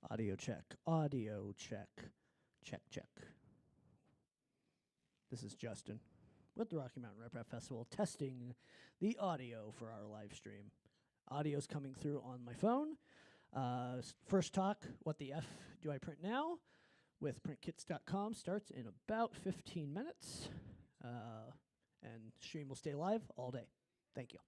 Audio check. Audio check. Check, check. This is Justin with the Rocky Mountain RepRap Festival testing the audio for our live stream. Audio's coming through on my phone. First talk, what the F do I print now? With printkits.com starts in about 15 minutes. And stream will stay live all day. Thank you.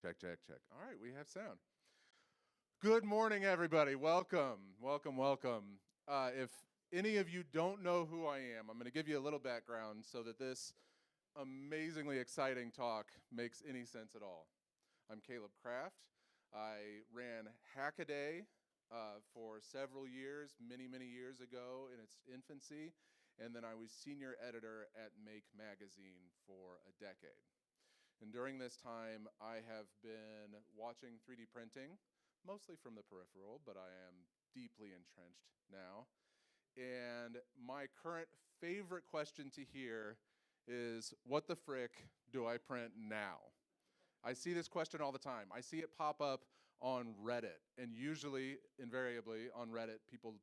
Check, check, check. All right, we have sound. Good morning, everybody. Welcome, welcome, welcome. If any of you don't know who I am, I'm going to give you a little background so that this amazingly exciting talk makes any sense at all. I'm Caleb Kraft. I ran Hackaday for several years, many years ago in its infancy, and then I was senior editor at Make Magazine for a decade. And during this time, I have been watching 3D printing, mostly from the peripheral, but I am deeply entrenched now. And my current favorite question to hear is, what the frick do I print now? I see this question all the time. I see it pop up on Reddit, and usually, invariably, on Reddit, people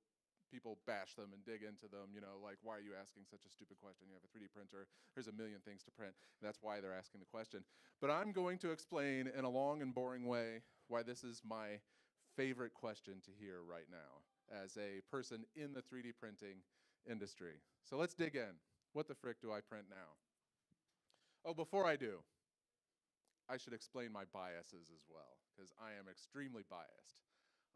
bash them and dig into them, you know, like, why are you asking such a stupid question? You have a 3D printer, there's a million things to print, and that's why they're asking the question. But I'm going to explain in a long and boring way why this is my favorite question to hear right now as a person in the 3D printing industry. So let's dig in. What the frick do I print now? Oh, before I do, I should explain my biases as well, because I am extremely biased.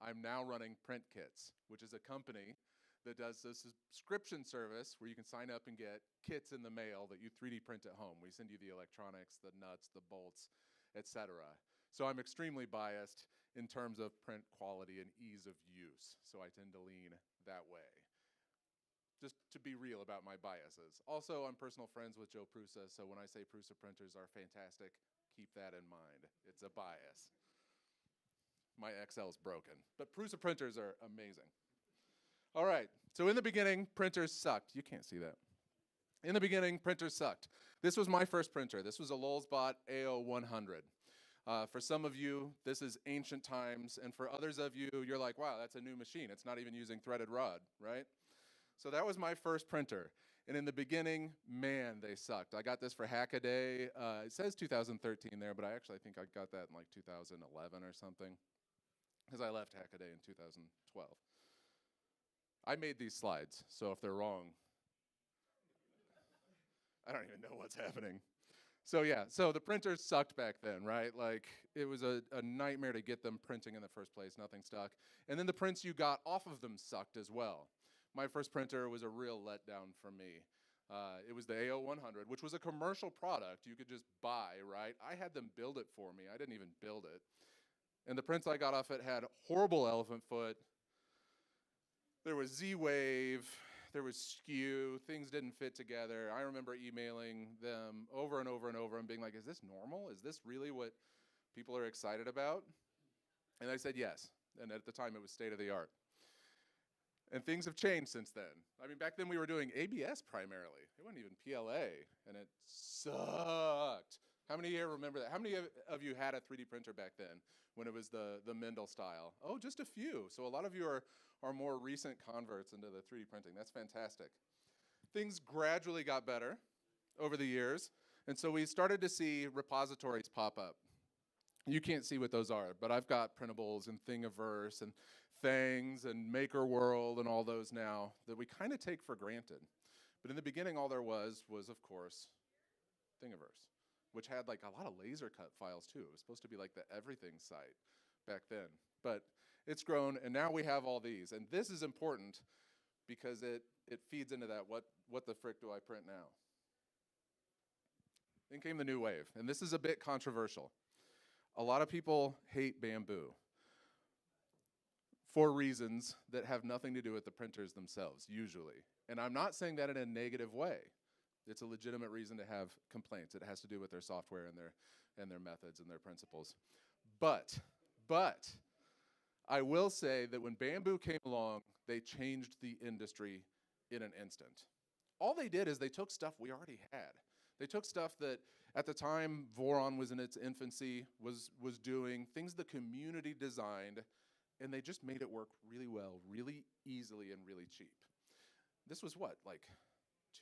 I'm now running Print Kits, which is a company that does this subscription service where you can sign up and get kits in the mail that you 3D print at home. We send you the electronics, the nuts, the bolts, etc. So I'm extremely biased in terms of print quality and ease of use, so I tend to lean that way. Just to be real about my biases. Also, I'm personal friends with Joe Prusa, so when I say Prusa printers are fantastic, keep that in mind. It's a bias. My Excel's broken, but Prusa printers are amazing. All right, so in the beginning, printers sucked. You can't see that. In the beginning, printers sucked. This was my first printer. This was a Lulzbot AO100. For some of you, this is ancient times, and for others of you, you're like, wow, that's a new machine. It's not even using threaded rod, right? So that was my first printer. And in the beginning, man, they sucked. I got this for Hackaday. It says 2013 there, but I actually think I got that in like 2011 or something, because I left Hackaday in 2012. I made these slides, so if they're wrong, I don't even know what's happening. So yeah, so the printers sucked back then, right? Like, it was a nightmare to get them printing in the first place, nothing stuck. And then the prints you got off of them sucked as well. My first printer was a real letdown for me. It was the AO100, which was a commercial product you could just buy, right? I had them build it for me. I didn't even build it. And the prints I got off it had horrible elephant foot. There was Z-Wave, there was skew, things didn't fit together. I remember emailing them over and over and over and being like, is this normal? Is this really what people are excited about? And they said yes, and at the time it was state of the art. And things have changed since then. I mean, back then we were doing ABS primarily. It wasn't even PLA, and it sucked. How many here remember that? How many of you had a 3D printer back then when it was the Mendel style? Oh, just a few. So a lot of you are more recent converts into the 3D printing. That's fantastic. Things gradually got better over the years, and so we started to see repositories pop up. You can't see what those are, but I've got printables and Thingiverse and Things and Maker World and all those now that we kind of take for granted. But in the beginning, all there was, of course, Thingiverse, which had like a lot of laser cut files too. It was supposed to be like the everything site back then. But it's grown, and now we have all these. And this is important because it feeds into that, what the frick do I print now? Then came the new wave, and this is a bit controversial. A lot of people hate Bamboo for reasons that have nothing to do with the printers themselves, usually. And I'm not saying that in a negative way. It's a legitimate reason to have complaints. It has to do with their software and their methods and their principles. But I will say that when Bamboo came along, they changed the industry in an instant. All they did is they took stuff we already had. They took stuff that at the time Voron was in its infancy, was doing, things the community designed, and they just made it work really well, really easily, and really cheap. This was what, like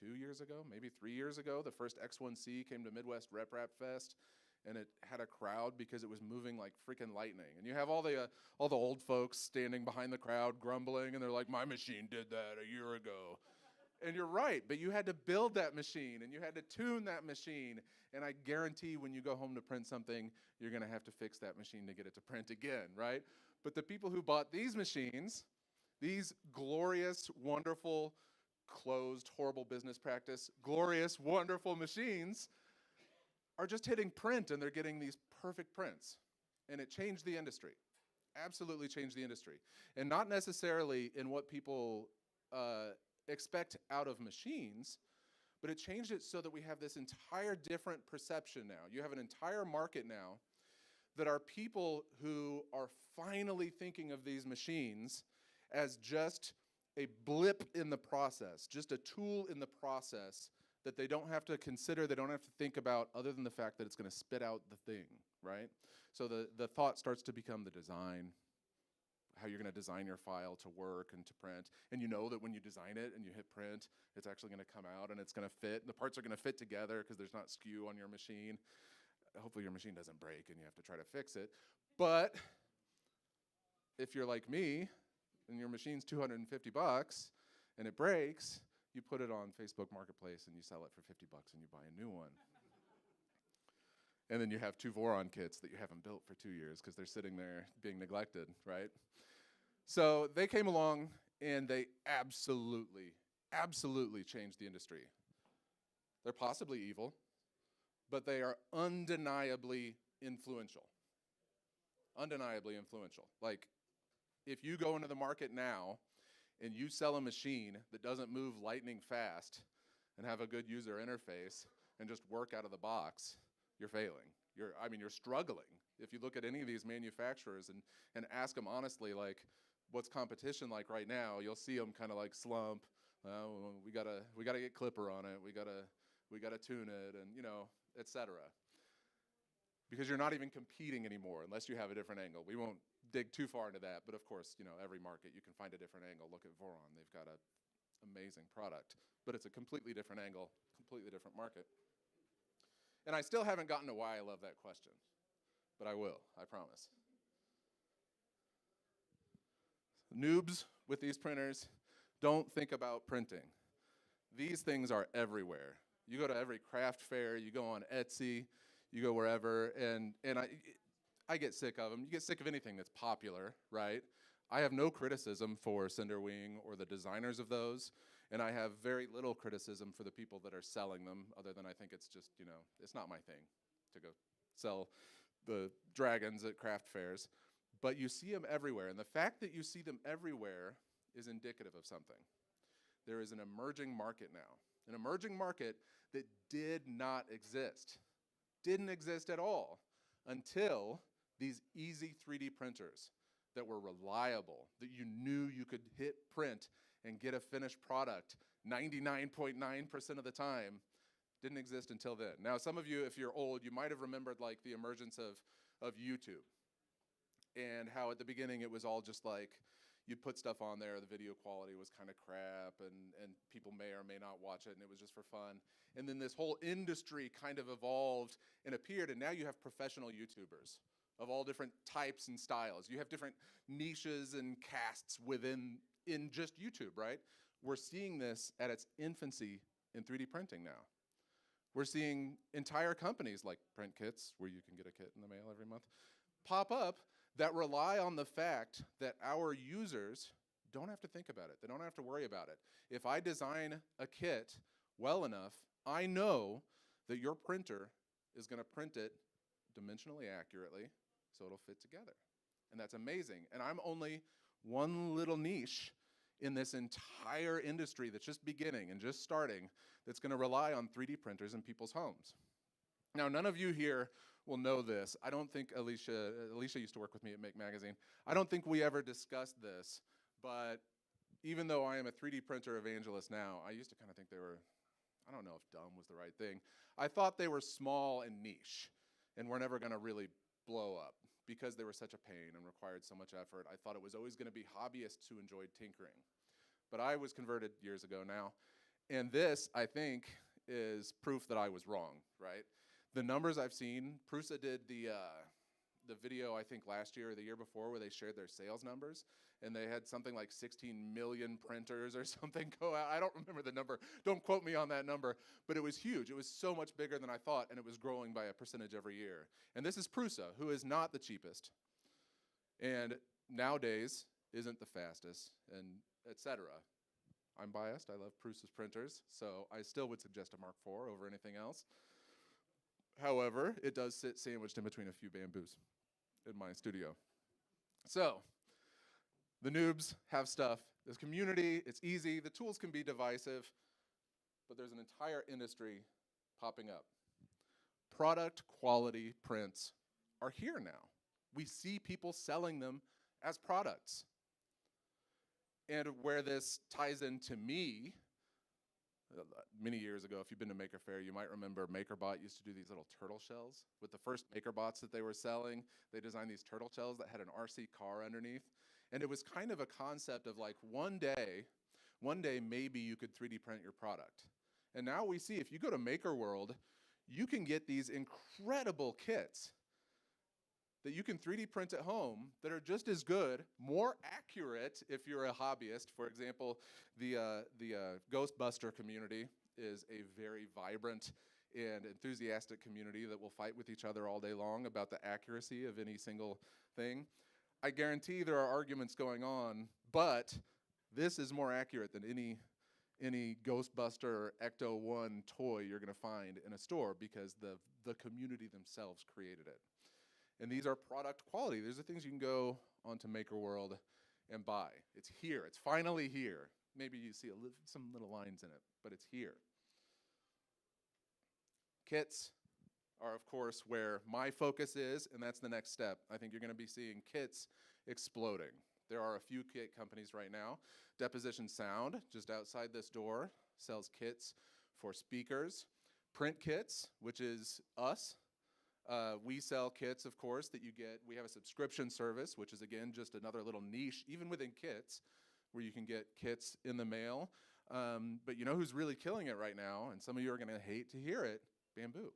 2 years ago, maybe 3 years ago? The first X1C came to Midwest RepRap Fest, and it had a crowd because it was moving like freaking lightning. And you have all the old folks standing behind the crowd grumbling, and they're like, my machine did that a year ago. And you're right, but you had to build that machine, and you had to tune that machine, and I guarantee when you go home to print something, you're going to have to fix that machine to get it to print again, right? But the people who bought these machines, these glorious, wonderful, closed, horrible business practice, glorious, wonderful machines, are just hitting print, and they're getting these perfect prints. And it changed the industry, absolutely changed the industry. And not necessarily in what people expect out of machines, but it changed it so that we have this entire different perception now. You have an entire market now that are people who are finally thinking of these machines as just a blip in the process, just a tool in the process that they don't have to consider, they don't have to think about other than the fact that it's going to spit out the thing, right? So the thought starts to become the design, how you're going to design your file to work and to print. And you know that when you design it and you hit print, it's actually going to come out and it's going to fit. The parts are going to fit together because there's not skew on your machine. Hopefully your machine doesn't break and you have to try to fix it. But if you're like me and your machine's $250 and it breaks, you put it on Facebook Marketplace and you sell it for $50 and you buy a new one. And then you have 2 Voron kits that you haven't built for 2 years because they're sitting there being neglected, right? So they came along and they absolutely, absolutely changed the industry. They're possibly evil, but they are undeniably influential. Undeniably influential. Like, if you go into the market now and you sell a machine that doesn't move lightning fast and have a good user interface and just work out of the box, you're failing. You're struggling. If you look at any of these manufacturers and ask them honestly, like, what's competition like right now, you'll see them kind of like slump. We gotta get Clipper on it. We gotta tune it, and et cetera. Because you're not even competing anymore unless you have a different angle. We won't dig too far into that, but of course, every market you can find a different angle. Look at Voron; they've got an amazing product, but it's a completely different angle, completely different market. And I still haven't gotten to why I love that question, but I will, I promise. Noobs with these printers, don't think about printing. These things are everywhere. You go to every craft fair, you go on Etsy, you go wherever, and I get sick of them. You get sick of anything that's popular, right? I have no criticism for Cinderwing or the designers of those, and I have very little criticism for the people that are selling them, other than I think it's just, it's not my thing to go sell the dragons at craft fairs. But you see them everywhere, and the fact that you see them everywhere is indicative of something. There is an emerging market now, an emerging market that did not exist, didn't exist at all until these easy 3D printers that were reliable, that you knew you could hit print and get a finished product 99.9% of the time, didn't exist until then. Now, some of you, if you're old, you might have remembered like the emergence of YouTube and how at the beginning it was all just like you'd put stuff on there, the video quality was kind of crap, and people may or may not watch it, and it was just for fun. And then this whole industry kind of evolved and appeared, and now you have professional YouTubers of all different types and styles. You have different niches and casts in just YouTube, right? We're seeing this at its infancy in 3D printing now. We're seeing entire companies like Print Kits, where you can get a kit in the mail every month, pop up that rely on the fact that our users don't have to think about it. They don't have to worry about it. If I design a kit well enough, I know that your printer is going to print it dimensionally accurately so it'll fit together. And that's amazing. And I'm only one little niche in this entire industry that's just beginning and just starting that's going to rely on 3D printers in people's homes. Now, none of you here will know this. I don't think Alicia used to work with me at Make Magazine. I don't think we ever discussed this, but even though I am a 3D printer evangelist now, I used to kind of think they were, I don't know if dumb was the right thing. I thought they were small and niche and were never going to really blow up because they were such a pain and required so much effort. I thought it was always going to be hobbyists who enjoyed tinkering. But I was converted years ago now, and this, I think, is proof that I was wrong, right? The numbers I've seen, Prusa did the video, I think last year or the year before, where they shared their sales numbers, and they had something like 16 million printers or something go out. I don't remember the number. Don't quote me on that number, but it was huge. It was so much bigger than I thought, and it was growing by a percentage every year. And this is Prusa, who is not the cheapest, and nowadays isn't the fastest, and etc. I'm biased. I love Prusa's printers, so I still would suggest a Mark IV over anything else. However, it does sit sandwiched in between a few Bamboos in my studio. So, the noobs have stuff. There's community, it's easy, the tools can be divisive, but there's an entire industry popping up. Product quality prints are here now. We see people selling them as products. And where this ties into me, many years ago, if you've been to Maker Faire, you might remember MakerBot used to do these little turtle shells. With the first MakerBots that they were selling, they designed these turtle shells that had an RC car underneath. And it was kind of a concept of like one day maybe you could 3D print your product. And now we see, if you go to Maker World, you can get these incredible kits that you can 3D print at home that are just as good, more accurate if you're a hobbyist. For example, the Ghostbuster community is a very vibrant and enthusiastic community that will fight with each other all day long about the accuracy of any single thing. I guarantee there are arguments going on, but this is more accurate than any Ghostbuster or Ecto-1 toy you're gonna find in a store, because the community themselves created it. And these are product quality. These are things you can go onto Maker World and buy. It's here, it's finally here. Maybe you see some little lines in it, but it's here. Kits are, of course, where my focus is, and that's the next step. I think you're gonna be seeing kits exploding. There are a few kit companies right now. Deposition Sound, just outside this door, sells kits for speakers. Print Kits, which is us. We sell kits, of course, that you get. We have a subscription service, which is, again, just another little niche, even within kits, where you can get kits in the mail. But you know who's really killing it right now, and some of you are gonna hate to hear it? Bamboo.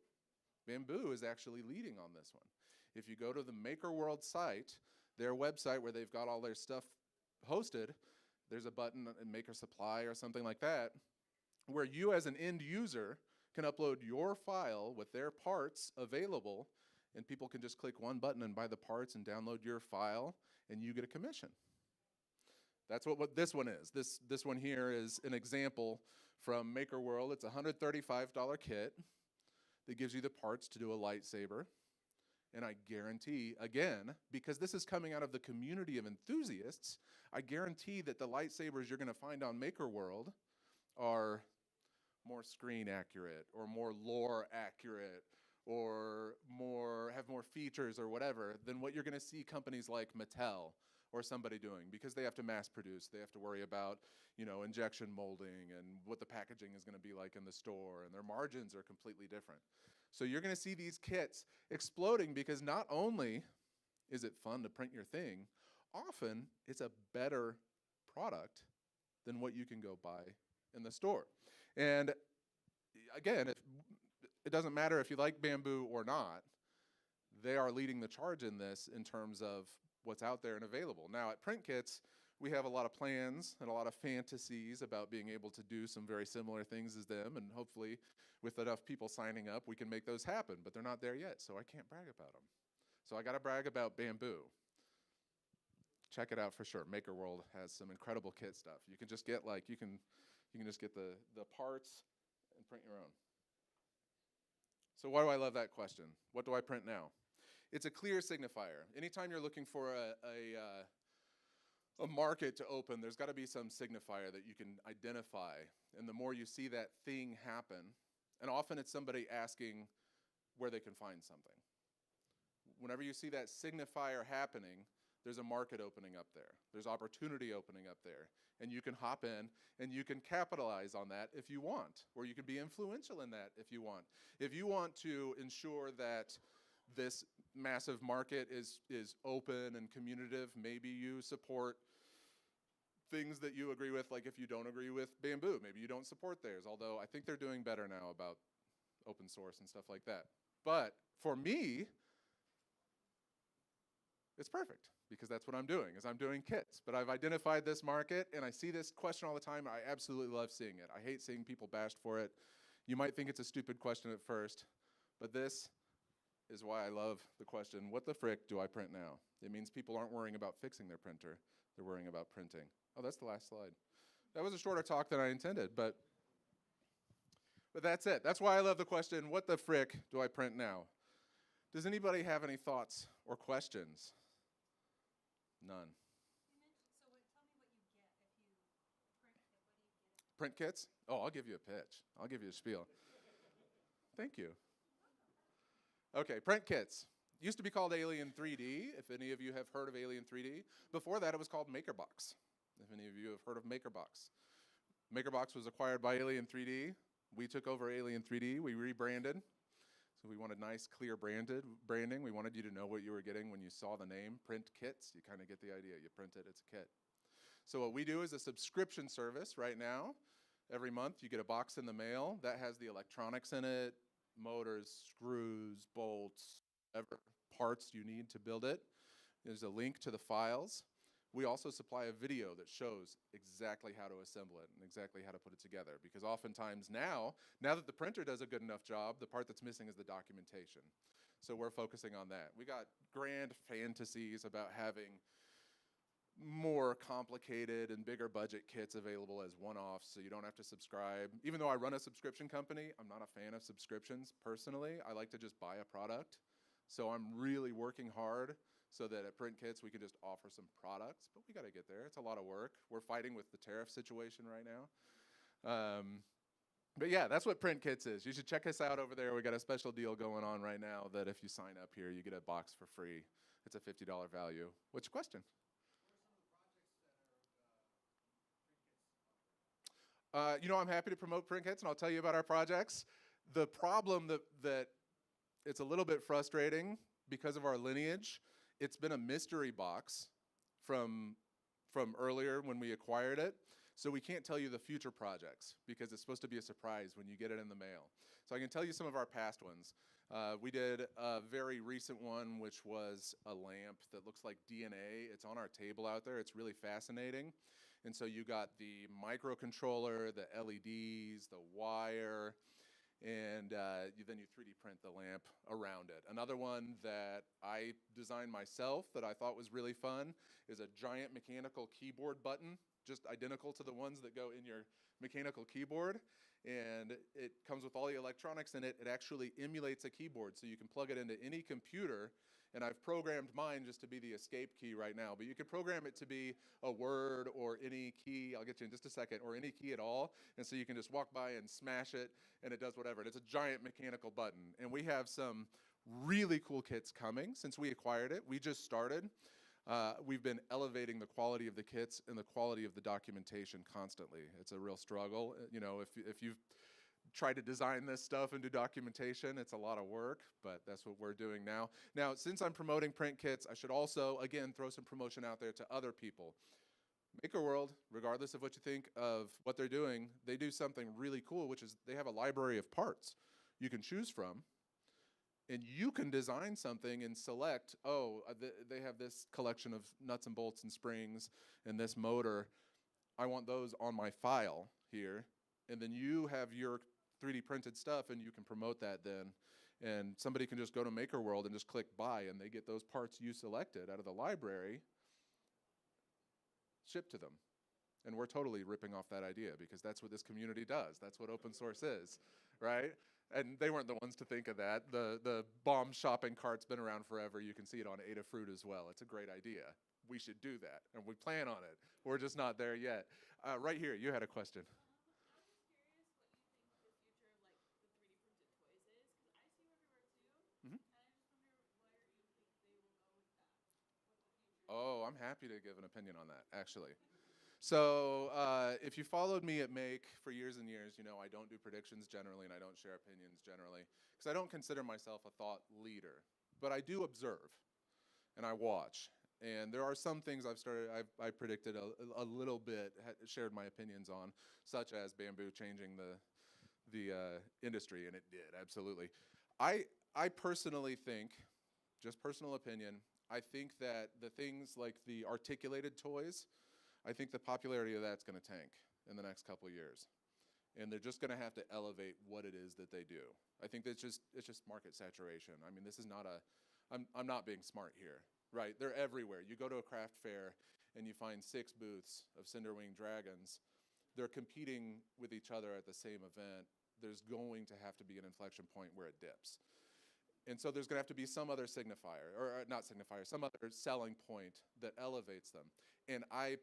Bamboo is actually leading on this one. If you go to the Maker World site, their website where they've got all their stuff hosted, there's a button in Maker Supply or something like that, where you as an end user can upload your file with their parts available, and people can just click one button and buy the parts and download your file, and you get a commission. That's what this one is. This one here is an example from Maker World. It's a $135 kit that gives you the parts to do a lightsaber. And I guarantee, again, because this is coming out of the community of enthusiasts, I guarantee that the lightsabers you're gonna find on Maker World are more screen accurate, or more lore accurate, or have more features or whatever than what you're gonna see companies like Mattel or somebody doing, because they have to mass produce. They have to worry about, you know, injection molding and what the packaging is gonna be like in the store, and their margins are completely different. So you're gonna see these kits exploding, because not only is it fun to print your thing, often it's a better product than what you can go buy in the store. And again, it doesn't matter if you like Bamboo or not, they are leading the charge in this in terms of what's out there and available. Now at Print Kits, we have a lot of plans and a lot of fantasies about being able to do some very similar things as them, and hopefully with enough people signing up, we can make those happen, but they're not there yet, so I can't brag about them. So I gotta brag about Bamboo. Check it out for sure. Maker World has some incredible kit stuff. You can just get you can just get the parts and print your own. So why do I love that question? What do I print now? It's a clear signifier. Anytime you're looking for a market to open, there's got to be some signifier that you can identify. And the more you see that thing happen, and often it's somebody asking where they can find something. Whenever you see that signifier happening, there's a market opening up there. There's opportunity opening up there. And you can hop in and you can capitalize on that if you want, or you can be influential in that if you want. If you want to ensure that this massive market is open and communicative, maybe you support things that you agree with, like if you don't agree with Bamboo, maybe you don't support theirs, although I think they're doing better now about open source and stuff like that. But for me, It's perfect because that's what I'm doing, is I'm doing kits. But I've identified this market, and I see this question all the time. I absolutely love seeing it. I hate seeing people bashed for it. You might think it's a stupid question at first, but this is why I love the question, what the frick do I print now? It means people aren't worrying about fixing their printer. They're worrying about printing. Oh, that's the last slide. That was a shorter talk than I intended, but that's it. That's why I love the question, what the frick do I print now? Does anybody have any thoughts or questions? None. Tell me what you get if you print it. What do you get? Print kits? Oh, I'll give you a pitch. I'll give you a spiel. Thank you. Okay, print kits. Used to be called Alien 3D, if any of you have heard of Alien 3D. Before that, it was called MakerBox, if any of you have heard of MakerBox. MakerBox was acquired by Alien 3D. We took over Alien 3D. We rebranded. So we wanted nice, clear branding. We wanted you to know what you were getting when you saw the name, Print Kits. You kind of get the idea. You print it, it's a kit. So what we do is a subscription service right now. Every month you get a box in the mail that has the electronics in it, motors, screws, bolts, whatever parts you need to build it. There's a link to the files. We also supply a video that shows exactly how to assemble it and exactly how to put it together. Because oftentimes now that the printer does a good enough job, the part that's missing is the documentation. So we're focusing on that. We got grand fantasies about having more complicated and bigger budget kits available as one-offs so you don't have to subscribe. Even though I run a subscription company, I'm not a fan of subscriptions personally. I like to just buy a product. So I'm really working hard so that at Print Kits we can just offer some products, but we got to get there. It's a lot of work. We're fighting with the tariff situation right now. But yeah, that's what Print Kits is. You should check us out over there. We got a special deal going on right now that if you sign up here, you get a box for free. It's a $50 value. What's your question? I'm happy to promote Print Kits, and I'll tell you about our projects. The problem that it's a little bit frustrating because of our lineage. It's been a mystery box from earlier when we acquired it. So we can't tell you the future projects because it's supposed to be a surprise when you get it in the mail. So I can tell you some of our past ones. We did a very recent one, which was a lamp that looks like DNA. It's on our table out there. It's really fascinating. And so you got the microcontroller, the LEDs, the wire, and then you 3D print the lamp around it. Another one that I designed myself that I thought was really fun is a giant mechanical keyboard button, just identical to the ones that go in your mechanical keyboard. And it comes with all the electronics in it. It actually emulates a keyboard, so you can plug it into any computer. And I've programmed mine just to be the escape key right now. But you can program it to be a word or any key, I'll get you in just a second, or any key at all. And so you can just walk by and smash it, and it does whatever. And it's a giant mechanical button. And we have some really cool kits coming since we acquired it. We just started. We've been elevating the quality of the kits and the quality of the documentation constantly. It's a real struggle. If you've tried to design this stuff and do documentation, it's a lot of work, but that's what we're doing now. Now, since I'm promoting Print Kits, I should also, again, throw some promotion out there to other people. MakerWorld, regardless of what you think of what they're doing, they do something really cool, which is they have a library of parts you can choose from. And you can design something and select, they have this collection of nuts and bolts and springs and this motor. I want those on my file here. And then you have your 3D printed stuff and you can promote that then. And somebody can just go to MakerWorld and just click buy and they get those parts you selected out of the library shipped to them. And we're totally ripping off that idea because that's what this community does. That's what open source is, right? And they weren't the ones to think of that. The bomb shopping cart's been around forever. You can see it on Adafruit as well. It's a great idea. We should do that, and we plan on it. We're just not there yet. Right here, you had a question. Oh, I'm happy to give an opinion on that, actually. So if you followed me at Make for years and years, you know I don't do predictions generally and I don't share opinions generally because I don't consider myself a thought leader. But I do observe and I watch. And there are some things I predicted a little bit, shared my opinions on, such as bamboo changing the industry, and it did, absolutely. I personally think, just personal opinion, I think that the things like the articulated toys, I think the popularity of that's going to tank in the next couple of years. And they're just going to have to elevate what it is that they do. I think it's just market saturation. I mean, this is not I'm not being smart here, right? They're everywhere. You go to a craft fair and you find 6 booths of Cinderwing dragons. They're competing with each other at the same event. There's going to have to be an inflection point where it dips. And so there's going to have to be some other signifier, or not signifier, some other selling point that elevates them. And I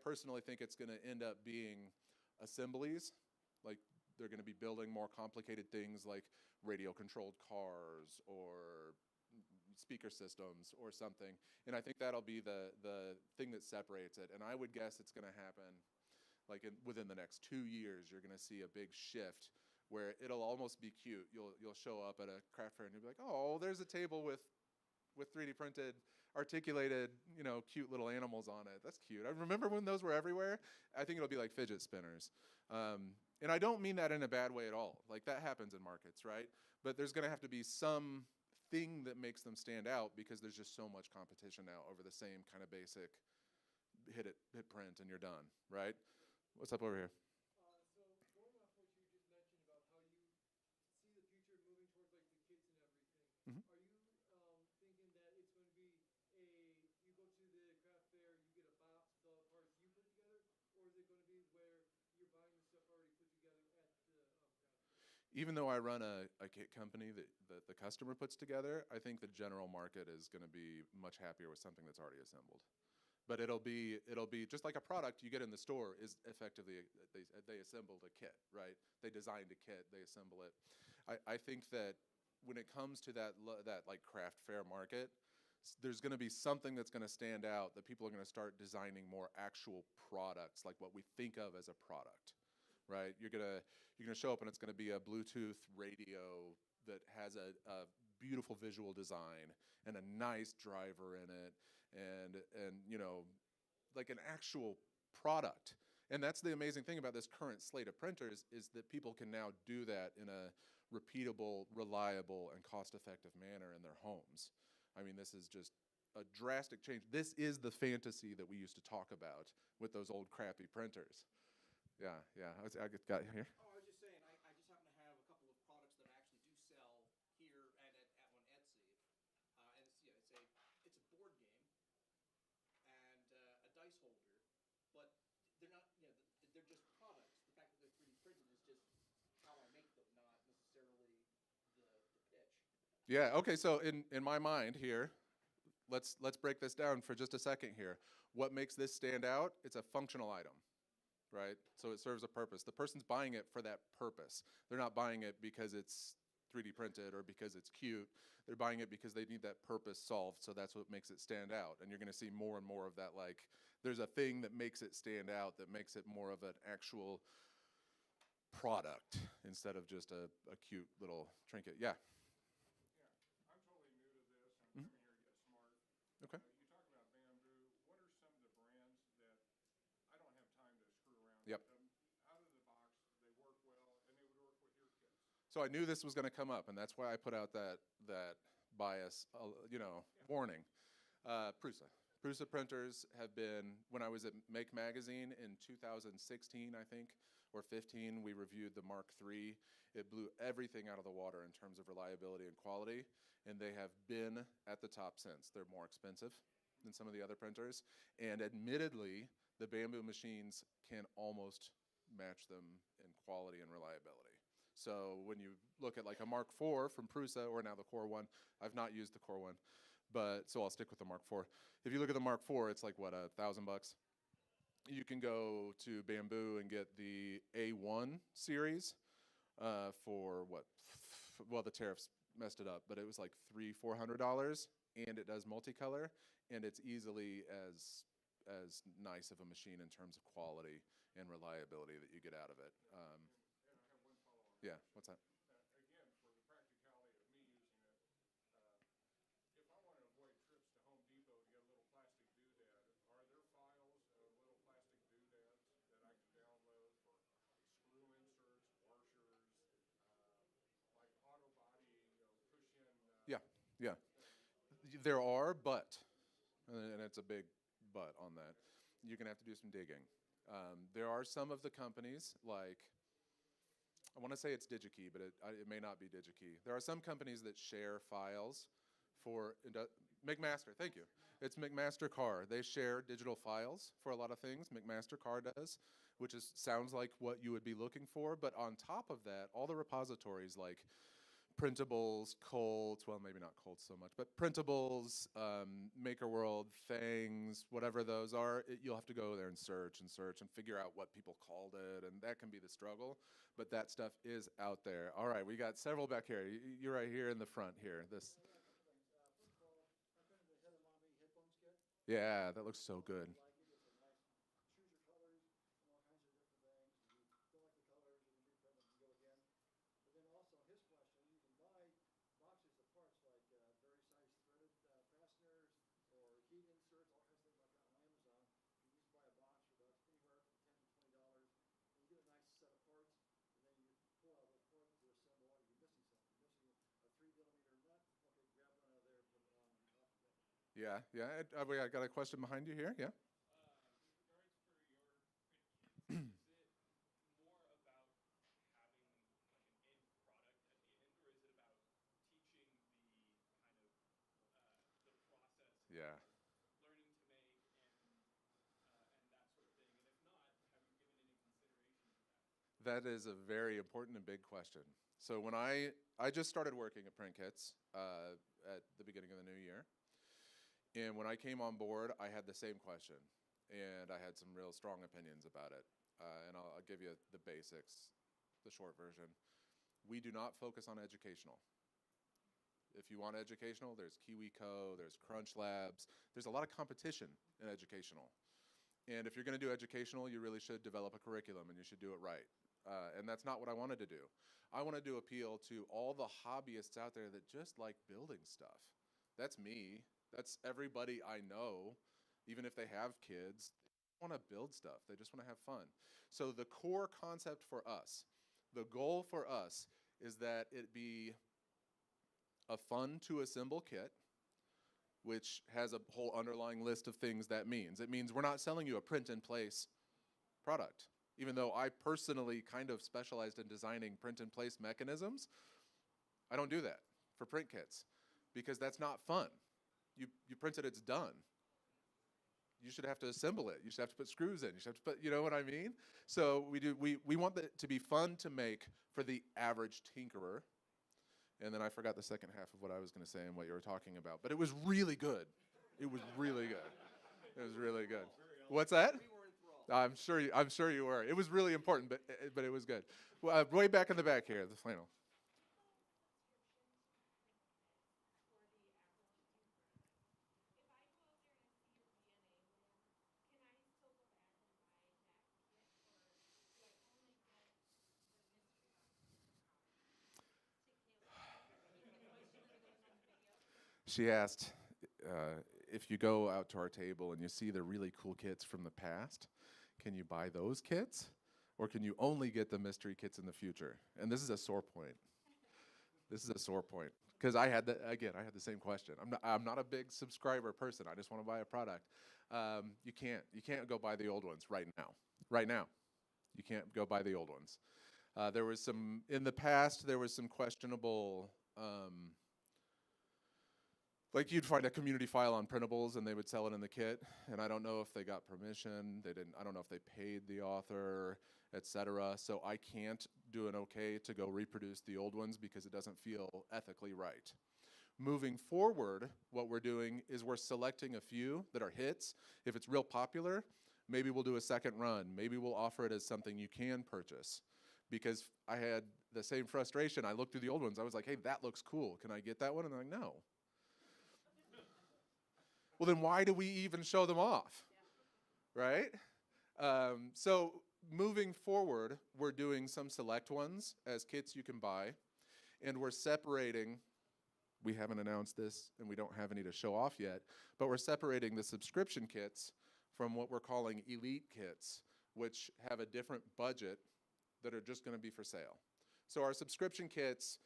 personally think it's going to end up being assemblies. Like they're going to be building more complicated things like radio-controlled cars or speaker systems or something. And I think that'll be the thing that separates it. And I would guess it's going to happen like within the next 2 years. You're going to see a big shift where it'll almost be cute. You'll show up at a craft fair and you'll be like, oh, there's a table with 3D printed, articulated, cute little animals on it. That's cute. I remember when those were everywhere. I think it'll be like fidget spinners. And I don't mean that in a bad way at all. Like that happens in markets, right? But there's going to have to be some thing that makes them stand out because there's just so much competition now over the same kind of basic hit print and you're done, right? What's up over here? So going off what you just mentioned about how you see the future moving towards like the kits and everything, Mhm. are you thinking that it's going to be you go to the craft fair, you get a box with all the parts you put together, or is it going to be where you're buying the stuff already put together at the craft fair? Even though I run a kit company that the customer puts together, I think the general market is going to be much happier with something that's already assembled. But it'll be just like a product you get in the store is effectively they assembled a kit, right? They designed a kit, they assemble it. I think that when it comes to that like craft fair market, there's going to be something that's going to stand out that people are going to start designing more actual products, like what we think of as a product, right? You're gonna show up and it's going to be a Bluetooth radio that has a beautiful visual design and a nice driver in it, and like an actual product. And that's the amazing thing about this current slate of printers is that people can now do that in a repeatable, reliable, and cost-effective manner in their homes. I mean, this is just a drastic change. This is the fantasy that we used to talk about with those old crappy printers. Yeah. I got here. Oh, I was just saying, I just happen to have a couple of products that I actually do sell here and on Etsy. And it's a board game and a dice holder, but they're not, they're just products. The fact that they're 3D printed is just how I make them, not necessarily the pitch. Yeah, okay, so in my mind here, let's break this down for just a second here. What makes this stand out? It's a functional item, right? So it serves a purpose. The person's buying it for that purpose. They're not buying it because it's 3D printed or because it's cute. They're buying it because they need that purpose solved, so that's what makes it stand out. And you're going to see more and more of that, like there's a thing that makes it stand out, that makes it more of an actual product instead of just a cute little trinket. Yeah. Yeah, I'm totally new to this. I'm coming here to get smart. Okay. You talk about bamboo. What are some of the brands that I don't have time to screw around Yep. with them? Out of the box, they work well, and they would work with your kits. So I knew this was going to come up, and that's why I put out that bias, warning. Prusa printers have been, when I was at Make Magazine in 2016, I think, or 15, we reviewed the Mark III. It blew everything out of the water in terms of reliability and quality, and they have been at the top since. They're more expensive than some of the other printers, and admittedly, the bamboo machines can almost match them in quality and reliability. So when you look at like a Mark IV from Prusa, or now the Core 1, I've not used the Core 1, but so I'll stick with the Mark IV. If you look at the Mark IV, it's like what, $1,000 bucks? You can go to Bamboo and get the A1 series for what? Well, the tariffs messed it up, but it was like $300-400, and it does multicolor, and it's easily as nice of a machine in terms of quality and reliability that you get out of it. And I have one follow-up. Yeah, what's that? Again, for the practicality of me using it, if I want to avoid trips to Home Depot to get a little plastic doodad, are there files of little plastic doodads that I can download for screw inserts, washers, like auto body, push in? Yeah. There are, but and it's a big but on that. You're going to have to do some digging. There are some of the companies, like, I want to say it's DigiKey, but it may not be DigiKey. There are some companies that share files for McMaster, thank you. It's McMaster Car. They share digital files for a lot of things. McMaster Car does, which sounds like what you would be looking for. But on top of that, all the repositories like printables, Colts, well, maybe not Colts so much, but printables, MakerWorld, Things, whatever those are, you'll have to go there and search and figure out what people called it, and that can be the struggle, but that stuff is out there. All right, we got several back here. You're right here in the front here. This. Yeah, that looks so good. Yeah, yeah. I got a question behind you here. Yeah. Yeah. That is a very important and big question. So when I just started working at Print Kits at the beginning of the new year, and when I came on board, I had the same question, and I had some real strong opinions about it. And I'll give you the basics, the short version. We do not focus on educational. If you want educational, there's KiwiCo, there's Crunch Labs. There's a lot of competition in educational. And if you're going to do educational, you really should develop a curriculum, and you should do it right. And that's not what I wanted to do. I wanted to appeal to all the hobbyists out there that just like building stuff. That's me. That's everybody I know, even if they have kids. They want to build stuff. They just want to have fun. So the core concept for us, the goal for us, is that it be a fun-to-assemble kit, which has a whole underlying list of things that means. It means we're not selling you a print-and-place product. Even though I personally kind of specialized in designing print-and-place mechanisms, I don't do that for print kits because that's not fun. You print it, it's done. You should have to assemble it. You should have to put screws in. You should have to put, you know what I mean? So we want it to be fun to make for the average tinkerer. And then I forgot the second half of what I was going to say and what you were talking about. But it was really good. It was really good. It was really good. What's that? I'm sure you were. It was really important, but it was good. Well, way back in the back here, the flannel. She asked if you go out to our table and you see the really cool kits from the past, can you buy those kits? Or can you only get the mystery kits in the future? And this is a sore point. This is a sore point. Because I had the same question. I'm not a big subscriber person. I just want to buy a product. You can't go buy the old ones right now. Right now. You can't go buy the old ones. There was some, in the past, there was some questionable, like you'd find a community file on printables and they would sell it in the kit. And I don't know if they got permission. I don't know if they paid the author, etc. So I can't do an okay to go reproduce the old ones because it doesn't feel ethically right. Moving forward, what we're doing is we're selecting a few that are hits. If it's real popular, maybe we'll do a second run. Maybe we'll offer it as something you can purchase. Because I had the same frustration. I looked through the old ones. I was like, hey, that looks cool. Can I get that one? And they're like, no. Well, then why do we even show them off? Right? So moving forward, we're doing some select ones as kits you can buy. And we're separating, we haven't announced this and we don't have any to show off yet, but we're separating the subscription kits from what we're calling elite kits, which have a different budget that are just going to be for sale. So our subscription kits,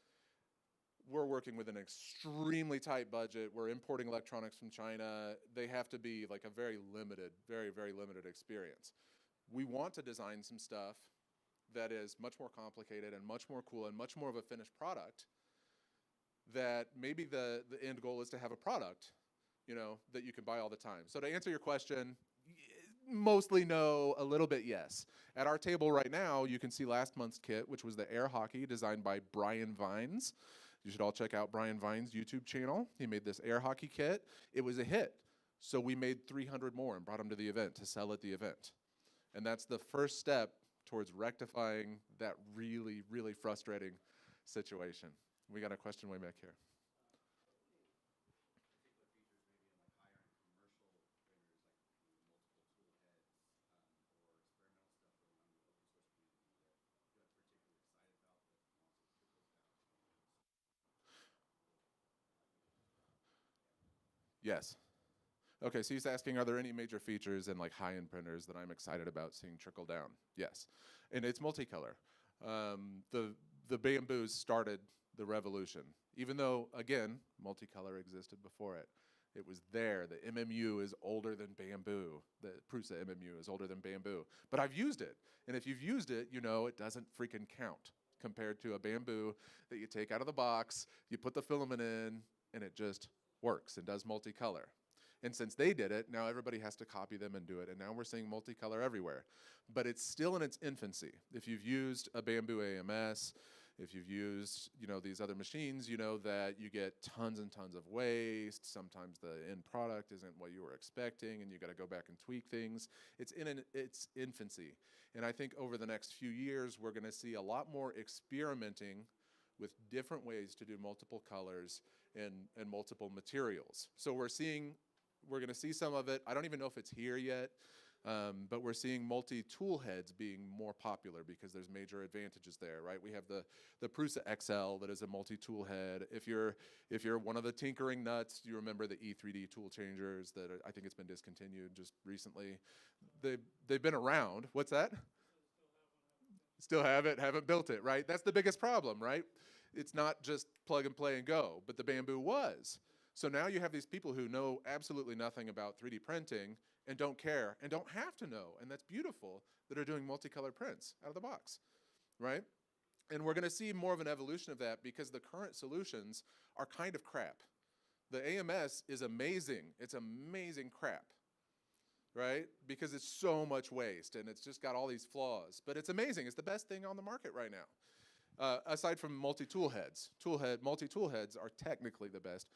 we're working with an extremely tight budget. We're importing electronics from China. They have to be like a very limited, very limited experience. We want to design some stuff that is much more complicated and much more cool and much more of a finished product, that maybe the end goal is to have a product, you know, that you can buy all the time. So to answer your question, mostly no, a little bit yes. At our table right now, you can see last month's kit, which was the air hockey designed by Brian Vines. You should all check out Brian Vines' YouTube channel. He made this air hockey kit. It was a hit. So we made 300 more and brought them to the event to sell at the event. And that's the first step towards rectifying that really frustrating situation. We got a question way back here. Yes. Okay, so he's asking, are there any major features in like high-end printers that I'm excited about seeing trickle down? Yes, and it's multicolor. The bamboos started the revolution, even though, again, multicolor existed before it. It was there. The MMU is older than bamboo. The Prusa MMU is older than bamboo. But I've used it, and if you've used it, you know it doesn't freaking count compared to a bamboo that you take out of the box, you put the filament in, and it just works and does multicolor. And since they did it, now everybody has to copy them and do it. And now we're seeing multicolor everywhere. But it's still in its infancy. If you've used a bamboo AMS, if you've used, you know, these other machines, you know that you get tons and tons of waste. Sometimes the end product isn't what you were expecting, and you got to go back and tweak things. It's in its infancy. And I think over the next few years, we're going to see a lot more experimenting with different ways to do multiple colors and multiple materials. So we're going to see some of it. I don't even know if it's here yet, but we're seeing multi-tool heads being more popular because there's major advantages there, right? We have the Prusa XL that is a multi-tool head. If you're one of the tinkering nuts, you remember the E3D tool changers that I think it's been discontinued just recently. They've been around. What's that? Still have it, haven't built it, right? That's the biggest problem, right? It's not just plug and play and go, but the bamboo was. So now you have these people who know absolutely nothing about 3D printing and don't care and don't have to know, and that's beautiful, that are doing multicolored prints out of the box, right? And we're going to see more of an evolution of that because the current solutions are kind of crap. The AMS is amazing. It's amazing crap, right? Because it's so much waste and it's just got all these flaws. But it's amazing. It's the best thing on the market right now. Aside from multi-tool heads. Multi-tool heads are technically the best.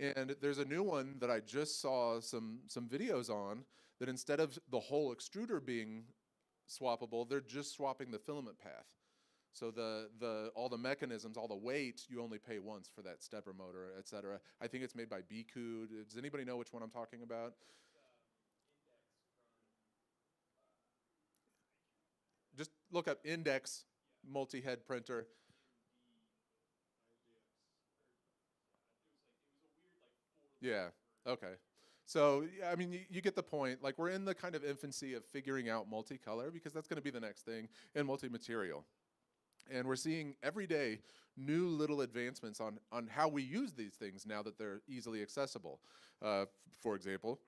And there's a new one that I just saw some videos on that instead of the whole extruder being swappable, they're just swapping the filament path. So all the mechanisms, all the weight, you only pay once for that stepper motor, et cetera. I think it's made by BQ. Does anybody know which one I'm talking about? Just look up Index multi-head printer. Yeah, okay. So, yeah, I mean, you get the point. Like, we're in the kind of infancy of figuring out multicolor because that's going to be the next thing, and multi-material. And we're seeing every day new little advancements on how we use these things now that they're easily accessible. For example,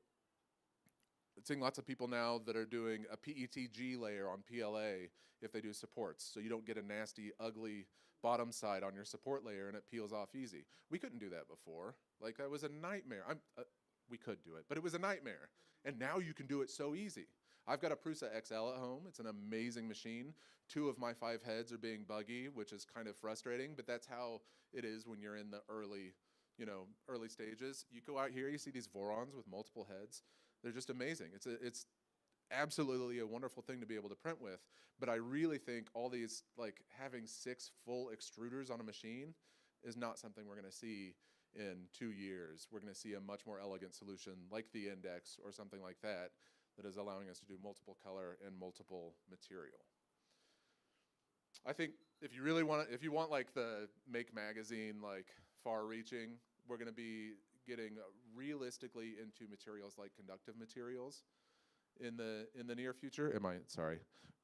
seeing lots of people now that are doing a PETG layer on PLA if they do supports, so you don't get a nasty, ugly bottom side on your support layer and it peels off easy. We couldn't do that before. Like, that was a nightmare. We could do it, but it was a nightmare. And now you can do it so easy. I've got a Prusa XL at home. It's an amazing machine. 2 of my 5 heads are being buggy, which is kind of frustrating, but that's how it is when you're in the early stages. You go out here, you see these Vorons with multiple heads. They're just amazing. It's absolutely a wonderful thing to be able to print with, but I really think all these, like, having 6 full extruders on a machine is not something we're going to see in 2 years. We're going to see a much more elegant solution like the Index or something like that is allowing us to do multiple color and multiple material. I think if you want like the Make magazine, like, far-reaching, we're going to be getting realistically into materials like conductive materials in the near future. Sorry.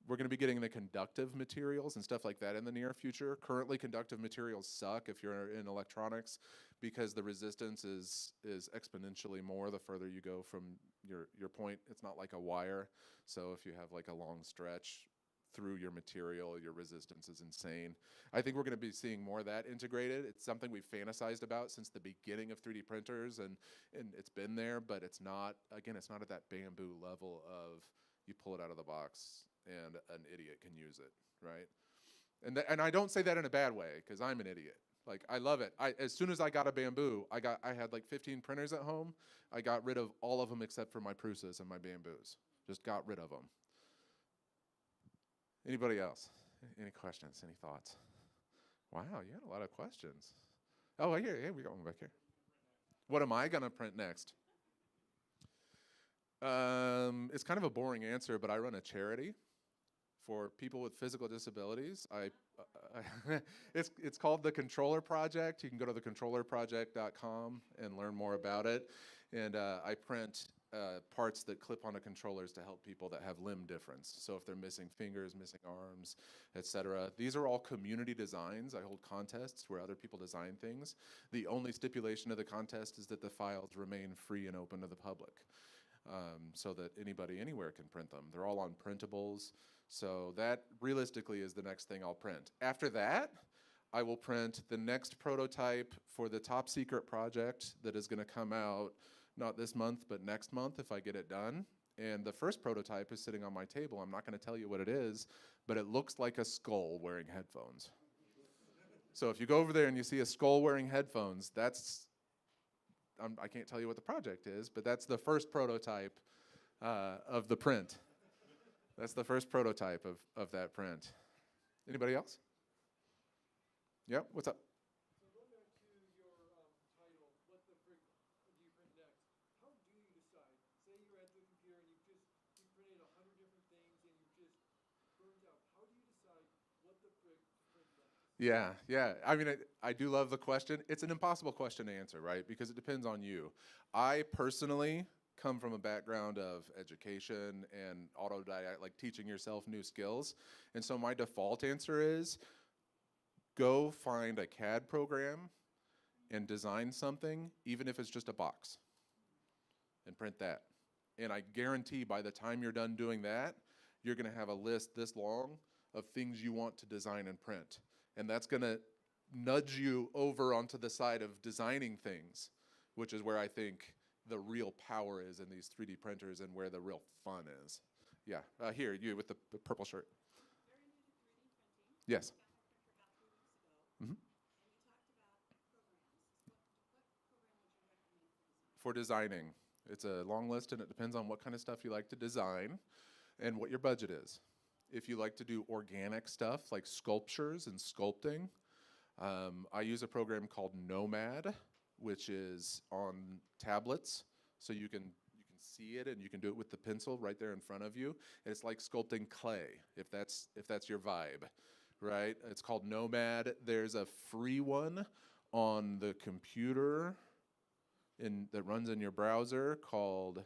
We're going to be getting the conductive materials and stuff like that in the near future. Currently, conductive materials suck if you're in electronics because the resistance is exponentially more the further you go from your point. It's not like a wire. So if you have like a long stretch through your material, your resistance is insane. I think we're going to be seeing more of that integrated. It's something we've fantasized about since the beginning of 3D printers, and it's been there, but it's not, again, it's not at that bamboo level of you pull it out of the box and an idiot can use it, right? And I don't say that in a bad way, because I'm an idiot. Like, I love it. As soon as I got a bamboo, I had like 15 printers at home. I got rid of all of them except for my Prusas and my bamboos. Just got rid of them. Anybody else? Any questions? Any thoughts? Wow, you had a lot of questions. Oh, here we go, one back here. What am I gonna print next? It's kind of a boring answer, but I run a charity for people with physical disabilities. It's called the Controller Project. You can go to thecontrollerproject.com and learn more about it. And I print parts that clip onto controllers to help people that have limb difference. So if they're missing fingers, missing arms, etc. These are all community designs. I hold contests where other people design things. The only stipulation of the contest is that the files remain free and open to the public, so that anybody anywhere can print them. They're all on printables. So that realistically is the next thing I'll print. After that, I will print the next prototype for the top secret project that is gonna come out not this month, but next month if I get it done. And the first prototype is sitting on my table. I'm not gonna tell you what it is, but it looks like a skull wearing headphones. So if you go over there and you see a skull wearing headphones, that's, I can't tell you what the project is, but that's the first prototype of the print. That's the first prototype of that print. Anybody else? Yep, what's up? So going back to your title, what the frick do you print next? How do you decide? Say you're at the computer and you printed 100 different things and you just burned out. How do you decide what the frick to print next? Yeah. I mean, I do love the question. It's an impossible question to answer, right? Because it depends on you. I personally come from a background of education and autodidact, like teaching yourself new skills. And so my default answer is go find a CAD program and design something, even if it's just a box, and print that. And I guarantee by the time you're done doing that, you're gonna have a list this long of things you want to design and print. And that's gonna nudge you over onto the side of designing things, which is where I think the real power is in these 3D printers and where the real fun is. Yeah, here, you with the purple shirt. Very new to 3D printing. Yes. Got my printer about 3 weeks ago. Mhm. And you talked about programs. What program would you recommend For for design? designing. It's a long list and it depends on what kind of stuff you like to design and what your budget is. If you like to do organic stuff like sculptures and sculpting, I use a program called Nomad, which is on tablets, so you can see it and you can do it with the pencil right there in front of you. And it's like sculpting clay, if that's your vibe, right? It's called Nomad. There's a free one on the computer that runs in your browser called,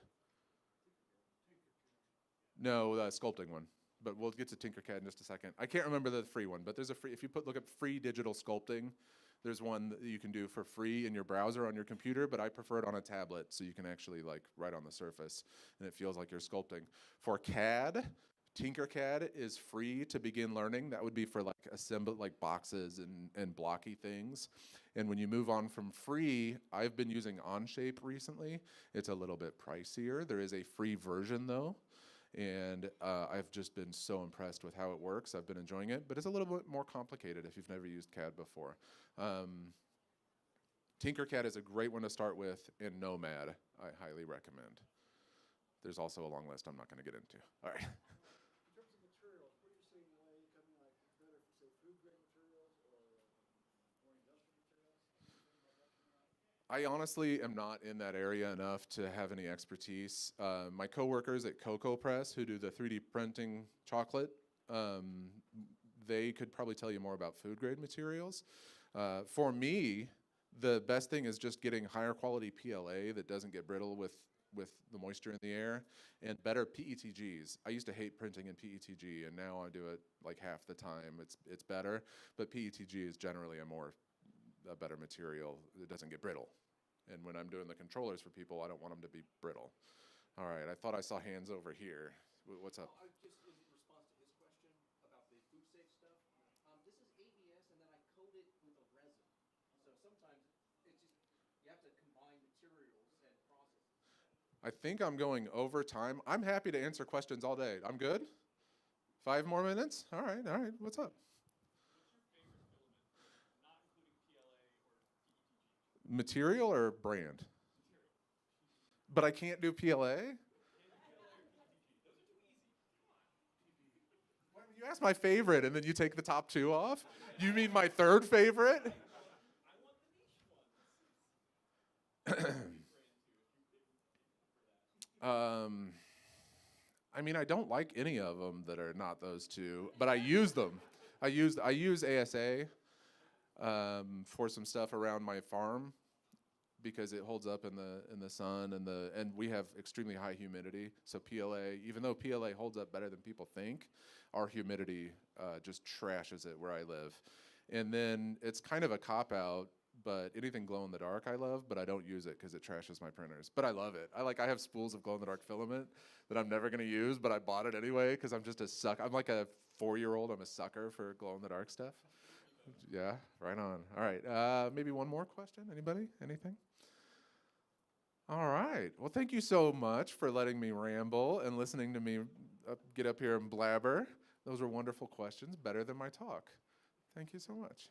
no, the sculpting one. But we'll get to Tinkercad in just a second. I can't remember the free one, but there's a free, if you look up free digital sculpting, there's one that you can do for free in your browser on your computer, but I prefer it on a tablet so you can actually like write on the surface and it feels like you're sculpting. For CAD, Tinkercad is free to begin learning. That would be for like like boxes and blocky things. And when you move on from free, I've been using Onshape recently. It's a little bit pricier. There is a free version though. And I've just been so impressed with how it works. I've been enjoying it, but it's a little bit more complicated if you've never used CAD before. Tinkercad is a great one to start with, and Nomad I highly recommend. There's also a long list I'm not going to get into. All right. In terms of materials, what are you saying? Why you coming like better for say food grade materials or more industrial materials? Anything about that coming out? I honestly am not in that area enough to have any expertise. My coworkers at Cocoa Press, who do the 3D printing chocolate, they could probably tell you more about food grade materials. For me, the best thing is just getting higher quality PLA that doesn't get brittle with with the moisture in the air, and better PETGs. I used to hate printing in PETG, and now I do it like half the time. It's better, but PETG is generally a better material. It doesn't get brittle. And when I'm doing the controllers for people, I don't want them to be brittle. All right, I thought I saw hands over here. What's up? I just in response to his question about the food safe stuff. This is ABS, and then I coat it with a resin. So sometimes it's just you have to combine materials and processes. I think I'm going over time. I'm happy to answer questions all day. I'm good? 5 more minutes? All right, all right. What's up? Material or brand? But I can't do PLA? You asked my favorite and then you take the top 2 off? You mean my 3rd favorite? I mean, I don't like any of them that are not those 2, but I use them. I use ASA for some stuff around my farm because it holds up in the sun and we have extremely high humidity. So PLA, even though PLA holds up better than people think, our humidity just trashes it where I live. And then it's kind of a cop-out, but anything glow-in-the-dark I love, but I don't use it because it trashes my printers. But I love it. I have spools of glow-in-the-dark filament that I'm never going to use, but I bought it anyway because I'm just a sucker. I'm like a 4-year-old. I'm a sucker for glow-in-the-dark stuff. Yeah, right on. All right, maybe one more question? Anybody? Anything? All right. Well, thank you so much for letting me ramble and listening to me get up here and blabber. Those were wonderful questions, better than my talk. Thank you so much.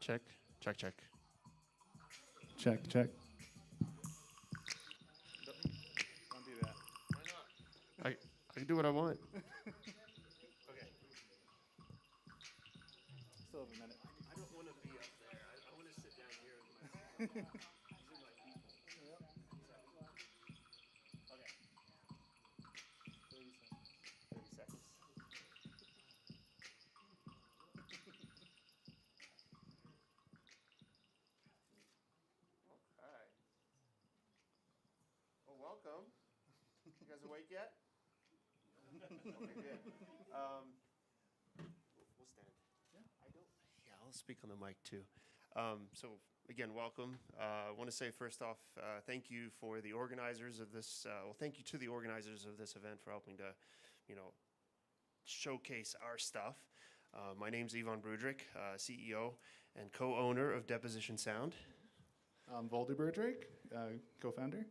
Check. Check. Check. Don't do that. Why not? I can do what I want. Okay. Still have a minute. I don't want to be up there. I want to sit down here with my. These are my people. Okay. 30 seconds. Okay. Well, welcome. You guys awake yet? Okay, good. We'll stand. Yeah, I'll speak on the mic too. So again, welcome. I want to say first off, thank you for the organizers of this. Thank you to the organizers of this event for helping to, showcase our stuff. My name's Ivan Brudrick, CEO and co-owner of Deposition Sound. Volder Burdrick, co-founder.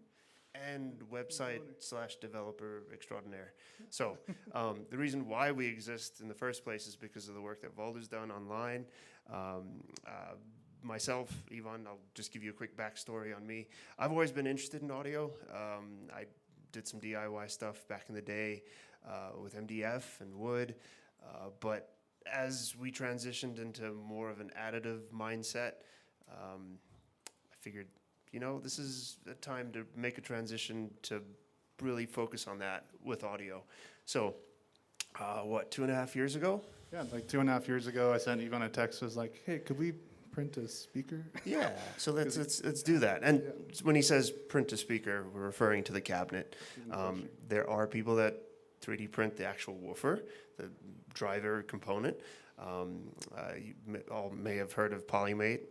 And website/developer extraordinaire. So the reason why we exist in the first place is because of the work that Volder's done online. Myself, Ivan, I'll just give you a quick backstory on me. I've always been interested in audio. I did some DIY stuff back in the day with MDF and wood, but as we transitioned into more of an additive mindset, I figured, this is a time to make a transition to really focus on that with audio. So, 2.5 years ago? Yeah, like 2.5 years ago, I sent Ivan a text. Was like, "Hey, could we print a speaker?" Yeah. So let's do that. And when he says print a speaker, we're referring to the cabinet. There are people that 3D print the actual woofer, the driver component. You all may have heard of Polymate.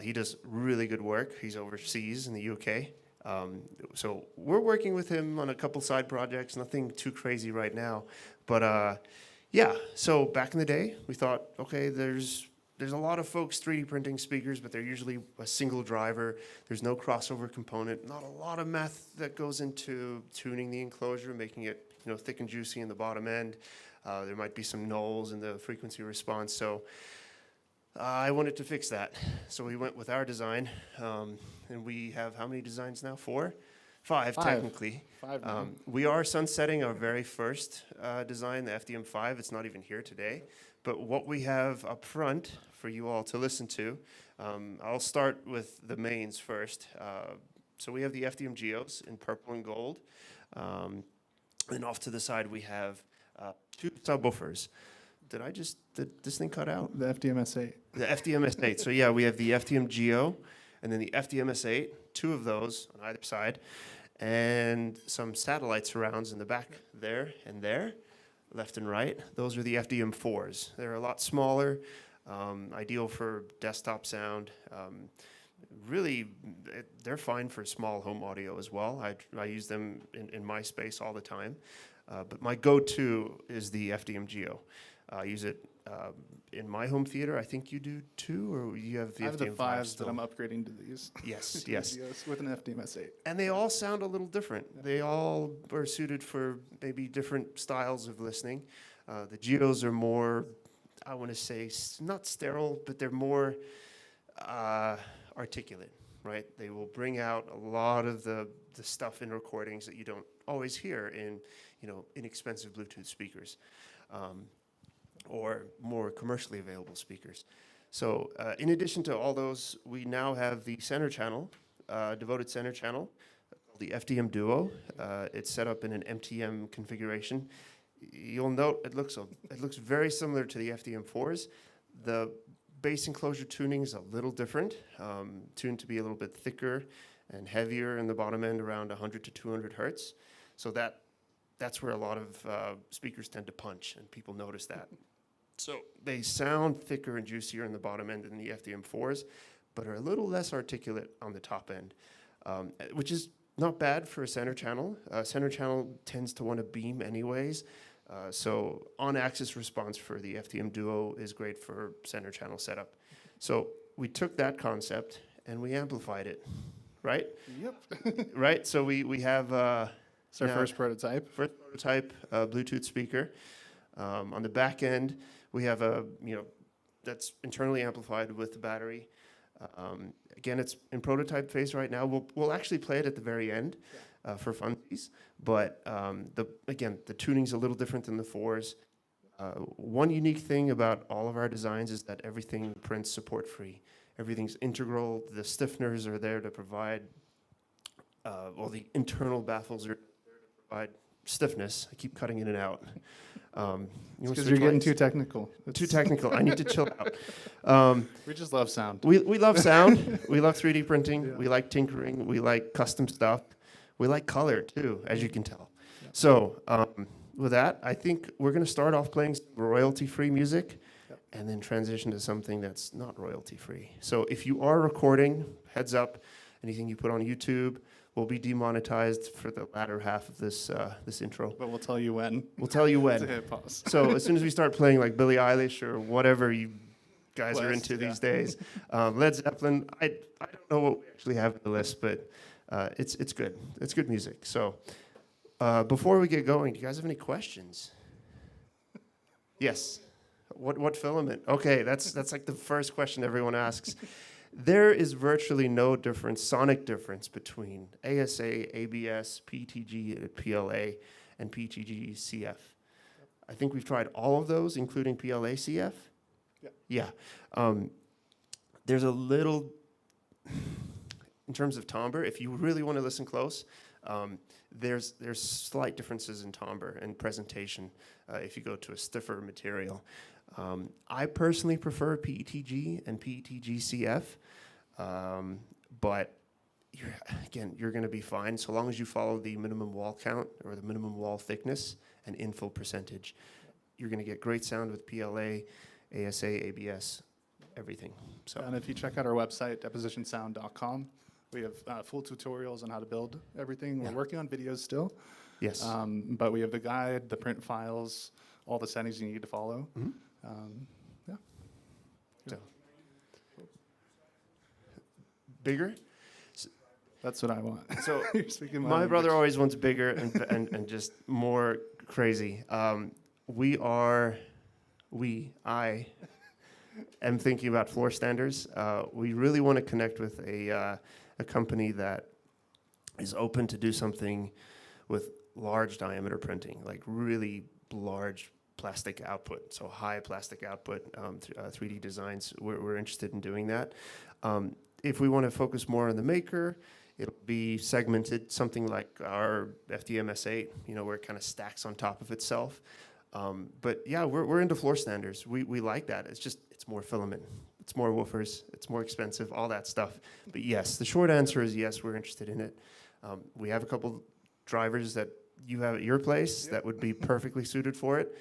He does really good work. He's overseas in the UK. So we're working with him on a couple side projects, nothing too crazy right now. But so back in the day, we thought, okay, there's a lot of folks 3D printing speakers, but they're usually a single driver. There's no crossover component, not a lot of math that goes into tuning the enclosure, making it thick and juicy in the bottom end. There might be some nulls in the frequency response. So I wanted to fix that. So we went with our design, and we have how many designs now? 4? 5 technically. 5 now. We are sunsetting our very first design, the FDM5. It's not even here today. But what we have up front for you all to listen to, I'll start with the mains first. So we have the FDM Geos in purple and gold. And off to the side, we have 2 subwoofers. Did this thing cut out? The FDM-S8. The FDM-S8. So yeah, we have the FDM Geo and then the FDM-S8, 2 of those on either side, and some satellite surrounds in the back there and there, left and right. Those are the FDM4s. They're a lot smaller, ideal for desktop sound. Really, they're fine for small home audio as well. I use them in my space all the time. But my go-to is the FDM Geo. I use it in my home theater. I think you do too, or you have the I have the FDM5 5s still? that I'm upgrading to these. Yes, to yes. Geos with an FDM-S8. And they all sound a little different. They all are suited for maybe different styles of listening. The Geos are more, I want to say, not sterile, but they're more articulate, right? They will bring out a lot of the stuff in recordings that you don't always hear in, inexpensive Bluetooth speakers. Or more commercially available speakers. So in addition to all those, we now have the center channel, devoted center channel, called the FDM Duo. It's set up in an MTM configuration. You'll note it looks very similar to the FDM4s. The bass enclosure tuning is a little different, tuned to be a little bit thicker and heavier in the bottom end, around 100 to 200 hertz. So that's where a lot of speakers tend to punch, and people notice that. So they sound thicker and juicier in the bottom end than the FDM4s, but are a little less articulate on the top end, which is not bad for a center channel. Center channel tends to want to beam anyways, so on-axis response for the FDM Duo is great for center channel setup. So we took that concept and we amplified it, right? Yep. Right, so we have... It's our first prototype. First prototype Bluetooth speaker. On the back end, we have a that's internally amplified with the battery. Again, it's in prototype phase right now. We'll actually play it at the very end for funsies. But the tuning's a little different than the 4s. One unique thing about all of our designs is that everything prints support free. Everything's integral. The stiffeners are there to provide, the internal baffles are there to provide stiffness. I keep cutting in and out. Because you're getting too technical. Too technical. I need to chill out. We just love sound. We love sound. We love 3D printing. Yeah. We like tinkering. We like custom stuff. We like color too, as you can tell. Yeah. So with that, I think we're going to start off playing some royalty-free music and then transition to something that's not royalty-free. So if you are recording, heads up, anything you put on YouTube will be demonetized for the latter half of this intro. But we'll tell you when. We'll tell you when. To hit pause. So as soon as we start playing like Billie Eilish or whatever you guys are West, into these days, Led Zeppelin, I don't know what we actually have in the list, but it's good. It's good music. So before we get going, do you guys have any questions? Yes. What filament? Okay, that's like the first question everyone asks. There is virtually no sonic difference between ASA, ABS, PTG, PLA, and PTG CF. I think we've tried all of those, including PLA CF. Yeah. There's a little, in terms of timbre, if you really want to listen close, there's slight differences in timbre and presentation if you go to a stiffer material. I personally prefer PETG and PETG CF, but you're going to be fine so long as you follow the minimum wall count or the minimum wall thickness and infill percentage. You're going to get great sound with PLA, ASA, ABS, everything. So. And if you check out our website, depositionsound.com, we have full tutorials on how to build everything. We're working on videos still. Yes. But we have the guide, the print files, all the settings you need to follow. Mm-hmm. So. Bigger? That's what I want. So You're speaking my brother always wants bigger and just more crazy. I am thinking about floor standers. We really want to connect with a company that is open to do something with large diameter printing, like really large plastic output, so high plastic output 3D designs. We're interested in doing that. If we want to focus more on the maker, it'll be segmented, something like our FDM S8, where it kind of stacks on top of itself. But yeah, we're into floor standers. We like that. It's more filament. It's more woofers. It's more expensive, all that stuff. But yes, the short answer is yes, we're interested in it. We have a couple drivers that you have at your place that would be perfectly suited for it.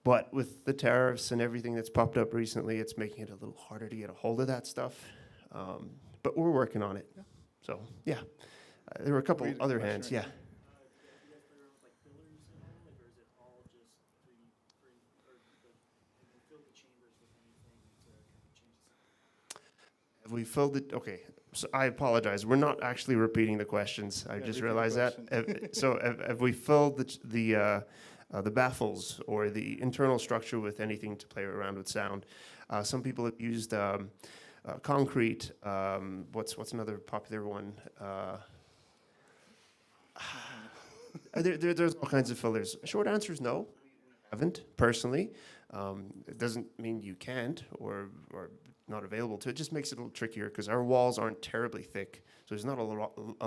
But with the tariffs and everything that's popped up recently, it's making it a little harder to get a hold of that stuff. But we're working on it. So, yeah. There were a couple other hands, yeah. Have we filled it? Okay, so I apologize. We're not actually repeating the questions. I just realized that. So have we filled the baffles or the internal structure with anything to play around with sound? Some people have used concrete. What's another popular one? There's all kinds of fillers. Short answer is no. We haven't, personally. It doesn't mean you can't or not available to. It just makes it a little trickier because our walls aren't terribly thick, so there's not a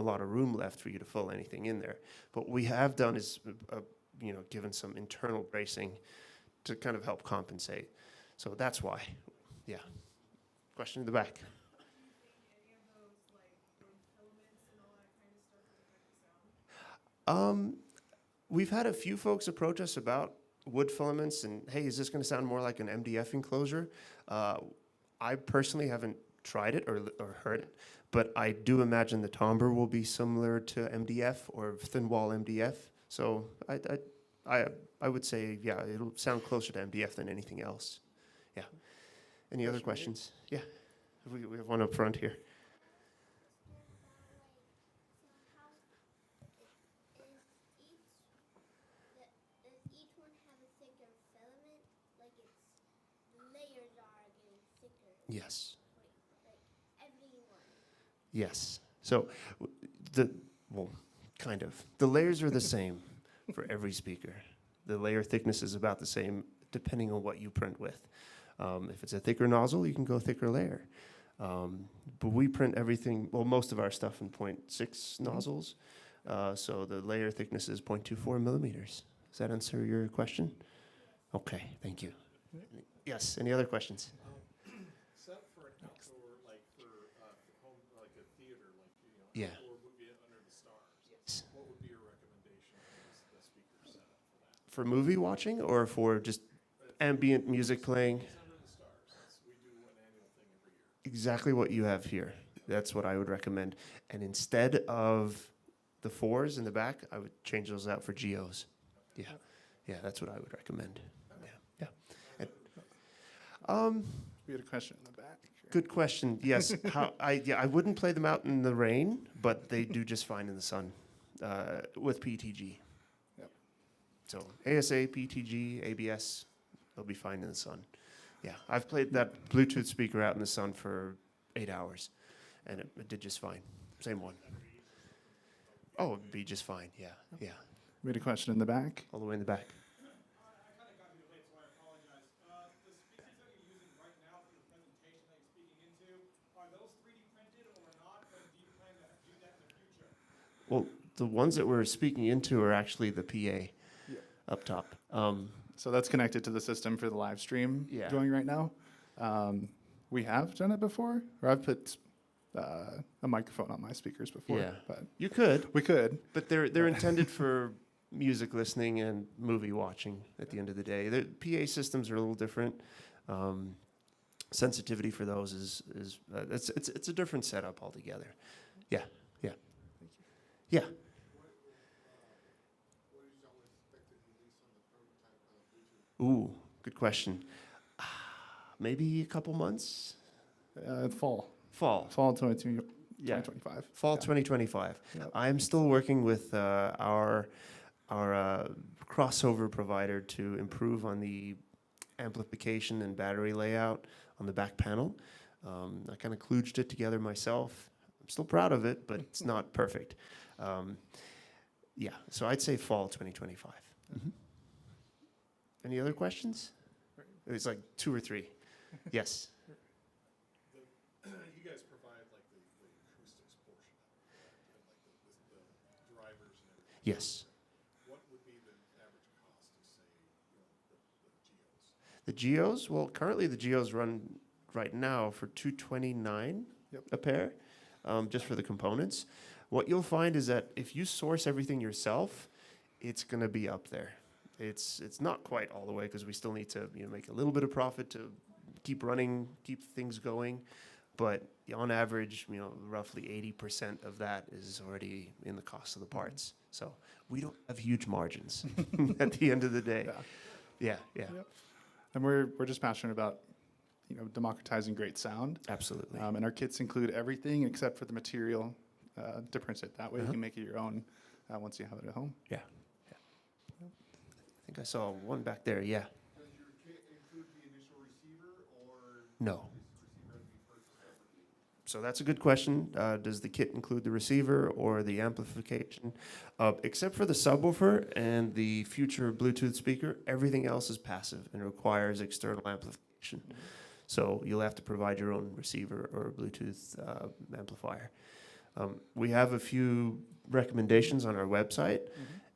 lot of room left for you to fill anything in there. But what we have done is given some internal bracing to kind of help compensate. So that's why. Yeah. Question in the back. We've had a few folks approach us about wood filaments and, hey, is this going to sound more like an MDF enclosure? I personally haven't tried it or heard it, but I do imagine the timbre will be similar to MDF or thin wall MDF. So I would say, yeah, it'll sound closer to MDF than anything else. Yeah. Any other questions? Yeah. We have one up front here. Does each one have a thicker filament, like its layers are Yes. Yes. So well, kind of. The layers are the same for every speaker. The layer thickness is about the same depending on what you print with. If it's a thicker nozzle, you can go thicker layer. But we print everything, well, most of our stuff in 0.6 nozzles. So the layer thickness is 0.24 millimeters. Does that answer your question? Okay, thank you. Yes, any other questions? Set for an outdoor, like for home, like a theater, like Yeah. outdoor movie under the stars. Yes. What would be your recommendation as the speaker setup for that? For movie watching or for just ambient music playing? Movies under the stars. We do an annual thing every year. Exactly what you have here. That's what I would recommend. And instead of the 4s in the back, I would change those out for GOs. Yeah, yeah, that's what I would recommend. Yeah, yeah. We had a question in the back. Good question. Yes, I wouldn't play them out in the rain, but they do just fine in the sun with PTG. Yep. So ASA, PTG, ABS, they'll be fine in the sun. Yeah, I've played that Bluetooth speaker out in the sun for 8 hours, and it did just fine. Same one. Oh, it'd be just fine. Yeah, yeah. We had a question in the back. All the way in the back. I kind of got you late, so I apologize. The speakers that you're using right now for the presentation that you're speaking into, are those 3D printed or not? Or do you plan to do that in the future? Well, the ones that we're speaking into are actually the PA up top. So that's connected to the system for the live stream Yeah. going right now. We have done it before, or I've put a microphone on my speakers before. Yeah. But You could, we could. but they're intended for music listening and movie watching at the end of the day. The PA systems are a little different. Sensitivity for those is it's a different setup altogether. Yeah, yeah. Yeah. Ooh, good question. Maybe a couple months? Fall Fall. 2025. Fall Yeah. 2025. Yep. I'm still working with our crossover provider to improve on the amplification and battery layout on the back panel. I kind of kludged it together myself. I'm still proud of it, but it's not perfect. Yeah, so I'd say fall 2025. Mm-hmm. Any other questions? It's like 2 or 3. Yes. You guys provide like the acoustics portion of it, correct? And like the drivers and everything. Yes. What would be the average cost of, say, the GOs? The GOs, well, currently the GOs run right now for $229 Yep. a pair, just for the components. What you'll find is that if you source everything yourself, it's going to be up there. It's not quite all the way because we still need to make a little bit of profit to keep running, keep things going. But on average, roughly 80% of that is already in the cost of the parts. So we don't have huge margins at the end of the day. Yeah. Yep. And we're just passionate about democratizing great sound. Absolutely. And our kits include everything except for the material to print it. That way you can make it your own once you have it at home. Yeah. I think I saw one back there. Yeah. Does your kit include the initial receiver, or No. does the receiver have to be purchased separately? So that's a good question. Does the kit include the receiver or the amplification? Except for the subwoofer and the future Bluetooth speaker, everything else is passive and requires external amplification. So you'll have to provide your own receiver or Bluetooth amplifier. We have a few recommendations on our website,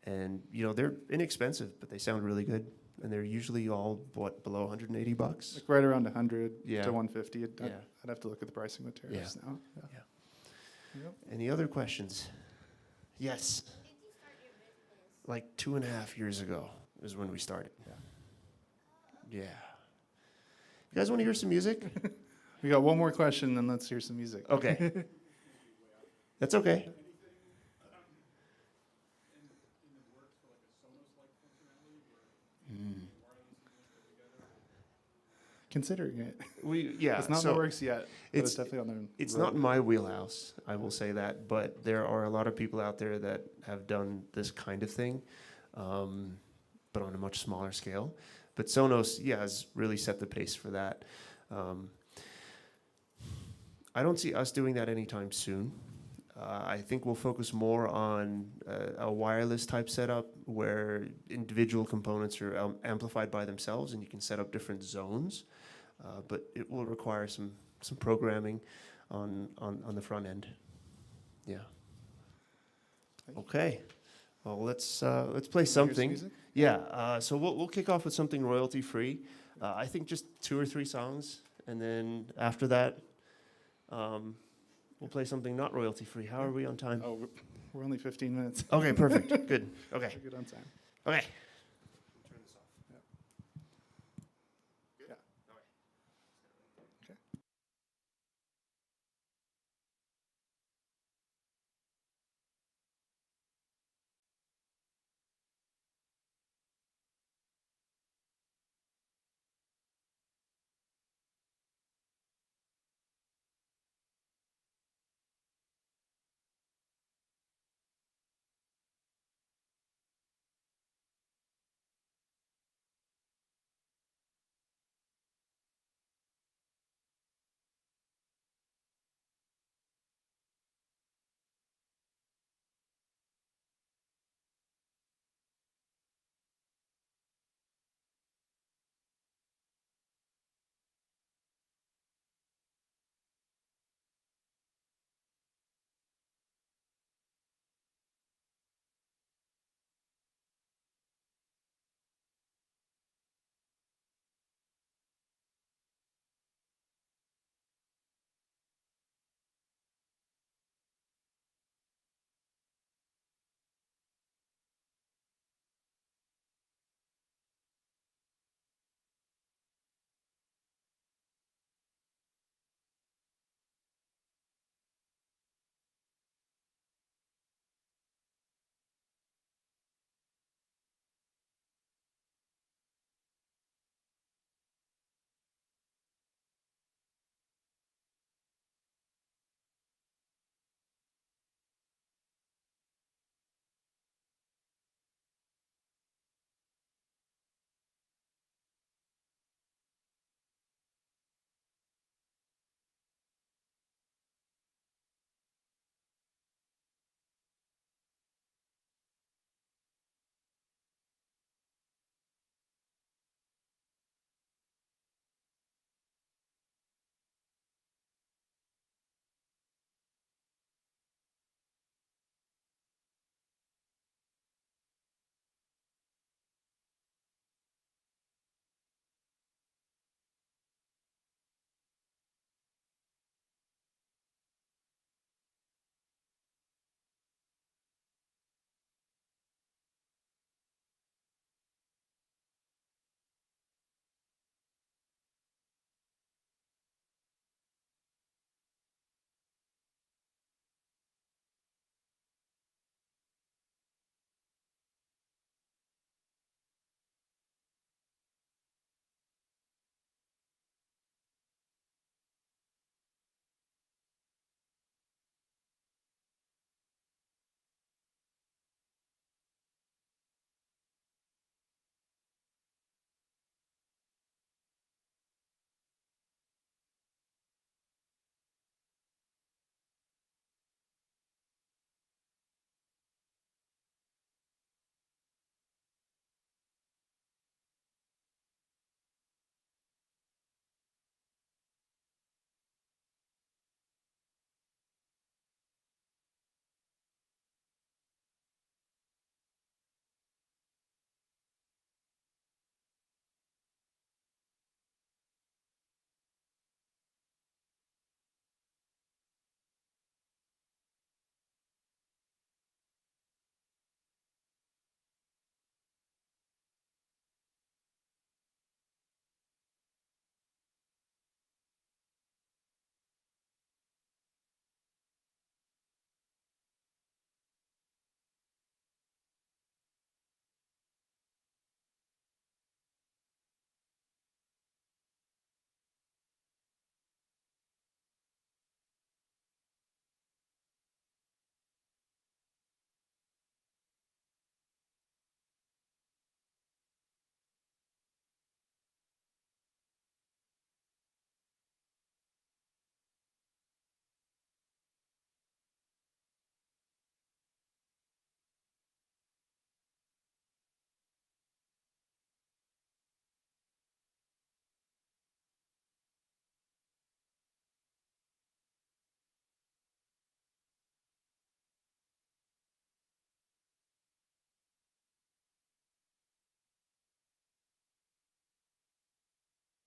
and they're inexpensive, but they sound really good. And they're usually all below $180. Like right around 100 Yeah. to 150. Yeah. I'd have to look at the pricing with tariffs now. Yeah. Yep. Any other questions? Yes. Like 2.5 years ago is when we started. Yeah. You guys want to hear some music? We got one more question, then let's hear some music. Okay. That's okay. Considering it. It's It's not in the works yet. But it's definitely on the It's road. not in my wheelhouse, I will say that, but there are a lot of people out there that have done this kind of thing, but on a much smaller scale. But Sonos, has really set the pace for that. I don't see us doing that anytime soon. I think we'll focus more on a wireless type setup where individual components are amplified by themselves and you can set up different zones. But it will require some programming on the front end. Yeah. Okay. Well, let's play something. music? Yeah. So we'll kick off with something royalty free. I think just 2 or 3 songs, and then after that, we'll play something not royalty free. How are we on time? Oh, we're only 15 minutes. Okay, perfect. Good. Okay. We're good on time. Okay.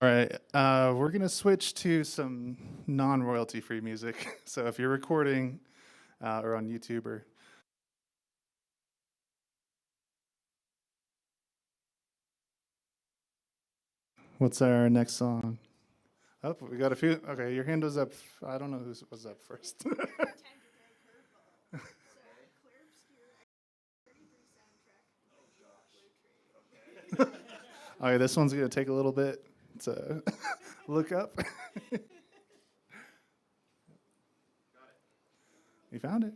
All right, we're gonna switch to some non-royalty free music. So if you're recording or on YouTube or what's our next song? Oh, we got a few. Okay, your hand was up. I don't know who was up first. All right, this one's gonna take a little bit to look up. You found it.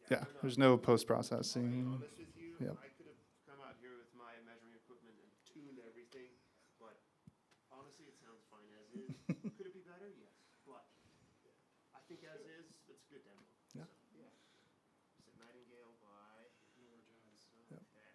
Yeah, there's no post processing. Yep. I could have come out here with my measuring equipment and tuned everything, but honestly, it sounds fine as is. Could it be better? Yes, but I think as is, it's a good demo. Yeah. So, yeah. Is it Nightingale by Nora Jones? Yep. Okay.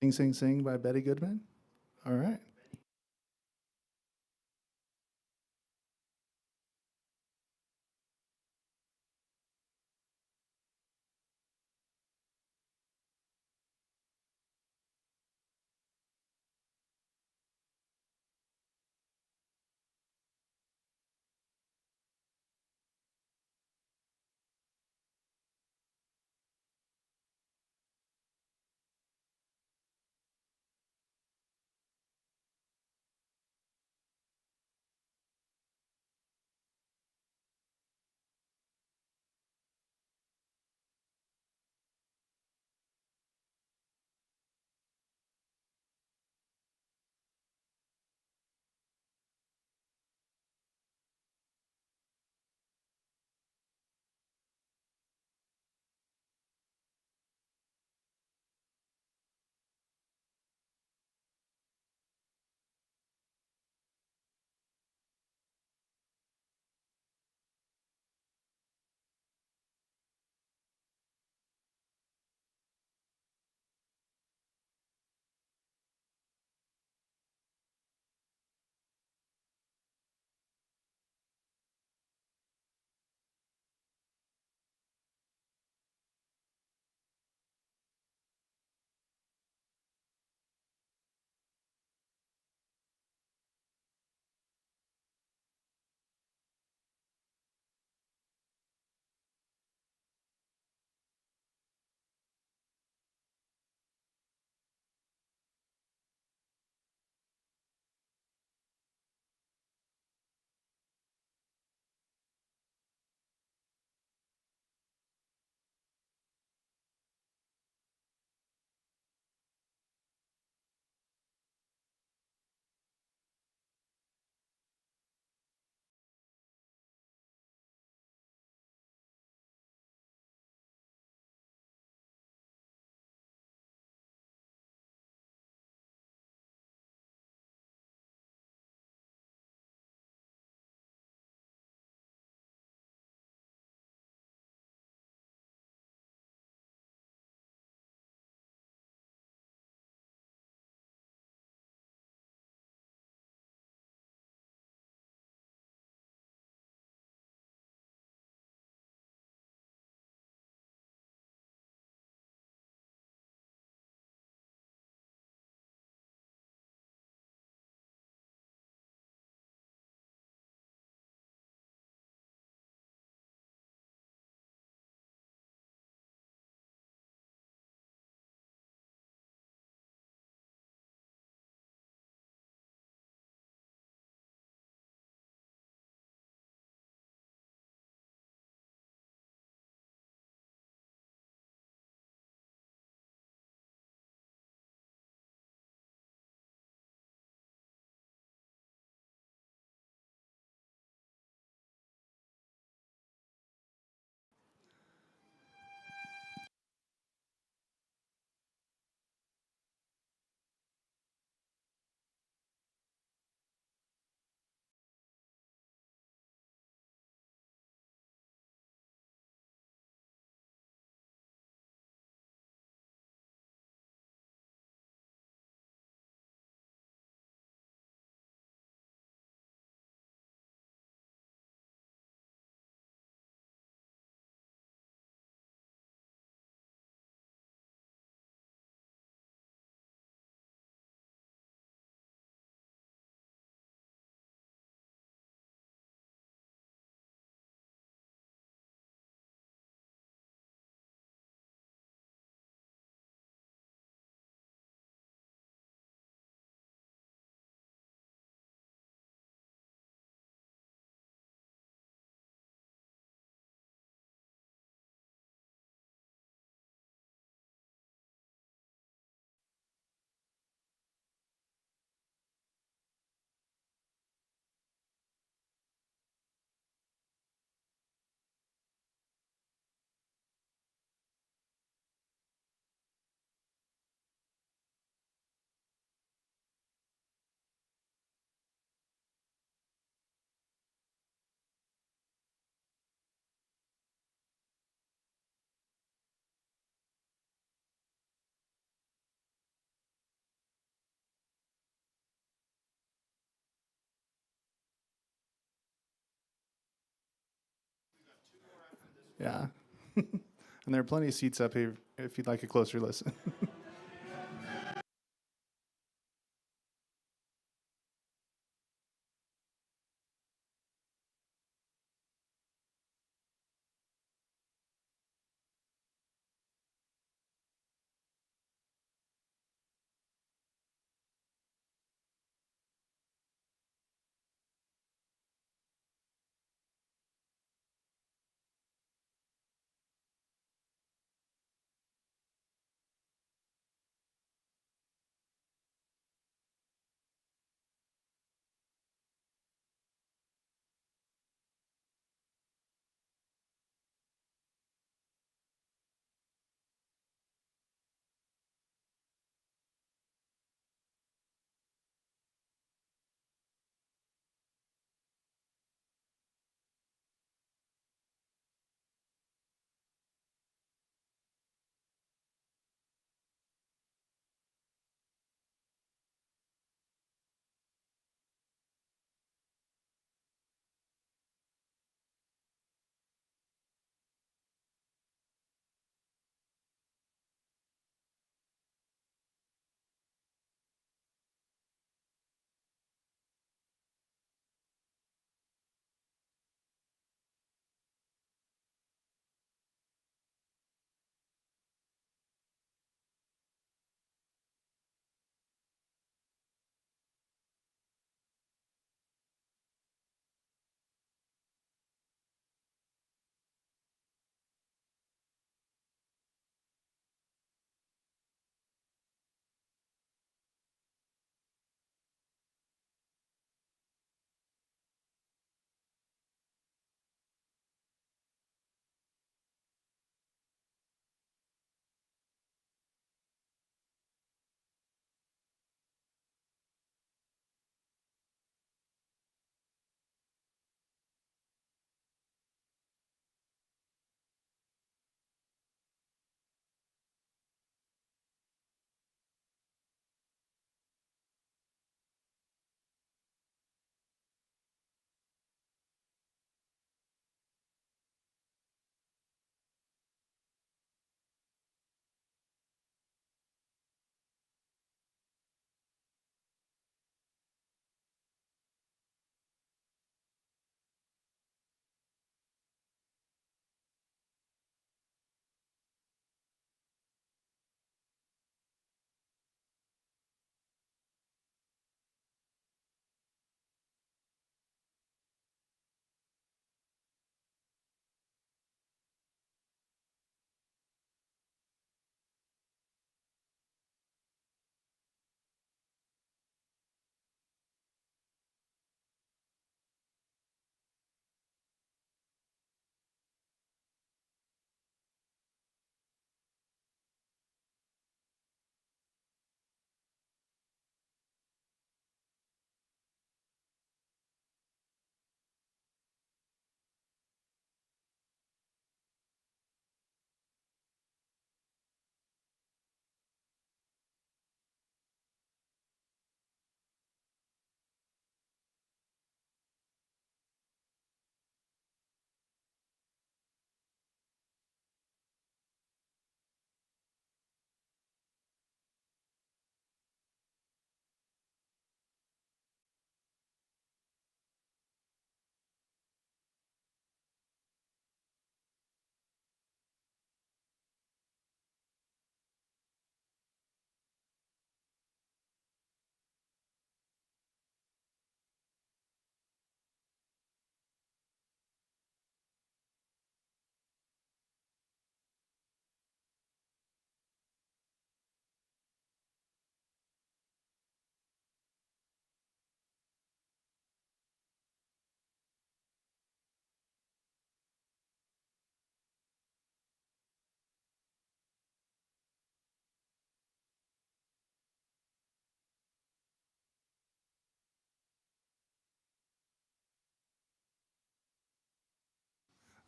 Sing, Sing, Sing by Betty Goodman. All right. Yeah. And there are plenty of seats up here if you'd like a closer listen.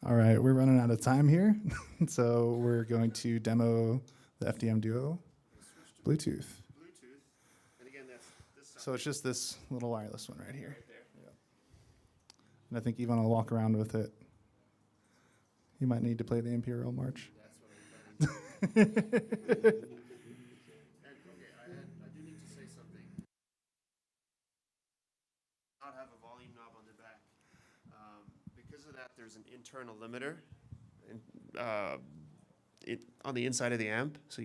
All right, we're running out of time here. So we're going to demo the FDM Duo Bluetooth. And again, that's this So it's just this little wireless one right here. Yep. And I think Yvonne will walk around with it. You might need to play the Imperial March. That's what I'm planning to do. And okay, I do need to say something. Not have a volume knob on the back. Because of that, there's an internal limiter on the inside of the amp. So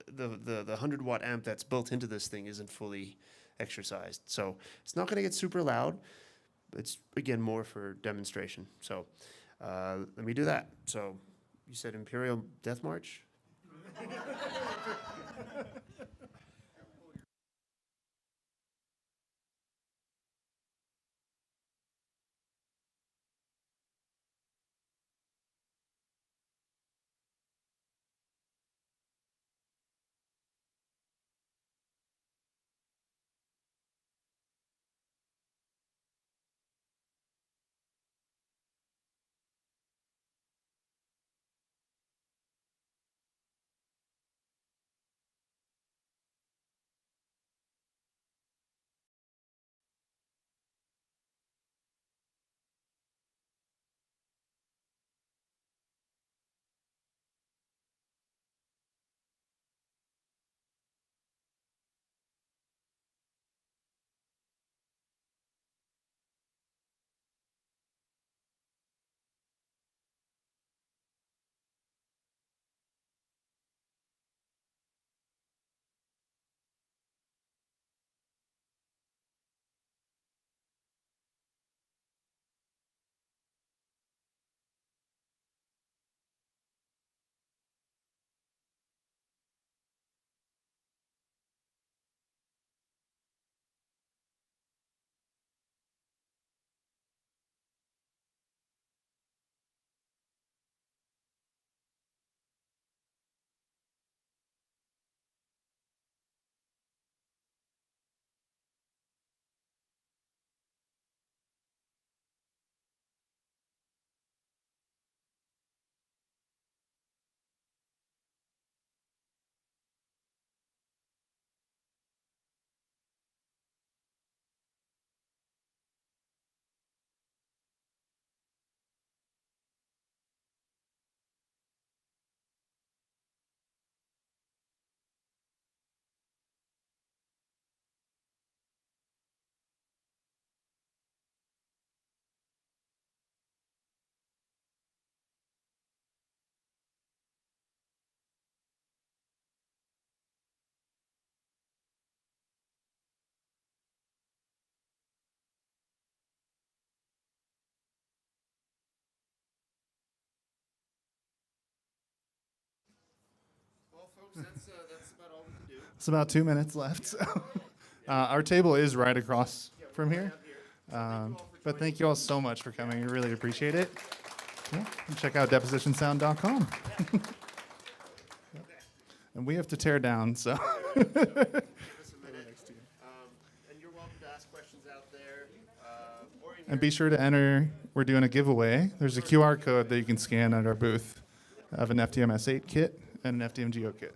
the 100-watt amp that's built into this thing isn't fully exercised. So it's not going to get super loud. It's, again, more for demonstration. So let me do that. So you said Imperial Death March? Well, folks, that's about all we can do. It's about 2 minutes left. So. Our table is right across from here. But thank you all so much for coming. We really appreciate it. Yeah, and check out depositionsound.com. And we have to tear down, so. Give us a minute. And you're welcome to ask questions out there. Or in And be sure to enter, we're doing a giveaway. There's a QR code that you can scan at our booth of an FDM S8 kit and an FDM Geo kit.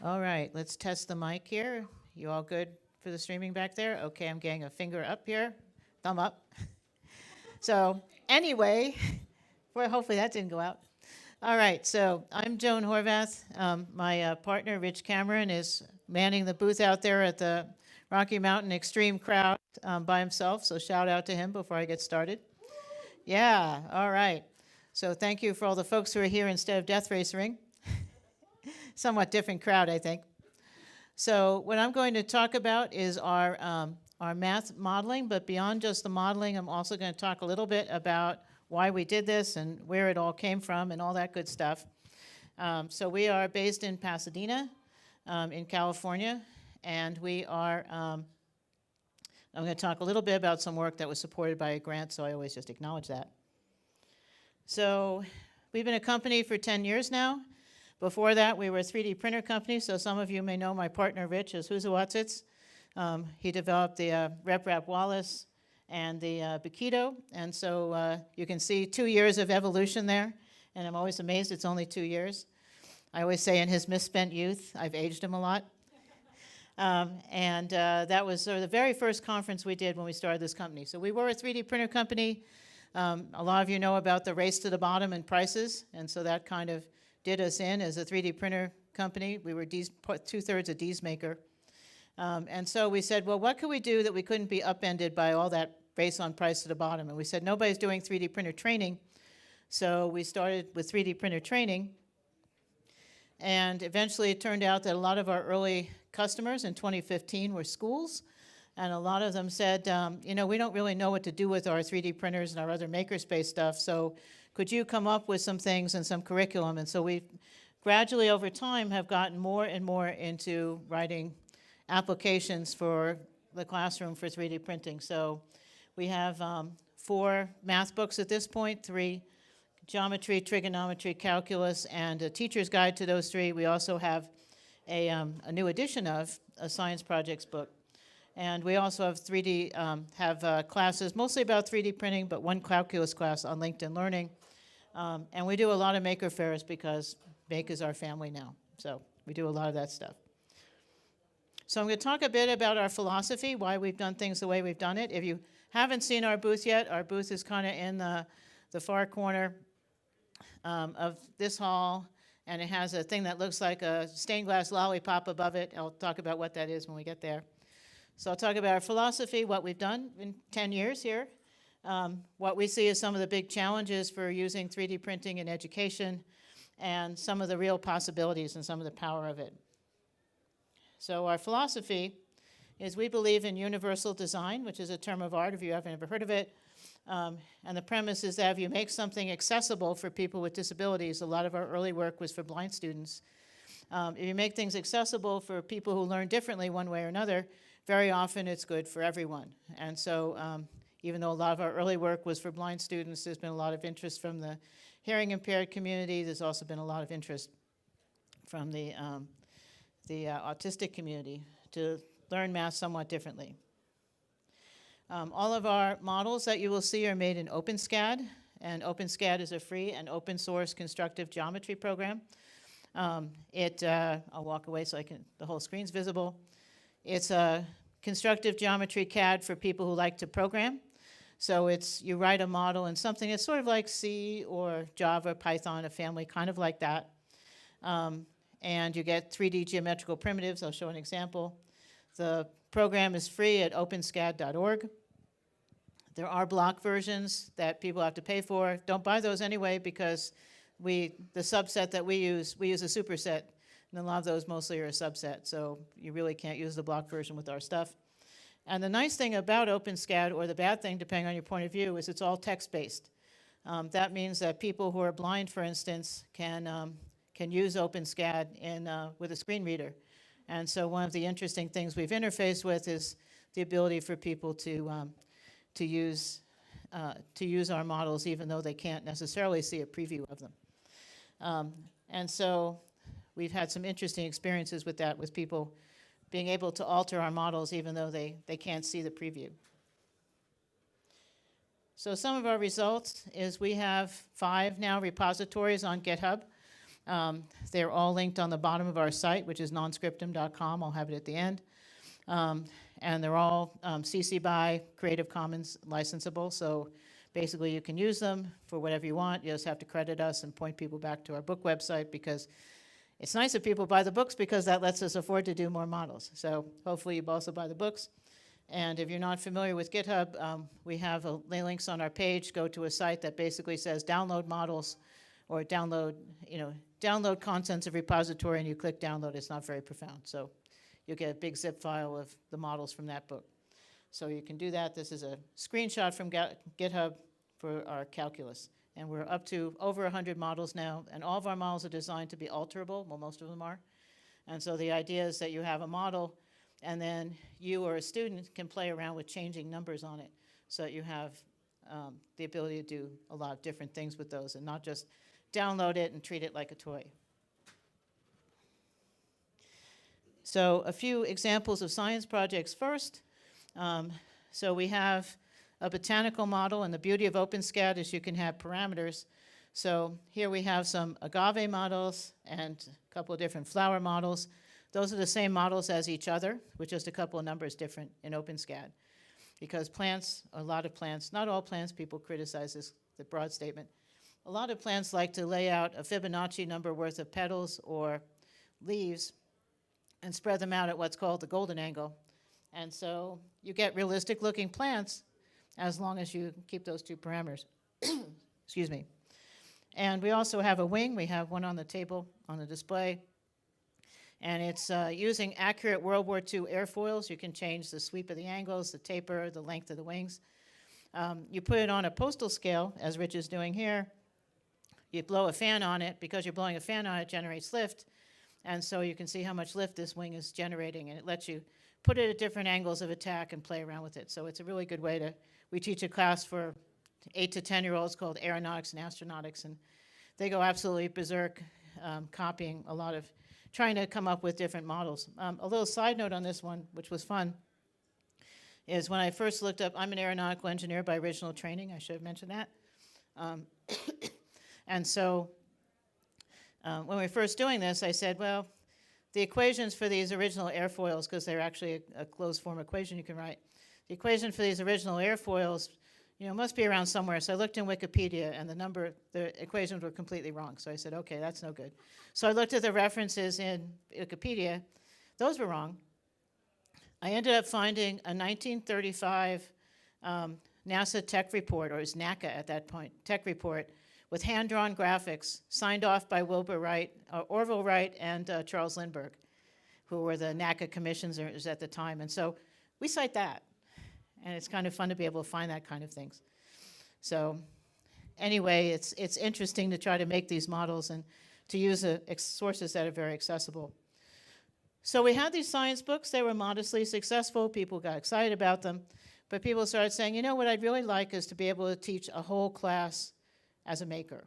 All right, let's test the mic here. You all good for the streaming back there? Okay, I'm getting a finger up here, thumb up. So anyway, well, hopefully that didn't go out. All right, so I'm Joan Horvath. My partner, Rich Cameron, is manning the booth out there at the Rocky Mountain Extreme Crowd by himself, so shout out to him before I get started. Yeah, all right. So thank you for all the folks who are here instead of Death Race Ring. Somewhat different crowd, I think. So what I'm going to talk about is our math modeling, but beyond just the modeling, I'm also going to talk a little bit about why we did this and where it all came from and all that good stuff. So we are based in Pasadena, in California, and we are, I'm going to talk a little bit about some work that was supported by a grant, so I always just acknowledge that. So we've been a company for 10 years now. Before that, we were a 3D printer company, so some of you may know my partner, Rich, as Huzawatsits. He developed the RepRap Wallace and the Bakito, and so you can see 2 years of evolution there, and I'm always amazed it's only 2 years. I always say in his misspent youth, I've aged him a lot. That was sort of the very first conference we did when we started this company. So we were a 3D printer company. A lot of you know about the race to the bottom in prices, and so that kind of did us in as a 3D printer company. We were two-thirds a D's maker. And so we said, well, what could we do that we couldn't be upended by all that race on price to the bottom? And we said, nobody's doing 3D printer training. So we started with 3D printer training. And eventually it turned out that a lot of our early customers in 2015 were schools. And a lot of them said, you know, we don't really know what to do with our 3D printers and our other makerspace stuff, so could you come up with some things and some curriculum? And so we gradually over time have gotten more and more into writing applications for the classroom for 3D printing. So we have 4 math books at this point, 3 geometry, trigonometry, calculus, and a teacher's guide to those 3. We also have a new edition of a science projects book. And we also have classes mostly about 3D printing, but 1 calculus class on LinkedIn Learning. And we do a lot of maker fairs because Make is our family now. So we do a lot of that stuff. So I'm going to talk a bit about our philosophy, why we've done things the way we've done it. If you haven't seen our booth yet, our booth is kind of in the far corner of this hall, and it has a thing that looks like a stained glass lollipop above it. I'll talk about what that is when we get there. So I'll talk about our philosophy, what we've done in 10 years here, what we see as some of the big challenges for using 3D printing in education, and some of the real possibilities and some of the power of it. So our philosophy is we believe in universal design, which is a term of art if you haven't ever heard of it. And the premise is that if you make something accessible for people with disabilities, a lot of our early work was for blind students. If you make things accessible for people who learn differently one way or another, very often it's good for everyone. And so even though a lot of our early work was for blind students, there's been a lot of interest from the hearing impaired community. There's also been a lot of interest from the autistic community to learn math somewhat differently. All of our models that you will see are made in OpenSCAD, and OpenSCAD is a free and open source constructive geometry program. I'll walk away so the whole screen's visible. It's a constructive geometry CAD for people who like to program. So you write a model in something that's sort of like C or Java, Python, a family kind of like that. And you get 3D geometrical primitives. I'll show an example. The program is free at openscad.org. There are block versions that people have to pay for. Don't buy those anyway because the subset that we use a superset. And a lot of those mostly are a subset, so you really can't use the block version with our stuff. And the nice thing about OpenSCAD, or the bad thing, depending on your point of view, is it's all text-based. That means that people who are blind, for instance, can use OpenSCAD with a screen reader. And so one of the interesting things we've interfaced with is the ability for people to use our models even though they can't necessarily see a preview of them. And so we've had some interesting experiences with that, with people being able to alter our models even though they can't see the preview. So some of our results is we have 5 now repositories on GitHub. They're all linked on the bottom of our site, which is nonscriptum.com. I'll have it at the end. And they're all CC BY Creative Commons licensable, so basically you can use them for whatever you want. You just have to credit us and point people back to our book website, because it's nice if people buy the books, because that lets us afford to do more models. So hopefully you also buy the books. And if you're not familiar with GitHub, we have links on our page. Go to a site that basically says download models, or download contents of repository, and you click download. It's not very profound. So you'll get a big zip file of the models from that book. So you can do that. This is a screenshot from GitHub for our calculus. And we're up to over 100 models now, and all of our models are designed to be alterable. Well, most of them are. And so the idea is that you have a model, and then you or a student can play around with changing numbers on it, so that you have the ability to do a lot of different things with those, and not just download it and treat it like a toy. So a few examples of science projects first. So we have a botanical model, and the beauty of OpenSCAD is you can have parameters. So here we have some agave models and a couple of different flower models. Those are the same models as each other, with just a couple of numbers different in OpenSCAD. Because plants, a lot of plants, not all plants, people criticize this, the broad statement. A lot of plants like to lay out a Fibonacci number worth of petals or leaves and spread them out at what's called the golden angle. And so you get realistic looking plants as long as you keep those two parameters. Excuse me. And we also have a wing. We have one on the table on the display. And it's using accurate World War II airfoils. You can change the sweep of the angles, the taper, the length of the wings. You put it on a postal scale, as Rich is doing here. You blow a fan on it. Because you're blowing a fan on it, it generates lift. And so you can see how much lift this wing is generating, and it lets you put it at different angles of attack and play around with it. So it's a really good way to, we teach a class for 8 to 10-year-olds called Aeronautics and Astronautics, and they go absolutely berserk copying a lot of, trying to come up with different models. A little side note on this one, which was fun, is when I first looked up, I'm an aeronautical engineer by original training, I should have mentioned that. And so when we were first doing this, I said, well, the equations for these original airfoils, because they're actually a closed form equation you can write, the equation for these original airfoils, must be around somewhere. So I looked in Wikipedia, and the equations were completely wrong. So I said, okay, that's no good. So I looked at the references in Wikipedia. Those were wrong. I ended up finding a 1935 NASA tech report, or it was NACA at that point, tech report, with hand-drawn graphics signed off by Orville Wright and Charles Lindbergh, who were the NACA commissioners at the time. And so we cite that. And it's kind of fun to be able to find that kind of things. So anyway, it's interesting to try to make these models and to use sources that are very accessible. So we had these science books. They were modestly successful. People got excited about them. But people started saying, what I'd really like is to be able to teach a whole class as a maker.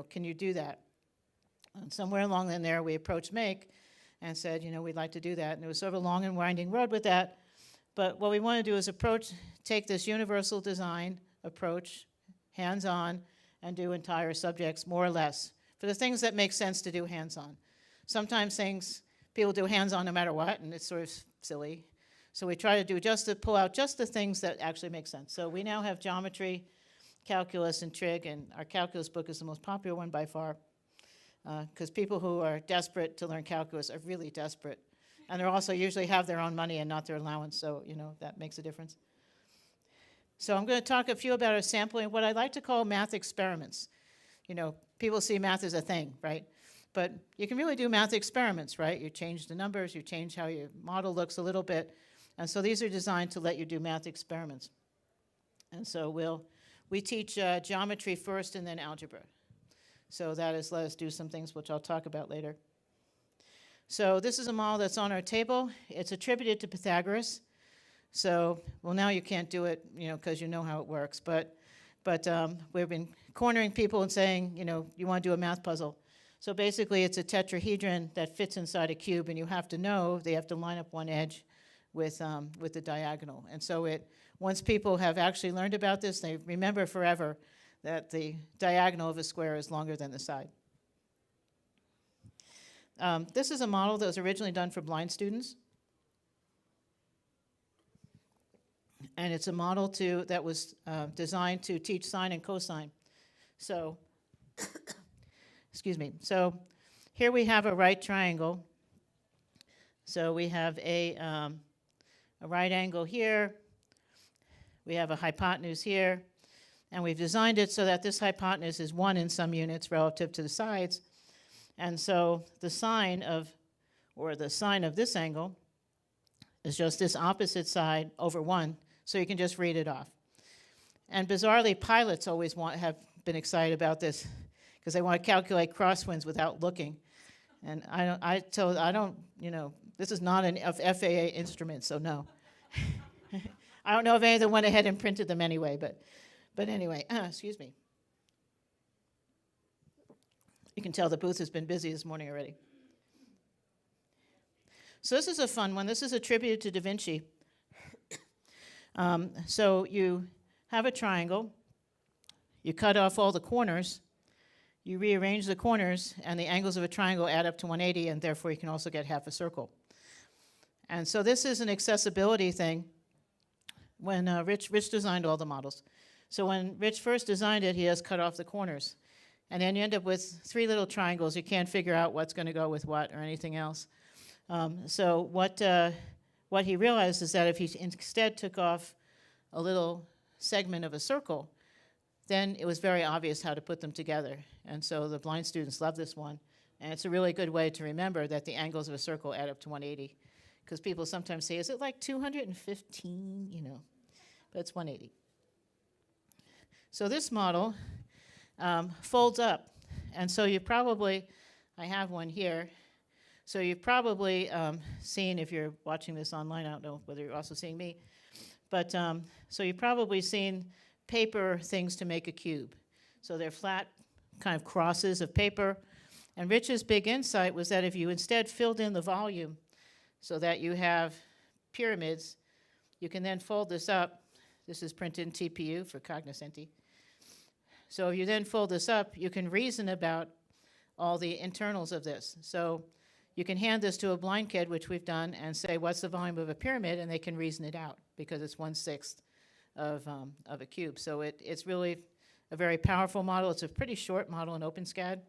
Can you do that? And somewhere along in there, we approached Make and said, we'd like to do that. And it was sort of a long and winding road with that. But what we want to do is take this universal design approach, hands-on, and do entire subjects more or less for the things that make sense to do hands-on. Sometimes people do hands-on no matter what, and it's sort of silly. So we try to do pull out just the things that actually make sense. So we now have geometry, calculus, and trig, and our calculus book is the most popular one by far, because people who are desperate to learn calculus are really desperate. And they also usually have their own money and not their allowance, so that makes a difference. So I'm going to talk a few about our sampling, what I like to call math experiments. People see math as a thing, right? But you can really do math experiments, right? You change the numbers, you change how your model looks a little bit. And so these are designed to let you do math experiments. And so we teach geometry first and then algebra. So that is, let us do some things which I'll talk about later. So this is a model that's on our table. It's attributed to Pythagoras. So, well, now you can't do it, because you know how it works. But we've been cornering people and saying, you want to do a math puzzle. So basically, it's a tetrahedron that fits inside a cube, and you have to know they have to line up one edge with the diagonal. And so once people have actually learned about this, they remember forever that the diagonal of a square is longer than the side. This is a model that was originally done for blind students. And it's a model that was designed to teach sine and cosine. So, excuse me. So here we have a right triangle. So we have a right angle here. We have a hypotenuse here. And we've designed it so that this hypotenuse is 1 in some units relative to the sides. And so the sine of this angle is just this opposite side over 1. So you can just read it off. And bizarrely, pilots always have been excited about this because they want to calculate crosswinds without looking. And this is not an FAA instrument, so no. I don't know if any of them went ahead and printed them anyway, but anyway, excuse me. You can tell the booth has been busy this morning already. So this is a fun one. This is attributed to Da Vinci. So you have a triangle, you cut off all the corners, you rearrange the corners, and the angles of a triangle add up to 180, and therefore you can also get half a circle. And so this is an accessibility thing. When Rich designed all the models. So when Rich first designed it, he has cut off the corners. And then you end up with 3 little triangles. You can't figure out what's going to go with what or anything else. So what he realized is that if he instead took off a little segment of a circle, then it was very obvious how to put them together. And so the blind students love this one. And it's a really good way to remember that the angles of a circle add up to 180. Because people sometimes say, is it like 215? But it's 180. So this model folds up. And so you probably, I have one here. So you've probably seen, if you're watching this online, I don't know whether you're also seeing me, but so you've probably seen paper things to make a cube. So they're flat kind of crosses of paper. And Rich's big insight was that if you instead filled in the volume so that you have pyramids, you can then fold this up. This is printed in TPU for cognoscenti. So if you then fold this up, you can reason about all the internals of this. So you can hand this to a blind kid, which we've done, and say, what's the volume of a pyramid? And they can reason it out because it's 1/6 of a cube. So it's really a very powerful model. It's a pretty short model in OpenSCAD.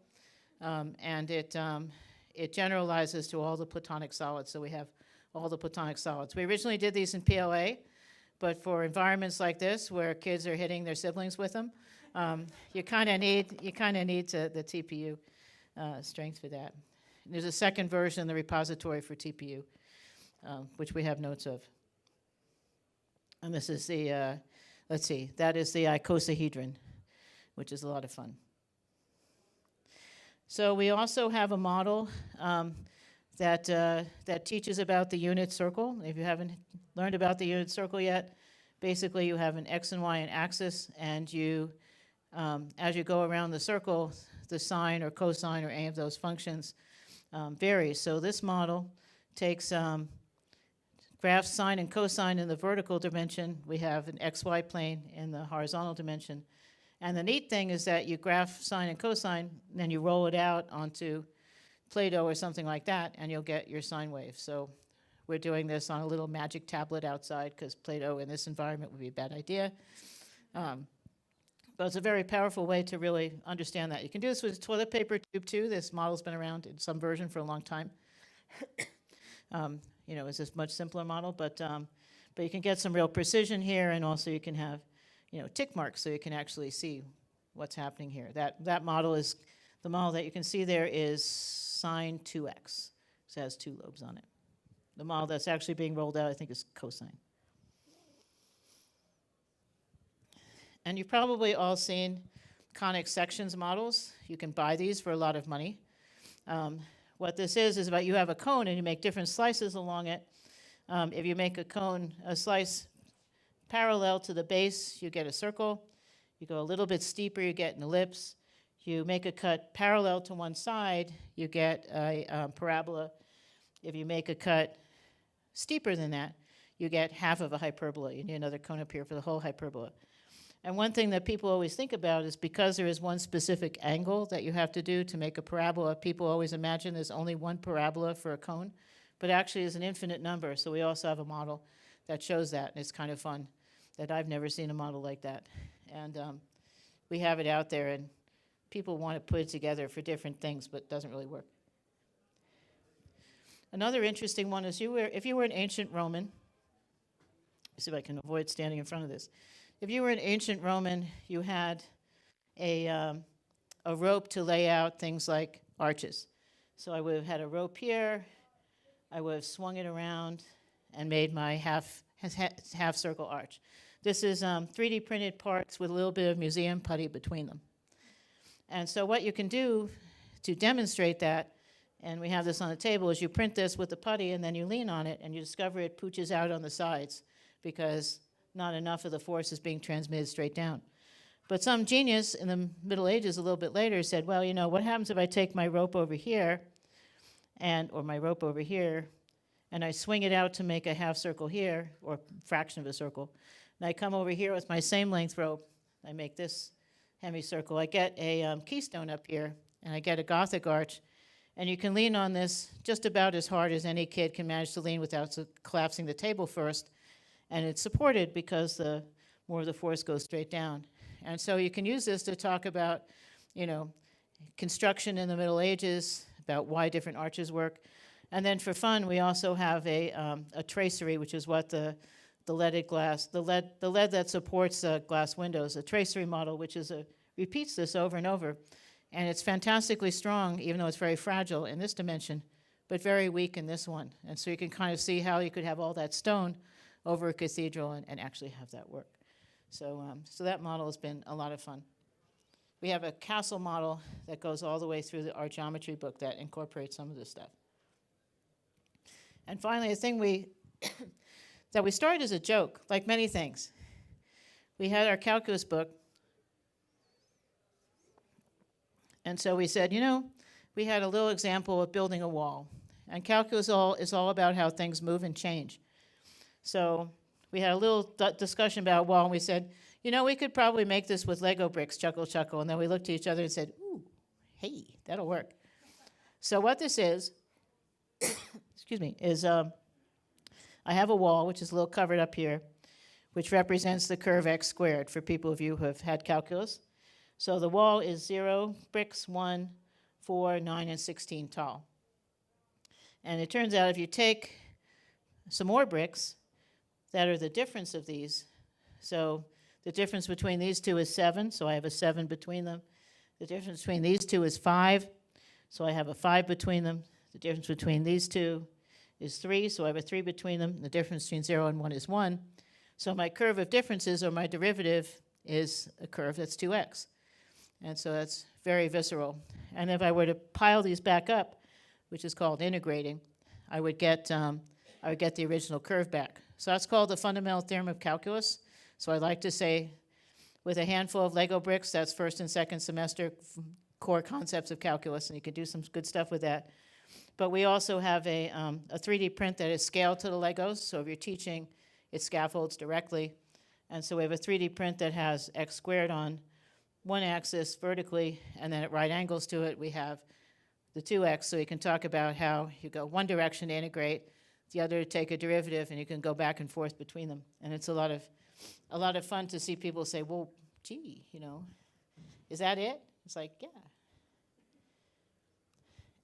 And it generalizes to all the platonic solids. So we have all the platonic solids. We originally did these in PLA, but for environments like this where kids are hitting their siblings with them, you kind of need the TPU strength for that. There's a second version in the repository for TPU, which we have notes of. And this is the, let's see, that is the icosahedron, which is a lot of fun. So we also have a model that teaches about the unit circle. If you haven't learned about the unit circle yet, basically you have an X and Y and axis, and you, as you go around the circle, the sine or cosine or any of those functions varies. So this model takes graphs sine and cosine in the vertical dimension. We have an XY plane in the horizontal dimension. And the neat thing is that you graph sine and cosine, and then you roll it out onto Play-Doh or something like that, and you'll get your sine wave. So we're doing this on a little magic tablet outside because Play-Doh in this environment would be a bad idea. But it's a very powerful way to really understand that. You can do this with toilet paper tube too. This model's been around in some version for a long time. It's a much simpler model, but you can get some real precision here, and also you can have tick marks so you can actually see what's happening here. That model is, the model that you can see there is sine 2x. So it has 2 lobes on it. The model that's actually being rolled out, I think, is cosine. And you've probably all seen conic sections models. You can buy these for a lot of money. What this is about you have a cone and you make different slices along it. If you make a slice parallel to the base, you get a circle. You go a little bit steeper, you get an ellipse. You make a cut parallel to one side, you get a parabola. If you make a cut steeper than that, you get half of a hyperbola. You need another cone up here for the whole hyperbola. And one thing that people always think about is because there is one specific angle that you have to do to make a parabola, people always imagine there's only one parabola for a cone, but actually there's an infinite number. So we also have a model that shows that, and it's kind of fun that I've never seen a model like that. And we have it out there, and people want to put it together for different things, but it doesn't really work. Another interesting one is if you were an ancient Roman, see if I can avoid standing in front of this. If you were an ancient Roman, you had a rope to lay out things like arches. So I would have had a rope here, I would have swung it around and made my half circle arch. This is 3D printed parts with a little bit of museum putty between them. And so what you can do to demonstrate that, and we have this on the table, is you print this with the putty and then you lean on it and you discover it pooches out on the sides because not enough of the force is being transmitted straight down. But some genius in the Middle Ages a little bit later said, well, you know, what happens if I take my rope over here or my rope over here and I swing it out to make a half circle here, or fraction of a circle, and I come over here with my same length rope, I make this hemicircle, I get a keystone up here, and I get a Gothic arch, and you can lean on this just about as hard as any kid can manage to lean without collapsing the table first, and it's supported because the more of the force goes straight down. And so you can use this to talk about, you know, construction in the Middle Ages, about why different arches work. And then for fun, we also have a tracery, which is what the leaded glass, the lead that supports glass windows, a tracery model, which repeats this over and over. And it's fantastically strong, even though it's very fragile in this dimension, but very weak in this one. And so you can kind of see how you could have all that stone over a cathedral and actually have that work. So that model has been a lot of fun. We have a castle model that goes all the way through our geometry book that incorporates some of this stuff. And finally, a thing that we started as a joke, like many things. We had our calculus book, and so we said, you know, we had a little example of building a wall. And calculus is all about how things move and change. So we had a little discussion about a wall, and we said, you know, we could probably make this with Lego bricks, chuckle, chuckle. And then we looked at each other and said, ooh, hey, that'll work. So what this is, excuse me, is I have a wall, which is a little covered up here, which represents the curve x squared for people of you who have had calculus. So the wall is 0 bricks, 1, 4, 9, and 16 tall. And it turns out if you take some more bricks that are the difference of these, so the difference between these two is 7, so I have a 7 between them. The difference between these two is 5, so I have a 5 between them. The difference between these two is 3, so I have a 3 between them. The difference between 0 and 1 is 1. So my curve of differences, or my derivative, is a curve that's 2x. And so that's very visceral. And if I were to pile these back up, which is called integrating, I would get the original curve back. So that's called the fundamental theorem of calculus. So I like to say, with a handful of Lego bricks, that's first and second semester core concepts of calculus, and you can do some good stuff with that. But we also have a 3D print that is scaled to the Legos. So if you're teaching, it scaffolds directly. And so we have a 3D print that has x squared on one axis vertically, and then at right angles to it, we have the 2x. So you can talk about how you go one direction to integrate, the other to take a derivative, and you can go back and forth between them. And it's a lot of fun to see people say, well, gee, you know, is that it? It's like, yeah.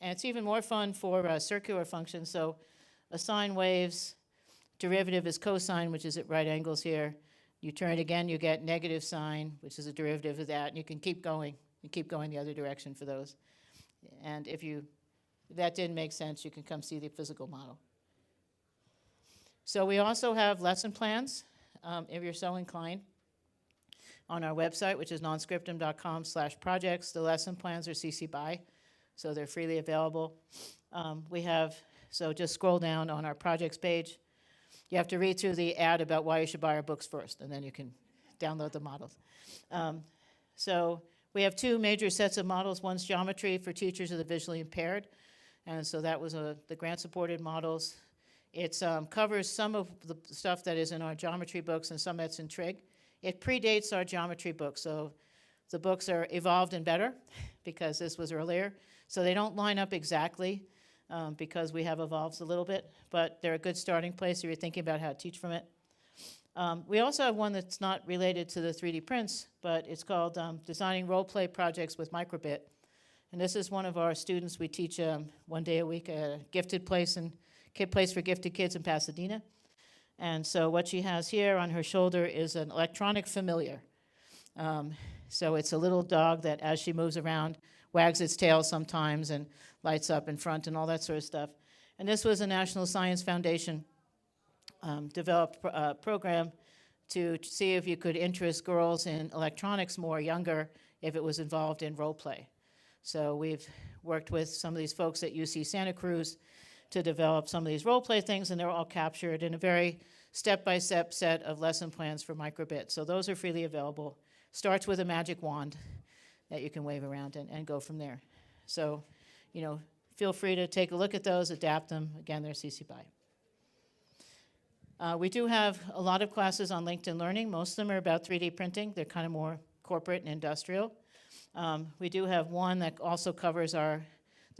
And it's even more fun for circular functions. So a sine wave's derivative is cosine, which is at right angles here. You turn it again, you get negative sine, which is a derivative of that, and you can keep going. You keep going the other direction for those. And if that didn't make sense, you can come see the physical model. So we also have lesson plans, if you're so inclined, on our website, which is nonscriptum.com/projects. The lesson plans are CC BY, so they're freely available. So just scroll down on our projects page. You have to read through the ad about why you should buy our books first, and then you can download the models. So we have two major sets of models. One's geometry for teachers of the visually impaired, and so that was the grant-supported models. It covers some of the stuff that is in our geometry books and some that's in trig. It predates our geometry books, so the books are evolved and better because this was earlier. So they don't line up exactly because we have evolved a little bit, but they're a good starting place if you're thinking about how to teach from it. We also have one that's not related to the 3D prints, but it's called Designing Role-Play Projects with Microbit. And this is one of our students. We teach 1 day a week at a gifted place for gifted kids in Pasadena. And so what she has here on her shoulder is an electronic familiar. So it's a little dog that, as she moves around, wags its tail sometimes and lights up in front and all that sort of stuff. And this was a National Science Foundation developed program to see if you could interest girls in electronics more younger if it was involved in role play. So we've worked with some of these folks at UC Santa Cruz to develop some of these role play things, and they're all captured in a very step-by-step set of lesson plans for microbit. So those are freely available. Starts with a magic wand that you can wave around and go from there. So, you know, feel free to take a look at those, adapt them. Again, they're CC BY. We do have a lot of classes on LinkedIn Learning. Most of them are about 3D printing. They're kind of more corporate and industrial. We do have one that also covers the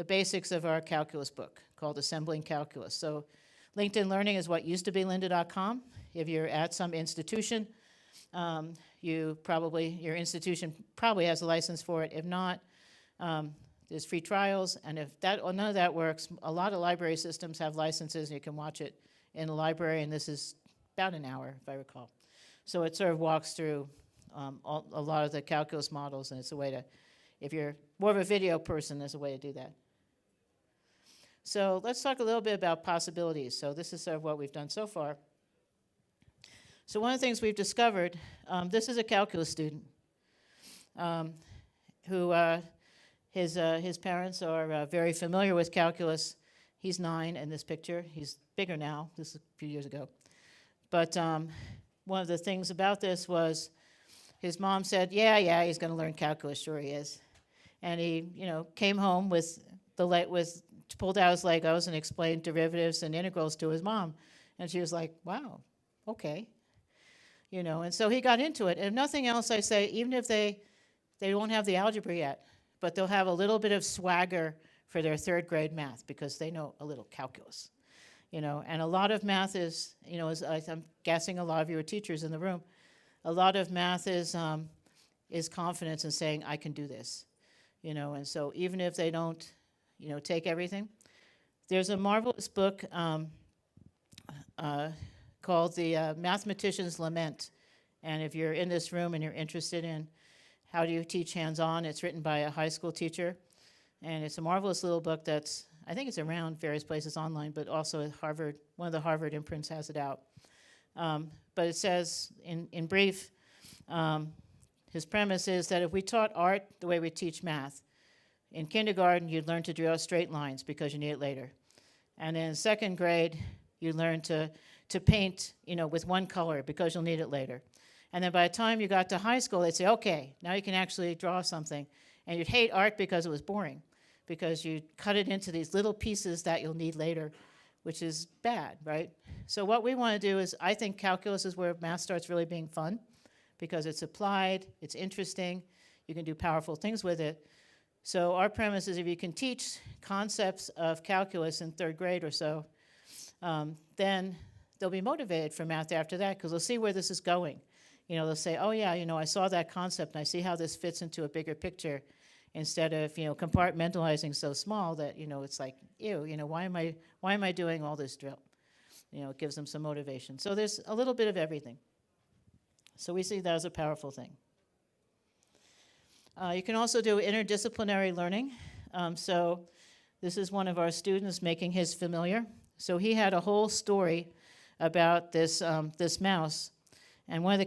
basics of our calculus book called Assembling Calculus. So LinkedIn Learning is what used to be lynda.com. If you're at some institution, your institution probably has a license for it. If not, there's free trials, and if none of that works, a lot of library systems have licenses, and you can watch it in the library, and this is about an hour, if I recall. So it sort of walks through a lot of the calculus models, and it's a way to, if you're more of a video person, there's a way to do that. So let's talk a little bit about possibilities. So this is sort of what we've done so far. So one of the things we've discovered, this is a calculus student who his parents are very familiar with calculus. He's 9 in this picture. He's bigger now. This is a few years ago. But one of the things about this was his mom said, yeah, he's going to learn calculus. Sure he is. And he, came home pulled out his Legos and explained derivatives and integrals to his mom. And she was like, wow, okay. And so he got into it. And if nothing else, I say, even if they won't have the algebra yet, but they'll have a little bit of swagger for their 3rd grade math because they know a little calculus. And a lot of math is, as I'm guessing a lot of you are teachers in the room, a lot of math is confidence in saying, I can do this. And so even if they don't, take everything, there's a marvelous book called The Mathematician's Lament. And if you're in this room and you're interested in how do you teach hands-on, it's written by a high school teacher. And it's a marvelous little book that's, I think it's around various places online, but also at Harvard, one of the Harvard imprints has it out. But it says, in brief, his premise is that if we taught art the way we teach math, in kindergarten, you'd learn to draw straight lines because you need it later. And in 2nd grade, you learn to paint, with one color because you'll need it later. And then by the time you got to high school, they'd say, okay, now you can actually draw something. And you'd hate art because it was boring, because you cut it into these little pieces that you'll need later, which is bad, right? So what we want to do is, I think calculus is where math starts really being fun, because it's applied, it's interesting, you can do powerful things with it. So our premise is if you can teach concepts of calculus in 3rd grade or so, then they'll be motivated for math after that, because they'll see where this is going. They'll say, oh yeah, I saw that concept and I see how this fits into a bigger picture, instead of, compartmentalizing so small that, it's like, ew, why am I doing all this drill? It gives them some motivation. So there's a little bit of everything. So we see that as a powerful thing. You can also do interdisciplinary learning. So this is one of our students making his familiar. So he had a whole story about this mouse. And one of the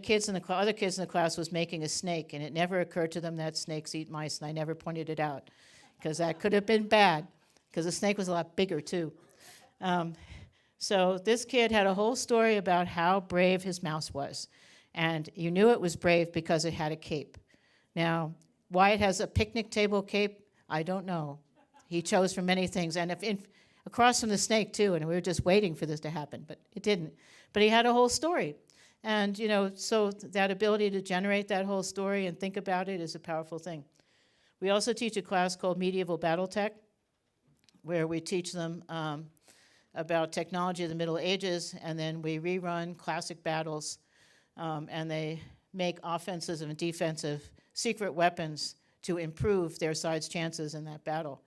other kids in the class was making a snake, and it never occurred to them that snakes eat mice, and I never pointed it out, because that could have been bad, because the snake was a lot bigger, too. So this kid had a whole story about how brave his mouse was, and you knew it was brave because it had a cape. Now, why it has a picnic table cape, I don't know. He chose from many things, and across from the snake, too, and we were just waiting for this to happen, but it didn't. But he had a whole story. And, so that ability to generate that whole story and think about it is a powerful thing. We also teach a class called Medieval Battletech, where we teach them about technology of the Middle Ages, and then we rerun classic battles, and they make offensive and defensive secret weapons to improve their side's chances in that battle.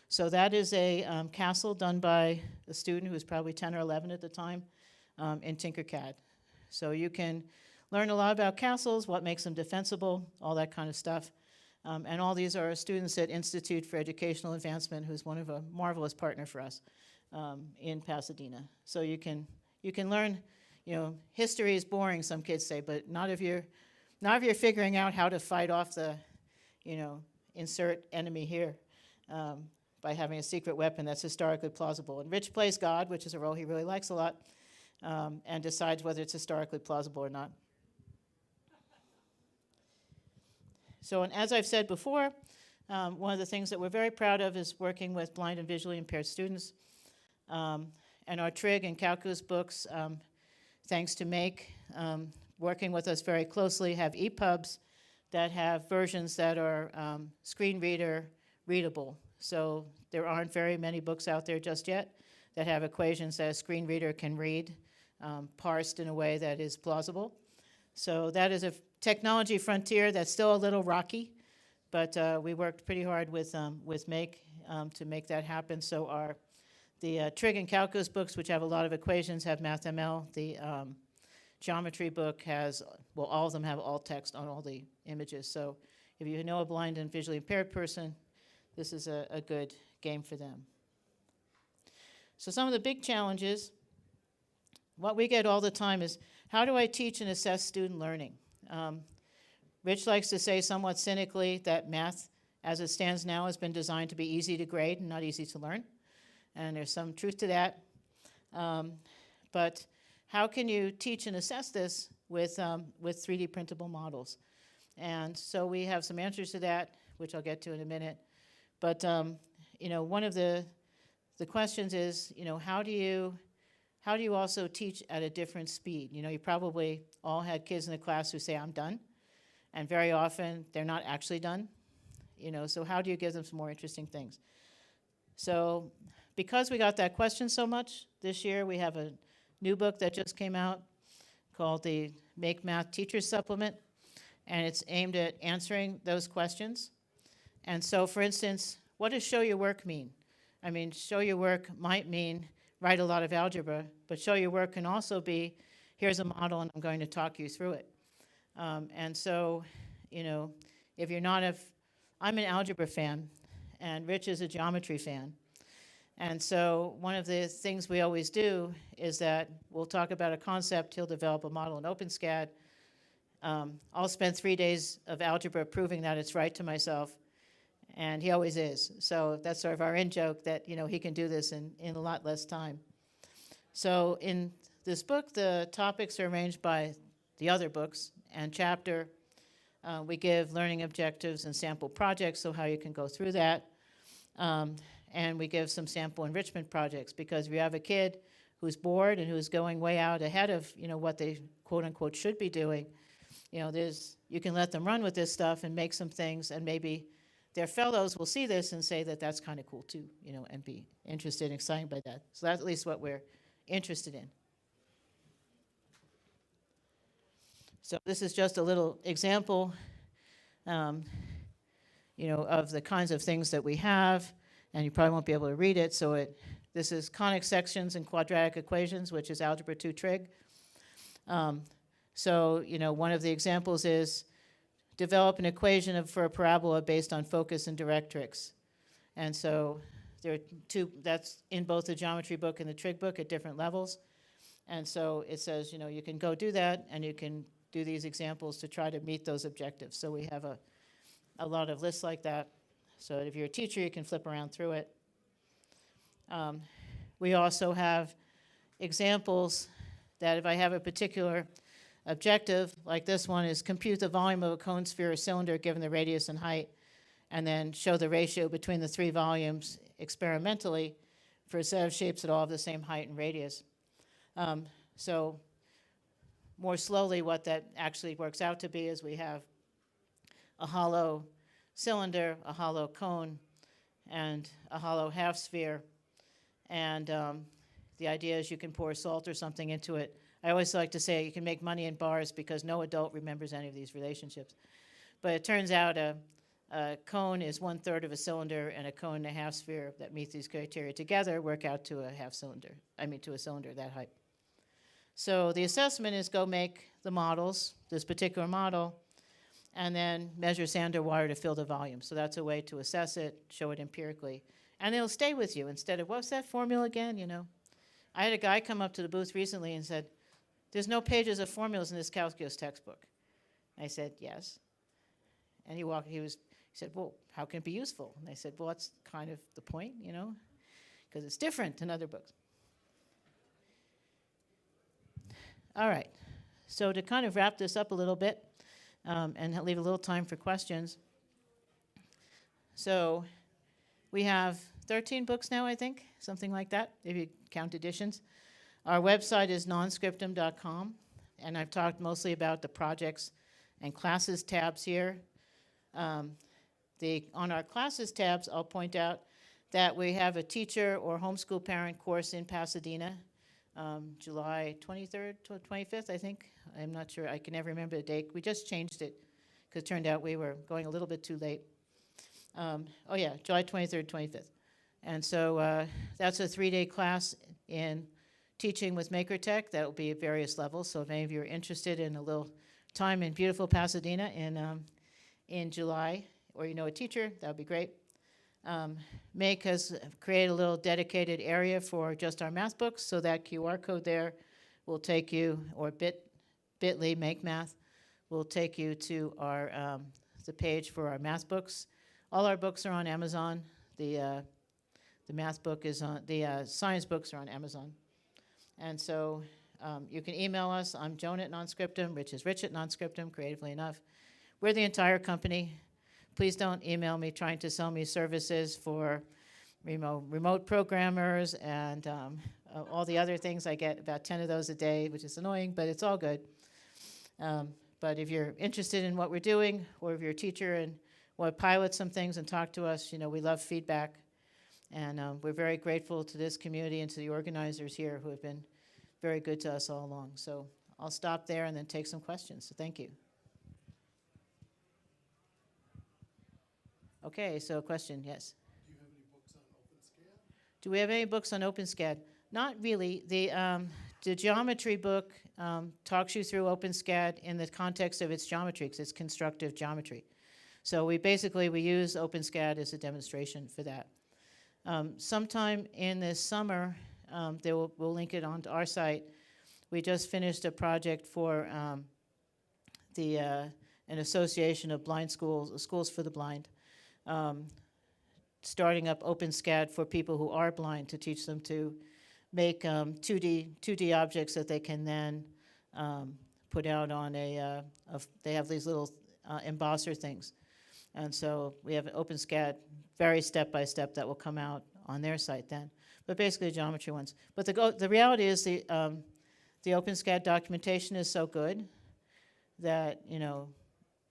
So that is a castle done by a student who was probably 10 or 11 at the time in Tinkercad. So you can learn a lot about castles, what makes them defensible, all that kind of stuff. And all these are students at Institute for Educational Advancement, who's one of a marvelous partner for us in Pasadena. So you can learn, history is boring, some kids say, but not if you're figuring out how to fight off the, insert enemy here by having a secret weapon that's historically plausible. And Rich plays God, which is a role he really likes a lot, and decides whether it's historically plausible or not. So, and as I've said before, one of the things that we're very proud of is working with blind and visually impaired students. And our trig and calculus books, thanks to Make, working with us very closely, have EPUBs that have versions that are screen reader readable. So there aren't very many books out there just yet that have equations that a screen reader can read, parsed in a way that is plausible. So that is a technology frontier that's still a little rocky, but we worked pretty hard with Make to make that happen. So the trig and calculus books, which have a lot of equations, have MathML. The geometry book has, well, all of them have alt text on all the images. So if you know a blind and visually impaired person, this is a good game for them. So some of the big challenges, what we get all the time is, how do I teach and assess student learning? Rich likes to say somewhat cynically that math, as it stands now, has been designed to be easy to grade and not easy to learn. And there's some truth to that. But how can you teach and assess this with 3D printable models? And so we have some answers to that, which I'll get to in a minute. But one of the questions is, how do you also teach at a different speed? You probably all had kids in the class who say, I'm done. And very often, they're not actually done. So how do you give them some more interesting things? So because we got that question so much, this year we have a new book that just came out called the Make Math Teachers Supplement. And it's aimed at answering those questions. And so, for instance, what does show your work mean? I mean, show your work might mean write a lot of algebra, but show your work can also be, here's a model and I'm going to talk you through it. And so, if you're not I'm an algebra fan, and Rich is a geometry fan. And so one of the things we always do is that we'll talk about a concept, he'll develop a model in OpenSCAD. I'll spend 3 days of algebra proving that it's right to myself, and he always is. So that's sort of our in-joke that, he can do this in a lot less time. So in this book, the topics are arranged by the other books, and chapter, we give learning objectives and sample projects, so how you can go through that. And we give some sample enrichment projects, because if you have a kid who's bored and who's going way out ahead of, what they quote-unquote should be doing, you can let them run with this stuff and make some things, and maybe their fellows will see this and say that that's kind of cool too, and be interested and excited by that. So that's at least what we're interested in. So this is just a little example, of the kinds of things that we have, and you probably won't be able to read it. So this is conic sections and quadratic equations, which is Algebra 2 trig. So, one of the examples is develop an equation for a parabola based on focus and directrix. And so there are that's in both the geometry book and the trig book at different levels. And so it says, you can go do that, and you can do these examples to try to meet those objectives. So we have a lot of lists like that. So if you're a teacher, you can flip around through it. We also have examples that if I have a particular objective, like this one is compute the volume of a cone, sphere, or cylinder given the radius and height, and then show the ratio between the three volumes experimentally for a set of shapes that all have the same height and radius. So more slowly, what that actually works out to be is we have a hollow cylinder, a hollow cone, and a hollow half sphere. And the idea is you can pour salt or something into it. I always like to say you can make money in bars because no adult remembers any of these relationships. But it turns out a cone is 1/3 of a cylinder, and a cone and a half sphere that meet these criteria together work out to a half cylinder, to a cylinder that height. So the assessment is go make the models, this particular model, and then measure sand or wire to fill the volume. So that's a way to assess it, show it empirically. And it'll stay with you instead of, what's that formula again, you know? I had a guy come up to the booth recently and said, there's no pages of formulas in this calculus textbook. I said, yes. And he said, well, how can it be useful? And I said, well, that's kind of the point, you know, because it's different in other books. All right, so to kind of wrap this up a little bit and leave a little time for questions. So we have 13 books now, I think, something like that, if you count editions. Our website is nonscriptum.com, and I've talked mostly about the projects and classes tabs here. On our classes tabs, I'll point out that we have a teacher or homeschool parent course in Pasadena, July 23rd to 25th, I think. I'm not sure. I can never remember the date. We just changed it because it turned out we were going a little bit too late. July 23rd, 25th. And so that's a 3-day class in teaching with MakerTech. That will be at various levels. So if any of you are interested in a little time in beautiful Pasadena in July, or you know a teacher, that would be great. Make has created a little dedicated area for just our math books, so that QR code there will take you, or bit.ly, Make Math, will take you to our the page for our math books. All our books are on Amazon. The math book is on, the science books are on Amazon. And so you can email us. I'm Joan at Nonscriptum, Rich is Rich at Nonscriptum, creatively enough. We're the entire company. Please don't email me trying to sell me services for remote programmers and all the other things. I get about 10 of those a day, which is annoying, but it's all good. But if you're interested in what we're doing, or if you're a teacher and want to pilot some things and talk to us, you know, we love feedback. And we're very grateful to this community and to the organizers here who have been very good to us all along. So I'll stop there and then take some questions. So thank you. Okay, so a question, yes. Do you have any books on OpenSCAD? Do we have any books on OpenSCAD? Not really. The geometry book talks you through OpenSCAD in the context of its geometry, because it's constructive geometry. So we use OpenSCAD as a demonstration for that. Sometime in this summer, we'll link it onto our site. We just finished a project for an association of blind schools for the blind, starting up OpenSCAD for people who are blind to teach them to make 2D objects that they can then put out on they have these little embosser things. And so we have an OpenSCAD, very step-by-step, that will come out on their site then. But basically geometry ones. But the reality is the OpenSCAD documentation is so good that, you know,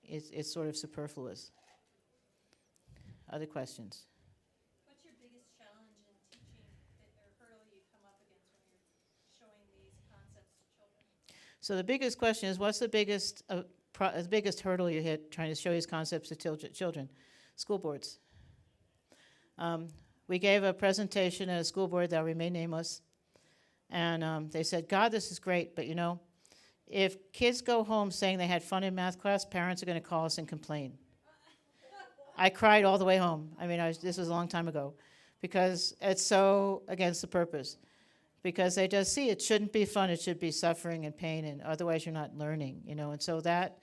it's sort of superfluous. Other questions? What's your biggest challenge in teaching or hurdle you come up against when you're showing these concepts to children? So the biggest question is, what's the biggest hurdle you hit trying to show these concepts to children? School boards. We gave a presentation at a school board that remain nameless, and they said, God, this is great, but you know, if kids go home saying they had fun in math class, parents are going to call us and complain. I cried all the way home. I mean, this was a long time ago, because it's so against the purpose. Because they just see it shouldn't be fun, it should be suffering and pain, and otherwise you're not learning, you know. And so that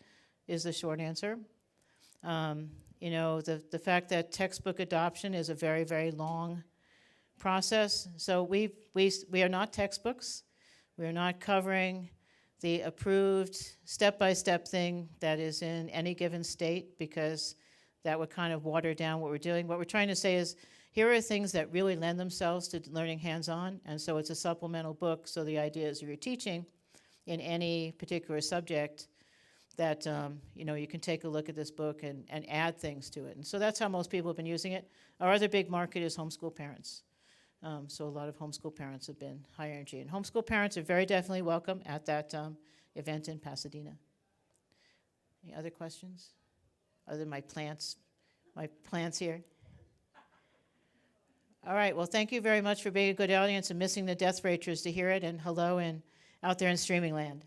is the short answer. You know, the fact that textbook adoption is a very, very long process. So we are not textbooks. We are not covering the approved step-by-step thing that is in any given state, because that would kind of water down what we're doing. What we're trying to say is, here are things that really lend themselves to learning hands-on, and so it's a supplemental book. So the idea is, if you're teaching, in any particular subject, that you can take a look at this book and add things to it. And so that's how most people have been using it. Our other big market is homeschool parents. So a lot of homeschool parents have been high energy. And homeschool parents are very definitely welcome at that event in Pasadena. Any other questions? Other than my plants here? All right, well, thank you very much for being a good audience and missing the Death Rachers to hear it, and hello and out there in streaming land.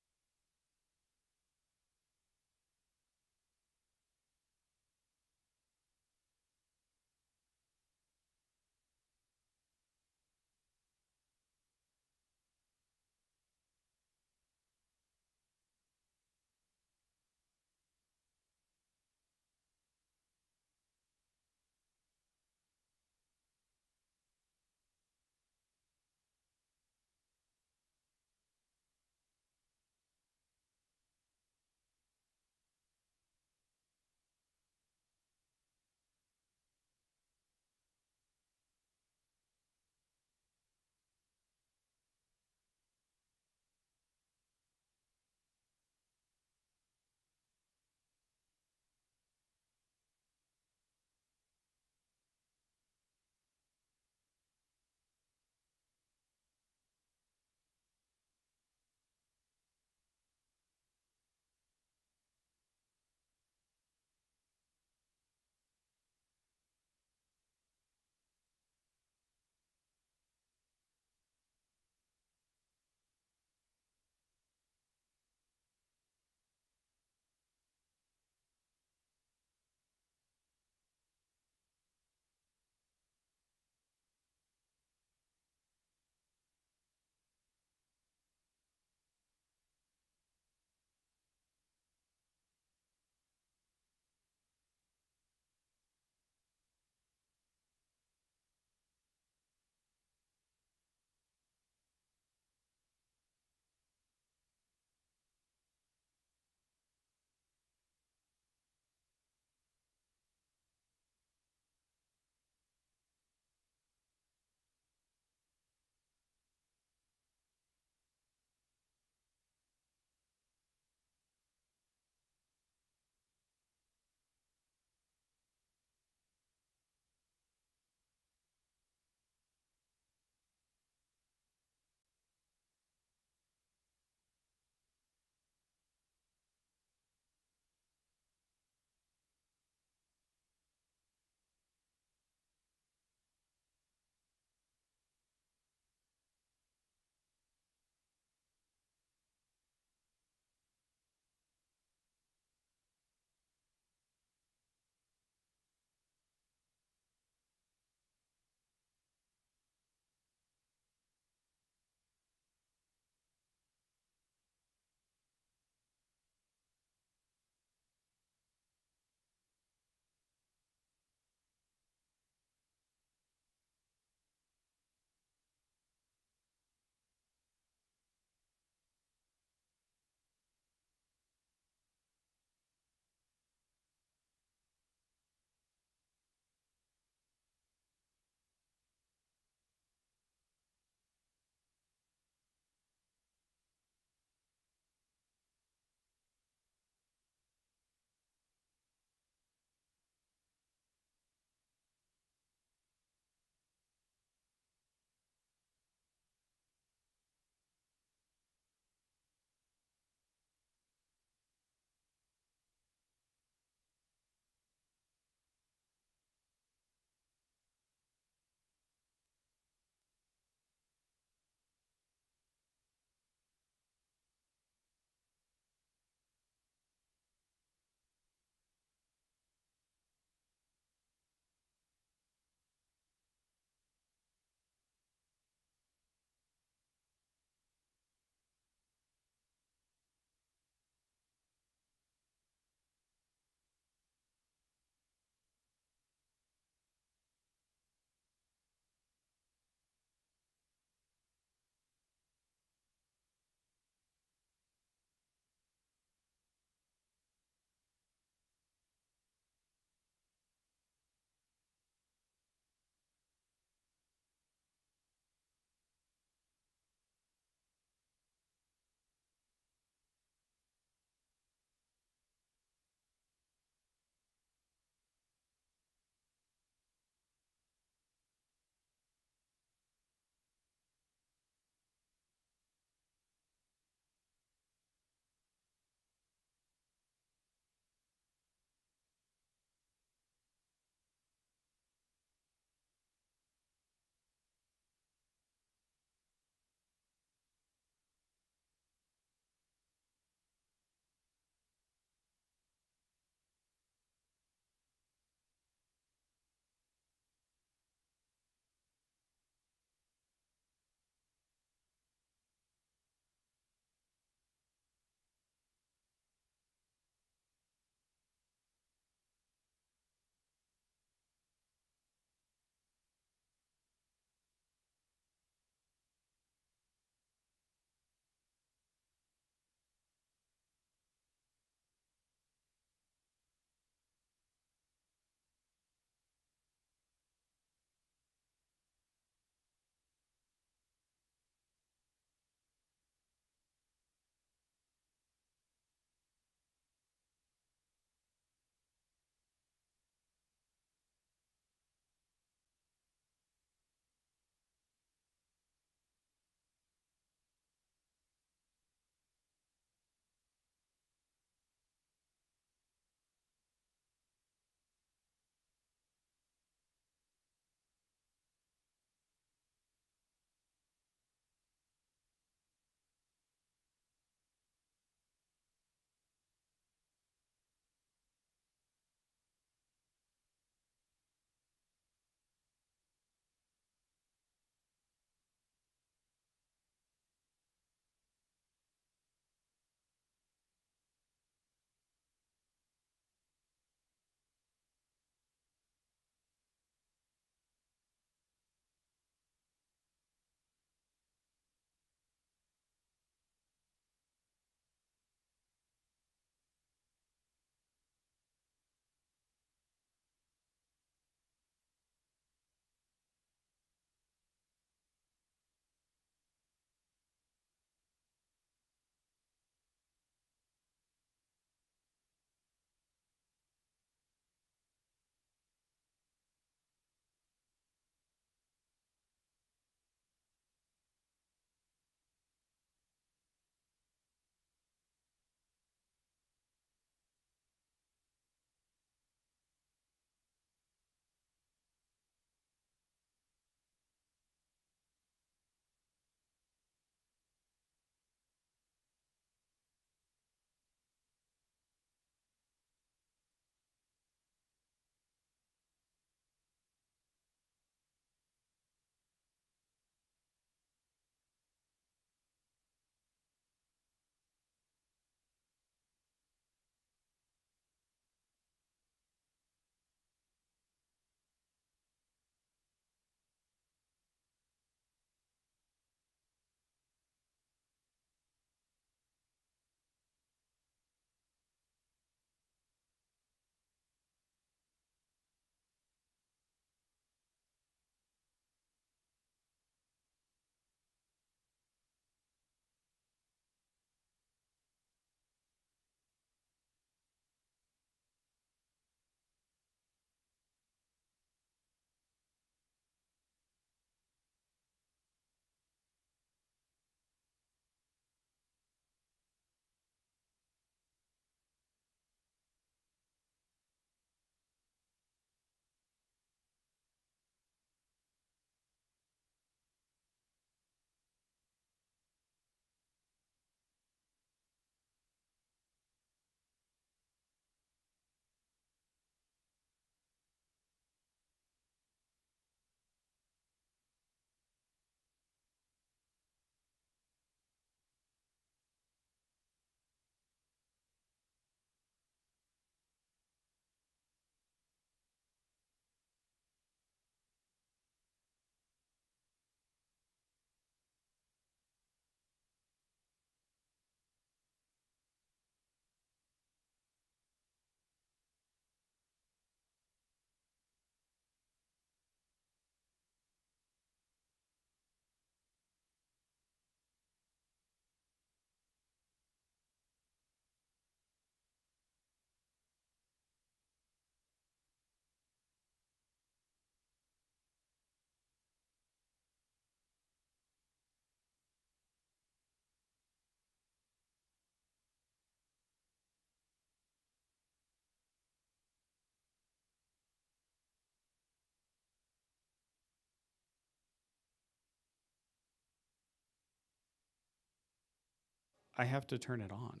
I have to turn it on.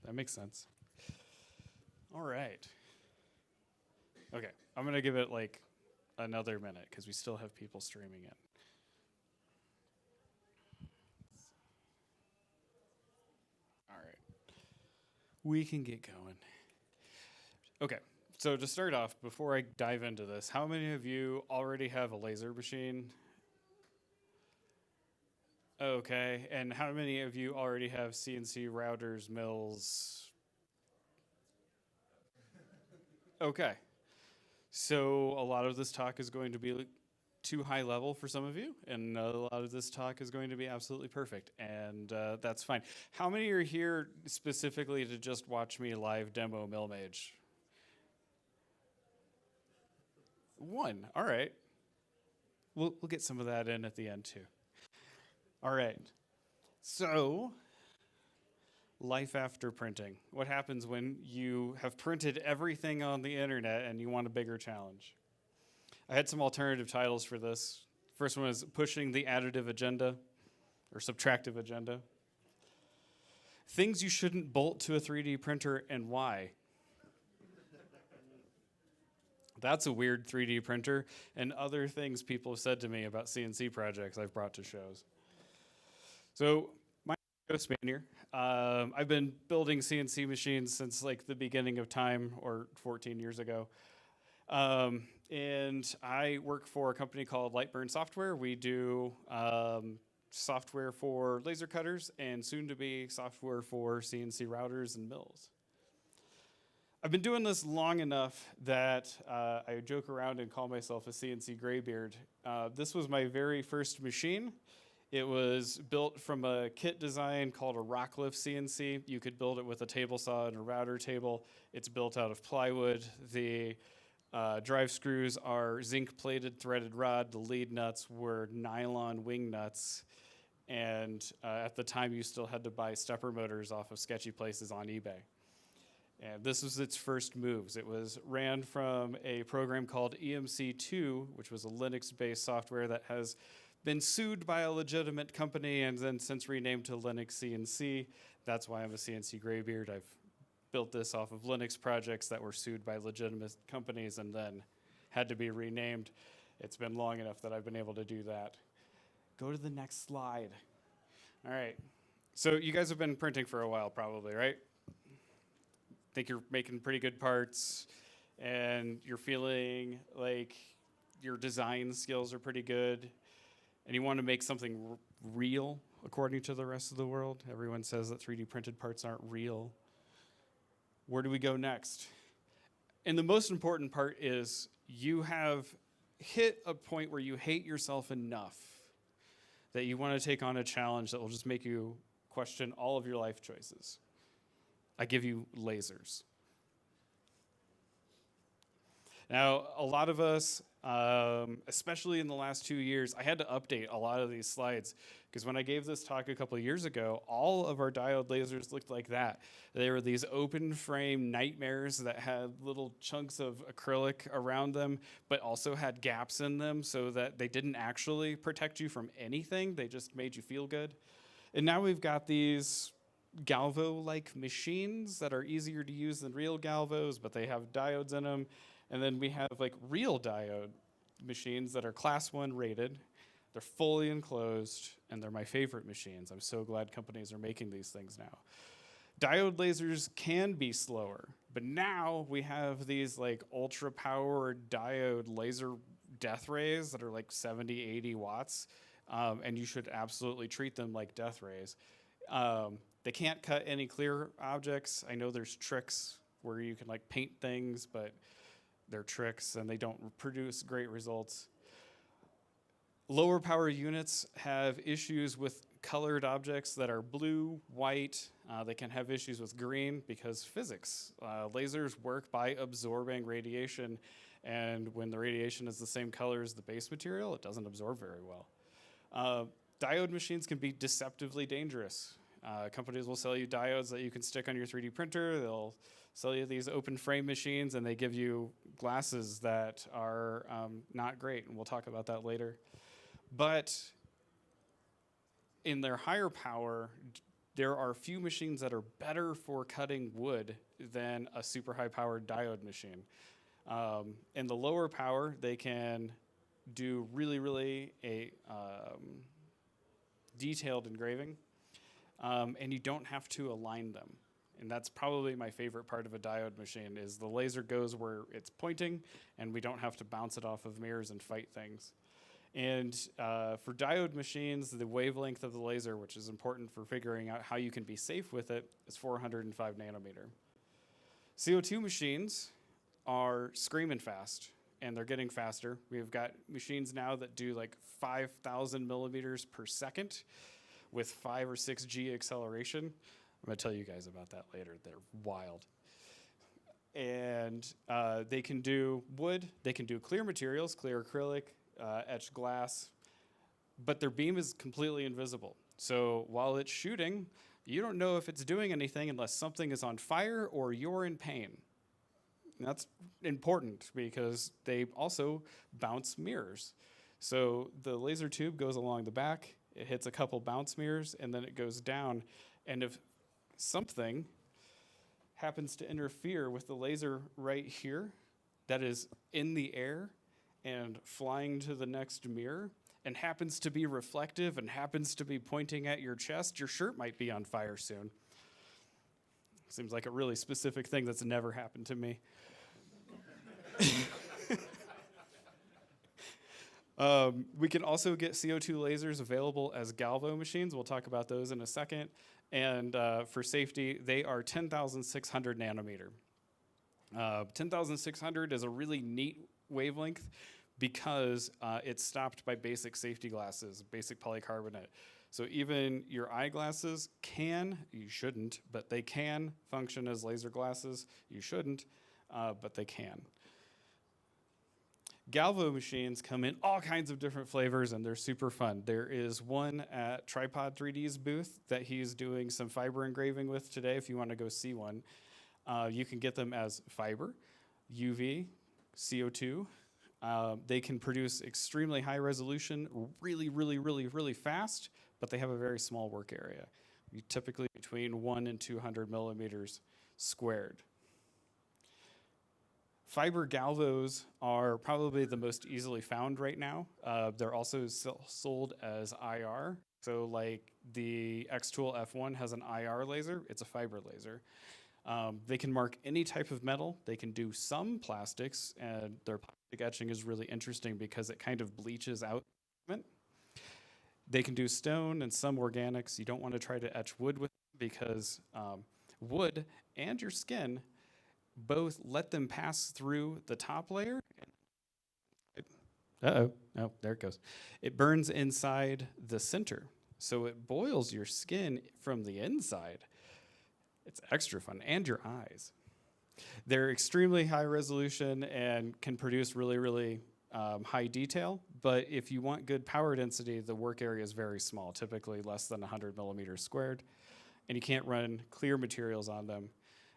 That makes sense. All right. Okay, I'm gonna give it like another minute because we still have people streaming in. All right, we can get going. Okay, so to start off, before I dive into this, how many of you already have a laser machine? Okay, and how many of you already have CNC routers, mills? Okay, so a lot of this talk is going to be too high level for some of you, and a lot of this talk is going to be absolutely perfect, and that's fine. How many are here specifically to just watch me live demo MillMage? One, all right. We'll get some of that in at the end too. All right, so life after printing. What happens when you have printed everything on the internet and you want a bigger challenge? I had some alternative titles for this. First one is pushing the additive agenda or subtractive agenda. Things you shouldn't bolt to a 3D printer and why. That's a weird 3D printer, and other things people have said to me about CNC projects I've brought to shows. So my name is Joe Spanier. I've been building CNC machines since like the beginning of time, or 14 years ago. And I work for a company called Lightburn Software. We do software for laser cutters and soon to be software for CNC routers and mills. I've been doing this long enough that I joke around and call myself a CNC graybeard. This was my very first machine. It was built from a kit design called a rock lift CNC. You could build it with a table saw and a router table. It's built out of plywood. The drive screws are zinc plated threaded rod. The lead nuts were nylon wing nuts. And at the time you still had to buy stepper motors off of sketchy places on eBay. And this was its first moves. It was ran from a program called EMC2, which was a Linux-based software that has been sued by a legitimate company and then since renamed to Linux CNC. That's why I'm a CNC graybeard. I've built this off of Linux projects that were sued by legitimate companies and then had to be renamed. It's been long enough that I've been able to do that. Go to the next slide. All right. So you guys have been printing for a while probably, right? Think you're making pretty good parts and you're feeling like your design skills are pretty good and you want to make something real according to the rest of the world. Everyone says that 3D printed parts aren't real. Where do we go next? And the most important part is you have hit a point where you hate yourself enough that you want to take on a challenge that will just make you question all of your life choices. I give you lasers. Now, a lot of us, especially in the last 2 years, I had to update a lot of these slides because when I gave this talk a couple of years ago, all of our diode lasers looked like that. They were these open frame nightmares that had little chunks of acrylic around them, but also had gaps in them so that they didn't actually protect you from anything. They just made you feel good. And now we've got these galvo-like machines that are easier to use than real galvos, but they have diodes in them. And then we have like real diode machines that are class 1 rated. They're fully enclosed, and they're my favorite machines. I'm so glad companies are making these things now. Diode lasers can be slower, but now we have these like ultra powered diode laser death rays that are like 70, 80 watts. And you should absolutely treat them like death rays. They can't cut any clear objects. I know there's tricks where you can like paint things, but they're tricks and they don't produce great results. Lower power units have issues with colored objects that are blue, white. They can have issues with green because physics. Lasers work by absorbing radiation, and when the radiation is the same color as the base material, it doesn't absorb very well. Diode machines can be deceptively dangerous. Companies will sell you diodes that you can stick on your 3D printer. They'll sell you these open frame machines, and they give you glasses that are not great, and we'll talk about that later. But in their higher power, there are few machines that are better for cutting wood than a super high-powered diode machine. In the lower power, they can do really detailed engraving, and you don't have to align them. And that's probably my favorite part of a diode machine is the laser goes where it's pointing, and we don't have to bounce it off of mirrors and fight things. And for diode machines, the wavelength of the laser, which is important for figuring out how you can be safe with it, is 405 nanometer. CO2 machines are screaming fast, and they're getting faster. We've got machines now that do like 5,000 millimeters per second with 5 or 6 G acceleration. I'm gonna tell you guys about that later. They're wild. And they can do wood, they can do clear materials, clear acrylic, etched glass, but their beam is completely invisible. So while it's shooting, you don't know if it's doing anything unless something is on fire or you're in pain. And that's important because they also bounce mirrors. So the laser tube goes along the back, it hits a couple bounce mirrors, and then it goes down. And if something happens to interfere with the laser right here that is in the air and flying to the next mirror and happens to be reflective and happens to be pointing at your chest, your shirt might be on fire soon. Seems like a really specific thing that's never happened to me. We can also get CO2 lasers available as galvo machines. We'll talk about those in a second. And for safety, they are 10,600 nanometer. 10,600 is a really neat wavelength because it's stopped by basic safety glasses, basic polycarbonate. So even your eyeglasses can, you shouldn't, but they can function as laser glasses. You shouldn't, but they can. Galvo machines come in all kinds of different flavors, and they're super fun. There is one at Tripod 3D's booth that he's doing some fiber engraving with today. If you want to go see one, you can get them as fiber, UV, CO2. They can produce extremely high resolution, really fast, but they have a very small work area. Typically between 1 and 200 millimeters squared. Fiber galvos are probably the most easily found right now. They're also sold as IR. So like the X-Tool F1 has an IR laser, it's a fiber laser. They can mark any type of metal. They can do some plastics, and their plastic etching is really interesting because it kind of bleaches out. They can do stone and some organics. You don't want to try to etch wood with them because wood and your skin both let them pass through the top layer. Oh, there it goes. It burns inside the center. So it boils your skin from the inside. It's extra fun, and your eyes. They're extremely high resolution and can produce really high detail, but if you want good power density, the work area is very small, typically less than 100 millimeters squared, and you can't run clear materials on them.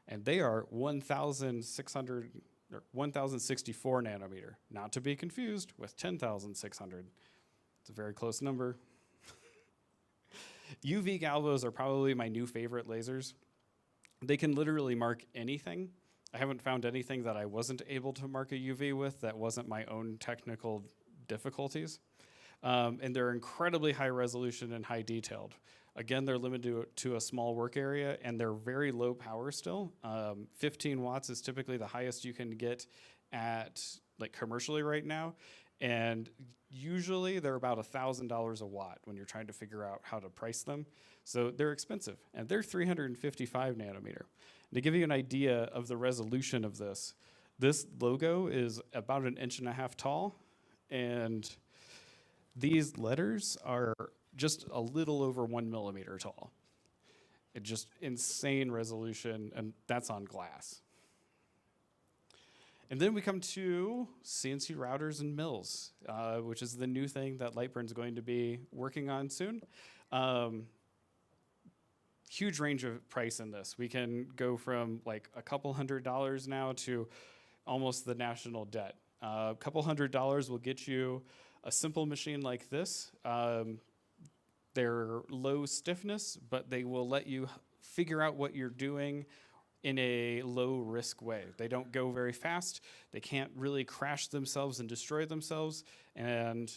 And they are 1,064 nanometer, not to be confused with 10,600. It's a very close number. UV galvos are probably my new favorite lasers. They can literally mark anything. I haven't found anything that I wasn't able to mark a UV with that wasn't my own technical difficulties. And they're incredibly high resolution and high detailed. Again, they're limited to a small work area, and they're very low power still. 15 watts is typically the highest you can get at like commercially right now. And usually they're about $1,000 a watt when you're trying to figure out how to price them. So they're expensive, and they're 355 nanometer. To give you an idea of the resolution of this logo is about 1.5 inches tall, and these letters are just a little over 1 millimeter tall. It's just insane resolution, and that's on glass. And then we come to CNC routers and mills, which is the new thing that Lightburn's going to be working on soon. Huge range of price in this. We can go from like a couple $100s now to almost the national debt. A couple $100 will get you a simple machine like this. They're low stiffness, but they will let you figure out what you're doing in a low risk way. They don't go very fast. They can't really crash themselves and destroy themselves. And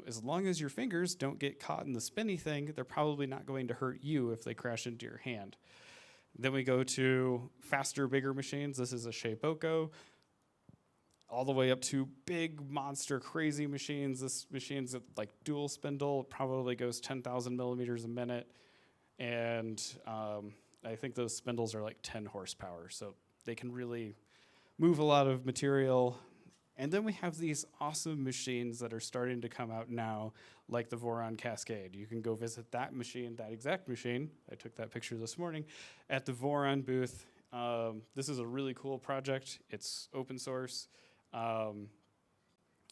as long as your fingers don't get caught in the spinny thing, they're probably not going to hurt you if they crash into your hand. Then we go to faster, bigger machines. This is a Shapeoko, all the way up to big monster crazy machines. This machine's like dual spindle, probably goes 10,000 millimeters a minute. And I think those spindles are like 10 horsepower, so they can really move a lot of material. And then we have these awesome machines that are starting to come out now, like the Voron Cascade. You can go visit that machine, that exact machine. I took that picture this morning at the Voron booth. This is a really cool project. It's open source. And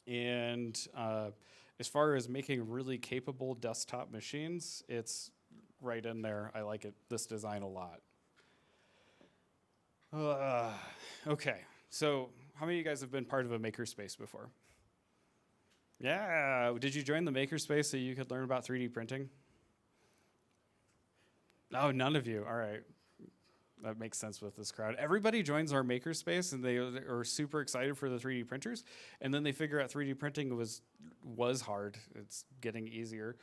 as far as making really capable desktop machines, it's right in there. I like this design a lot. Okay, so how many of you guys have been part of a makerspace before? Yeah, did you join the makerspace so you could learn about 3D printing? No, none of you, all right. That makes sense with this crowd. Everybody joins our makerspace and they are super excited for the 3D printers, and then they figure out 3D printing was hard. It's getting easier.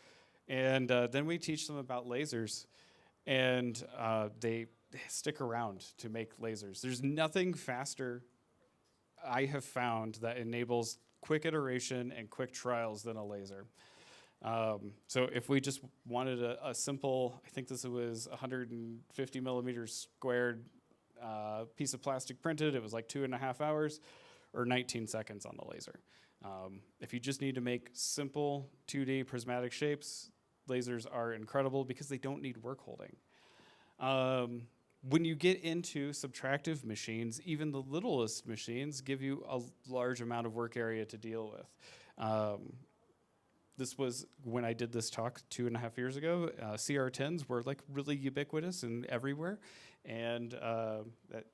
And then we teach them about lasers, and they stick around to make lasers. There's nothing faster I have found that enables quick iteration and quick trials than a laser. So if we just wanted a simple, I think this was 150 millimeters squared piece of plastic printed, it was like 2.5 hours or 19 seconds on the laser. If you just need to make simple 2D prismatic shapes, lasers are incredible because they don't need work holding. When you get into subtractive machines, even the littlest machines give you a large amount of work area to deal with. This was when I did this talk 2.5 years ago. CR10s were like really ubiquitous and everywhere. And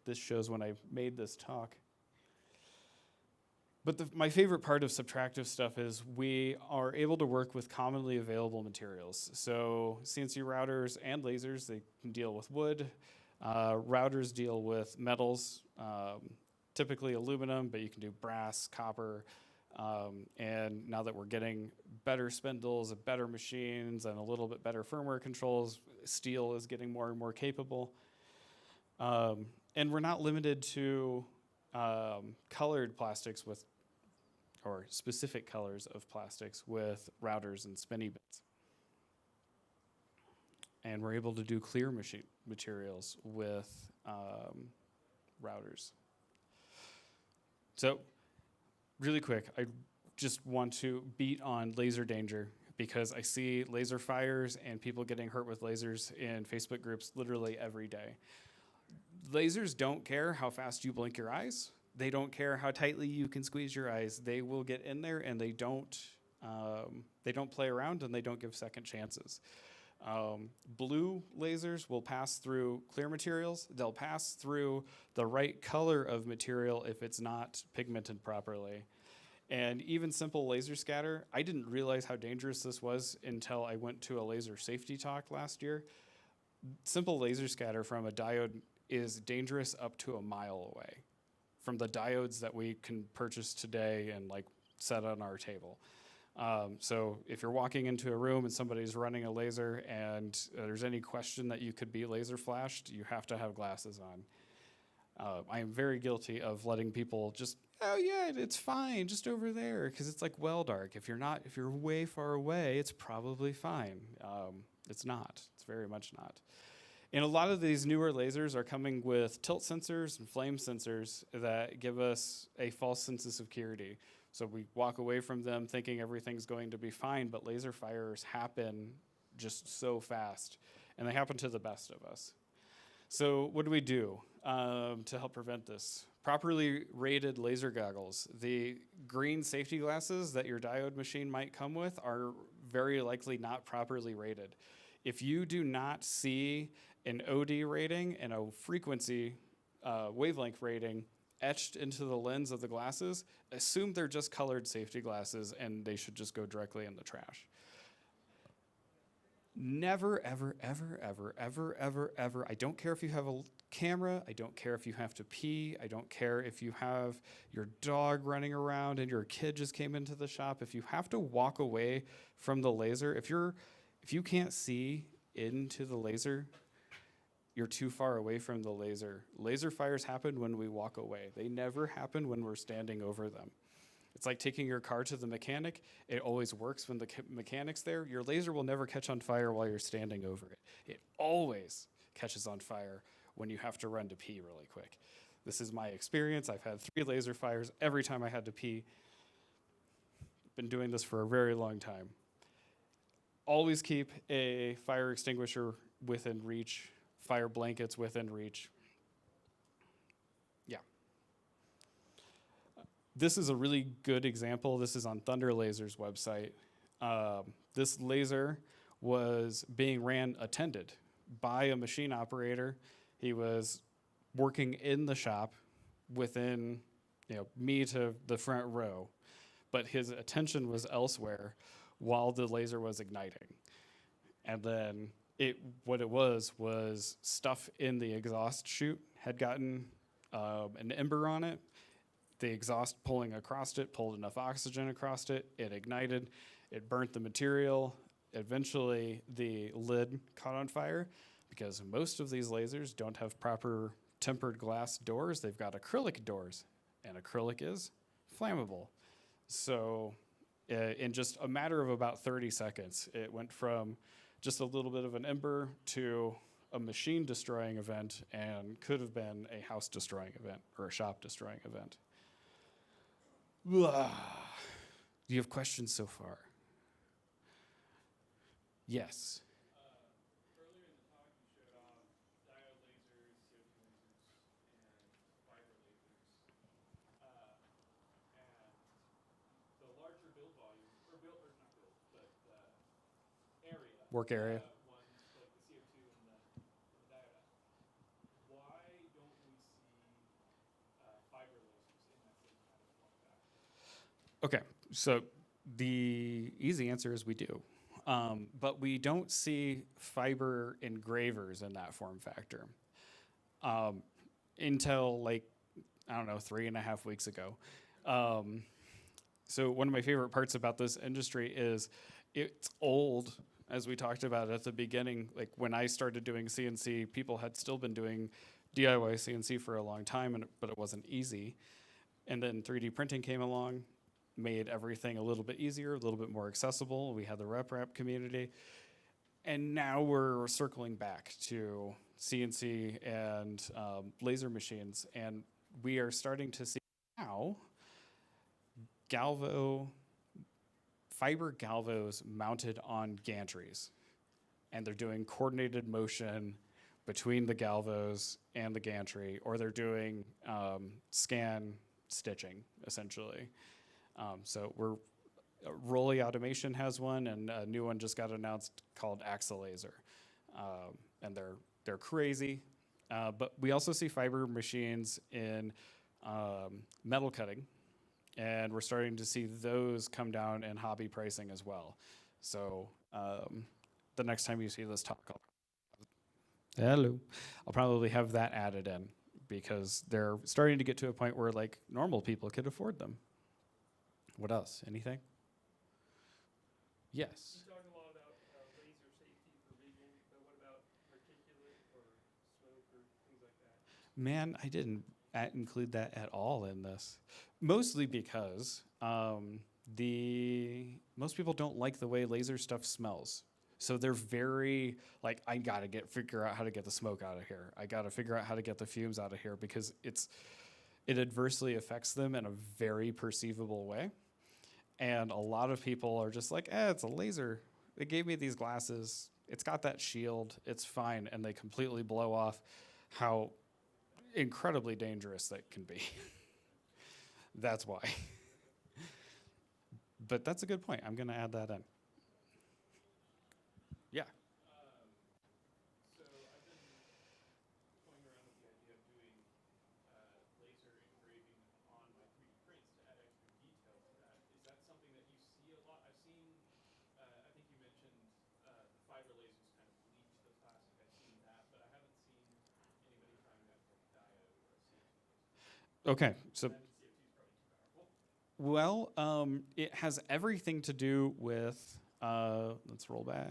this shows when I made this talk. But my favorite part of subtractive stuff is we are able to work with commonly available materials. So CNC routers and lasers, they can deal with wood. Routers deal with metals, typically aluminum, but you can do brass, copper. And now that we're getting better spindles, better machines, and a little bit better firmware controls, steel is getting more and more capable. And we're not limited to colored plastics or specific colors of plastics with routers and spinny bits. And we're able to do clear materials with routers. So, really quick, I just want to beat on laser danger because I see laser fires and people getting hurt with lasers in Facebook groups literally every day. Lasers don't care how fast you blink your eyes. They don't care how tightly you can squeeze your eyes. They will get in there and they don't play around and they don't give second chances. Blue lasers will pass through clear materials. They'll pass through the right color of material if it's not pigmented properly. And even simple laser scatter, I didn't realize how dangerous this was until I went to a laser safety talk last year. Simple laser scatter from a diode is dangerous up to 1 mile away from the diodes that we can purchase today and like set on our table. So if you're walking into a room and somebody's running a laser and there's any question that you could be laser flashed, you have to have glasses on. I am very guilty of letting people just, oh yeah, it's fine, just over there, because it's like well dark. If you're way far away, it's probably fine. It's not. It's very much not. And a lot of these newer lasers are coming with tilt sensors and flame sensors that give us a false sense of security. So we walk away from them thinking everything's going to be fine, but laser fires happen just so fast, and they happen to the best of us. So what do we do to help prevent this? Properly rated laser goggles. The green safety glasses that your diode machine might come with are very likely not properly rated. If you do not see an OD rating and a frequency wavelength rating etched into the lens of the glasses, assume they're just colored safety glasses and they should just go directly in the trash. Never, ever, ever, ever, ever, ever, ever. I don't care if you have a camera. I don't care if you have to pee. I don't care if you have your dog running around and your kid just came into the shop. If you have to walk away from the laser, if you can't see into the laser, you're too far away from the laser. Laser fires happen when we walk away. They never happen when we're standing over them. It's like taking your car to the mechanic. It always works when the mechanic's there. Your laser will never catch on fire while you're standing over it. It always catches on fire when you have to run to pee really quick. This is my experience. I've had 3 laser fires every time I had to pee. Been doing this for a very long time. Always keep a fire extinguisher within reach, fire blankets within reach. Yeah. This is a really good example. This is on Thunder Laser's website. This laser was being ran attended by a machine operator. He was working in the shop within, me to the front row, but his attention was elsewhere while the laser was igniting. And then what it was stuff in the exhaust chute had gotten an ember on it. The exhaust pulling across it pulled enough oxygen across it. It ignited. It burnt the material. Eventually, the lid caught on fire because most of these lasers don't have proper tempered glass doors. They've got acrylic doors, and acrylic is flammable. So in just a matter of about 30 seconds, it went from just a little bit of an ember to a machine-destroying event and could have been a house-destroying event or a shop-destroying event. Do you have questions so far? Yes. Earlier in the talk, you showed off diode lasers, COD lasers, and fiber lasers. And the larger build volume, or not build, but area. Work area. Ones like the CO2 and the diode. Why don't we see fiber lasers in that same kind of form factor? Okay, so the easy answer is we do. But we don't see fiber engravers in that form factor. Until 3.5 weeks ago. So one of my favorite parts about this industry is it's old, as we talked about at the beginning. Like when I started doing CNC, people had still been doing DIY CNC for a long time, but it wasn't easy. And then 3D printing came along, made everything a little bit easier, a little bit more accessible. We had the RepRap community. And now we're circling back to CNC and laser machines. And we are starting to see now fiber galvos mounted on gantries. And they're doing coordinated motion between the galvos and the gantry, or they're doing scan stitching, essentially. So Rolly Automation has one, and a new one just got announced called Axelaser. And they're crazy. But we also see fiber machines in metal cutting, and we're starting to see those come down in hobby pricing as well. So the next time you see this talk, I'll probably have that added in, because they're starting to get to a point where normal people could afford them. What else? Anything? Yes. You talked a lot about laser safety for visual, but what about particulate or smoke or things like that? Man, I didn't include that at all in this. Mostly because most people don't like the way laser stuff smells. So they're very I gotta figure out how to get the smoke out of here. I gotta figure out how to get the fumes out of here, because it adversely affects them in a very perceivable way. And a lot of people are just it's a laser. They gave me these glasses. It's got that shield. It's fine. And they completely blow off how incredibly dangerous that can be. That's why. But that's a good point. I'm going to add that in. Yeah. So I've been toying around with the idea of doing laser engraving on my 3D prints to add extra detail to that. Is that something that you see a lot? I've seen, I think you mentioned the fiber laser Okay, so well, it has everything to do with. Let's roll back.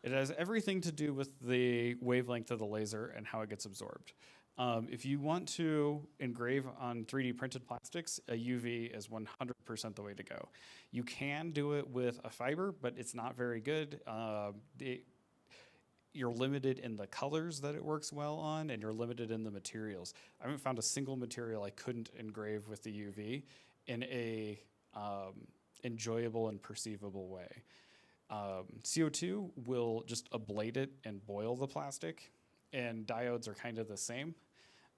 It has everything to do with the wavelength of the laser and how it gets absorbed. If you want to engrave on 3D printed plastics, a UV is 100% the way to go. You can do it with a fiber, but it's not very good. You're limited in the colors that it works well on, and you're limited in the materials. I haven't found a single material I couldn't engrave with the UV in a enjoyable and perceivable way. CO2 will just ablate it and boil the plastic, and diodes are kind of the same.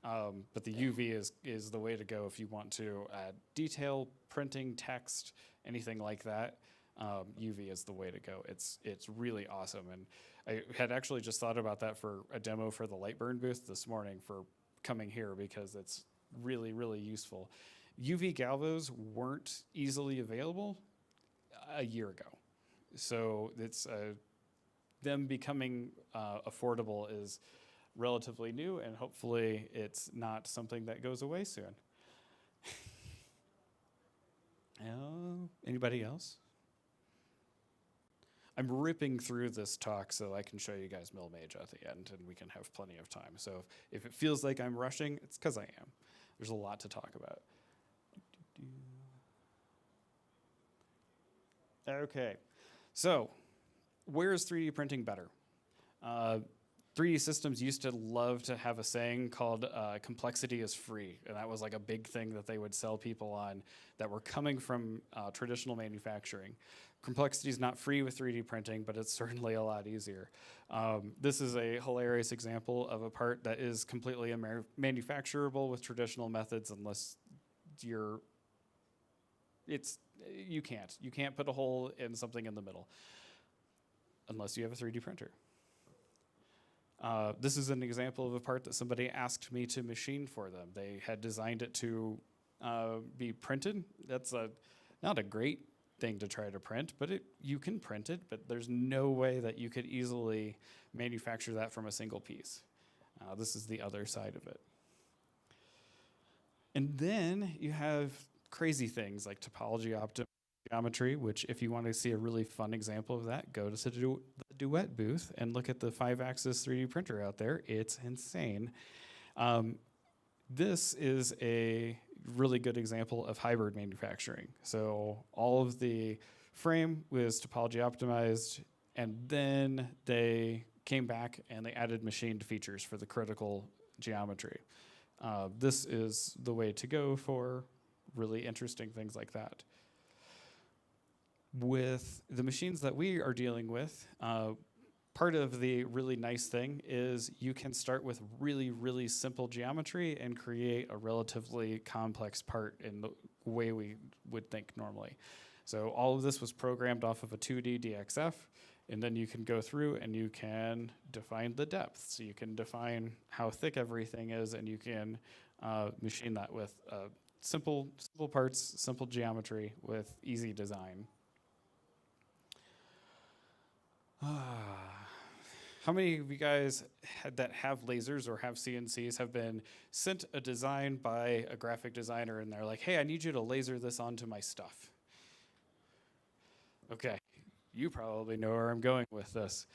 But the UV is the way to go if you want to add detail, printing, text, anything like that. UV is the way to go. It's really awesome. And I had actually just thought about that for a demo for the Lightburn booth this morning for coming here because it's really, really useful. UV galvos weren't easily available a year ago. So it's them becoming affordable is relatively new, and hopefully it's not something that goes away soon. Anybody else? I'm ripping through this talk so I can show you guys MillMage at the end, and we can have plenty of time. So if it feels like I'm rushing, it's because I am. There's a lot to talk about. Okay, so where is 3D printing better? 3D systems used to love to have a saying called complexity is free, and that was like a big thing that they would sell people on that were coming from traditional manufacturing. Complexity is not free with 3D printing, but it's certainly a lot easier. This is a hilarious example of a part that is completely manufacturable with traditional methods unless you can't put a hole in something in the middle unless you have a 3D printer. This is an example of a part that somebody asked me to machine for them. They had designed it to be printed. That's not a great thing to try to print, but you can print it, but there's no way that you could easily manufacture that from a single piece. This is the other side of it. And then you have crazy things like topology optimization geometry, which if you want to see a really fun example of that, go to the Duet booth and look at the 5-axis 3D printer out there. It's insane. This is a really good example of hybrid manufacturing. So all of the frame was topology optimized, and then they came back and they added machined features for the critical geometry. This is the way to go for really interesting things like that. With the machines that we are dealing with, part of the really nice thing is you can start with really, really simple geometry and create a relatively complex part in the way we would think normally. So all of this was programmed off of a 2D DXF, and then you can go through and you can define the depth. So you can define how thick everything is, and you can machine that with simple parts, simple geometry with easy design. How many of you guys that have lasers or have CNCs have been sent a design by a graphic designer and they're like, hey, I need you to laser this onto my stuff? Okay, you probably know where I'm going with this.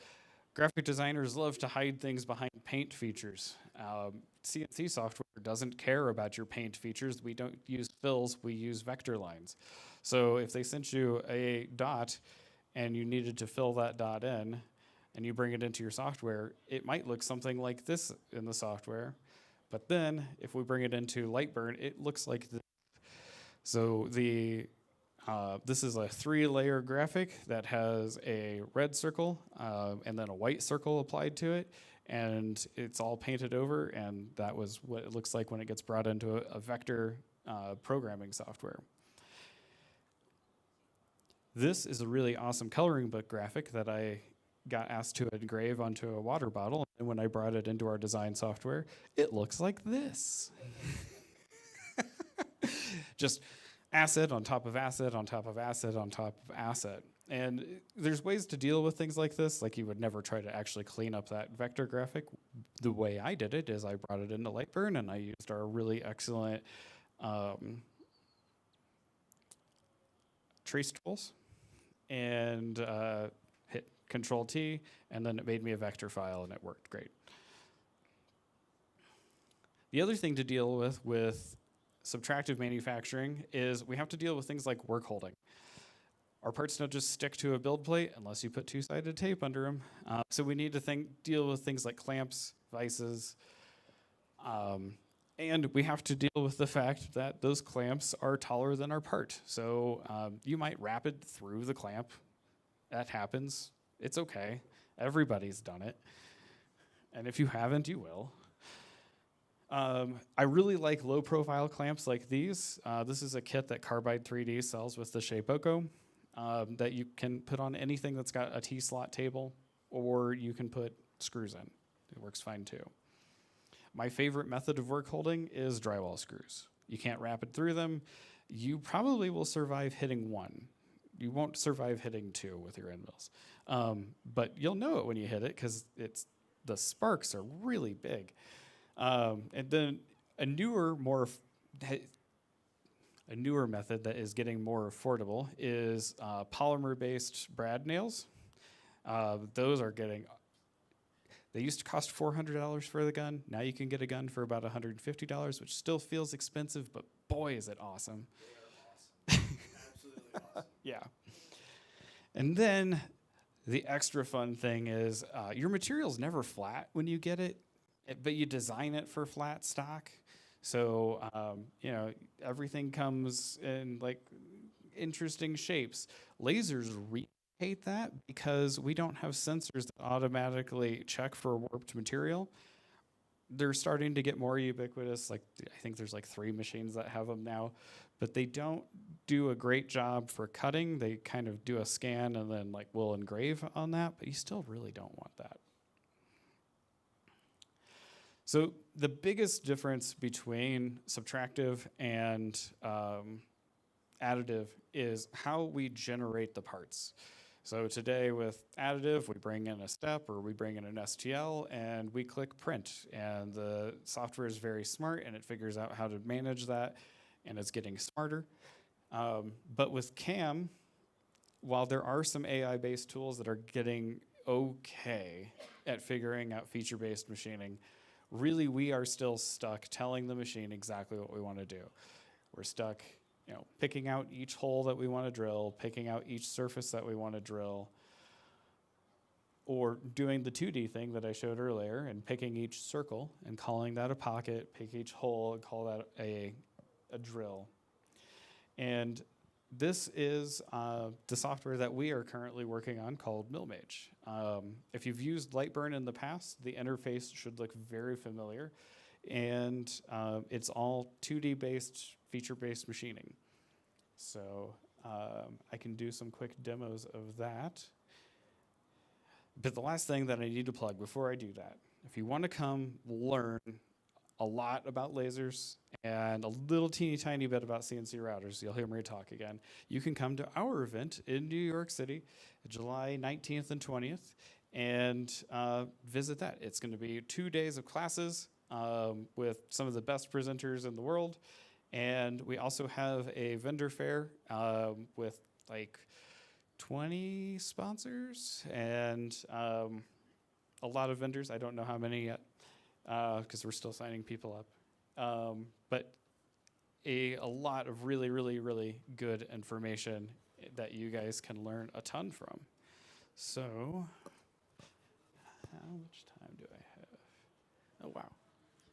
Graphic designers love to hide things behind paint features. CNC software doesn't care about your paint features. We don't use fills, we use vector lines. So if they sent you a dot and you needed to fill that dot in, and you bring it into your software, it might look something like this in the software. But then, if we bring it into Lightburn, it looks like this. So this is a 3-layer graphic that has a red circle and then a white circle applied to it, and it's all painted over, and that was what it looks like when it gets brought into a vector programming software. This is a really awesome coloring book graphic that I got asked to engrave onto a water bottle, and when I brought it into our design software, it looks like this. Just asset on top of asset on top of asset on top of asset. And there's ways to deal with things like this. Like you would never try to actually clean up that vector graphic. The way I did it is I brought it into Lightburn and I used our really excellent trace tools and hit Control T, and then it made me a vector file and it worked great. The other thing to deal with subtractive manufacturing is we have to deal with things like work holding. Our parts don't just stick to a build plate unless you put two-sided tape under them. So we need to deal with things like clamps, vices, and we have to deal with the fact that those clamps are taller than our part. So you might wrap it through the clamp. That happens. It's okay. Everybody's done it. And if you haven't, you will. I really like low-profile clamps like these. This is a kit that Carbide 3D sells with the Shapeoko that you can put on anything that's got a T-slot table, or you can put screws in. It works fine too. My favorite method of work holding is drywall screws. You can't wrap it through them. You probably will survive hitting one. You won't survive hitting two with your end mills. But you'll know it when you hit it because the sparks are really big. And then a newer method that is getting more affordable is polymer-based brad nails. Those are they used to cost $400 for the gun. Now you can get a gun for about $150, which still feels expensive, but boy, is it awesome. They are awesome. Absolutely awesome. Yeah. And then the extra fun thing is your material's never flat when you get it, but you design it for flat stock. So, everything comes in like interesting shapes. Lasers hate that because we don't have sensors that automatically check for warped material. They're starting to get more ubiquitous. Like I think there's like 3 machines that have them now, but they don't do a great job for cutting. They kind of do a scan and then like will engrave on that, but you still really don't want that. So the biggest difference between subtractive and additive is how we generate the parts. So today with additive, we bring in a step or we bring in an STL and we click print. And the software is very smart and it figures out how to manage that, and it's getting smarter. But with CAM, while there are some AI-based tools that are getting okay at figuring out feature-based machining, really we are still stuck telling the machine exactly what we want to do. We're stuck picking out each hole that we want to drill, picking out each surface that we want to drill, or doing the 2D thing that I showed earlier and picking each circle and calling that a pocket, pick each hole and call that a drill. And this is the software that we are currently working on called MillMage. If you've used Lightburn in the past, the interface should look very familiar. And it's all 2D-based, feature-based machining. So I can do some quick demos of that. But the last thing that I need to plug before I do that, if you want to come learn a lot about lasers and a little teeny tiny bit about CNC routers, you'll hear me talk again, you can come to our event in New York City, July 19th and 20th, and visit that. It's going to be 2 days of classes with some of the best presenters in the world. And we also have a vendor fair with like 20 sponsors and a lot of vendors. I don't know how many yet because we're still signing people up. But a lot of really, really, really good information that you guys can learn a ton from. So how much time do I have? Oh, wow.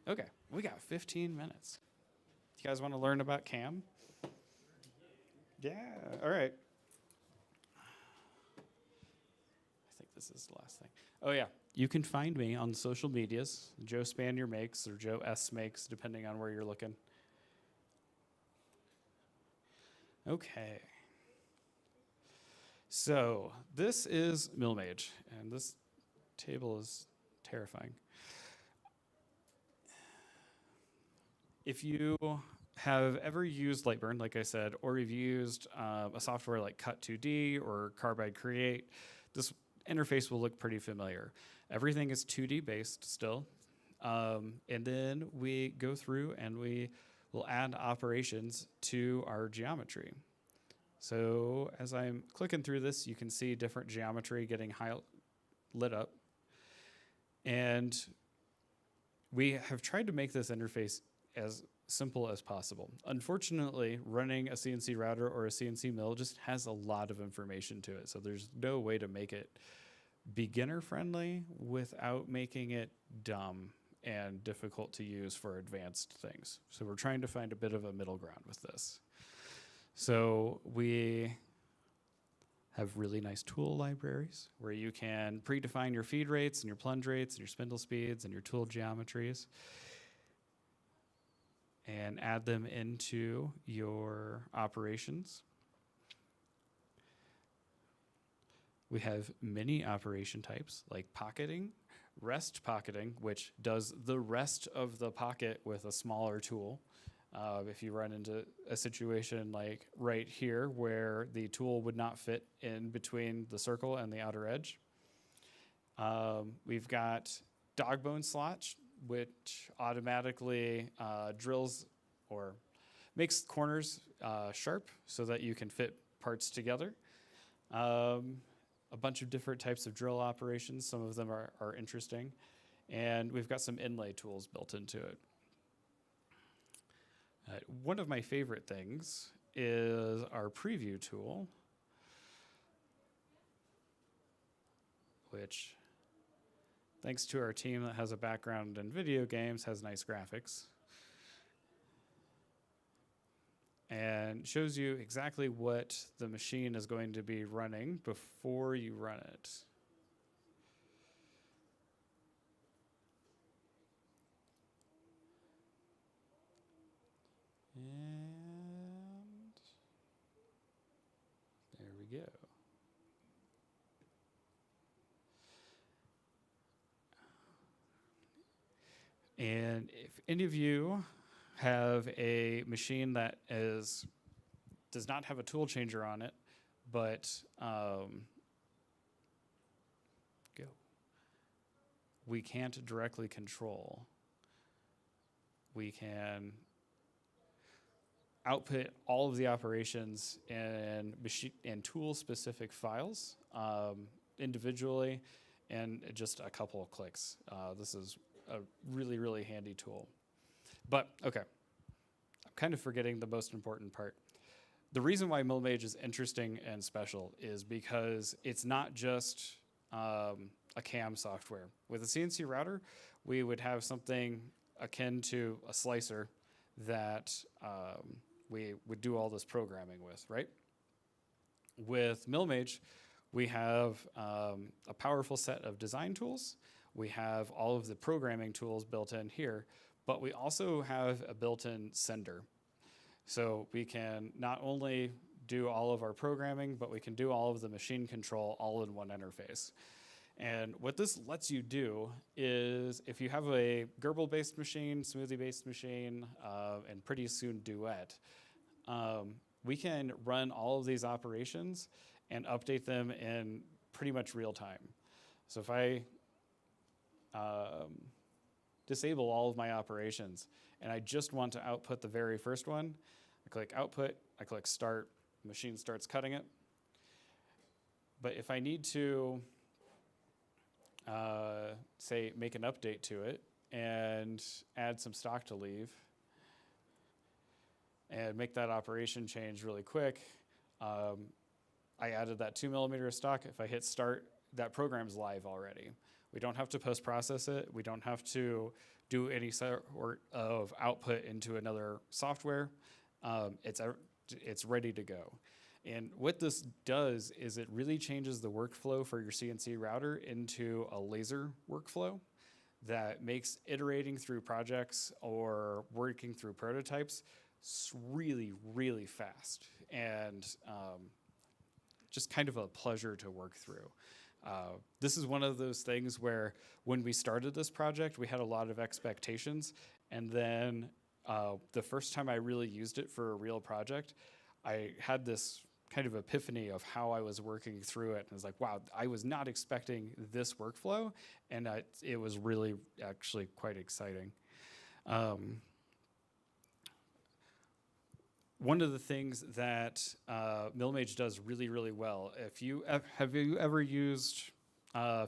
Okay, we got 15 minutes. You guys want to learn about CAM? Yeah, all right. I think this is the last thing. Oh, yeah. You can find me on social medias, Joe Spanier Makes or Joe S Makes, depending on where you're looking. Okay. So this is MillMage, and this table is terrifying. If you have ever used Lightburn, like I said, or you've used a software like Cut2D or Carbide Create, this interface will look pretty familiar. Everything is 2D based still. And then we go through and we will add operations to our geometry. So as I'm clicking through this, you can see different geometry getting lit up. And we have tried to make this interface as simple as possible. Unfortunately, running a CNC router or a CNC mill just has a lot of information to it. So there's no way to make it beginner friendly without making it dumb and difficult to use for advanced things. So we're trying to find a bit of a middle ground with this. So we have really nice tool libraries where you can predefine your feed rates and your plunge rates and your spindle speeds and your tool geometries and add them into your operations. We have many operation types like pocketing, rest pocketing, which does the rest of the pocket with a smaller tool. If you run into a situation like right here where the tool would not fit in between the circle and the outer edge. We've got dog bone slot, which automatically drills or makes corners sharp so that you can fit parts together. A bunch of different types of drill operations. Some of them are interesting. And we've got some inlay tools built into it. One of my favorite things is our preview tool, which, thanks to our team that has a background in video games, has nice graphics. And shows you exactly what the machine is going to be running before you run it. And there we go. And if any of you have a machine that does not have a tool changer on it, but we can't directly control. We can output all of the operations in machine and tool-specific files individually, and just a couple of clicks. This is a really, really handy tool. But okay, I'm kind of forgetting the most important part. The reason why MillMage is interesting and special is because it's not just a CAM software. With a CNC router, we would have something akin to a slicer that we would do all this programming with, right? With MillMage, we have a powerful set of design tools. We have all of the programming tools built in here, but we also have a built-in sender. So we can not only do all of our programming, but we can do all of the machine control all in one interface. And what this lets you do is, if you have a Gerbil-based machine, Smoothie-based machine, and pretty soon Duet, we can run all of these operations and update them in pretty much real time. So if I disable all of my operations and I just want to output the very first one, I click output, I click start, machine starts cutting it. But if I need to say make an update to it and add some stock to leave and make that operation change really quick, I added that 2mm of stock. If I hit start, that program's live already. We don't have to post-process it. We don't have to do any sort of output into another software. It's ready to go. And what this does is it really changes the workflow for your CNC router into a laser workflow that makes iterating through projects or working through prototypes really, really fast and just kind of a pleasure to work through. This is one of those things where when we started this project, we had a lot of expectations, and then the first time I really used it for a real project, I had this kind of epiphany of how I was working through it. And I was like, wow, I was not expecting this workflow. And it was really actually quite exciting. One of the things that MillMage does really, really well, have you ever used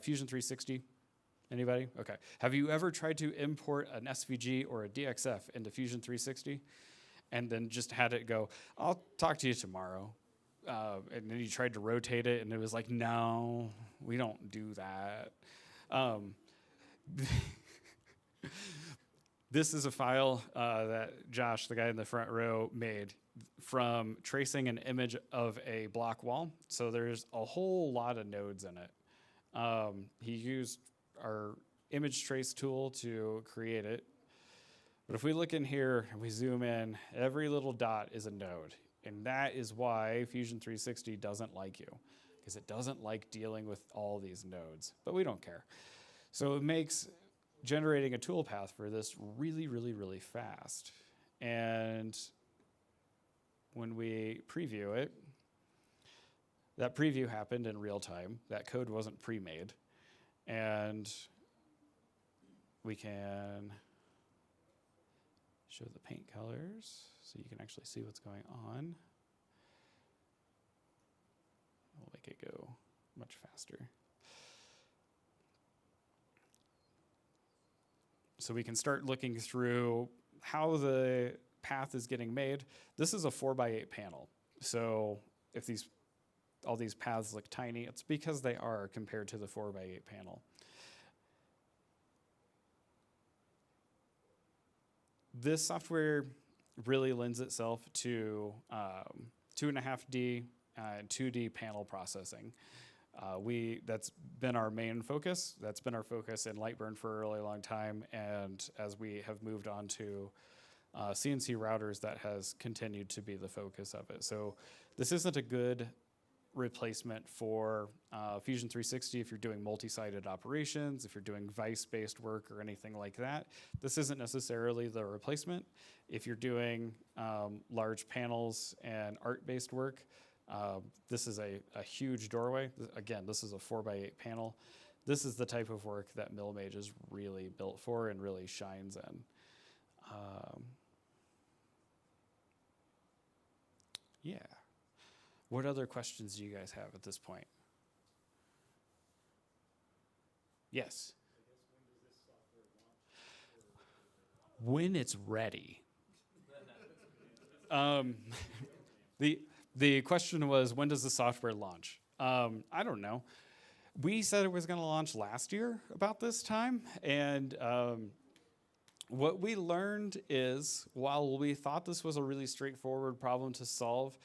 Fusion 360? Anybody? Okay. Have you ever tried to import an SVG or a DXF into Fusion 360 and then just had it go, I'll talk to you tomorrow? And then you tried to rotate it and it was like, no, we don't do that. This is a file that Josh, the guy in the front row, made from tracing an image of a block wall. So there's a whole lot of nodes in it. He used our image trace tool to create it. But if we look in here and we zoom in, every little dot is a node. And that is why Fusion 360 doesn't like you, because it doesn't like dealing with all these nodes. But we don't care. So it makes generating a toolpath for this really, really, really fast. And when we preview it, that preview happened in real time. That code wasn't pre-made. And we can show the paint colors so you can actually see what's going on. We'll make it go much faster. So we can start looking through how the path is getting made. This is a 4x8 panel. So if all these paths look tiny, it's because they are compared to the 4x8 panel. This software really lends itself to 2.5D and 2D panel processing. That's been our main focus. That's been our focus in Lightburn for a really long time. And as we have moved on to CNC routers, that has continued to be the focus of it. So this isn't a good replacement for Fusion 360 if you're doing multi-sided operations, if you're doing vice-based work or anything like that. This isn't necessarily the replacement. If you're doing large panels and art-based work, this is a huge doorway. Again, this is a 4x8 panel. This is the type of work that MillMage is really built for and really shines in. Yeah. What other questions do you guys have at this point? Yes. When it's ready. The question was, when does the software launch? I don't know. We said it was going to launch last year about this time, and what we learned is, while we thought this was a really straightforward problem to solve,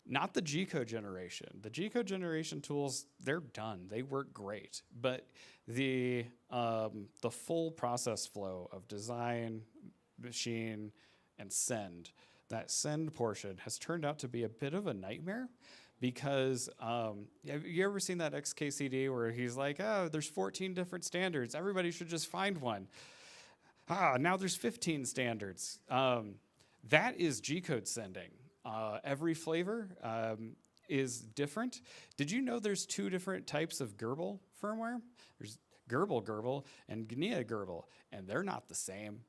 not the G-code generation. The G-code generation tools, they're done. They work great. But the full process flow of design, machine, and send, that send portion has turned out to be a bit of a nightmare because have you ever seen that XKCD where he's like, oh, there's 14 different standards. Everybody should just find one. Now there's 15 standards. That is G-code sending. Every flavor is different. Did you know there's 2 different types of Gerbil firmware? There's Gerbil and Gnea Gerbil, and they're not the same.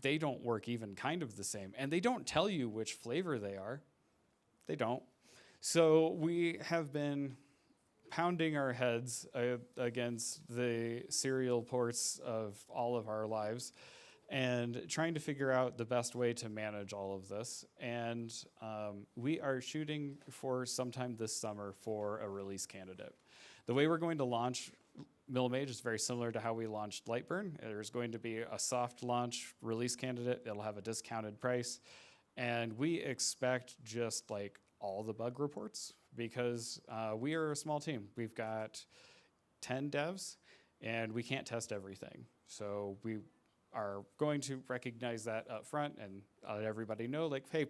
They don't work even kind of the same, and they don't tell you which flavor they are. They don't. So we have been pounding our heads against the serial ports of all of our lives and trying to figure out the best way to manage all of this. And we are shooting for sometime this summer for a release candidate. The way we're going to launch MillMage is very similar to how we launched Lightburn. There's going to be a soft launch release candidate. It'll have a discounted price. And we expect just like all the bug reports because we are a small team. We've got 10 devs and we can't test everything. So we are going to recognize that up front and let everybody know, like, hey,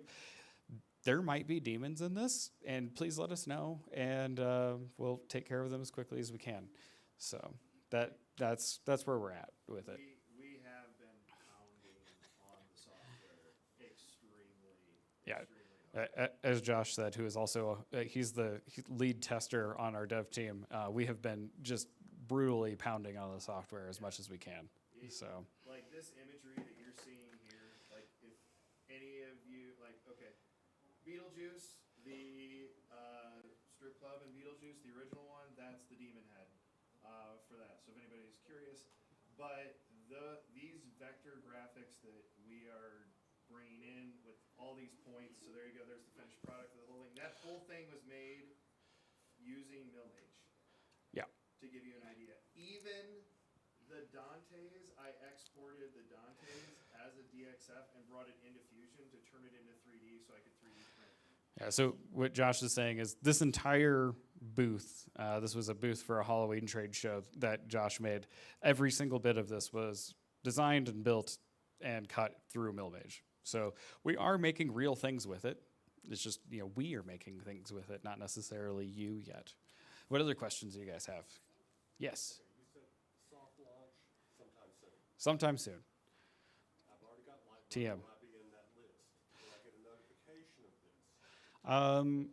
there might be demons in this, and please let us know, and we'll take care of them as quickly as we can. So that's where we're at with it. We have been pounding on the software Yeah. As Josh said, who is also he's the lead tester on our dev team, we have been just brutally pounding on the software as much as we can. So like this imagery that you're seeing here, like if any of you okay, Beetlejuice, the strip club in Beetlejuice, the original one, that's the demon head for that. So if anybody's curious, but these vector graphics that we are bringing in with all these points, so there you go, there's the finished product of the whole thing. That whole thing was made using Milmage. Yeah. To give you an idea. Even the Dantes, I exported the Dantes as a DXF and brought it into Fusion to turn it into 3D so I could 3D print. Yeah, so what Josh is saying is this entire booth, this was a booth for a Halloween trade show that Josh made. Every single bit of this was designed and built and cut through Milmage. So we are making real things with it. It's just, we are making things with it, not necessarily you yet. What other questions do you guys have? Yes? You said soft launch sometime soon. Sometime soon. I've already got Lightburn. TM. Will I be in that list? Will I get a notification of this?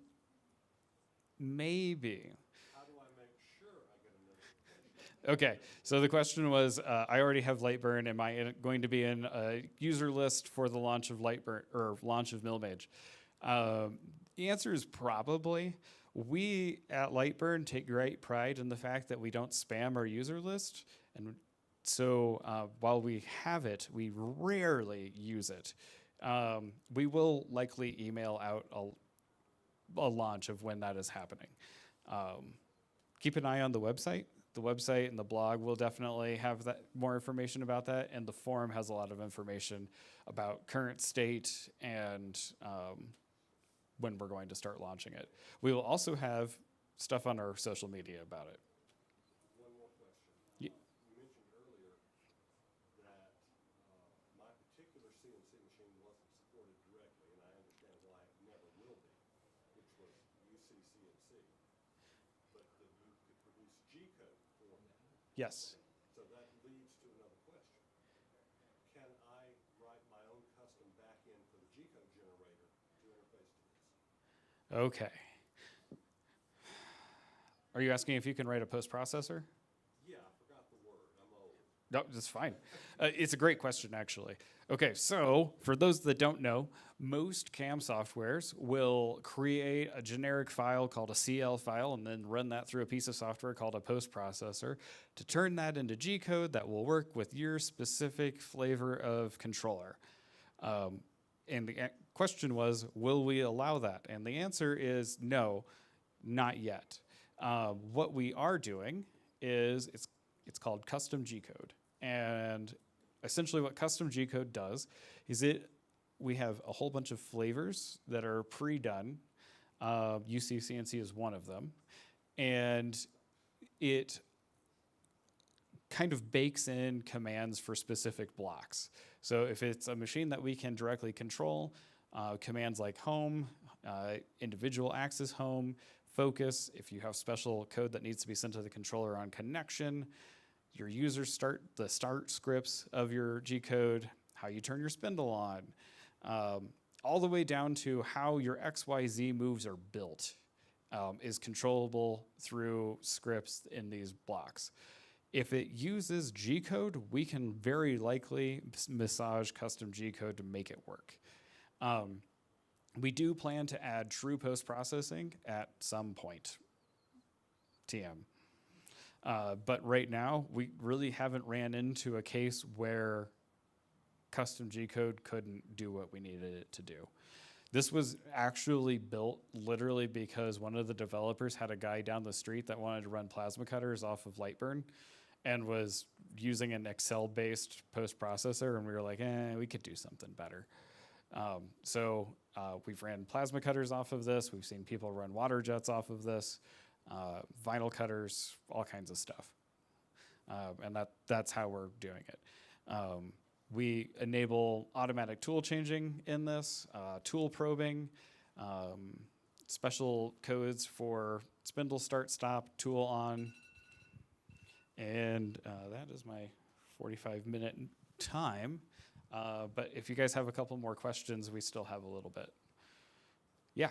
Maybe. How do I make sure I get a notification? Okay, so the question was, I already have Lightburn. Am I going to be in a user list for the launch of Lightburn or launch of Milmage? The answer is probably. We at Lightburn take great pride in the fact that we don't spam our user list, and so while we have it, we rarely use it. We will likely email out a launch of when that is happening. Keep an eye on the website. The website and the blog will definitely have that more information about that, and the forum has a lot of information about current state and when we're going to start launching it. We will also have stuff on our social media about it. One more question. Ye- You mentioned earlier that my particular CNC machine wasn't supported directly, and I understand why it never will be, which was UC CNC. But that you could produce G-code for me. Yes. So that leads to another question. Can I write my own custom backend for the G-code generator to interface to this? Okay. Are you asking if you can write a post processor? Yeah, I forgot the word. I'm old. No, that's fine. It's a great question, actually. Okay, so for those that don't know, most CAM softwares will create a generic file called a CL file and then run that through a piece of software called a post processor to turn that into G code that will work with your specific flavor of controller. And the question was, will we allow that? And the answer is no, not yet. What we are doing is it's called custom G code. And essentially what custom G code does is we have a whole bunch of flavors that are pre-done. UC CNC is one of them. And it kind of bakes in commands for specific blocks. So if it's a machine that we can directly control, commands like home, individual axis home, focus, if you have special code that needs to be sent to the controller on connection, your users start scripts of your G code, how you turn your spindle on, all the way down to how your XYZ moves are built is controllable through scripts in these blocks. If it uses G code, we can very likely massage custom G code to make it work. We do plan to add true post-processing at some point, TM. But right now, we really haven't ran into a case where custom G code couldn't do what we needed it to do. This was actually built literally because one of the developers had a guy down the street that wanted to run plasma cutters off of Lightburn and was using an Excel-based post-processor, and we were like, we could do something better. So we've ran plasma cutters off of this. We've seen people run water jets off of this, vinyl cutters, all kinds of stuff. And that's how we're doing it. We enable automatic tool changing in this, tool probing, special codes for spindle start, stop, tool on. And that is my 45-minute time. But if you guys have a couple more questions, we still have a little bit. Yeah.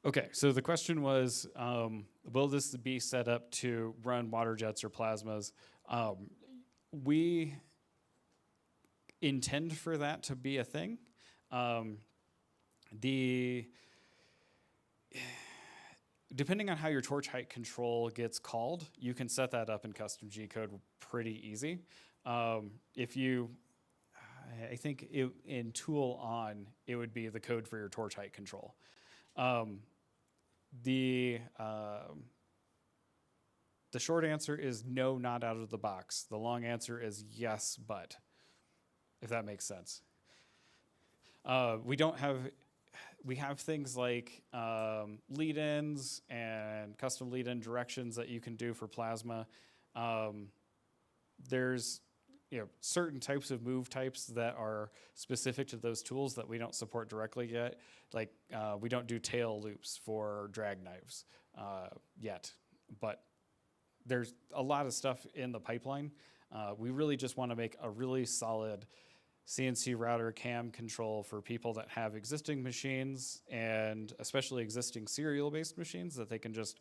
Okay, so the question was, will this be set up to run water jets or plasmas? We intend for that to be a thing. Depending on how your torch height control gets called, you can set that up in custom G code pretty easy. If you, I think in tool on, it would be the code for your torch height control. The short answer is no, not out of the box. The long answer is yes, but, if that makes sense. We have things like lead-ins and custom lead-in directions that you can do for plasma. There's certain types of move types that are specific to those tools that we don't support directly yet. Like we don't do tail loops for drag knives yet, but there's a lot of stuff in the pipeline. We really just want to make a really solid CNC router cam control for people that have existing machines, and especially existing serial-based machines that they can just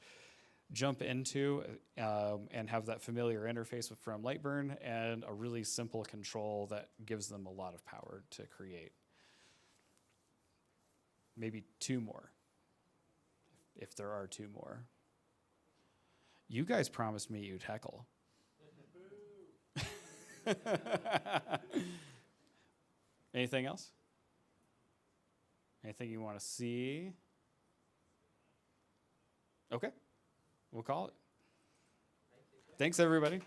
jump into and have that familiar interface from Lightburn, and a really simple control that gives them a lot of power to create. Maybe 2 more, if there are 2 more. You guys promised me you'd heckle. Anything else? Anything you want to see? Okay, we'll call it. Thanks, everybody.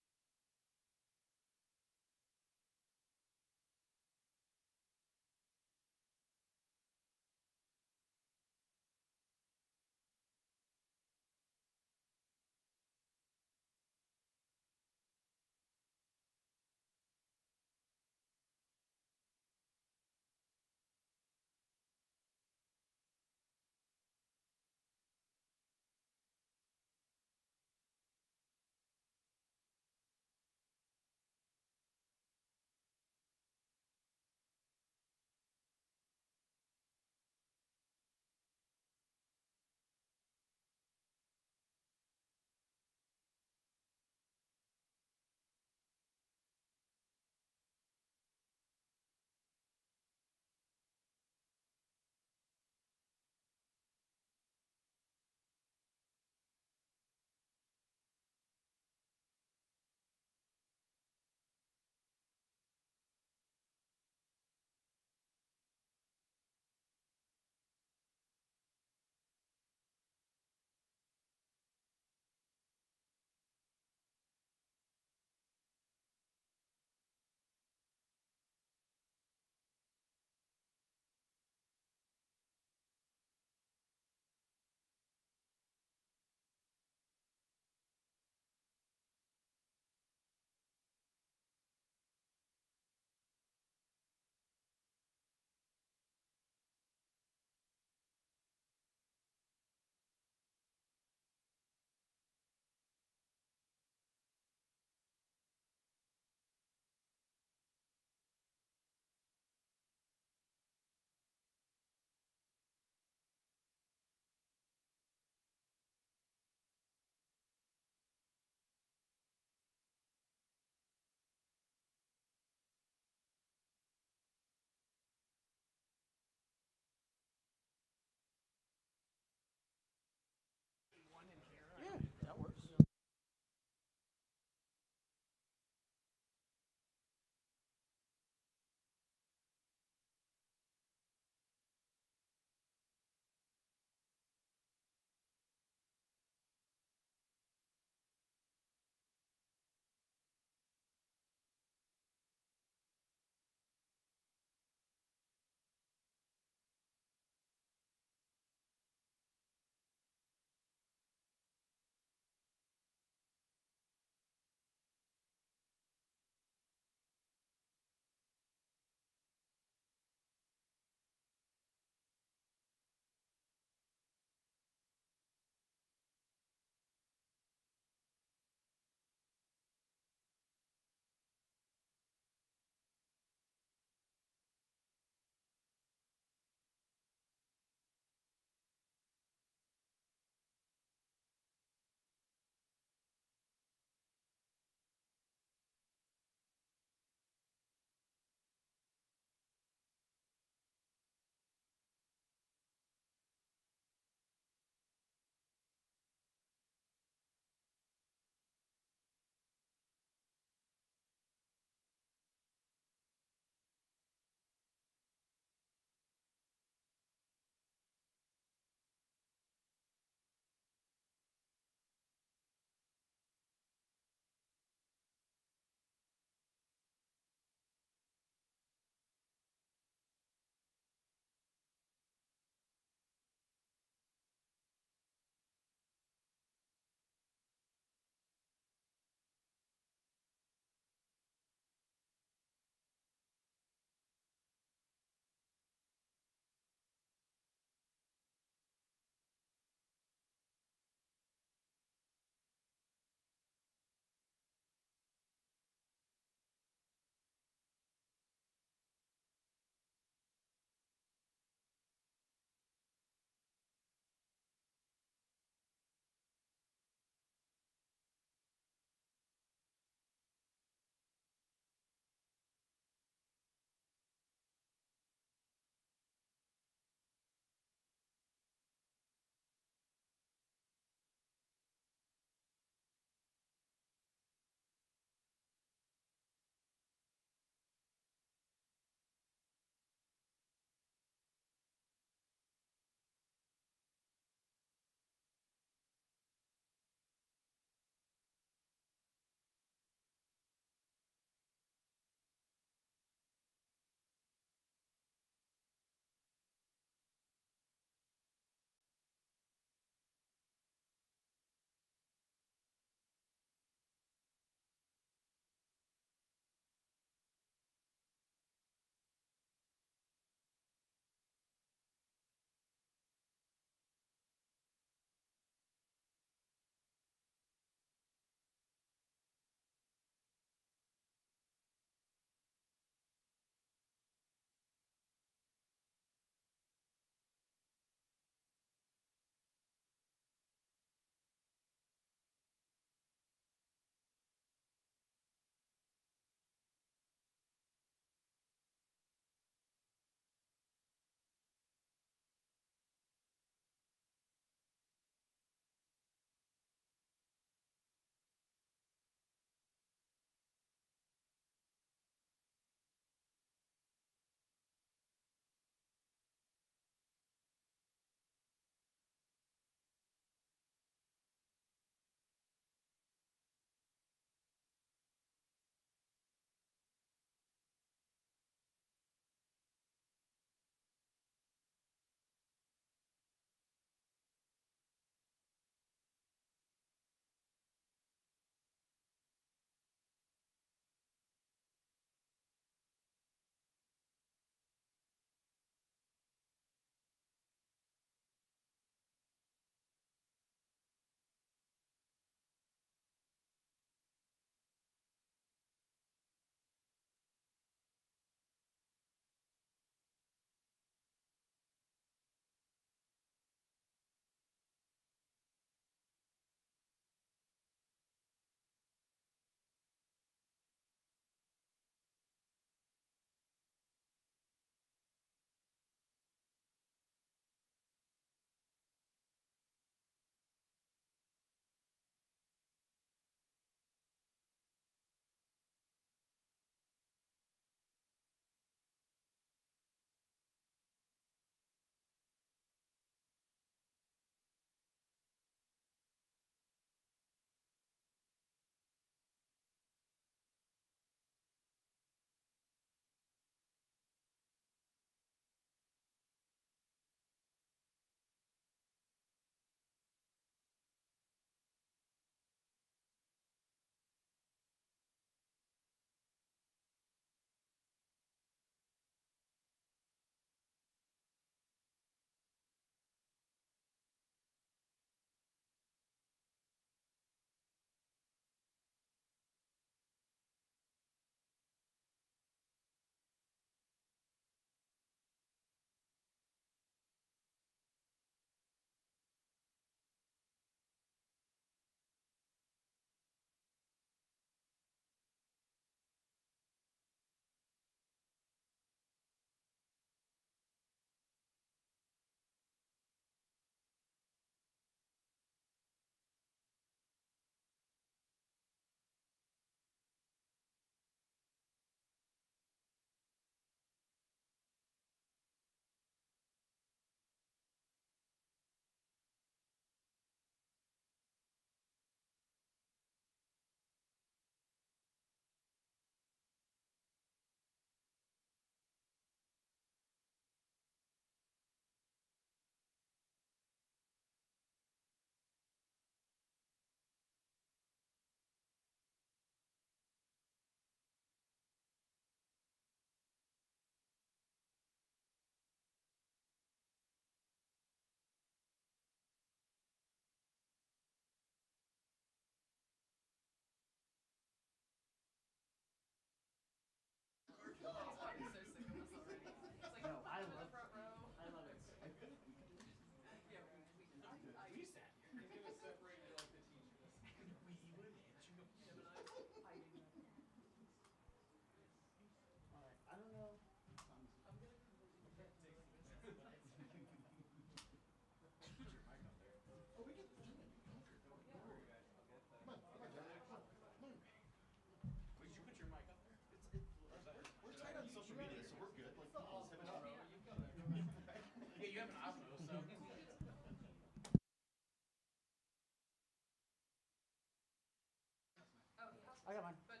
I got mine. But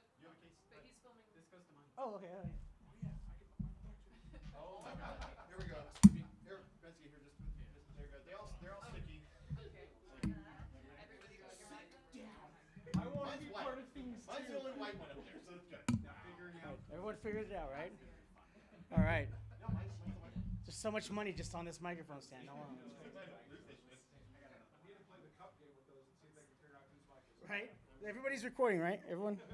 he's filming. This goes to mine. Oh, okay. All right. Oh my God! Here we go. Here, Betsy. Here, just there you go. They're all sticky. Okay. Everybody go your microphone. I want to be part of things Mine's the too. only white one up there, so it's good. Figuring out. Everyone figured it out, right? All right. No, mine's the white. There's so much money just on this microphone stand. No one. I need to play the cup game with those and see if they can figure out whose mic is. Right? Everybody's recording, right? Everyone? I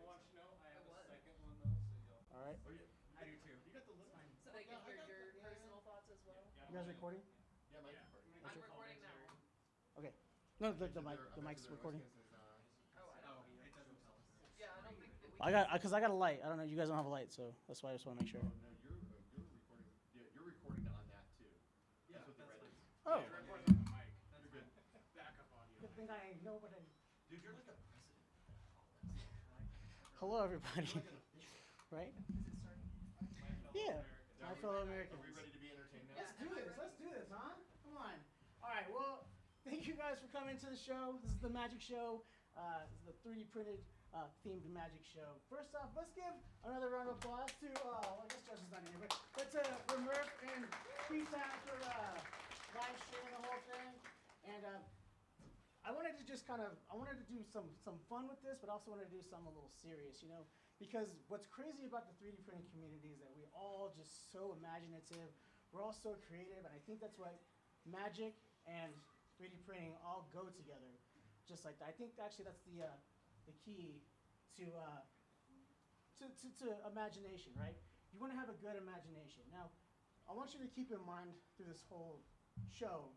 want you to know I have a second one though, so you'll. All right. I do too. You got the lip. So they can hear your personal thoughts as well. You guys recording? Yeah, mine's recording. I'm recording now. Okay. No, the mic's recording. Yeah, I don't think that we. Because I got a light. I don't know. You guys don't have a light, so that's why I just want to make sure. No, you're recording. Yeah, you're recording on that too. Yeah, that's what the red is. Oh. You're recording on the mic. That's You're good. backup audio. Good thing I know what I. Dude, you're like a president. Hello, everybody. Right? Yeah. My fellow Americans. Are we ready to be entertained now? Let's do this. Let's do this, huh? Come on. All right. Well, thank you guys for coming to the show. This is the Magic Show. This is the 3D printed themed Magic Show. First off, let's give another round of applause to, I guess Josh is not here, but to RepRap and P-Sound for live streaming the whole thing. And I wanted to just I wanted to do some fun with this, but also wanted to do something a little serious, you know? Because what's crazy about the 3D printing community is that we're all just so imaginative. We're all so creative, and I think that's what magic and 3D printing all go together. Just like that. I think actually that's the key to imagination, right? You want to have a good imagination. Now, I want you to keep in mind through this whole show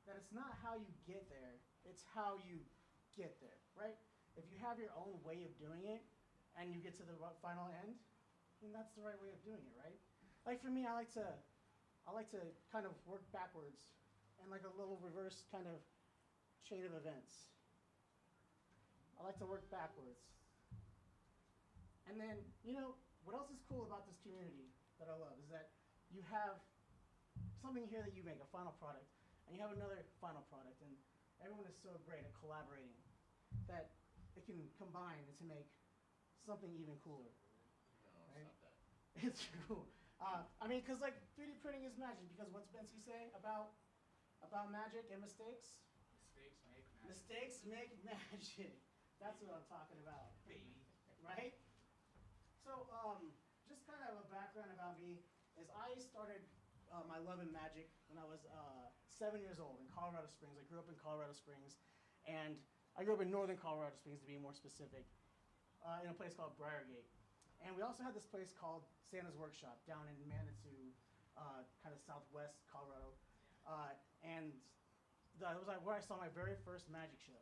that it's not how you get there, it's how you get there, right? If you have your own way of doing it and you get to the final end, then that's the right way of doing it, right? Like for me, I like to kind of work backwards and like a little reverse kind of chain of events. I like to work backwards. And then, you know, what else is cool about this community that I love is that you have something here that you make, a final product, and you have another final product, and everyone is so great at collaborating that it can combine to make something even cooler. No, right? stop that. It's cool. I mean, because like 3D printing is magic, because what's Betsy say about magic and mistakes? Mistakes make magic. Mistakes make magic. That's what I'm talking about. Baby. Right? So, just kind of a background about me is I started my love in magic when I was 7 years old in Colorado Springs. I grew up in Colorado Springs, and I grew up in northern Colorado Springs to be more specific, in a place called Briargate. And we also had this place called Santa's Workshop down in Manitou, kind of southwest Colorado. And that was like where I saw my very first magic show.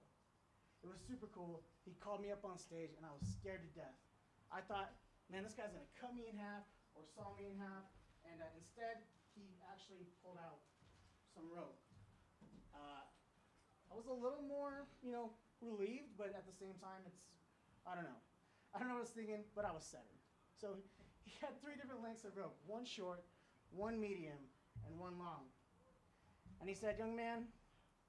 It was super cool. He called me up on stage, and I was scared to death. I thought, man, this guy's gonna cut me in half or saw me in half, and instead, he actually pulled out some rope. I was a little more, you know, relieved, but at the same time, I don't know what I was thinking, but I was 7. So he had 3 different lengths of rope, one short, one medium, and one long. And he said, young man,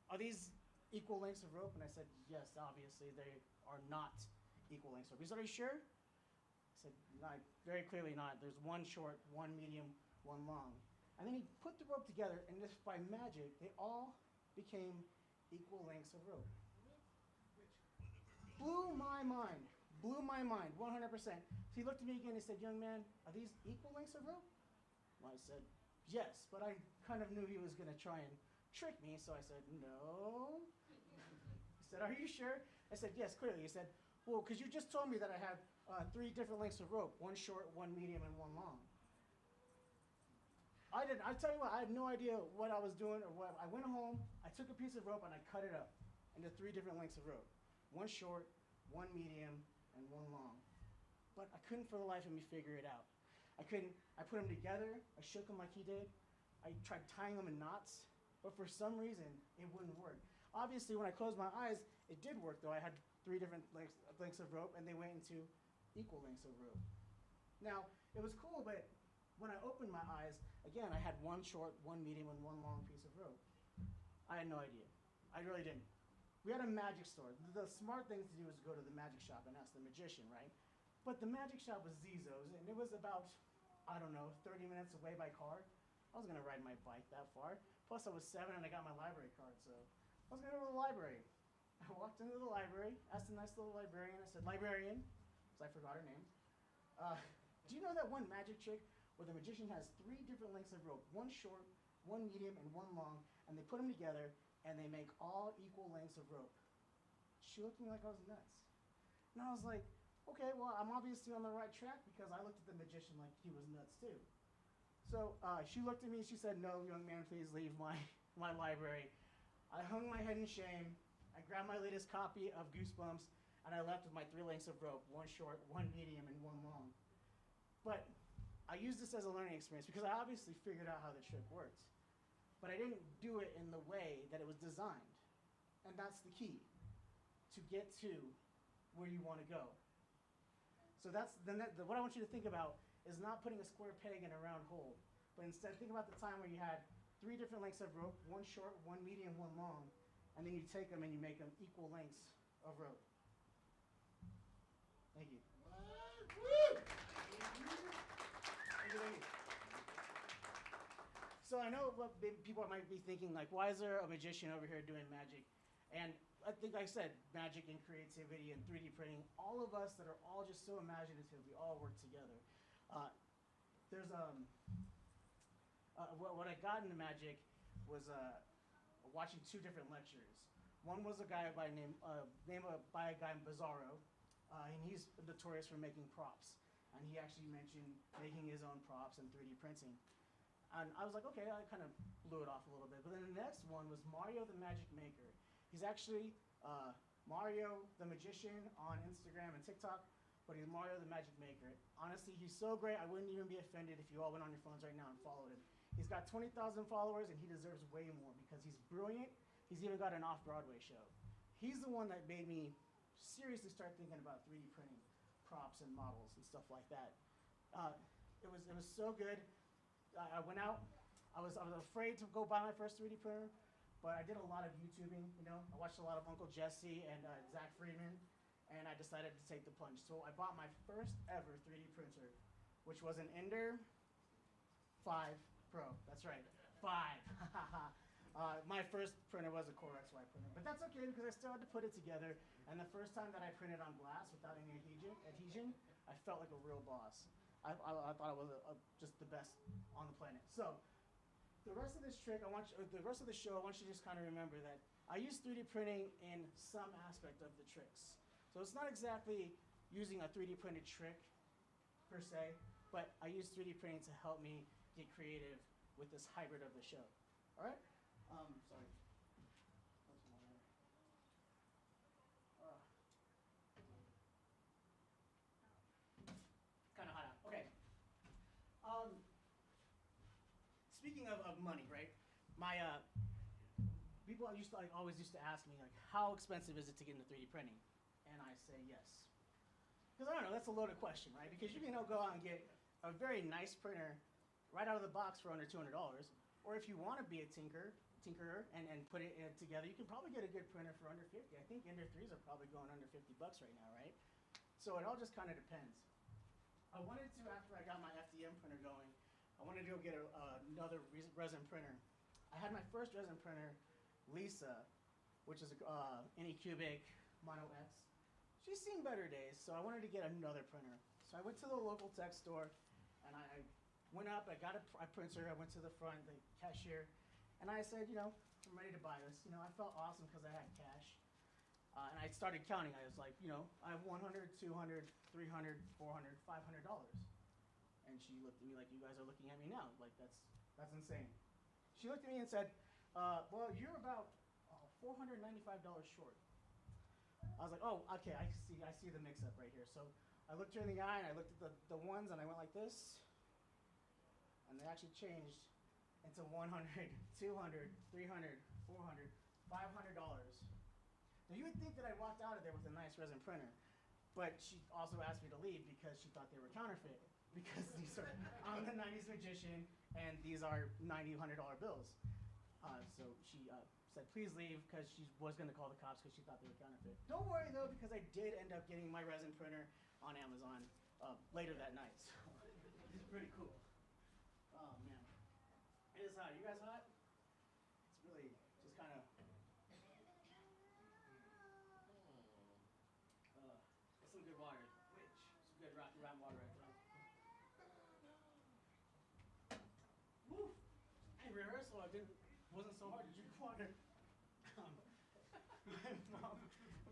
are these equal lengths of rope? And I said, yes, obviously they are not equal lengths of rope. He said, are you sure? I said, no, very clearly not. There's one short, one medium, one long. And then he put the rope together, and just by magic, they all became equal lengths of rope. Blew my mind, 100%. So he looked at me again and he said, young man, are these equal lengths of rope? Well, I said, yes, but I kind of knew he was going to try and trick me, so I said, no. He said, are you sure? I said, yes, clearly. He said, well, because you just told me that I have 3 different lengths of rope, one short, one medium, and one long. I tell you what, I had no idea what I was doing or what. I went home, I took a piece of rope, and I cut it up into 3 different lengths of rope. One short, one medium, and one long. But I couldn't for the life of me figure it out. I put them together, I shook them like he did. I tried tying them in knots, but for some reason, it wouldn't work. Obviously, when I closed my eyes, it did work, though. I had 3 different lengths of rope, and they went into equal lengths of rope. Now, it was cool, but when I opened my eyes, again, I had one short, one medium, and one long piece of rope. I had no idea. I really didn't. we had a magic store. The smart thing to do was go to the magic shop and ask the magician, right? But the magic shop was Zizo's, and it was about, I don't know, 30 minutes away by car. I was gonna ride my bike that far. Plus I was 7 and I got my library card, so I was gonna go to the library. I walked into the library, asked a nice little librarian, I said, "Librarian," because I forgot her name. Do you know that one magic trick where the magician has 3 different lengths of rope, one short, one medium, and one long, and they put them together and they make all equal lengths of rope? She looked at me like I was nuts. And I was like, okay, well, I'm obviously on the right track because I looked at the magician like he was nuts too. So she looked at me, she said, "No, young man, please leave my library." I hung my head in shame. I grabbed my latest copy of Goosebumps, and I left with my 3 lengths of rope, one short, one medium, and one long. But I used this as a learning experience because I obviously figured out how the trick works. But I didn't do it in the way that it was designed. And that's the key, to get to where you want to go. So what I want you to think about is not putting a square peg in a round hole, but instead think about the time where you had 3 different lengths of rope, one short, one medium, one long, and then you take them and you make them equal lengths of rope. Thank you. So I know what people might be thinking, like, why is there a magician over here doing magic? And I think I said magic and creativity and 3D printing, all of us that are all just so imaginative, we all work together. What I got into magic was watching 2 different lectures. One was a guy by a guy Bizarro, and he's notorious for making props. And he actually mentioned making his own props and 3D printing. And I was like, okay, I kind of blew it off a little bit. But then the next one was Mario the Magic Maker. He's actually Mario the Magician on Instagram and TikTok, but he's Mario the Magic Maker. Honestly, he's so great, I wouldn't even be offended if you all went on your phones right now and followed him. He's got 20,000 followers, and he deserves way more because he's brilliant. He's even got an off-Broadway show. He's the one that made me seriously start thinking about 3D printing props and models and stuff like that. It was so good. I went out. I was afraid to go buy my first 3D printer, but I did a lot of YouTubing. I watched a lot of Uncle Jesse and Zach Friedman, and I decided to take the plunge. So I bought my first ever 3D printer, which was an Ender 5 Pro. That's right, 5. My first printer was a Core XY printer, but that's okay because I still had to put it together. And the first time that I printed on glass without any adhesion, I felt like a real boss. I thought I was just the best on the planet. So the rest of this trick, the rest of the show, I want you to just kind of remember that I use 3D printing in some aspect of the tricks. So it's not exactly using a 3D printed trick per se, but I use 3D printing to help me get creative with this hybrid of the show. All right? Sorry. Kind of hot out. Okay. Speaking of money, right? My people always used to ask me, like, how expensive is it to get into 3D printing? And I say yes. Because I don't know, that's a loaded question, right? Because you can go out and get a very nice printer right out of the box for under $200. Or if you want to be a tinkerer and put it together, you can probably get a good printer for under 50. I think Ender 3s are probably going under 50 bucks right now, right? So it all just kind of depends. I wanted to, after I got my FDM printer going, I wanted to go get another resin printer. I had my first resin printer, Lisa, which is Anycubic Mono X. She's seen better days, so I wanted to get another printer. So I went to the local tech store, and I went up, I got a printer, I went to the front, the cashier, and I said, I'm ready to buy this. I felt awesome because I had cash. And I started counting. I was like, I have $100, $200, $300, $400, $500. And she looked at me like, you guys are looking at me now. Like, that's insane. She looked at me and said, well, you're about $495 short. I was like, oh, okay, I see the mix-up right here. So I looked her in the eye, and I looked at the ones, and I went like this. And they actually changed into $100, $200, $300, $400, $500. Now, you would think that I walked out of there with a nice resin printer, but she also asked me to leave because she thought they were counterfeit, because these are, I'm the 90s magician, and these are $90, $100 bills. So she said, please leave, because she was going to call the cops because she thought they were counterfeit. Don't worry, though, because I did end up getting my resin printer on Amazon later that night. So it's pretty cool. Oh, man. It is hot. You guys hot? It's really just kind of... That's some good water. Some good Rocky Mountain water right there. Woo! In rehearsal, wasn't so hard to drink water.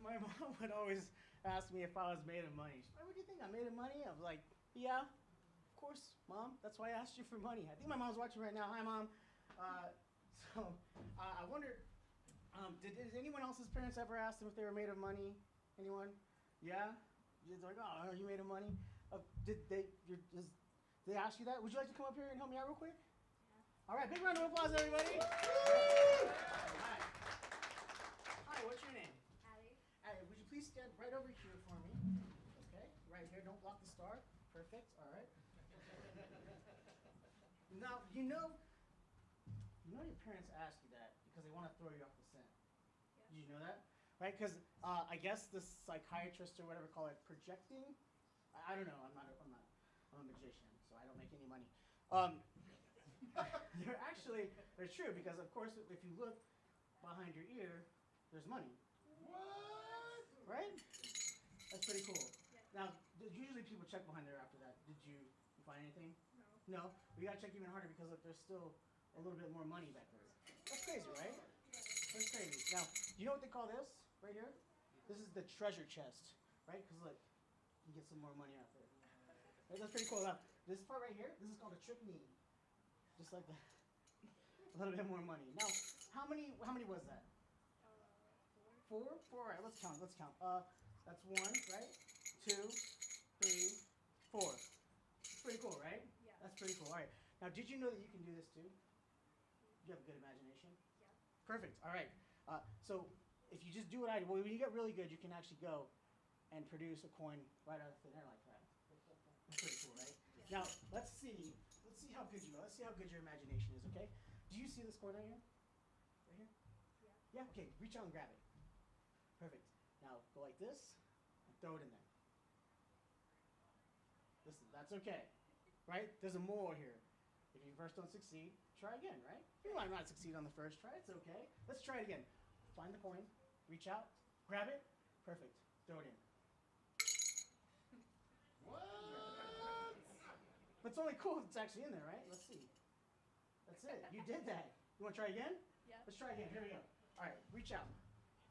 My mom would always ask me if I was made of money. She's like, what do you think? I'm made of money? I was like, yeah, of course, Mom. That's why I asked you for money. I think my mom's watching right now. Hi, Mom. I wondered, did anyone else's parents ever ask them if they were made of money? Anyone? Yeah? They're like, oh, are you made of money? Did they ask you that? Would you like to come up here and help me out real quick? Yeah. All right, big round of applause, everybody. Hi, what's your name? Addie. Addie, would you please stand right over here for me? Okay, right here. Don't block the star. Perfect. All right. Now, you know your parents ask you that because they want to throw you off the scent. Yeah. Did you know that? Right? Because I guess the psychiatrist or whatever call it projecting. I don't know. I'm a magician, so I don't make any money. They're true because of course if you look behind your ear, there's money. What? Right? That's pretty cool. Yeah. Now, usually people check behind there after that. Did you find anything? No. No? We gotta check even harder because look, there's still a little bit more money back there. That's crazy, right? That's crazy. Now, do you know what they call this right here? This is the treasure chest, right? Because look, you get some more money out there. Right? That's pretty cool. Now, this part right here, this is called a trick knee. Just like that. A little bit more money. Now, how many was that? 4? 4? All right, let's count. That's 1, right? 2, 3, 4. It's pretty cool, right? Yeah. That's pretty cool. All right. Now, did you know that you can do this too? You have a good imagination? Yeah. Perfect. All right. So if you just do what I do, well, when you get really good, you can actually go and produce a coin right out of thin air like that. That's pretty cool, right? Yeah. Now, let's see how good you are. Let's see how good your imagination is, okay? Do you see this coin right here? Right here? Yeah. Yeah? Okay, reach out and grab it. Perfect. Now, go like this and throw it in there. Listen, that's okay, right? There's a moral here. If you first don't succeed, try again, right? You might not succeed on the first try. It's okay. Let's try it again. Find the coin, reach out, grab it. Perfect. Throw it in. What? But it's only cool if it's actually in there, right? Let's see. That's it. You did that. You want to try again? Yeah. Let's try again. Here we go. All right. Reach out.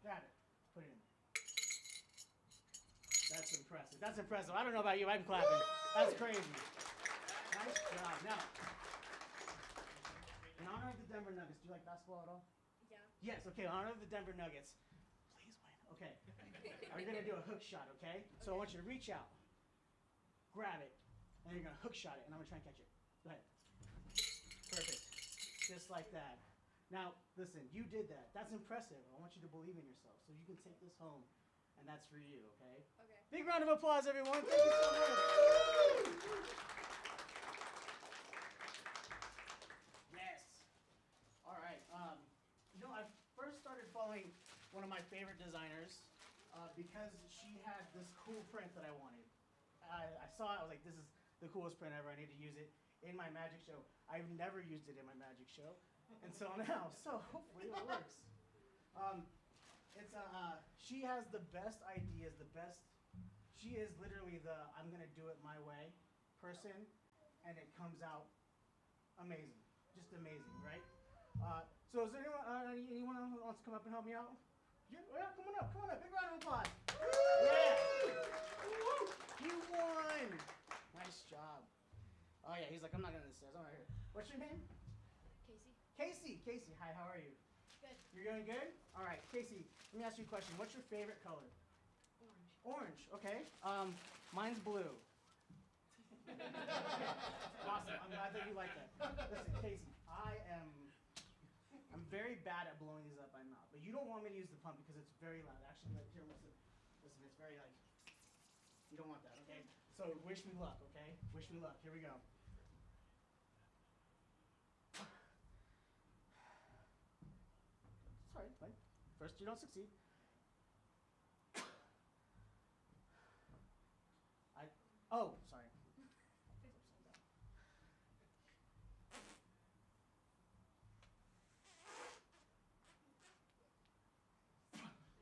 Grab it. Put it in. That's impressive. That's impressive. I don't know about you. I'm clapping. That's crazy. Nice job. Now, in honor of the Denver Nuggets, do you like basketball at all? Yeah. Yes. Okay. In honor of the Denver Nuggets, please win. Okay. We're going to do a hook shot, okay? So I want you to reach out, grab it, and you're going to hook shot it, and I'm going to try and catch it. Go ahead. Perfect. Just like that. Now, listen, you did that. That's impressive. I want you to believe in yourself so you can take this home, and that's for you, okay? Okay. Big round of applause, everyone. Thank you so much. Yes. All right. I first started following one of my favorite designers because she had this cool print that I wanted. I saw it. I was like, this is the coolest print ever. I need to use it in my magic show. I've never used it in my magic show until now. So hopefully it works. She has the best ideas, she is literally the I'm going to do it my way person, and it comes out amazing. Just amazing, right? So is there anyone else who wants to come up and help me out? Yeah, come on up. Big round of applause. Yeah. You won. Nice job. Oh yeah, he's like, I'm not going to the stairs. I'm right here. What's your name? Casey. Casey, hi, how are you? Good. You're doing good? All right, Casey, let me ask you a question. What's your favorite color? Orange. Orange, okay. Mine's blue. Awesome, I'm glad that you like that. Listen, Casey, I'm very bad at blowing these up by mouth, but you don't want me to use the pump because it's very loud. Actually, like, here, listen, it's very like, you don't want that, okay? So wish me luck, okay? Wish me luck, here we go. Sorry, Right? First, you don't succeed. Oh, sorry.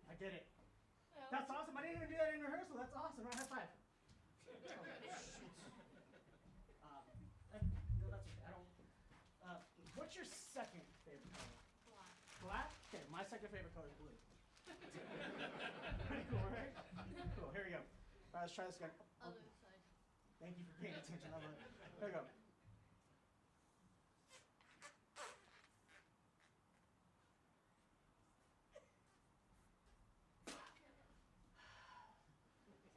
I did it. That's awesome. I didn't even do that in rehearsal. That's awesome. Right, high five. Oh, shoot. No, that's okay. I don't. What's your second favorite color? Black. Black? Okay, my second favorite color is blue. Pretty cool, right? Cool. Here we go. All right, let's try this again. Oh, Other side. thank you for paying attention. Here we go.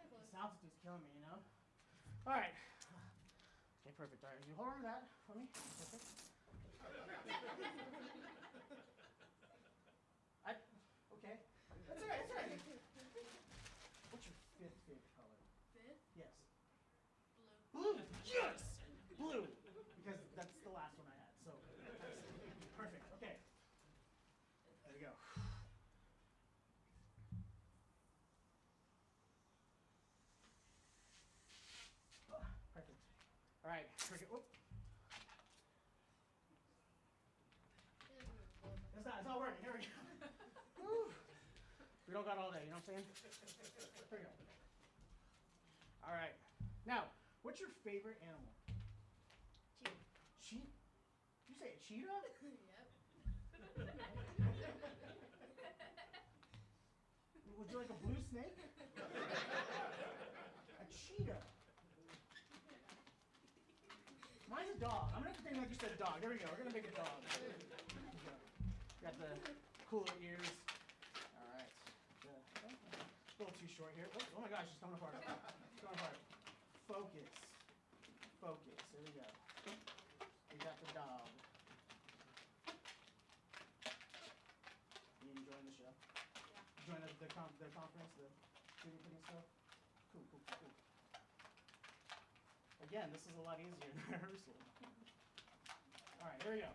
This altitude's killing me, you know? All right. Okay, perfect. All right, you hold on to that for me. Perfect. Okay. That's all right, that's all right. What's your fifth favorite color? Fifth? Yes. Blue. Blue! Yes! Blue! Because that's the last one I had, so perfect. Okay. There we go. Perfect. All right. Cricket. Whoop. It's not working. Here we go. Woo. We don't got all day, you know what I'm saying? Here we go. All right. Now, what's your favorite animal? Cheetah. Sheep? You say a cheetah? Yep. Would you like a blue snake? A cheetah. Mine's a dog. I'm gonna pretend like you said dog. There we go. We're gonna make a dog. Got the cooler ears. All right. A little too short here. Oh my gosh, it's coming apart. It's coming apart. Focus. Focus. There we go. We got the dog. You enjoying the show? Yeah. Join the conference, the 3D printing stuff? Cool, cool, cool, cool. Again, this is a lot easier than rehearsal. All right, here we go.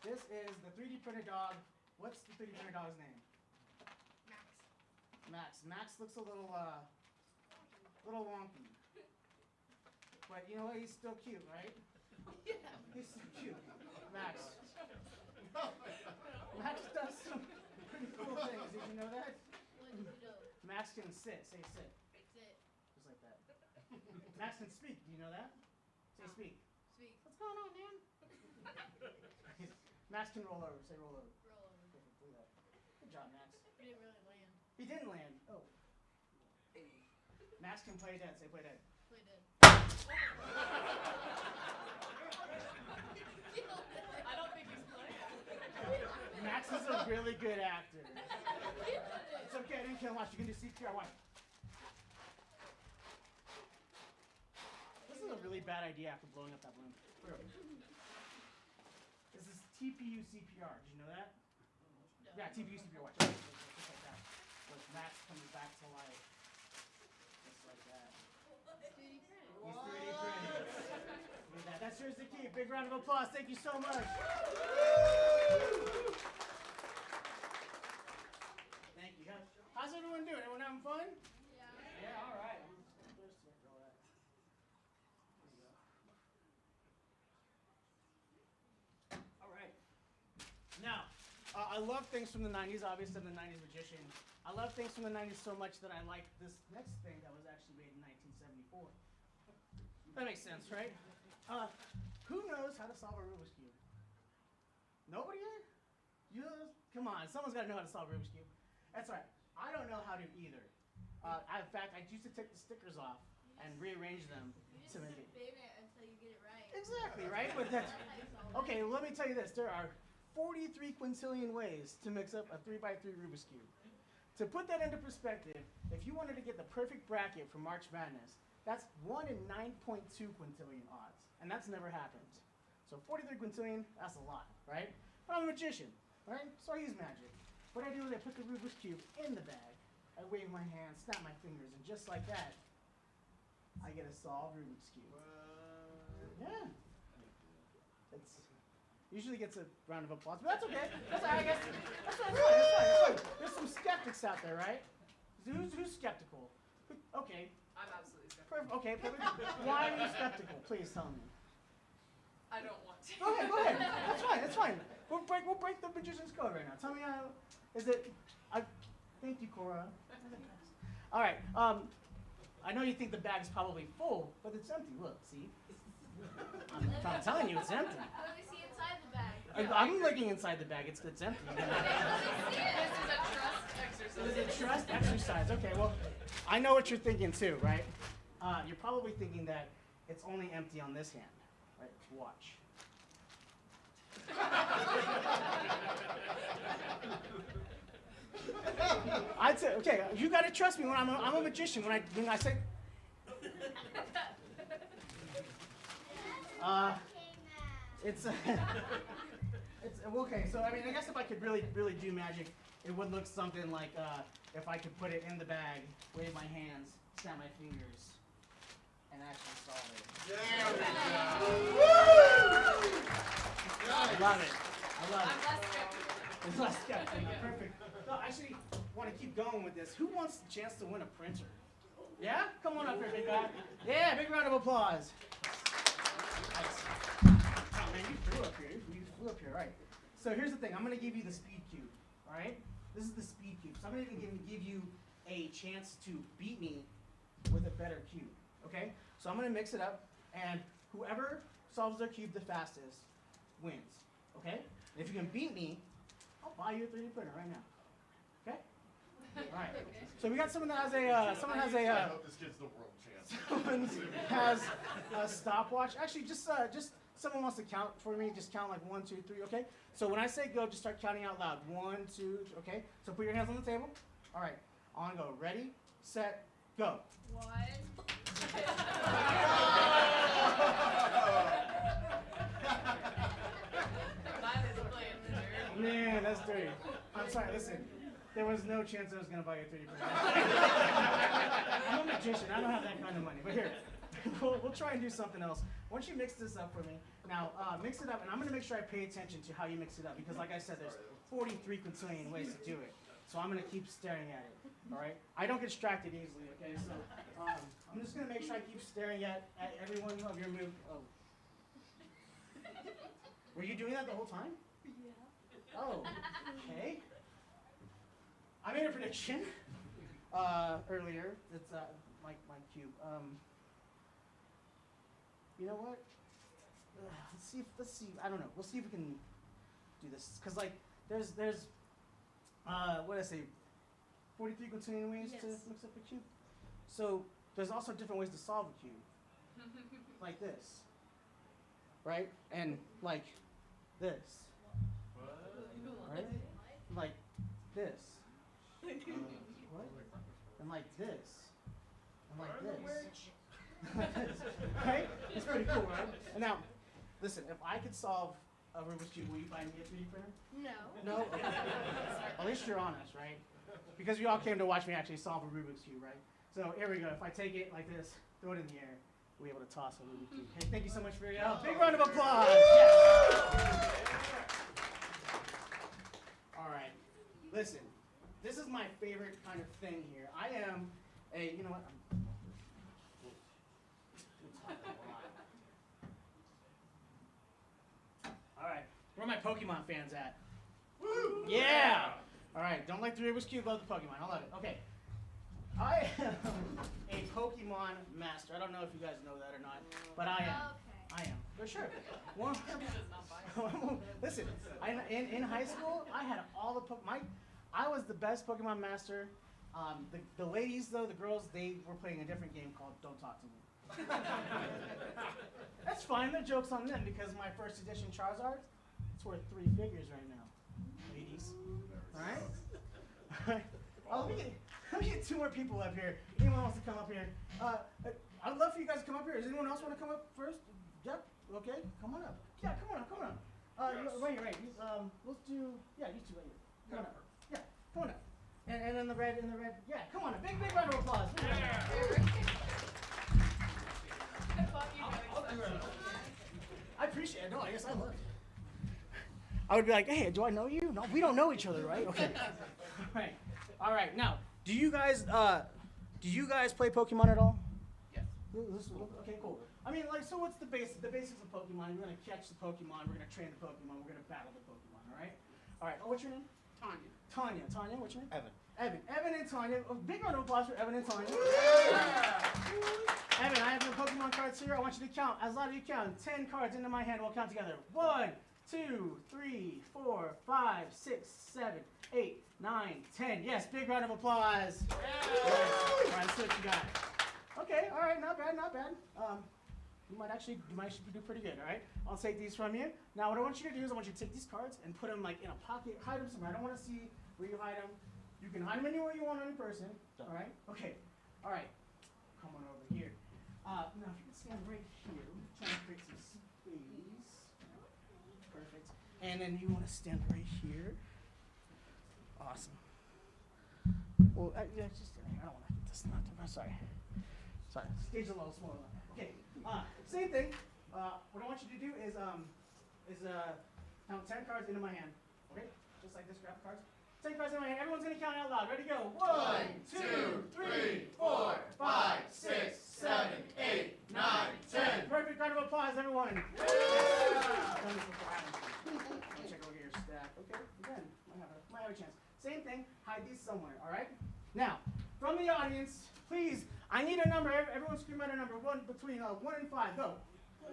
This is the 3D printed dog. What's the 3D printed dog's name? Max. Max. Max looks a little wonky. But you know what? He's still cute, right? Yeah. He's so cute. Max. Max does some pretty cool things. Did you know that? What did you do? Max can sit. Say sit. Sit. Just like that. Max can speak. Do you know that? Say speak. Speak. What's going on, man? Max can roll over. Say roll over. Roll over. Perfect. Do that. Good job, Max. He didn't really land. He didn't land. Oh. Max can play dead. Say play dead. Play dead. I don't think he's playing. Max is a really good actor. It's okay. I didn't kill him. Watch. You can do CPR. Watch. This is a really bad idea after blowing up that balloon. This is TPU CPR. Did you know that? No. Yeah, TPU CPR. Watch. Just like that. Look, Max comes back to life. Just like that. 3D print. He's 3D printed. Look at that. That's yours to keep. Big round of applause. Thank you so much. Thank you. How's everyone doing? Everyone having fun? Yeah. Yeah, all right. I'm thirsty after all that. There you go. All right. Now, I love things from the 90s. Obviously, I'm the 90s magician. I love things from the 90s so much that I like this next thing that was actually made in 1974. That makes sense, right? Who knows how to solve a Rubik's Cube? Nobody here? Come on, someone's got to know how to solve a Rubik's Cube. That's right. I don't know how to either. In fact, I used to take the stickers off and rearrange them to make it. Baby until you get it right. Exactly, right? But that's, okay, well, let me tell you this. There are 43 quintillion ways to mix up a 3x3 Rubik's Cube. To put that into perspective, if you wanted to get the perfect bracket for March Madness, that's 1 in 9.2 quintillion odds. And that's never happened. So 43 quintillion, that's a lot, right? But I'm a magician, right? So I use magic. What I do is I put the Rubik's Cube in the bag. I wave my hand, snap my fingers, and just like that, I get a solved Rubik's Cube. Yeah. Usually gets a round of applause, but that's okay. I guess that's fine. There's some skeptics out there, right? Who's skeptical? Okay. I'm absolutely skeptical. Okay, perfect. Why are you skeptical? Please tell me. I don't want to. Go ahead. That's fine. We'll break the magician's code right now. Tell me how is it? Thank you, Cora. All right. I know you think the bag's probably full, but it's empty. Look, see. I'm telling you, it's empty. Let me see inside the bag. I'm looking inside the bag. It's empty. This is a trust exercise. Is it trust exercise? Okay, well, I know what you're thinking too, right? You're probably thinking that it's only empty on this hand, right? Watch. I'd say, okay, you gotta trust me when I'm a magician. When I say, it's okay. So I mean, I guess if I could really do magic, it would look something like if I could put it in the bag, wave my hands, snap my fingers, and actually solve it. There we go. I love it. I'm less skeptical. It's less skeptical. Perfect. No, I actually want to keep going with this. Who wants the chance to win a printer? Yeah? Come on up here, big guy. Yeah, big round of applause. Nice. Oh, man, you flew up here. You flew up here, right. So here's the thing. I'm going to give you the speed cube, all right? This is the speed cube. So I'm going to even give you a chance to beat me with a better cube, okay? So I'm going to mix it up, and whoever solves their cube the fastest wins, okay? And if you can beat me, I'll buy you a 3D printer right now. Okay? All right. So we got someone that has a I hope this gets the world chance. someone has a stopwatch. Actually, just someone wants to count for me. Just count like 1, 2, 3. Okay. So when I say go, just start counting out loud. 1, 2. Okay. So put your hands on the table. All right. On go. Ready, set, go. 1. Man, that's dirty. I'm sorry, listen. There was no chance I was going to buy you a 3D printer. I'm a magician. I don't have that kind of money. But here, we'll try and do something else. Once you mix this up for me, now mix it up, and I'm going to make sure I pay attention to how you mix it up, because like I said, there's 43 quintillion ways to do it. So I'm going to keep staring at it, all right? I don't get distracted easily, okay? So I'm just going to make sure I keep staring at every one of your moves. Oh. Were you doing that the whole time? Oh, okay. I made a prediction earlier. It's my cube. You know what? Let's see. I don't know. We'll see if we can do this. Cause like there's what did I say? 43 quintillion ways to mix up a cube. So there's also different ways to solve a cube. Like this, right? And like this. Right? Like this. What? And like this. And like this. Right? It's pretty cool, right? And now, listen, if I could solve a Rubik's Cube, will you buy me a 3D printer? No. No? Okay. At least you're honest, right? Because you all came to watch me actually solve a Rubik's Cube, right? So here we go. If I take it like this, throw it in the air, we'll be able to toss a Rubik's Cube. Hey, thank you so much for your help. Big round of applause. Yes. All right. Listen, this is my favorite kind of thing here. I am you know what? All right. Where are my Pokemon fans at? Woo! Yeah! All right. Don't like the Rubik's Cube, love the Pokemon. I love it. Okay. I am a Pokemon master. I don't know if you guys know that or not, but I am. Okay. I am. For sure. Listen, in high school, I had all the I was the best Pokemon master. The ladies, though, the girls, they were playing a different game called Don't Talk to Me. That's fine. The joke's on them, because my first edition Charizard, it's worth 3 figures right now. Ladies. All right? Let me get 2 more people up here. Anyone wants to come up here? I'd love for you guys to come up here. Does anyone else want to come up first? Yep. Okay. Come on up. Yeah, come on up. Come on up. Right. Let's do. Yeah, you 2 right here. Come on up. Yeah, come on up. And in the red. Yeah, come on up. Big round of applause. I thought you guys. I appreciate it. No, I guess I love it. I would be like, hey, do I know you? No, we don't know each other, right? Okay. All right. Now, do you guys play Pokemon at all? Yes. Okay, cool. I mean, like, so what's the basics? The basics of Pokemon. We're gonna catch the Pokemon. We're gonna train the Pokemon. We're gonna battle the Pokemon. All right. All right. Oh, what's your name? Tanya. Tanya. What's your name? Evan. Evan and Tanya. A big round of applause for Evan and Tanya. Evan, I have your Pokemon cards here. I want you to count. As loud as you count. 10 cards into my hand. We'll count together. 1, 2, 3, 4, 5, 6, 7, 8, 9, 10. Yes, big round of applause. Yes. All right, let's see what you got. Okay, all right, not bad, not bad. You might actually do pretty good, all right? I'll take these from you. Now, what I want you to do is I want you to take these cards and put them like in a pocket, hide them somewhere. I don't want to see where you hide them. You can hide them anywhere you want on your person, all right? Okay, all right. Come on over here. Now, if you can stand right here, I'm trying to create some space. Perfect. And then you want to stand right here. Awesome. Well, yeah, just I don't want to get this knocked over. Sorry. Stage a little smaller. Okay. Same thing. What I want you to do is count 10 cards into my hand. Okay. Just like this. Grab the cards. 10 cards in my hand. Everyone's gonna count out loud. Ready? Go. 1, 2, 3, 4, 5, 6, 7, 8, 9, 10. Perfect. Round of applause, everyone. Let me check over your stack. Okay. Again, might have a chance. Same thing. Hide these somewhere. All right. Now, from the audience, please. I need a number. Everyone scream out a number. Between 1 and 5. Go. 4.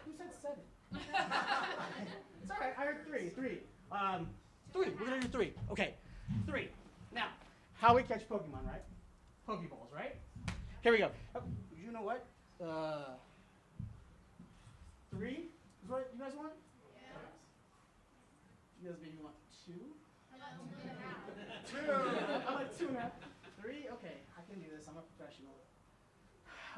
Who said 7? It's all right. I heard 3. 3. 3. We're gonna do 3. Okay. 3. Now, how we catch Pokemon, right? Pokeballs, right? Here we go. You know what? 3 is what you guys want? Yeah. You guys maybe want 2? How about 2.5? 2. I like 2.5. 3. Okay, I can do this. I'm a professional.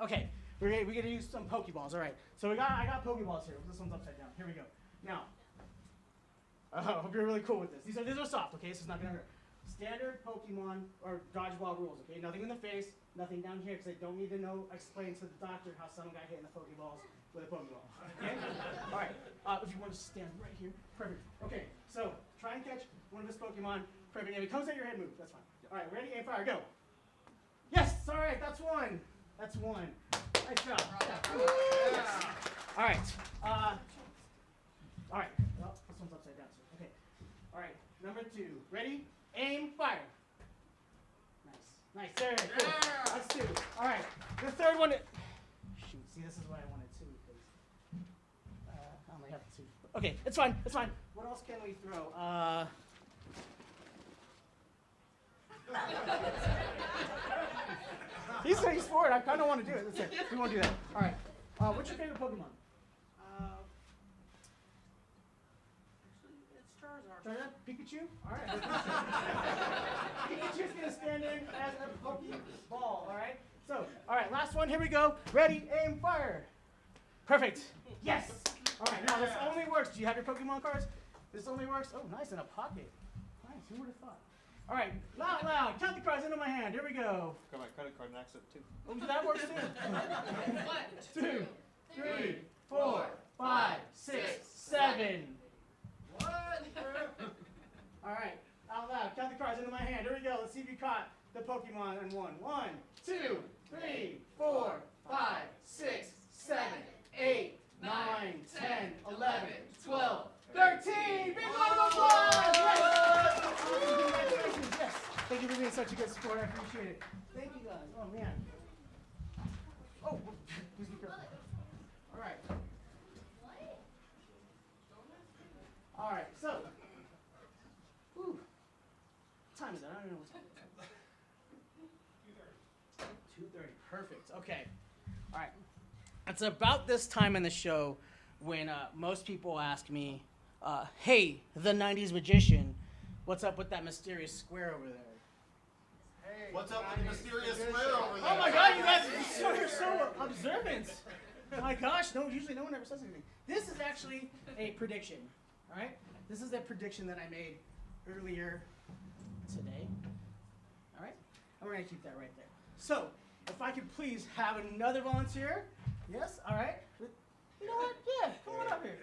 Okay, we're gonna use some Pokeballs. All right. So I got Pokeballs here. This one's upside down. Here we go. Now. I hope you're really cool with this. These are soft, okay? So it's not gonna hurt. Standard Pokemon or dodgeball rules, okay? Nothing in the face, nothing down here, because I don't need to explain to the doctor how someone got hit in the Pokeballs with a Pokeball. Okay? All right. If you want to stand right here, perfect. Okay. So try and catch one of this Pokemon. Perfect. If it comes at your head, move. That's fine. All right. Ready? Aim, fire. Go. Yes. All right. That's 1. That's 1. Nice job. Yeah. All right. All right. Well, this one's upside down. Okay. All right. Number 2. Ready? Aim. Fire. Nice. There. Cool. That's 2. All right. The third one. Shoot. See, this is why I wanted 2 because I only have 2. Okay. It's fine. It's fine. What else can we throw? He's for it. I kind of want to do it. Let's see. We won't do that. All right. What's your favorite Pokemon? Charizard? Pikachu? All right. Pikachu's going to stand in as a Pokeball, all right? So, all right, last one. Here we go. Ready, aim, fire. Perfect. Yes. All right, now this only works. Do you have your Pokemon cards? This only works. Oh, nice, in a pocket. Nice, who would have thought? All right, loud. Count the cards into my hand. Here we go. Got my credit card and access too. Oh, that works too. 1, 2, 3, 4, 5, 6, 7. All right, out loud. Count the cards into my hand. Here we go. Let's see if you caught the Pokemon in one. 1, 2, 3, 4, 5, 6, 7, 8, 9, 10, 11, 12, 13. Big round of applause! Yes! Congratulations. Yes. Thank you for being such a good sport. I appreciate it. Thank you guys. Oh man. Oh, please be careful. All right. All right. So. What time is it? I don't know what time it is. 2:30. Perfect. Okay. All right. It's about this time in the show when most people ask me, hey, the 90s magician, what's up with that mysterious square over there? Hey, what's up with the mysterious square over there? Oh my God, you guys are so observant. My gosh, usually no one ever says anything. This is actually a prediction. All right? This is a prediction that I made earlier today. All right? And we're going to keep that right there. So, if I could please have another volunteer. Yes? All right? You know what? Yeah, come on up here.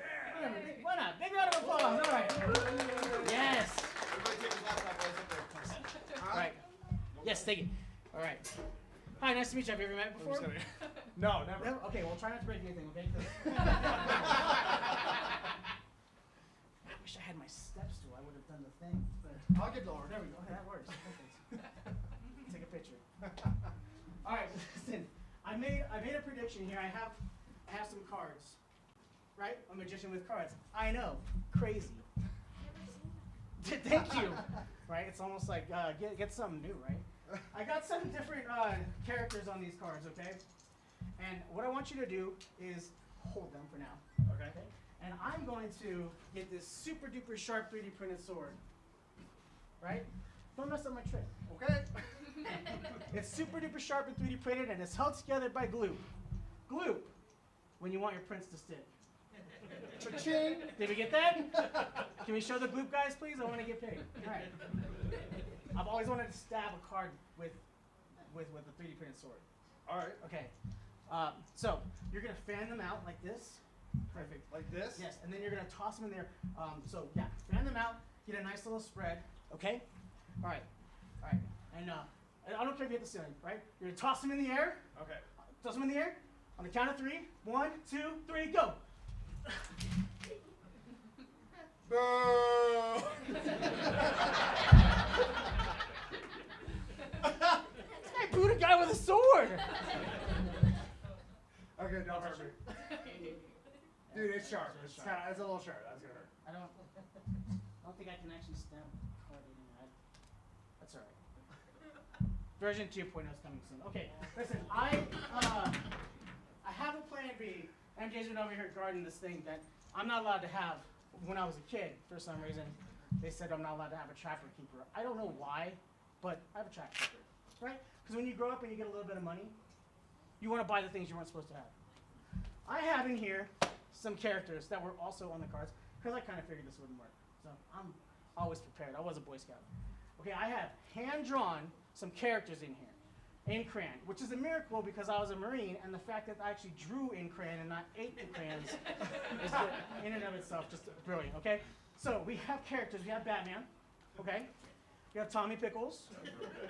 Why not? Big round of applause. Yes, take it. All right. Hi, nice to meet you. Have you ever met before? No, never. Okay, well, try not to break anything, okay? I wish I had my step stool. I would have done the thing. But I'll get lower. there we go. Okay, that works. Perfect. Take a picture. All right, listen. I made a prediction here. I have some cards, right? A magician with cards. I know, crazy. Thank you. Right? It's almost like get something new, right? I got some different characters on these cards, okay? And what I want you to do is hold them for now, okay? And I'm going to get this super duper sharp 3D printed sword, right? Don't mess up my trick, okay? It's super duper sharp and 3D printed, and it's held together by glue. Glue, when you want your prints to stick. Cha-ching! Did we get that? Can we show the gloop guys, please? I want to get paid. All right. I've always wanted to stab a card with a 3D printed sword. All right. Okay. So you're gonna fan them out like this. Perfect. Like this? Yes, and then you're gonna toss them in there. So yeah, fan them out. Get a nice little spread. Okay. All right. All right. And I don't care if you hit the ceiling. Right. You're gonna toss them in the air. Okay. Toss them in the air. On the count of 3. 1, 2, 3, go. Boo! I booed a guy with a sword. Okay, don't hurt me. Dude, it's sharp. It's a little sharp. That's gonna hurt. I don't think I can actually stab a card in that. That's all right. Version 2.0 is coming soon. Okay, listen, I have a plan B. MJ's been over here guarding this thing that I'm not allowed to have when I was a kid. For some reason, they said I'm not allowed to have a trapper keeper. I don't know why, but I have a trapper keeper, right? Because when you grow up and you get a little bit of money, you want to buy the things you weren't supposed to have. I have in here some characters that were also on the cards because I kind of figured this wouldn't work. So I'm always prepared. I was a Boy Scout. Okay, I have hand-drawn some characters in here in crayon, which is a miracle because I was a Marine, and the fact that I actually drew in crayon and not ate the crayons is in and of itself just brilliant, okay? So we have characters. We have Batman, okay? We have Tommy Pickles.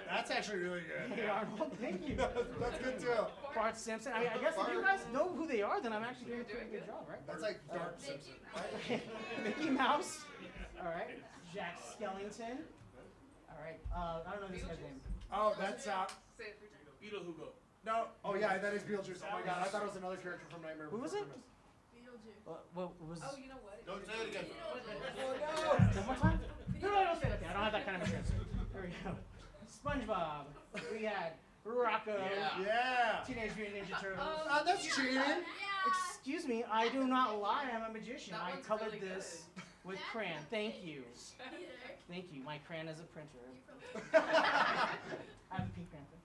That's actually really good. Hey, Arnold, thank you. That's good too. Bart Simpson. I guess if you guys know who they are, then I'm actually doing a pretty good job, right? That's like Dark Simpson. Mickey Mouse. All right. Jack Skellington. All right. I don't know this guy's name. Oh, that's Say it 3 times. Beetle Hugo. no. Oh yeah, that is Beetlejuice. Oh my god, I thought it was another character from Nightmare Who was it? Beetlejuice. What was? Oh, you know what? Don't say it again. One more time? No, don't say it. Okay, I don't have that kind of insurance. Here we go. SpongeBob. We had Rocco. Yeah. Teenage Mutant Ninja Turtles. That's cheating. Excuse me, I do not lie. I'm a magician. That I one's colored really this with crayon. Thank you. Peter. Thank you. My crayon is a printer. I have a pink panther.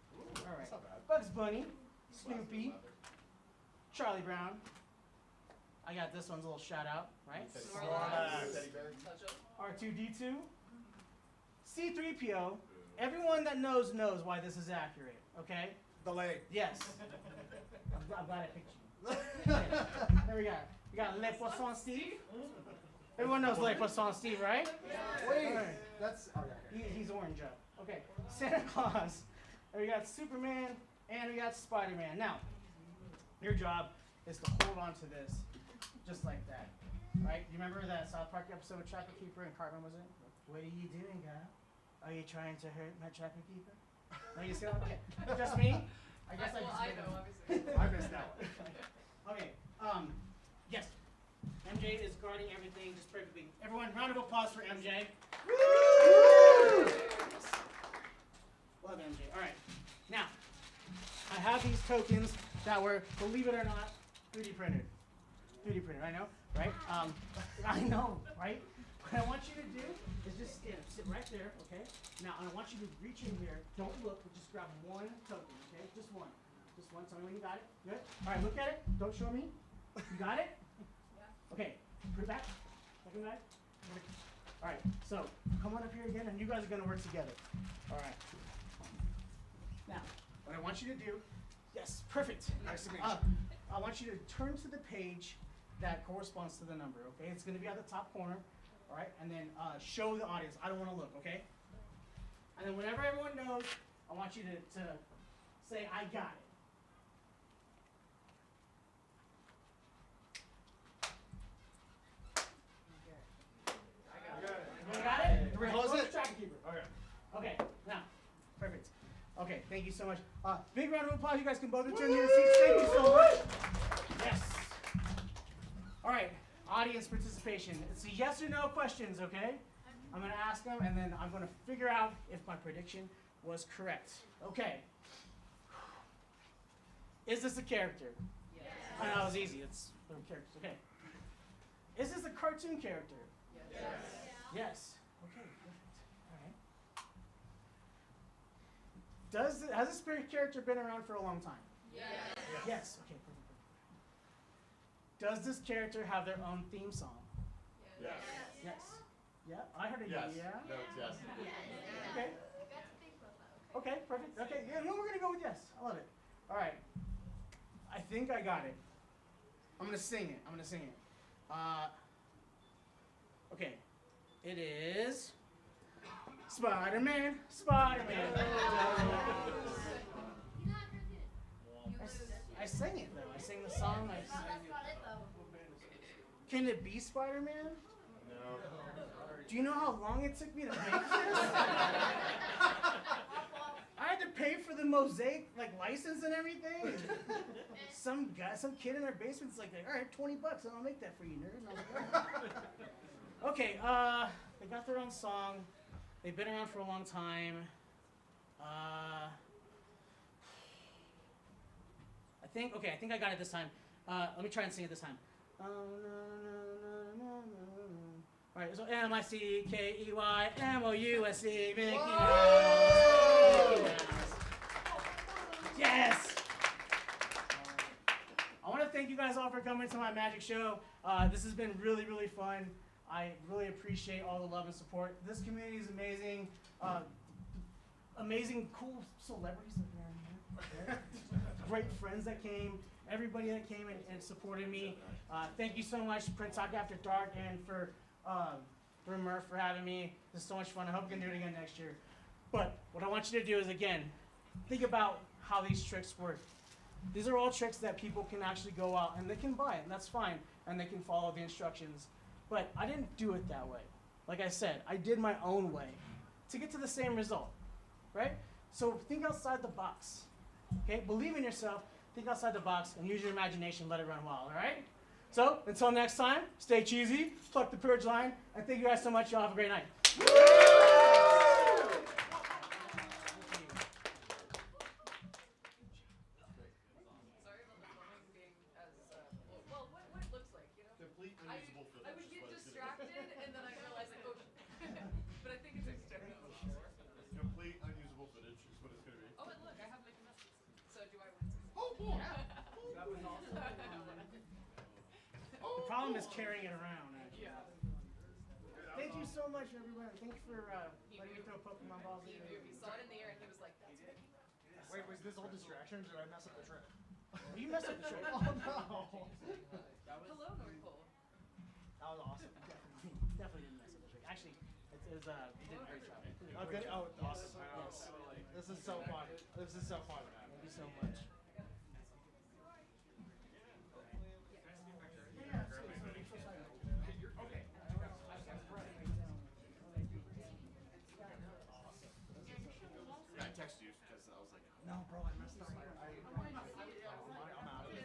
All right. Bugs Bunny, Snoopy, Charlie Brown. I got this one's a little shout out, right? R2D2, C3PO. Everyone that knows why this is accurate. Okay? The leg. Yes. I'm glad I picked you. There we go. We got Le Poisson Steve. Everyone knows Le Poisson Steve, right? Wait, Alright. that's. Oh yeah. He's orange up. Okay, Santa Claus. And we got Superman, and we got Spider-Man. Now, your job is to hold on to this, just like that. Right? You remember that South Park episode with Trapper Keeper and Cartman was in? What are you doing, guy? Are you trying to hurt my Trapper Keeper? No, you still okay. Just me? I guess I just I made know, it. obviously. I missed that one. Okay, yes. MJ is guarding everything just perfectly. Everyone, round of applause for MJ. Love MJ. All right. Now, I have these tokens that were, believe it or not, 3D printed. 3D printed, I know, right? I know, right? What I want you to do is just sit right there, okay? Now, I want you to reach in here. Don't look, but just grab one token, okay? Just one. Just one. Tell me when you got it. Good. All right, look at it. Don't show me. You got it? Yeah. Okay. Put it back. Second guy. All right. So come on up here again, and you guys are gonna work together. All right. Now, what I want you to do. Yes. Perfect. Nice to meet you. I want you to turn to the page that corresponds to the number. Okay. It's gonna be at the top corner. All right. And then show the audience. I don't want to look. Okay. And then whenever everyone knows I want you to say, I got it. Everyone got it? Close it. Track keeper. Okay. Okay, now, perfect. Okay, thank you so much. Big round of applause. You guys can both return to your seats. Thank you so much. Yes. All right, audience participation. It's a yes or no questions, okay? I'm going to ask them, and then I'm going to figure out if my prediction was correct. Okay. Is this a character? Yes. I know, it was easy. It's characters. Okay. Is this a cartoon character? Yes. Yes. Okay, perfect. All right. Has this character been around for a long time? Yes. Yes. Okay, perfect. Does this character have their own theme song? Yes. Yes. Yeah, I heard a Yes. yeah. No, it's yes. Okay. Okay, perfect. Okay, yeah, no, we're gonna go with yes. I love it. All right. I think I got it. I'm gonna sing it. Okay. It is Spider-Man. Spider-Man. I sang it though. I sang the song. That's not it though. Can it be Spider-Man? No. Do you know how long it took me to make this? I had to pay for the mosaic license and everything. Some kid in their basement's like, all right, $20 and I'll make that for you, nerd. And I was like, all right. Okay, they got their own song. They've been around for a long time. I think I got it this time. Let me try and sing it this time. All right, so M-I-C-K-E-Y-M-O-U-S-E, Mickey Mouse. Yes! I want to thank you guys all for coming to my magic show. This has been really, really fun. I really appreciate all the love and support. This community is amazing. Amazing, cool celebrities that are in here. Great friends that came. Everybody that came and supported me. Thank you so much, Print Talk After Dark, and for Murph for having me. This is so much fun. I hope we can do it again next year. But what I want you to do is, again, think about how these tricks work. These are all tricks that people can actually go out and they can buy it, and that's fine, and they can follow the instructions. But I didn't do it that way. Like I said, I did my own way to get to the same result, right? So think outside the box, okay? Believe in yourself, think outside the box, and use your imagination, let it run wild, all right? So, until next time, stay cheesy, pluck the purge line, and thank you guys so much. Y'all have a great night. Sorry about the phone being as, well, what it looks like, you know? Complete unusable footage. I would get distracted and then I realize like, oh, but I think it's external. Complete unusable footage is what it's going to be. Oh, and look, I have my messages. So do I win? Oh, boy. That was awesome. The problem is carrying it around, actually. Yeah. Thank you so much, everybody. Thanks for letting me throw Pokemon balls in He there. knew. He saw it in the air and he was like, that's Mickey Mouse. Wait, was this all distraction or did I mess up the trick? You messed up the trick. Oh, no. Hello, North Pole. That was awesome. Definitely didn't mess up the trick. Actually, you did a great job. Oh, good. Oh, awesome. Yes. This is so fun. This is so fun, man. Thank you so much. Yeah, I texted you because I was like, No, bro, I messed up. I'm out of it.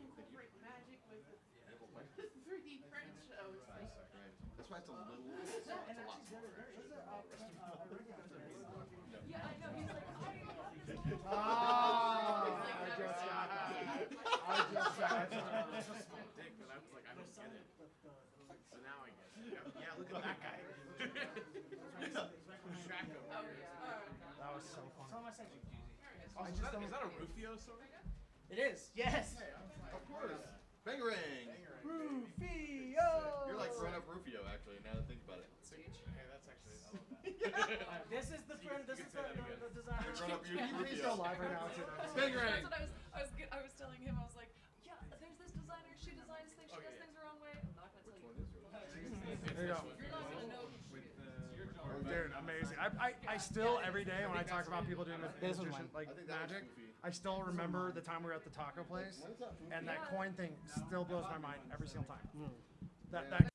Incorporate magic with the 3D print show. It's like, That's why it's a little. And actually, yeah, I know. He's like, I just got that. I just got that. It's just my dick, but I was like, I don't get it. So now I get it. Yeah, look at that guy. Track him. oh yeah. That was so fun. Tell him I sent you. Also, is that a Rufio song? It is, yes. Of course. Bangarang. Rufio. You're like grown up Rufio, actually, now that I think about it. Hey, that's actually, I love that. This is the friend. This is the designer. Grown up Rufio. Please go live right now. Bangarang. That's what I was telling him. I was like, yeah, there's this designer. She designs things. She does things her own way. I'm not gonna tell you. There you go. You're not gonna know who she is. Dude, amazing. I still, every day when I talk about people doing This was magician, mine. like magic, I still remember the time we were at the taco place, and that coin thing still blows my mind every single time. That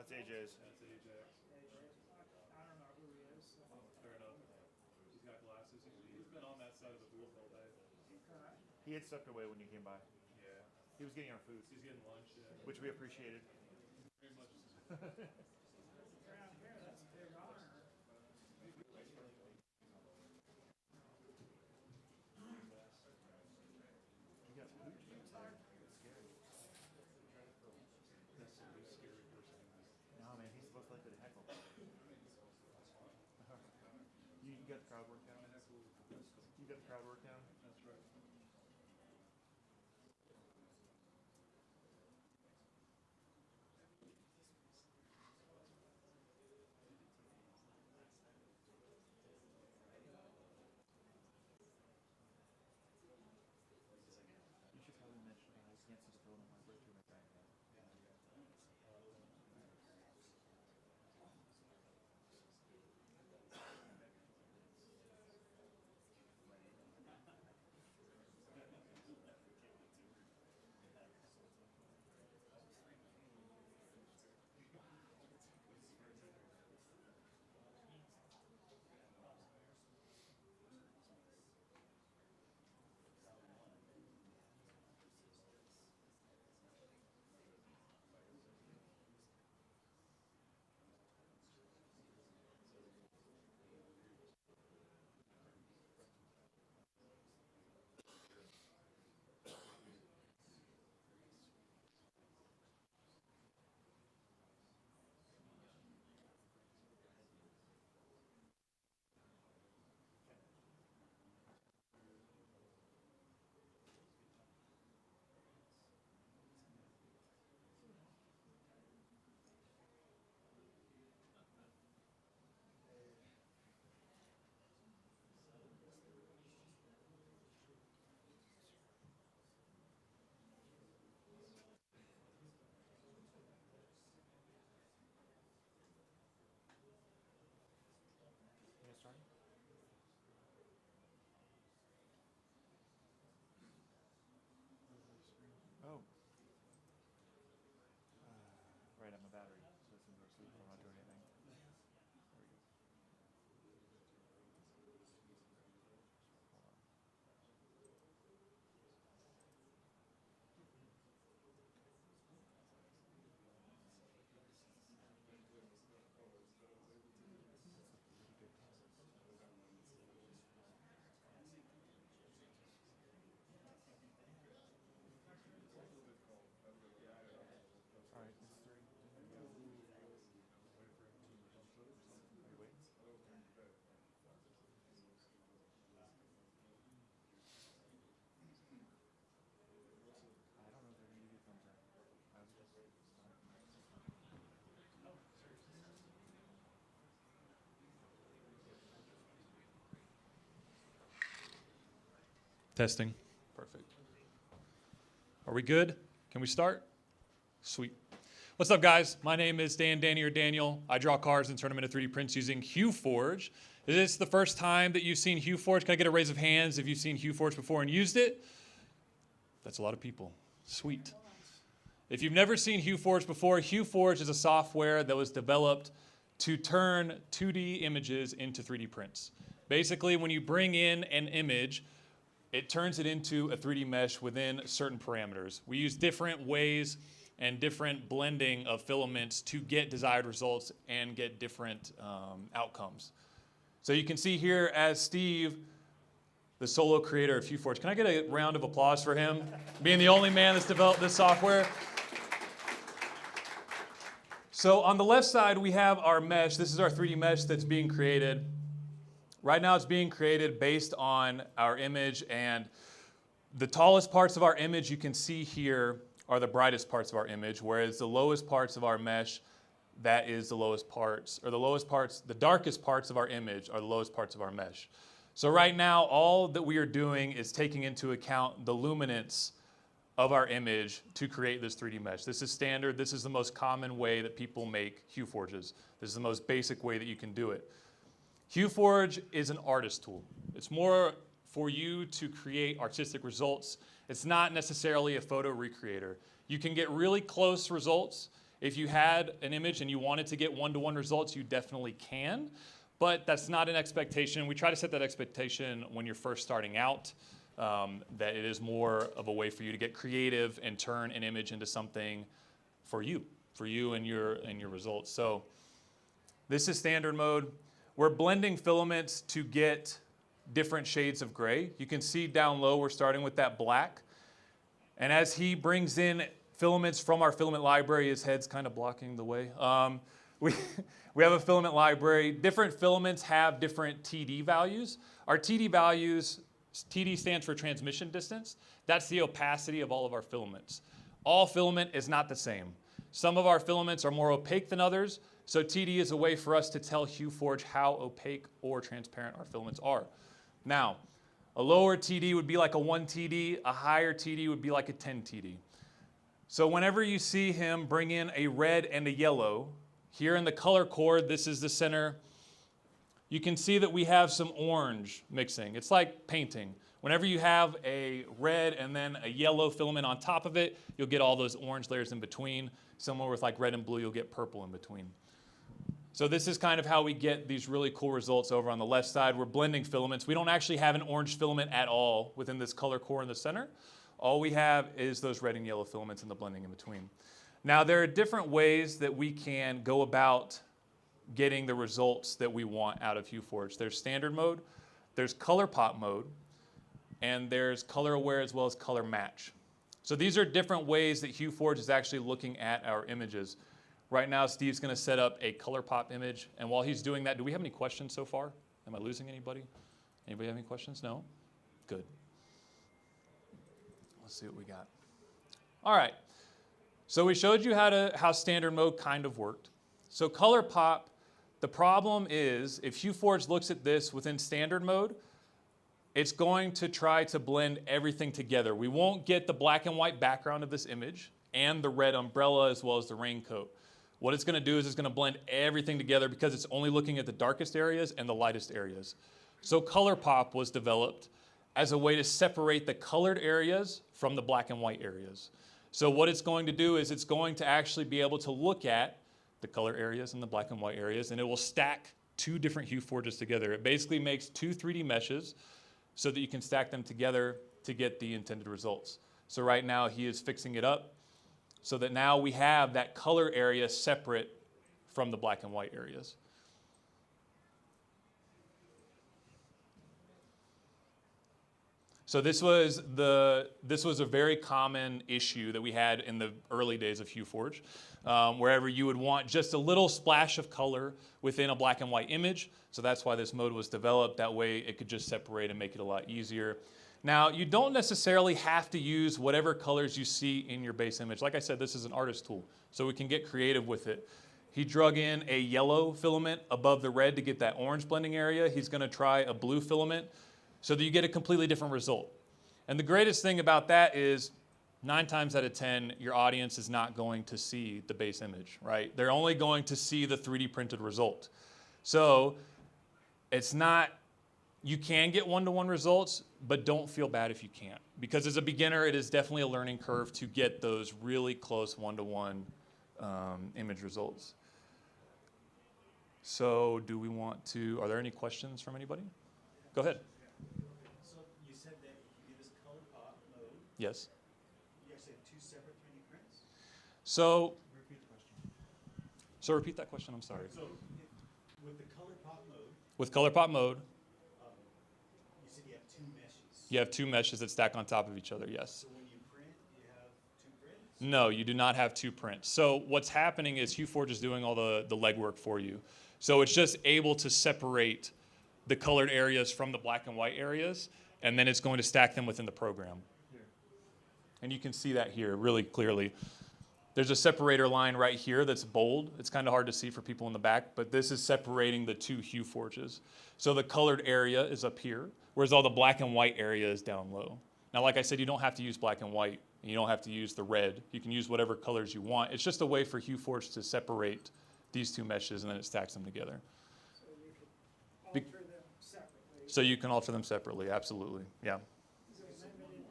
that's AJ's. That's Ajax. I don't know who he is. Fair enough. He's got glasses. He's been on that side of the booth all day. He had stepped away when you came by. Yeah. He was getting our food, He's getting lunch. Yeah. which we appreciated. Very much. Around here, that's a big honor. You got food? That's scary. That's the least scary person in this. No, man, he's most likely to heckle. You got the crowd worked down? You got the crowd worked down? That's right. You should probably mention I can't see the phone on my birthday right back. You guys starting? Oh. Right on my battery, so it's in go to sleep. I'm not doing anything. There we go. Hold on. All right, it's 3. Are you waiting? I don't know if they're going to give you a thumbs up. I was just starting. Testing. Perfect. Are we good? Can we start? Sweet. What's up, guys? My name is Danny or Daniel. I draw cars and turn them into 3D prints using HueForge. Is this the first time that you've seen HueForge? Can I get a raise of hands if you've seen HueForge before and used it? That's a lot of people. Sweet. If you've never seen HueForge before, HueForge is a software that was developed to turn 2D images into 3D prints. Basically, when you bring in an image, it turns it into a 3D mesh within certain parameters. We use different ways and different blending of filaments to get desired results and get different outcomes. So you can see here as Steve, the solo creator of HueForge. Can I get a round of applause for him? Being the only man that's developed this software. So on the left side, we have our mesh. This is our 3D mesh that's being created. Right now it's being created based on our image, and the tallest parts of our image you can see here are the brightest parts of our image, whereas the lowest parts of our mesh, that is the lowest parts, or the darkest parts of our image are the lowest parts of our mesh. So right now, all that we are doing is taking into account the luminance of our image to create this 3D mesh. This is standard. This is the most common way that people make HueForges. This is the most basic way that you can do it. HueForge is an artist tool. It's more for you to create artistic results. It's not necessarily a photo recreator. You can get really close results, If you had an image and you wanted to get one-to-one results, you definitely can, but that's not an expectation. We try to set that expectation when you're first starting out, that it is more of a way for you to get creative and turn an image into something for you and your results. So this is standard mode. We're blending filaments to get different shades of gray. You can see down low we're starting with that black. And as he brings in filaments from our filament library, his head's kind of blocking the way. We have a filament library. Different filaments have different TD values. Our TD values, TD stands for transmission distance. That's the opacity of all of our filaments. All filament is not the same. Some of our filaments are more opaque than others, so TD is a way for us to tell HueForge how opaque or transparent our filaments are. Now, a lower TD would be like a 1 TD, a higher TD would be like a 10 TD. So whenever you see him bring in a red and a yellow, here in the color chord, this is the center, you can see that we have some orange mixing. It's like painting. Whenever you have a red and then a yellow filament on top of it, you'll get all those orange layers in between. Similar with like red and blue, you'll get purple in between. So this is kind of how we get these really cool results over on the left side. We're blending filaments. We don't actually have an orange filament at all within this color core in the center. All we have is those red and yellow filaments and the blending in between. Now there are different ways that we can go about getting the results that we want out of HueForge. There's standard mode, there's color pop mode, and there's color aware as well as color match. So these are different ways that HueForge is actually looking at our images. Right now, Steve's going to set up a color pop image, and while he's doing that, do we have any questions so far? Am I losing anybody? Anybody have any questions? No? Good. Let's see what we got. All right. So we showed you how standard mode kind of worked. So color pop, the problem is if HueForge looks at this within standard mode, it's going to try to blend everything together. We won't get the black and white background of this image and the red umbrella as well as the raincoat. What it's going to do is it's going to blend everything together because it's only looking at the darkest areas and the lightest areas. So color pop was developed as a way to separate the colored areas from the black and white areas. So what it's going to do is it's going to actually be able to look at the color areas and the black and white areas, and it will stack two different HueForges together. It basically makes two 3D meshes so that you can stack them together to get the intended results. So right now he is fixing it up so that now we have that color area separate from the black and white areas. So this was a very common issue that we had in the early days of HueForge, wherever you would want just a little splash of color within a black and white image. So that's why this mode was developed. That way it could just separate and make it a lot easier. Now, you don't necessarily have to use whatever colors you see in your base image. Like I said, this is an artist tool, so we can get creative with it. He drug in a yellow filament above the red to get that orange blending area. He's going to try a blue filament so that you get a completely different result. And the greatest thing about that is 9 times out of 10, your audience is not going to see the base image, right? They're only going to see the 3D printed result. So it's not, you can get one-to-one results, but don't feel bad if you can't. Because as a beginner, it is definitely a learning curve to get those really close one-to-one image results. So do we want to, are there any questions from anybody? Go ahead. So you said that you do this color pop mode. Yes. You actually have 2 separate 3D prints? So, Repeat the question. So repeat that question, I'm sorry. So with the color pop mode. With color pop mode. You said you have 2 meshes. You have 2 meshes that stack on top of each other, yes. So when you print, you have 2 prints? No, you do not have 2 prints. So what's happening is HueForge is doing all the legwork for you. So it's just able to separate the colored areas from the black and white areas, and then it's going to stack them within the program. Here. And you can see that here really clearly. There's a separator line right here that's bold. It's kind of hard to see for people in the back, but this is separating the 2 HueForges. So the colored area is up here, whereas all the black and white area is down low. Now, like I said, you don't have to use black and white, and you don't have to use the red. You can use whatever colors you want. It's just a way for HueForge to separate these 2 meshes, and then it stacks them together. So you can alter them separately. So you can alter them separately, absolutely, yeah. Is it limited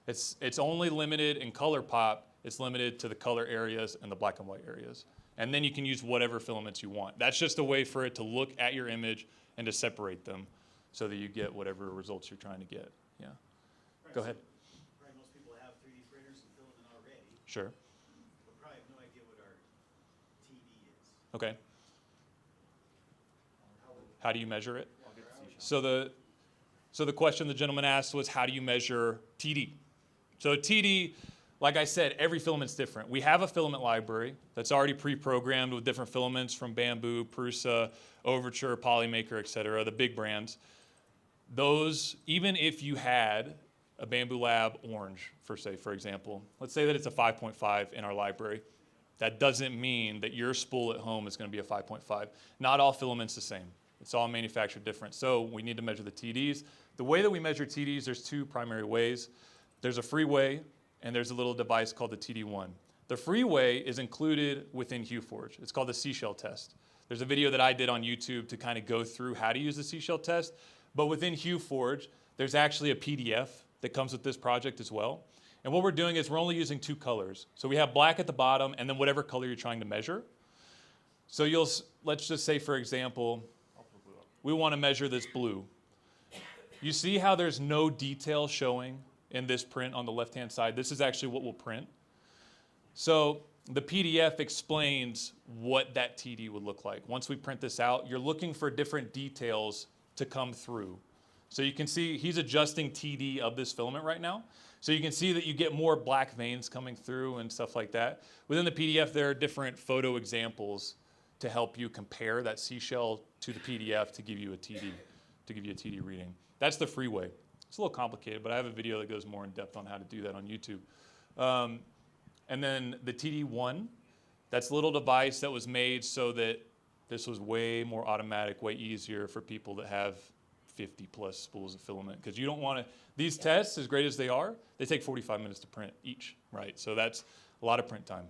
to 2? It's only limited in color pop It's limited to the color areas and the black and white areas. And then you can use whatever filaments you want. That's just a way for it to look at your image and to separate them so that you get whatever results you're trying to get. Yeah. Right, Go so ahead. Probably most people have 3D printers and filament already, Sure. but probably have no idea what our TD is. Okay. How do you measure it? So the question the gentleman asked was, how do you measure TD? So TD, like I said, every filament's different. We have a filament library that's already pre-programmed with different filaments from Bamboo, Prusa, Overture, Polymaker, et cetera, the big brands. Those, even if you had a Bamboo Lab orange, for example, let's say that it's a 5.5 in our library. That doesn't mean that your spool at home is going to be a 5.5. Not all filaments the same. It's all manufactured different. So we need to measure the TDs. The way that we measure TDs, there's two primary ways. There's a free way, and there's a little device called the TD1. The free way is included within HueForge. It's called the seashell test. There's a video that I did on YouTube to kind of go through how to use the seashell test. But within HueForge, there's actually a PDF that comes with this project as well. And what we're doing is we're only using two colors. So we have black at the bottom and then whatever color you're trying to measure. So let's just say, for example, we want to measure this blue. You see how there's no detail showing in this print on the left-hand side? This is actually what we'll print. So the PDF explains what that TD would look like. Once we print this out, you're looking for different details to come through. So you can see he's adjusting TD of this filament right now. So you can see that you get more black veins coming through and stuff like that. Within the PDF, there are different photo examples to help you compare that seashell to the PDF to give you a TD reading. That's the free way. It's a little complicated, but I have a video that goes more in depth on how to do that on YouTube. And then the TD1, that's a little device that was made so that this was way more automatic, way easier for people that have 50 plus spools of filament. Because you don't want to, these tests, as great as they are, they take 45 minutes to print each, right? So that's a lot of print time.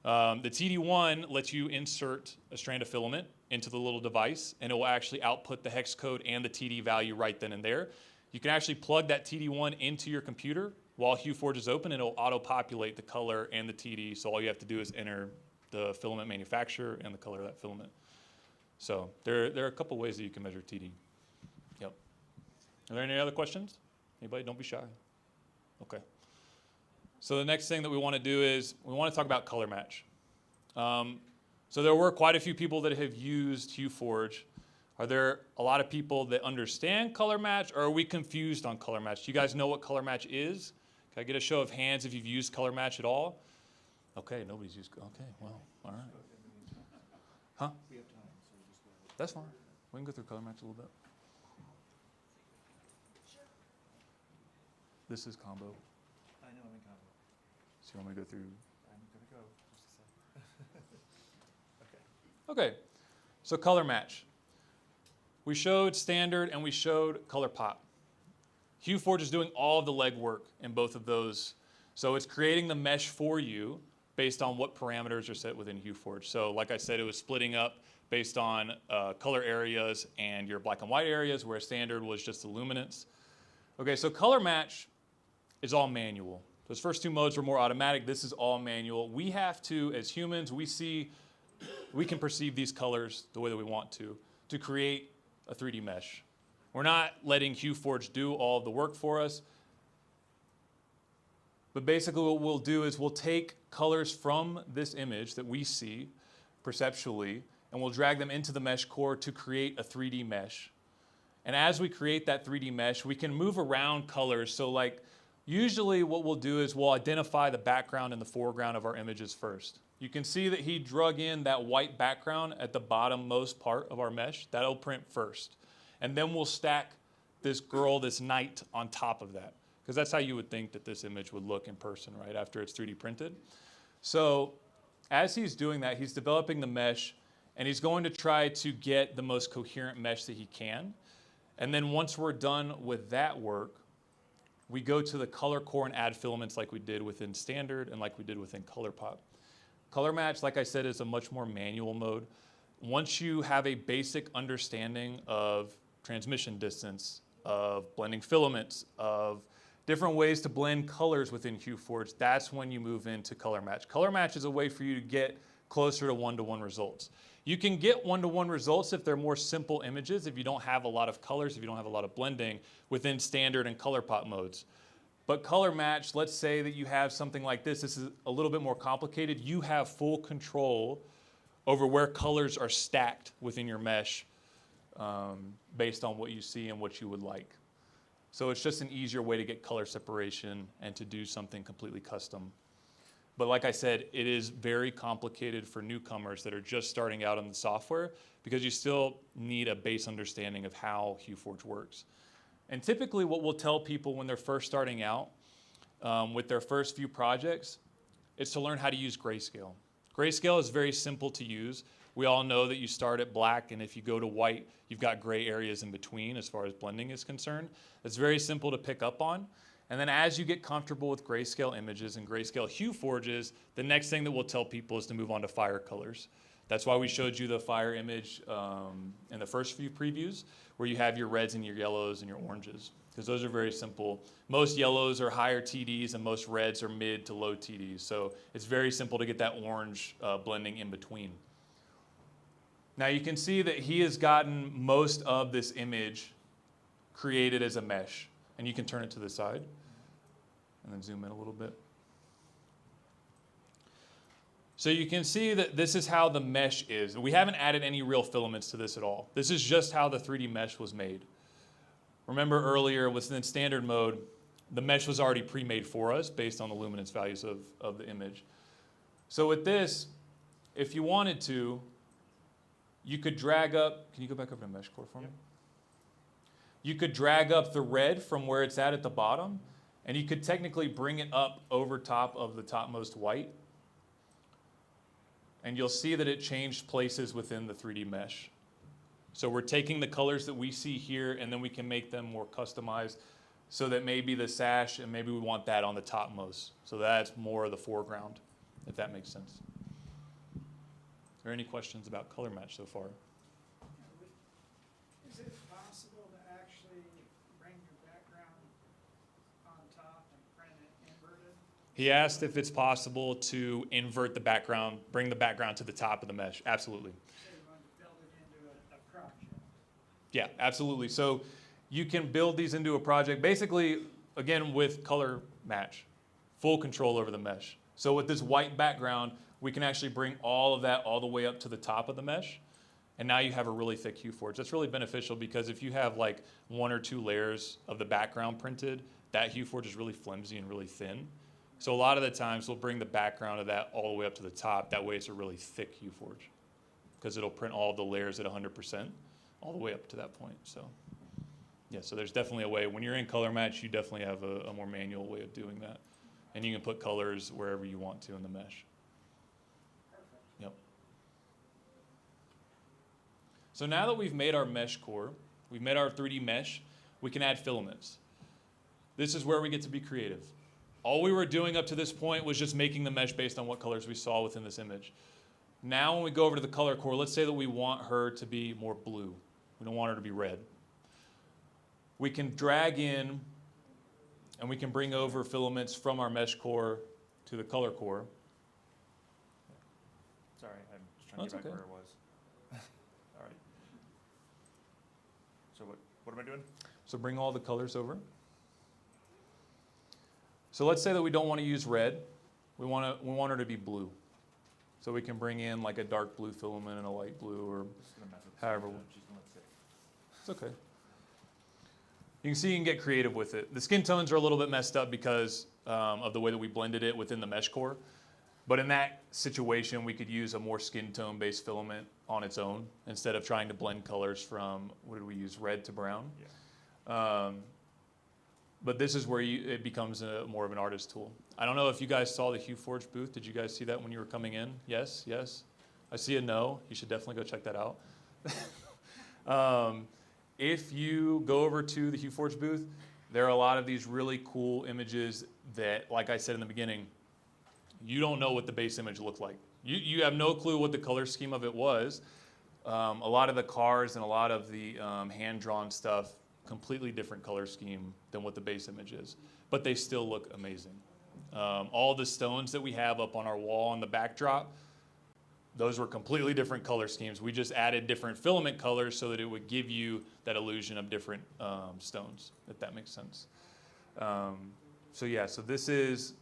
The TD1 lets you insert a strand of filament into the little device, and it will actually output the hex code and the TD value right then and there. You can actually plug that TD1 into your computer while HueForge is open, and it'll auto-populate the color and the TD, so all you have to do is enter the filament manufacturer and the color of that filament. So there are a couple ways that you can measure TD. Yep. Are there any other questions? Anybody? Don't be shy. Okay. So the next thing that we want to do is we want to talk about color match. So there were quite a few people that have used HueForge. Are there a lot of people that understand color match, or are we confused on color match? Do you guys know what color match is? Can I get a show of hands if you've used color match at all? Okay, nobody's used, okay, well, all right. Huh? That's fine. We can go through color match a little bit. This is combo. I know I'm in combo. So you want me to go through? I'm going to go. Just a sec. Okay, so color match. We showed standard and we showed color pop. HueForge is doing all of the legwork in both of those. So it's creating the mesh for you based on what parameters are set within HueForge. So like I said, it was splitting up based on color areas and your black and white areas, where standard was just the luminance. Okay, so color match is all manual. Those first two modes were more automatic. This is all manual. We have to, as humans, we can perceive these colors the way that we want to create a 3D mesh. We're not letting HueForge do all of the work for us. But basically what we'll do is we'll take colors from this image that we see perceptually, and we'll drag them into the mesh core to create a 3D mesh. And as we create that 3D mesh, we can move around colors. So like, usually what we'll do is we'll identify the background and the foreground of our images first. You can see that he drug in that white background at the bottommost part of our mesh. That'll print first. And then we'll stack this girl, this knight, on top of that. Because that's how you would think that this image would look in person, right, after it's 3D printed. So as he's doing that, he's developing the mesh, and he's going to try to get the most coherent mesh that he can. And then once we're done with that work, we go to the color core and add filaments like we did within standard and like we did within ColorPop. Color match, like I said, is a much more manual mode. Once you have a basic understanding of transmission distance, of blending filaments, of different ways to blend colors within HueForge, that's when you move into color match. Color match is a way for you to get closer to one-to-one results. You can get one-to-one results if they're more simple images, if you don't have a lot of colors, if you don't have a lot of blending within standard and color pop modes. But color match, let's say that you have something like this. This is a little bit more complicated. You have full control over where colors are stacked within your mesh based on what you see and what you would like. So it's just an easier way to get color separation and to do something completely custom. But like I said, it is very complicated for newcomers that are just starting out on the software because you still need a base understanding of how HueForge works. And typically what we'll tell people when they're first starting out with their first few projects is to learn how to use grayscale. Grayscale is very simple to use. We all know that you start at black, and if you go to white, you've got gray areas in between as far as blending is concerned. It's very simple to pick up on. And then as you get comfortable with grayscale images and grayscale HueForges, the next thing that we'll tell people is to move on to fire colors. That's why we showed you the fire image in the first few previews, where you have your reds and your yellows and your oranges, because those are very simple. Most yellows are higher TDs and most reds are mid to low TDs. So it's very simple to get that orange blending in between. Now you can see that he has gotten most of this image created as a mesh. And you can turn it to the side and then zoom in a little bit. So you can see that this is how the mesh is. We haven't added any real filaments to this at all. This is just how the 3D mesh was made. Remember earlier within standard mode, the mesh was already pre-made for us based on the luminance values of the image. So with this, if you wanted to, you could drag up, can you go back over to mesh core for me? You could drag up the red from where it's at the bottom, and you could technically bring it up over top of the topmost white. And you'll see that it changed places within the 3D mesh. So we're taking the colors that we see here, and then we can make them more customized so that maybe the sash, and maybe we want that on the topmost. So that's more of the foreground, if that makes sense. Are there any questions about color match so far? Is it possible to actually bring your background on top and print it inverted? He asked if it's possible to invert the background, bring the background to the top of the mesh. Absolutely. So you want to build it into a project? Yeah, absolutely. So you can build these into a project, basically, again, with color match, full control over the mesh. So with this white background, we can actually bring all of that all the way up to the top of the mesh. And now you have a really thick HueForge. That's really beneficial because if you have like 1 or 2 layers of the background printed, that HueForge is really flimsy and really thin. So a lot of the times we'll bring the background of that all the way up to the top. That way it's a really thick HueForge because it'll print all of the layers at 100% all the way up to that point. So yeah, so there's definitely a way. When you're in color match, you definitely have a more manual way of doing that. And you can put colors wherever you want to in the mesh. Yep. So now that we've made our mesh core, we've made our 3D mesh, we can add filaments. This is where we get to be creative. All we were doing up to this point was just making the mesh based on what colors we saw within this image. Now when we go over to the color core, let's say that we want her to be more blue. We don't want her to be red. We can drag in and we can bring over filaments from our mesh core to the color core. Sorry, I'm just trying to get back where it was. All right. So what am I doing? So bring all the colors over. So let's say that we don't want to use red. We want her to be blue. So we can bring in like a dark blue filament and a light blue or however. It's okay. You can see you can get creative with it. The skin tones are a little bit messed up because of the way that we blended it within the mesh core. But in that situation, we could use a more skin tone based filament on its own instead of trying to blend colors from, what did we use, red to brown? Yeah. But this is where it becomes more of an artist tool. I don't know if you guys saw the HueForge booth. Did you guys see that when you were coming in? Yes, yes. I see a no. You should definitely go check that out. If you go over to the HueForge booth, there are a lot of these really cool images that, like I said in the beginning, you don't know what the base image looked like. You have no clue what the color scheme of it was. A lot of the cars and a lot of the hand-drawn stuff completely different color scheme than what the base image is, but they still look amazing. All the stones that we have up on our wall on the backdrop, those were completely different color schemes. We just added different filament colors so that it would give you that illusion of different stones, if that makes sense. So yeah, so this is,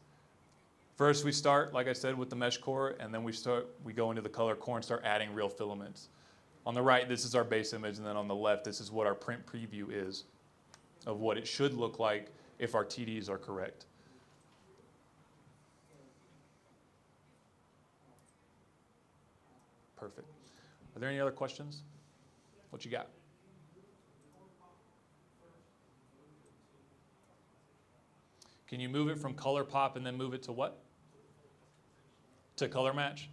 first we start, like I said, with the mesh core, and then we go into the color core and start adding real filaments. On the right, this is our base image, and then on the left, this is what our print preview is of what it should look like if our TDs are correct. Perfect. Are there any other questions? What you got? Can you move it from color pop and then move it to what? To color match?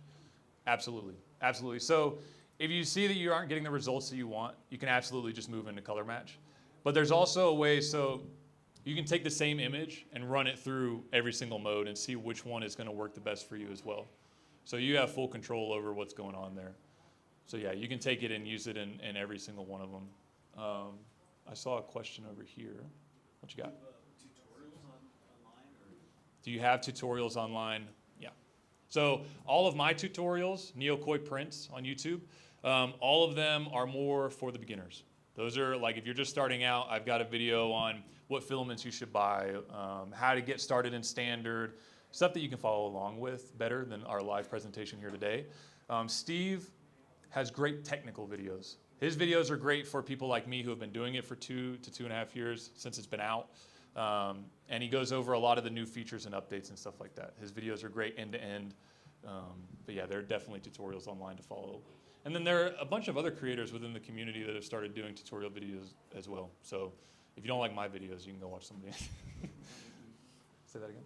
Absolutely, absolutely. So if you see that you aren't getting the results that you want, you can absolutely just move into color match. But there's also a way, so you can take the same image and run it through every single mode and see which one is going to work the best for you as well. So you have full control over what's going on there. So yeah, you can take it and use it in every single one of them. I saw a question over here. What you got? Do you have tutorials online? Yeah. So all of my tutorials, Neokoi Prints on YouTube, all of them are more for the beginners. Those are like, if you're just starting out, I've got a video on what filaments you should buy, how to get started in standard, stuff that you can follow along with better than our live presentation here today. Steve has great technical videos. His videos are great for people like me who have been doing it for 2 to 2.5 years since it's been out. And he goes over a lot of the new features and updates and stuff like that. His videos are great end to end. But yeah, there are definitely tutorials online to follow. And then there are a bunch of other creators within the community that have started doing tutorial videos as well. So if you don't like my videos, you can go watch somebody. Say that again.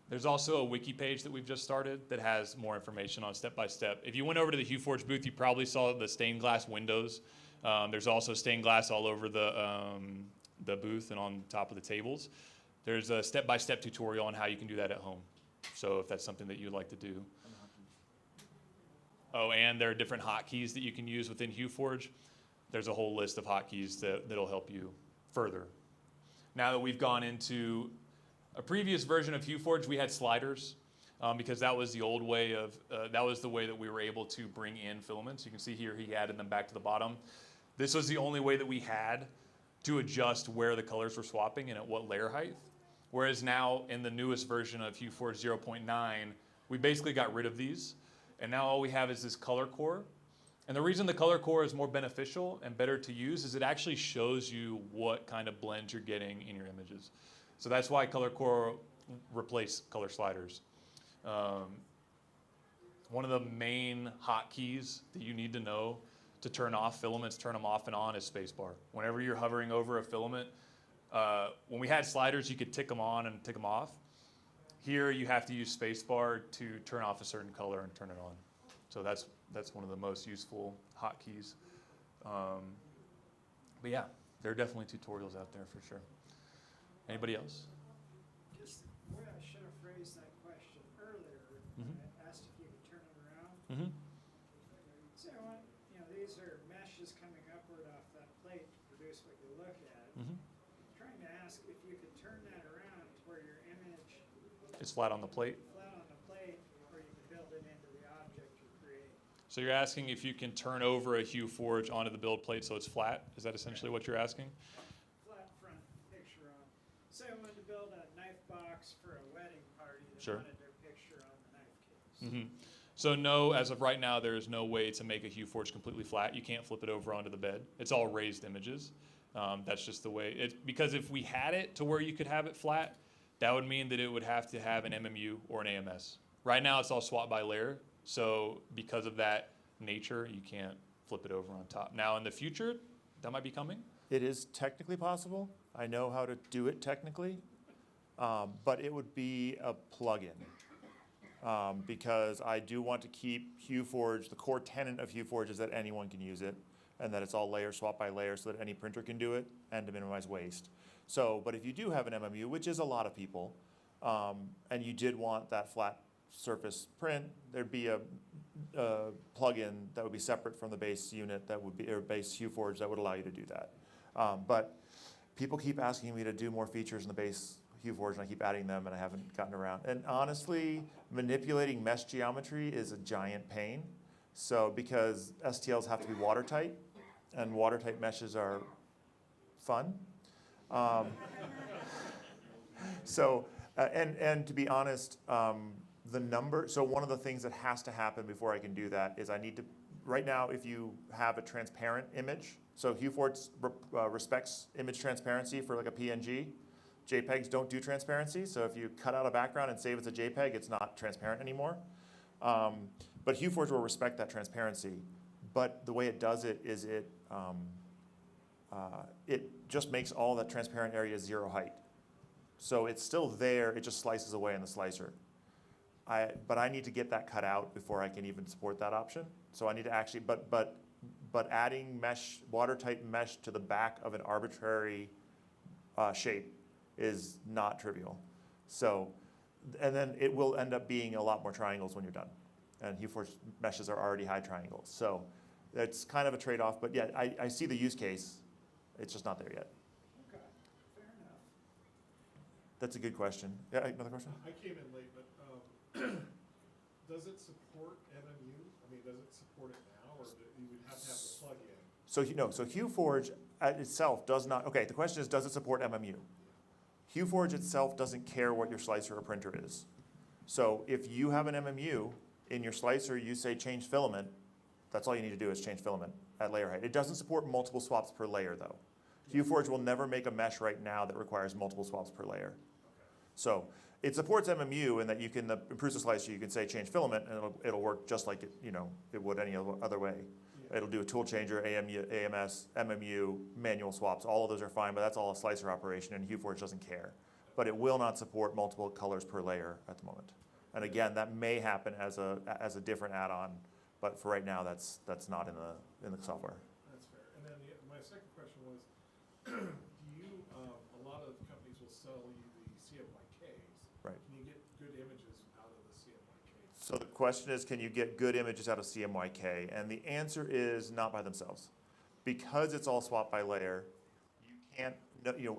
There's also a wiki page that we've just started that has more information on step-by-step. If you went over to the HueForge booth, you probably saw the stained glass windows. There's also stained glass all over the booth and on top of the tables. There's a step-by-step tutorial on how you can do that at home. So if that's something that you'd like to do. Oh, and there are different hotkeys that you can use within HueForge. There's a whole list of hotkeys that'll help you further. Now that we've gone into a previous version of HueForge, we had sliders because that was the old way of, that was the way that we were able to bring in filaments. You can see here he added them back to the bottom. This was the only way that we had to adjust where the colors were swapping and at what layer height. Whereas now in the newest version of HueForge 0.9, we basically got rid of these. And now all we have is this color core. And the reason the color core is more beneficial and better to use is it actually shows you what kind of blends you're getting in your images. So that's why color core replaced color sliders. One of the main hotkeys that you need to know to turn off filaments, turn them off and on, is spacebar. Whenever you're hovering over a filament, when we had sliders, you could tick them on and tick them off. Here, you have to use spacebar to turn off a certain color and turn it on. So that's one of the most useful hotkeys. But yeah, there are definitely tutorials out there for sure. Anybody else? Just the way I should have phrased that question earlier, Mm-hmm. I asked if you could turn it around. Mm-hmm. So I want, these are meshes coming upward off that plate to produce what you look at. Mm-hmm. I'm trying to ask if you could turn that around to where your image It's flat on the plate. flat on the plate, where you can build it into the object you create. So you're asking if you can turn over a HueForge onto the build plate so it's flat? Is that essentially what you're asking? Flat front picture on. Say I wanted to build a knife box for a wedding party that Sure. wanted their picture on the knife case. Mm-hmm. So no, as of right now, there is no way to make a HueForge completely flat. You can't flip it over onto the bed. It's all raised images. That's just the way. Because if we had it to where you could have it flat, that would mean that it would have to have an MMU or an AMS. Right now, it's all swap by layer. So because of that nature, you can't flip it over on top. Now, in the future, that might be coming. It is technically possible. I know how to do it technically, but it would be a plugin. Because I do want to keep HueForge, the core tenet of HueForge is that anyone can use it, and that it's all layer swap by layer so that any printer can do it, and to minimize waste. So, but if you do have an MMU, which is a lot of people, and you did want that flat surface print, there'd be a plugin that would be separate from the base unit that would be, or base HueForge that would allow you to do that. But people keep asking me to do more features in the base HueForge, and I keep adding them, and I haven't gotten around. And honestly, manipulating mesh geometry is a giant pain. So because STLs have to be watertight, and watertight meshes are fun. And to be honest, so one of the things that has to happen before I can do that is I need to, right now, if you have a transparent image, so HueForge respects image transparency for like a PNG. JPEGs don't do transparency, so if you cut out a background and save it as a JPEG, it's not transparent anymore. But HueForge will respect that transparency. But the way it does it is it just makes all that transparent area 0 height. So it's still there, it just slices away in the slicer. But I need to get that cut out before I can even support that option. So I need to actually, but adding mesh, watertight mesh to the back of an arbitrary shape is not trivial. So, and then it will end up being a lot more triangles when you're done. And HueForge meshes are already high triangles. So it's kind of a trade-off, but yeah, I see the use case. It's just not there yet. Okay, fair enough. That's a good question. Yeah, another question? I came in late, but does it support MMU? I mean, does it support it now, or you would have to have the plug-in? So HueForge itself does not, okay, the question is, does it support MMU? HueForge itself doesn't care what your slicer or printer is. So if you have an MMU, in your slicer you say change filament, that's all you need to do is change filament at layer height. It doesn't support multiple swaps per layer though. HueForge will never make a mesh right now that requires multiple swaps per layer. So it supports MMU in that you can, improves the slicer, you can say change filament and it'll work just like it would any other way. It'll do a tool changer, AMS, MMU, manual swaps. All of those are fine, but that's all a slicer operation, and HueForge doesn't care. But it will not support multiple colors per layer at the moment. And again, that may happen as a different add-on, but for right now, that's not in the software. That's fair. And then my second question was, a lot of companies will sell you the CMYKs. Right. Can you get good images out of the CMYKs? So the question is, can you get good images out of CMYK? And the answer is not by themselves. Because it's all swapped by layer, you can't,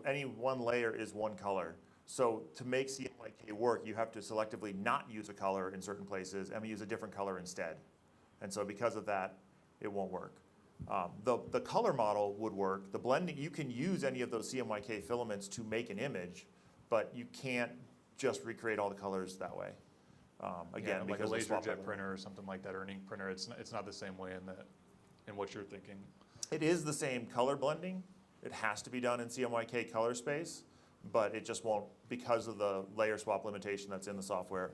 any one layer is one color. So to make CMYK work, you have to selectively not use a color in certain places and use a different color instead. And so because of that, it won't work. The color model would work. The blending, you can use any of those CMYK filaments to make an image, but you can't just recreate all the colors that way. Again, like a because laser jet printer or something like that, or an ink printer, it's not the same way in what you're thinking. It is the same color blending. It has to be done in CMYK color space, but it just won't, because of the layer swap limitation that's in the software,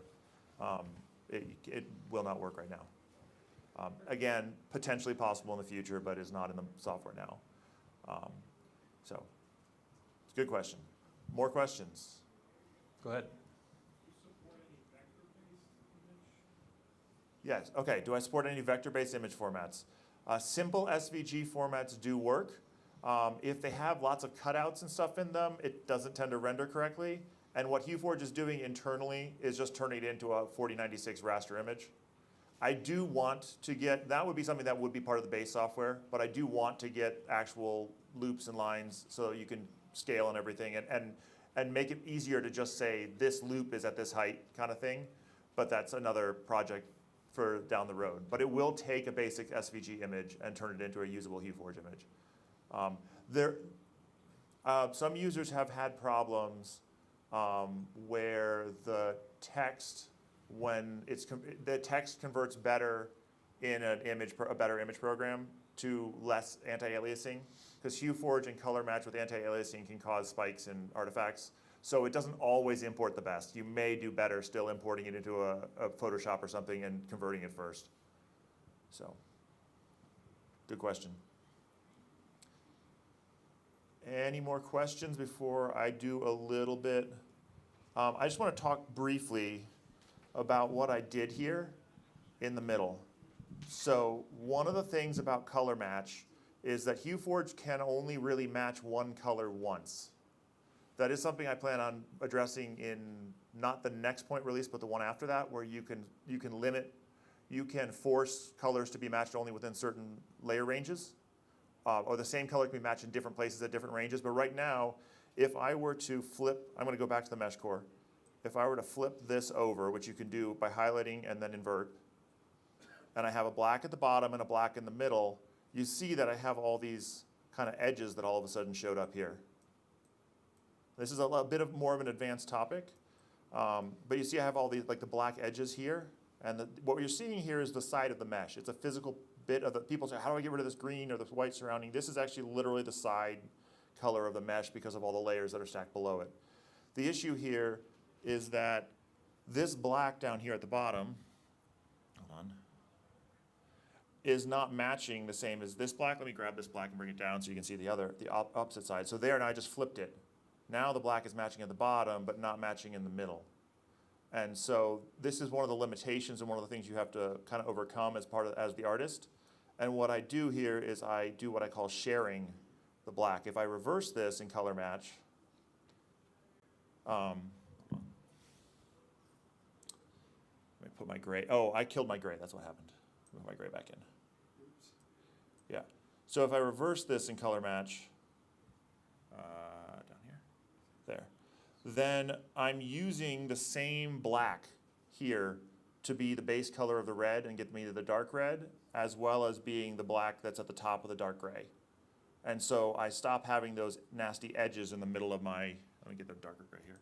it will not work right now. Again, potentially possible in the future, but is not in the software now. So, it's a good question. More questions? Go ahead. Yes, okay, do I support any vector-based image formats? Simple SVG formats do work. If they have lots of cutouts and stuff in them, it doesn't tend to render correctly. And what HueForge is doing internally is just turning it into a 4096 raster image. I do want to get, that would be something that would be part of the base software, but I do want to get actual loops and lines so you can scale and everything and make it easier to just say this loop is at this height kind of thing. But that's another project for down the road. But it will take a basic SVG image and turn it into a usable HueForge image. Some users have had problems where the text, when the text converts better in a better image program to less anti-aliasing, because HueForge and color match with anti-aliasing can cause spikes in artifacts. So it doesn't always import the best. You may do better still importing it into a Photoshop or something and converting it first. So, good question. Any more questions before I do a little bit? I just want to talk briefly about what I did here in the middle. So one of the things about color match is that HueForge can only really match one color once. That is something I plan on addressing in not the next point release, but the one after that, where you can force colors to be matched only within certain layer ranges. or the same color can be matched in different places at different ranges. But right now, if I were to flip, I'm going to go back to the mesh core. If I were to flip this over, which you can do by highlighting and then invert, and I have a black at the bottom and a black in the middle, you see that I have all these kind of edges that all of a sudden showed up here. This is a bit of more of an advanced topic, but you see I have all these, like the black edges here, and what you're seeing here is the side of the mesh. It's a physical bit of the, people say, how do I get rid of this green or this white surrounding? This is actually literally the side color of the mesh because of all the layers that are stacked below it. The issue here is that this black down here at the bottom, hold on, is not matching the same as this black. Let me grab this black and bring it down so you can see the opposite side. So there, and I just flipped it. Now the black is matching at the bottom, but not matching in the middle. And so this is one of the limitations and one of the things you have to kind of overcome as the artist. And what I do here is I do what I call sharing the black. If I reverse this in color match, let me put my gray. Oh, I killed my gray. That's what happened. Move my gray back in. Yeah. So if I reverse this in color match, down here, there, then I'm using the same black here to be the base color of the red and get me to the dark red, as well as being the black that's at the top of the dark gray. And so I stop having those nasty edges in the middle of my, let me get the darker gray here.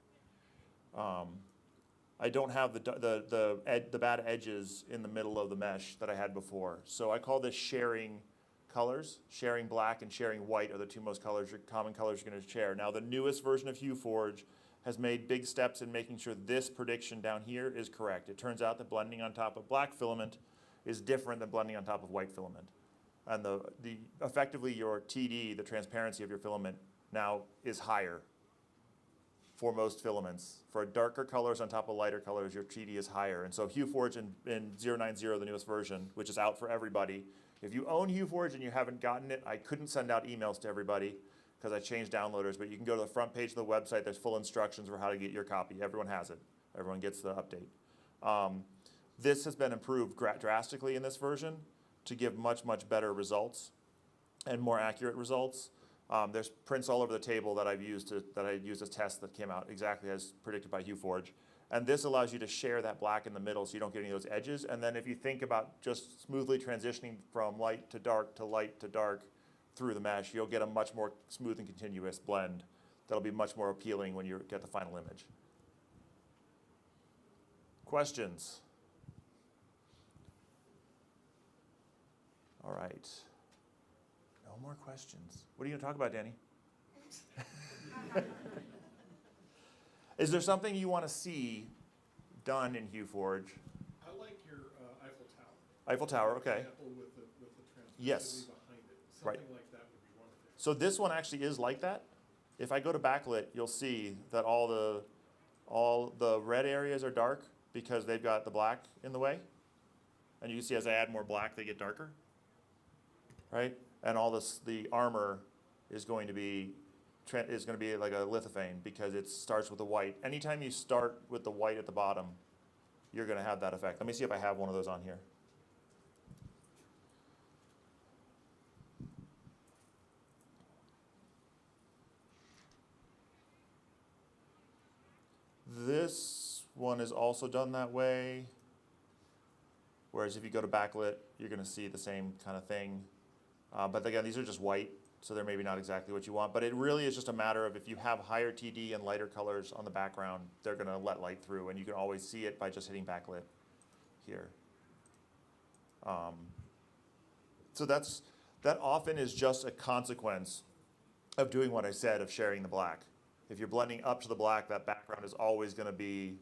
I don't have the bad edges in the middle of the mesh that I had before. So I call this sharing colors. Sharing black and sharing white are the two most common colors you're going to share. Now the newest version of HueForge has made big steps in making sure this prediction down here is correct. It turns out that blending on top of black filament is different than blending on top of white filament. And effectively your TD, the transparency of your filament, now is higher for most filaments. For darker colors on top of lighter colors, your TD is higher. And so HueForge in 090, the newest version, which is out for everybody, if you own HueForge and you haven't gotten it, I couldn't send out emails to everybody because I changed downloaders, but you can go to the front page of the website. There's full instructions for how to get your copy. Everyone has it. Everyone gets the update. This has been improved drastically in this version to give much, much better results and more accurate results. There's prints all over the table that I've used as tests that came out exactly as predicted by HueForge. And this allows you to share that black in the middle so you don't get any of those edges. And then if you think about just smoothly transitioning from light to dark to light to dark through the mesh, you'll get a much more smooth and continuous blend that'll be much more appealing when you get the final image. Questions? All right. No more questions. What are you going to talk about, Danny? Is there something you want to see done in HueForge? I like your Eiffel Tower. Eiffel Tower, okay. Example with the transparency Yes. behind it. Something Right. like that would be wonderful. So this one actually is like that. If I go to backlit, you'll see that all the red areas are dark because they've got the black in the way. And you can see as I add more black, they get darker. Right? And all this, the armor is going to be like a lithophane because it starts with the white. Anytime you start with the white at the bottom, you're going to have that effect. Let me see if I have one of those on here. This one is also done that way. Whereas if you go to backlit, you're going to see the same kind of thing. But again, these are just white, so they're maybe not exactly what you want. But it really is just a matter of if you have higher TD and lighter colors on the background, they're going to let light through. And you can always see it by just hitting backlit here. So that often is just a consequence of doing what I said, of sharing the black. If you're blending up to the black, that background is always going to be,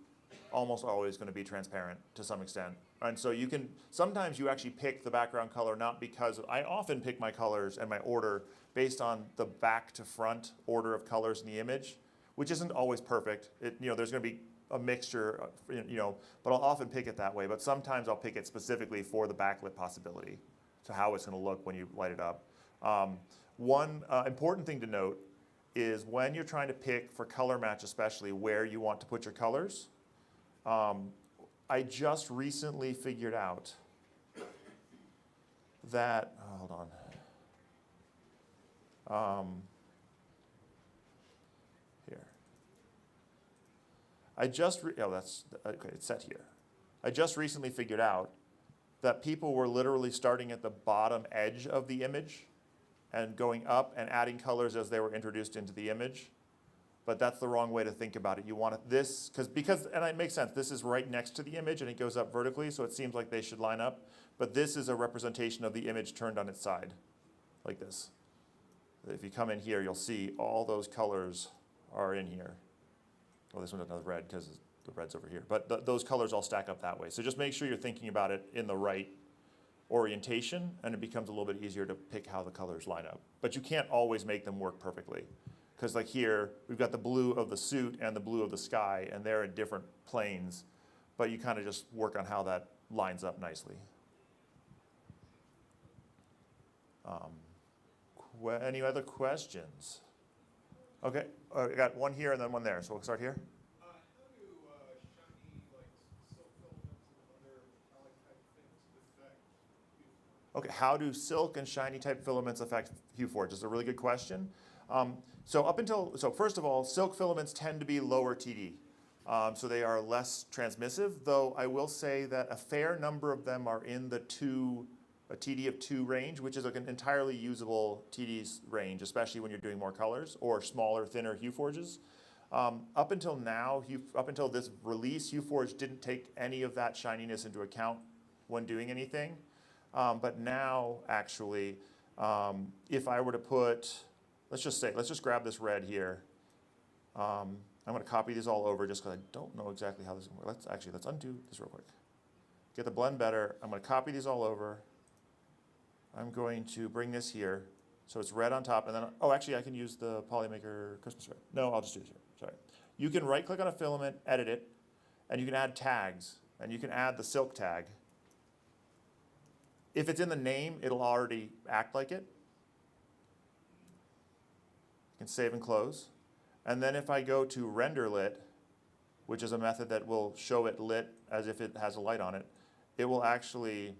almost always going to be transparent to some extent. And so you can, sometimes you actually pick the background color not because, I often pick my colors and my order based on the back to front order of colors in the image, which isn't always perfect. There's going to be a mixture, but I'll often pick it that way. But sometimes I'll pick it specifically for the backlit possibility, to how it's going to look when you light it up. One important thing to note is when you're trying to pick for color match, especially where you want to put your colors, I just recently figured out that, hold on. Here. Okay, it's set here. I just recently figured out that people were literally starting at the bottom edge of the image and going up and adding colors as they were introduced into the image. But that's the wrong way to think about it. You want this, and it makes sense, this is right next to the image and it goes up vertically, so it seems like they should line up. But this is a representation of the image turned on its side, like this. If you come in here, you'll see all those colors are in here. Well, this one's another red because the red's over here. But those colors all stack up that way. So just make sure you're thinking about it in the right orientation, and it becomes a little bit easier to pick how the colors line up. But you can't always make them work perfectly. Because like here, we've got the blue of the suit and the blue of the sky, and they're in different planes. But you kind of just work on how that lines up nicely. Any other questions? Okay, I got one here and then one there, so we'll start here. How do shiny, like, silk filaments and other metallic type things affect HueForge? Okay, how do silk and shiny type filaments affect HueForge? It's a really good question. So first of all, silk filaments tend to be lower TD. So they are less transmissive, though I will say that a fair number of them are in the a TD of 2 range, which is like an entirely usable TD range, especially when you're doing more colors or smaller, thinner HueForges. Up until now, up until this release, HueForge didn't take any of that shininess into account when doing anything. But now, actually, if I were to put, let's just grab this red here. I'm going to copy these all over just because I don't know exactly how this is going to work. Let's undo this real quick. Get the blend better. I'm going to copy these all over. I'm going to bring this here, so it's red on top, and then, actually I can use the Polymaker Christmas red. No, I'll just do this here, sorry. You can right click on a filament, edit it, and you can add tags, and you can add the silk tag. If it's in the name, it'll already act like it. You can save and close. And then if I go to render lit, which is a method that will show it lit as if it has a light on it, it will actually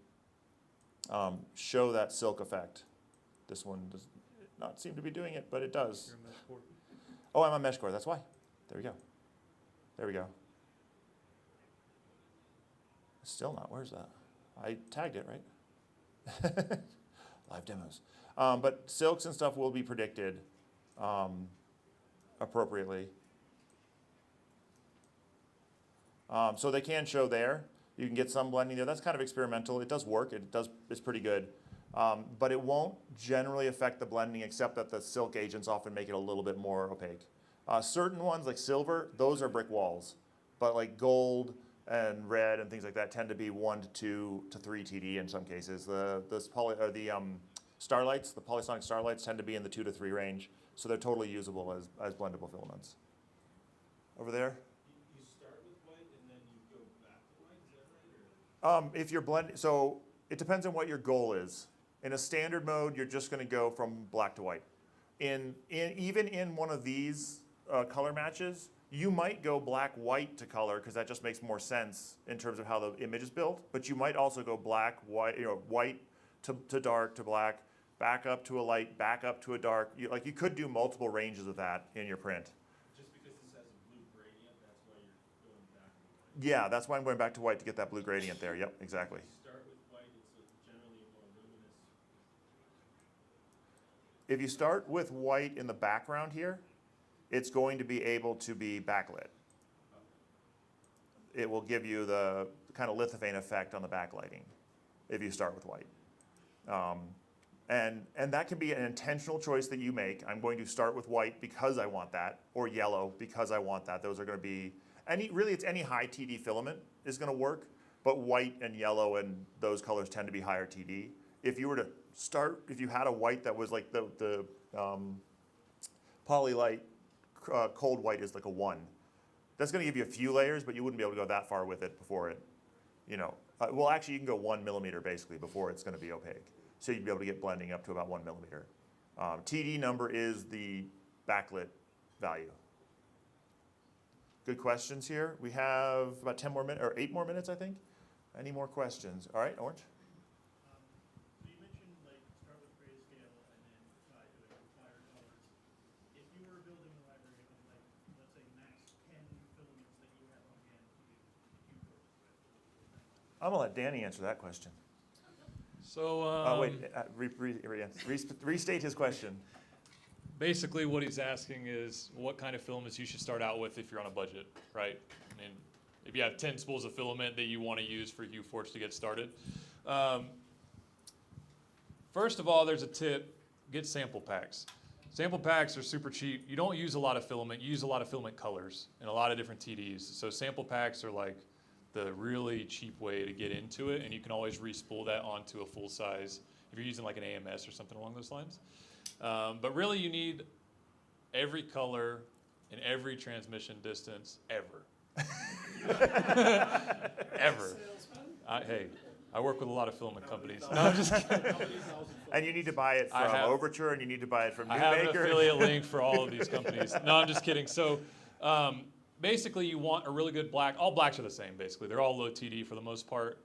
show that silk effect. This one does not seem to be doing it, but it does. Oh, I'm on mesh core, that's why. There we go. There we go. Still not, where's that? I tagged it, right? Live demos. But silks and stuff will be predicted appropriately. So they can show there. You can get some blending there. That's kind of experimental. It does work. It's pretty good. But it won't generally affect the blending, except that the silk agents often make it a little bit more opaque. Certain ones, like silver, those are brick walls. But like gold and red and things like that tend to be 1 to 2 to 3 TD in some cases. The starlights, the polysonic starlights, tend to be in the 2 to 3 range. So they're totally usable as blendable filaments. Over there? You start with white and then you go back to white, is that right? Or? If you're blending, so it depends on what your goal is. In a standard mode, you're just going to go from black to white. Even in one of these color matches, you might go black-white to color because that just makes more sense in terms of how the image is built. But you might also go black, white, white to dark to black, back up to a light, back up to a dark. You could do multiple ranges of that in your print. Just because this has a blue gradient, that's why you're going back to white? Yeah, that's why I'm going back to white to get that blue gradient there. Yep, exactly. If you start with white, it's generally a more luminous. If you start with white in the background here, it's going to be able to be backlit. It will give you the kind of lithophane effect on the backlighting if you start with white. And that can be an intentional choice that you make. I'm going to start with white because I want that, or yellow because I want that. Those are going to be, it's any high TD filament is going to work, but white and yellow and those colors tend to be higher TD. If you were to start, if you had a white that was like the Polylight cold white is like a 1, that's going to give you a few layers, but you wouldn't be able to go that far with it before it, well, actually, you can go 1 millimeter basically before it's going to be opaque. So you'd be able to get blending up to about 1 millimeter. TD number is the backlit value. Good questions here. We have about 10 more minutes, or 8 more minutes, I think. Any more questions? All right, Orange. So you mentioned like start with grayscale and then it requires I'm gonna let Danny answer that question. So Wait, restate his question. basically what he's asking is what kind of filaments you should start out with if you're on a budget, right? I mean, if you have 10 spools of filament that you want to use for HueForge to get started. First of all, there's a tip, get sample packs. Sample packs are super cheap. You don't use a lot of filament, you use a lot of filament colors and a lot of different TDs. So sample packs are like the really cheap way to get into it, and you can always re-spool that onto a full size if you're using like an AMS or something along those lines. But really you need every color and every transmission distance ever. Ever. Hey, I work with a lot of filament companies. No, I'm just kidding. And you need to buy it from Overture, and you need to buy it from Newmaker. I have an affiliate link for all of these companies. No, I'm just kidding. So basically you want a really good black. All blacks are the same, basically. They're all low TD for the most part.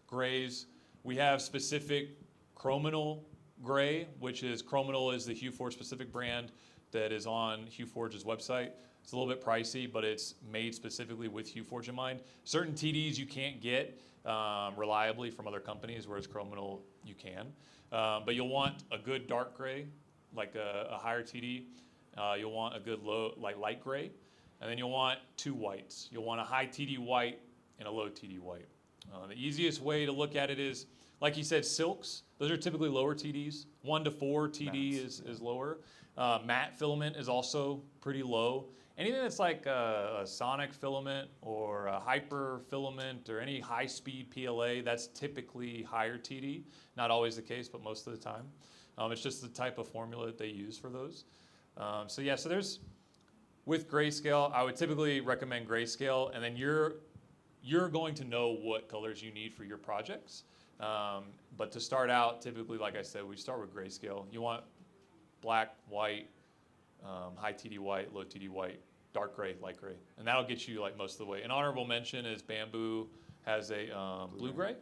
Grays. We have specific chrominal gray, which is chrominal is the HueForge specific brand that is on HueForge's website. It's a little bit pricey, but it's made specifically with HueForge in mind. Certain TDs you can't get reliably from other companies, whereas chrominal you can. But you'll want a good dark gray, like a higher TD. You'll want a good low, like light gray. And then you'll want two whites. You'll want a high TD white and a low TD white. The easiest way to look at it is, like you said, silks. Those are typically lower TDs. 1 to 4 TD is lower. Matte filament is also pretty low. Anything that's like a sonic filament or a hyper filament or any high-speed PLA, that's typically higher TD. Not always the case, but most of the time. It's just the type of formula that they use for those. So yeah, so there's, with grayscale, I would typically recommend grayscale, and then you're going to know what colors you need for your projects. But to start out, typically, like I said, we start with grayscale. You want black, white, high TD white, low TD white, dark gray, light gray. And that'll get you like most of the way. An honorable mention is Bamboo has a blue gray.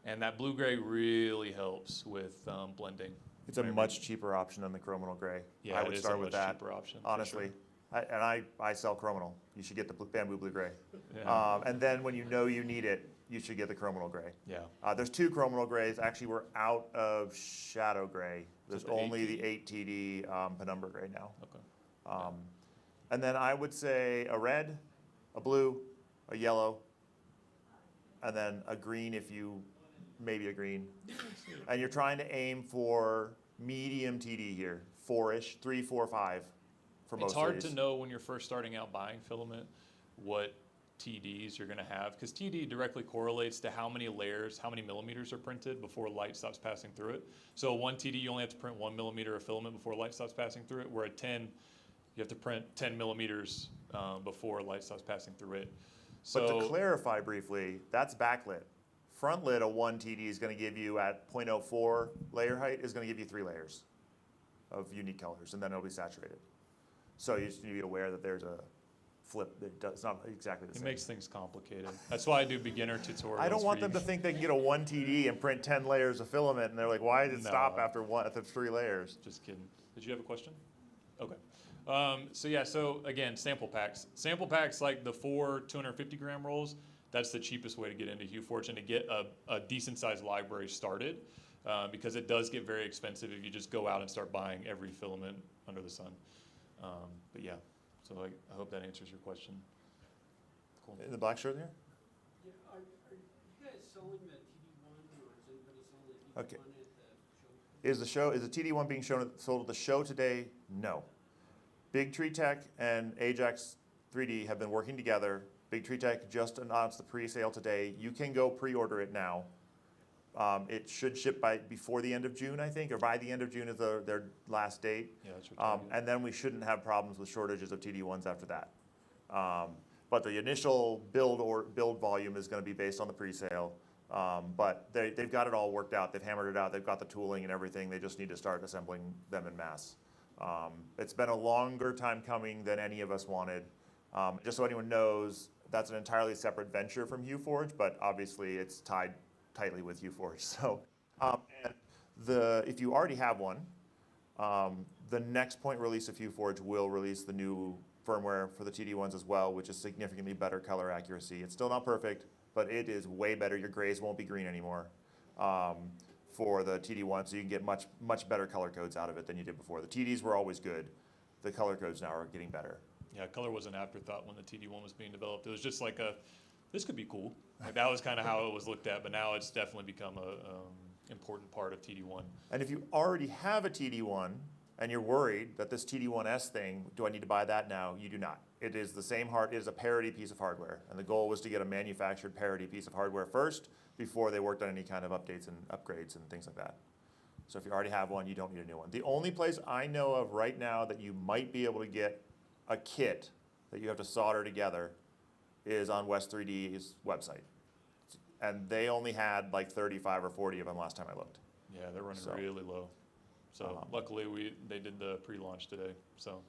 And that blue gray really helps with blending. It's a much cheaper option than the chrominal gray. Yeah, I would start with that. Cheaper option, honestly. Sure. I sell chrominal. You should get the Bamboo blue gray. Yeah. And then when you know you need it, you should get the chrominal gray. Yeah. There's 2 chrominal grays. Actually, we're out of shadow gray. There's the only 8 the 8 TD penumbra gray now. Okay. And then I would say a red, a blue, a yellow, and then a green if you, maybe a green. And you're trying to aim for medium TD here, 4-ish, 3, 4, 5 for most It's hard of these. to know when you're first starting out buying filament what TDs you're going to have, because TD directly correlates to how many layers, how many millimeters are printed before light stops passing through it. So 1 TD, you only have to print 1 millimeter of filament before light stops passing through it, where at 10, you have to print 10 millimeters before light stops passing through it. But to clarify briefly, that's backlit. Frontlit, a 1 TD is going to give you at 0.04 layer height is going to give you 3 layers of unique colors, and then it'll be saturated. So you just need to be aware that there's a flip. It's not exactly the same. It makes things complicated. That's why I do beginner tutorials. I don't want them to think they can get a 1 TD and print 10 layers of filament, and they're like, why did it stop after 3 layers? Just kidding. Did you have a question? Okay. So yeah, so again, sample packs. Sample packs like the 4 250 gram rolls, that's the cheapest way to get into HueForge and to get a decent sized library started, because it does get very expensive if you just go out and start buying every filament under the sun. But yeah, so I hope that answers your question. Cool. In the black shirt there? Yeah, are you guys selling the TD1, or is anybody selling the TD1 Okay. at the show? Is the TD1 being sold at the show today? No. Big Tree Tech and Ajax 3D have been working together. Big Tree Tech just announced the pre-sale today. You can go pre-order it now. It should ship before the end of June, I think, or by the end of June is their last date. Yeah, that's what and then we shouldn't have problems with shortages of TD1s after that. But the initial build volume is going to be based on the pre-sale. But they've got it all worked out. They've hammered it out. They've got the tooling and everything. They just need to start assembling them en masse. It's been a longer time coming than any of us wanted. Just so anyone knows, that's an entirely separate venture from HueForge, but obviously it's tied tightly with HueForge. So if you already have one, the next point release of HueForge will release the new firmware for the TD1s as well, which is significantly better color accuracy. It's still not perfect, but it is way better. Your grays won't be green anymore for the TD1, so you can get much better color codes out of it than you did before. The TDs were always good. The color codes now are getting better. Yeah, color was an afterthought when the TD1 was being developed. It was just like this could be cool. Like that was kind of how it was looked at, but now it's definitely become a important part of TD1. And if you already have a TD1 and you're worried that this TD1S thing, do I need to buy that now? You do not. It is the same it is a parity piece of hardware. And the goal was to get a manufactured parity piece of hardware first before they worked on any kind of updates and upgrades and things like that. So if you already have one, you don't need a new one. The only place I know of right now that you might be able to get a kit that you have to solder together is on West 3D's website. And they only had like 35 or 40 of them last time I looked. Yeah, they're running really low. So luckily they did the pre-launch today. So,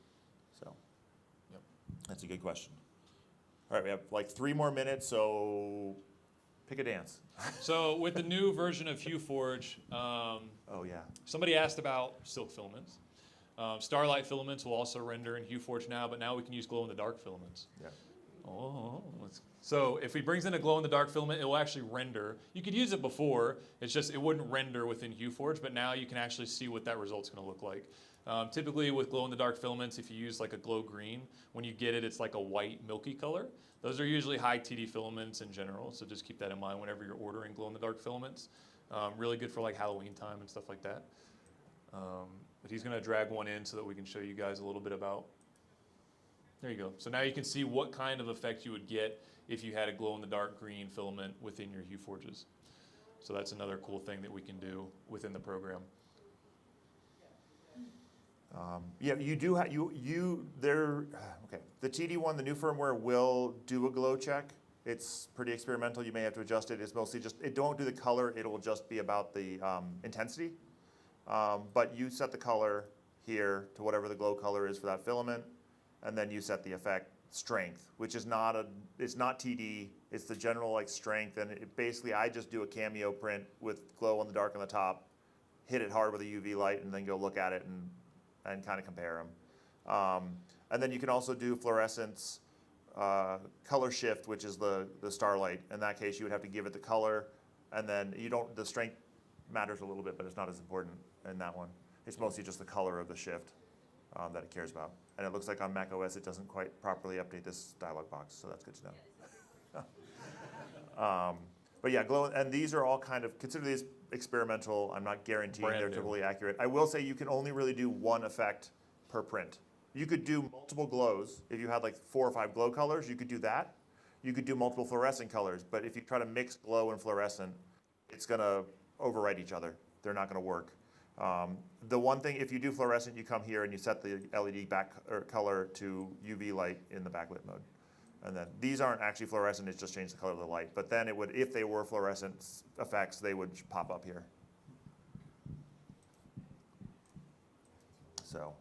yep, that's a good question. All right, we have like 3 more minutes, so pick a dance. So with the new version of HueForge, oh yeah, somebody asked about silk filaments. Starlight filaments will also render in HueForge now, but now we can use glow-in-the-dark filaments. Yeah. So if he brings in a glow-in-the-dark filament, it will actually render. You could use it before, it's just it wouldn't render within HueForge, but now you can actually see what that result's going to look like. Typically with glow-in-the-dark filaments, if you use like a glow green, when you get it, it's like a white milky color. Those are usually high TD filaments in general, so just keep that in mind whenever you're ordering glow-in-the-dark filaments. Really good for like Halloween time and stuff like that. But he's going to drag one in so that we can show you guys a little bit about. There you go. So now you can see what kind of effect you would get if you had a glow-in-the-dark green filament within your HueForges. So that's another cool thing that we can do within the program. Yeah, you do have okay. The TD1, the new firmware will do a glow check. It's pretty experimental. You may have to adjust it. It's mostly just it don't do the color. It will just be about the intensity. But you set the color here to whatever the glow color is for that filament, and then you set the effect strength, which is it's not TD. It's the general like strength, and basically I just do a cameo print with glow in the dark on the top, hit it hard with a UV light, and then go look at it and kind of compare them. And then you can also do fluorescence color shift, which is the starlight. In that case, you would have to give it the color, and then the strength matters a little bit, but it's not as important in that one. It's mostly just the color of the shift that it cares about. And it looks like on Mac OS it doesn't quite properly update this dialog box, so that's good to know. But yeah, glow, and these are all kind of, consider these experimental. I'm not guaranteeing they're totally accurate. I will say you can only really do one effect per print. You could do multiple glows. If you had like 4 or 5 glow colors, you could do that. You could do multiple fluorescent colors, but if you try to mix glow and fluorescent, it's gonna overwrite each other. They're not gonna work. The one thing, if you do fluorescent, you come here and you set the LED color to UV light in the backlit mode. And then these aren't actually fluorescent, it's just changed the color of the light. But then it would, if they were fluorescent effects, they would pop up here. So,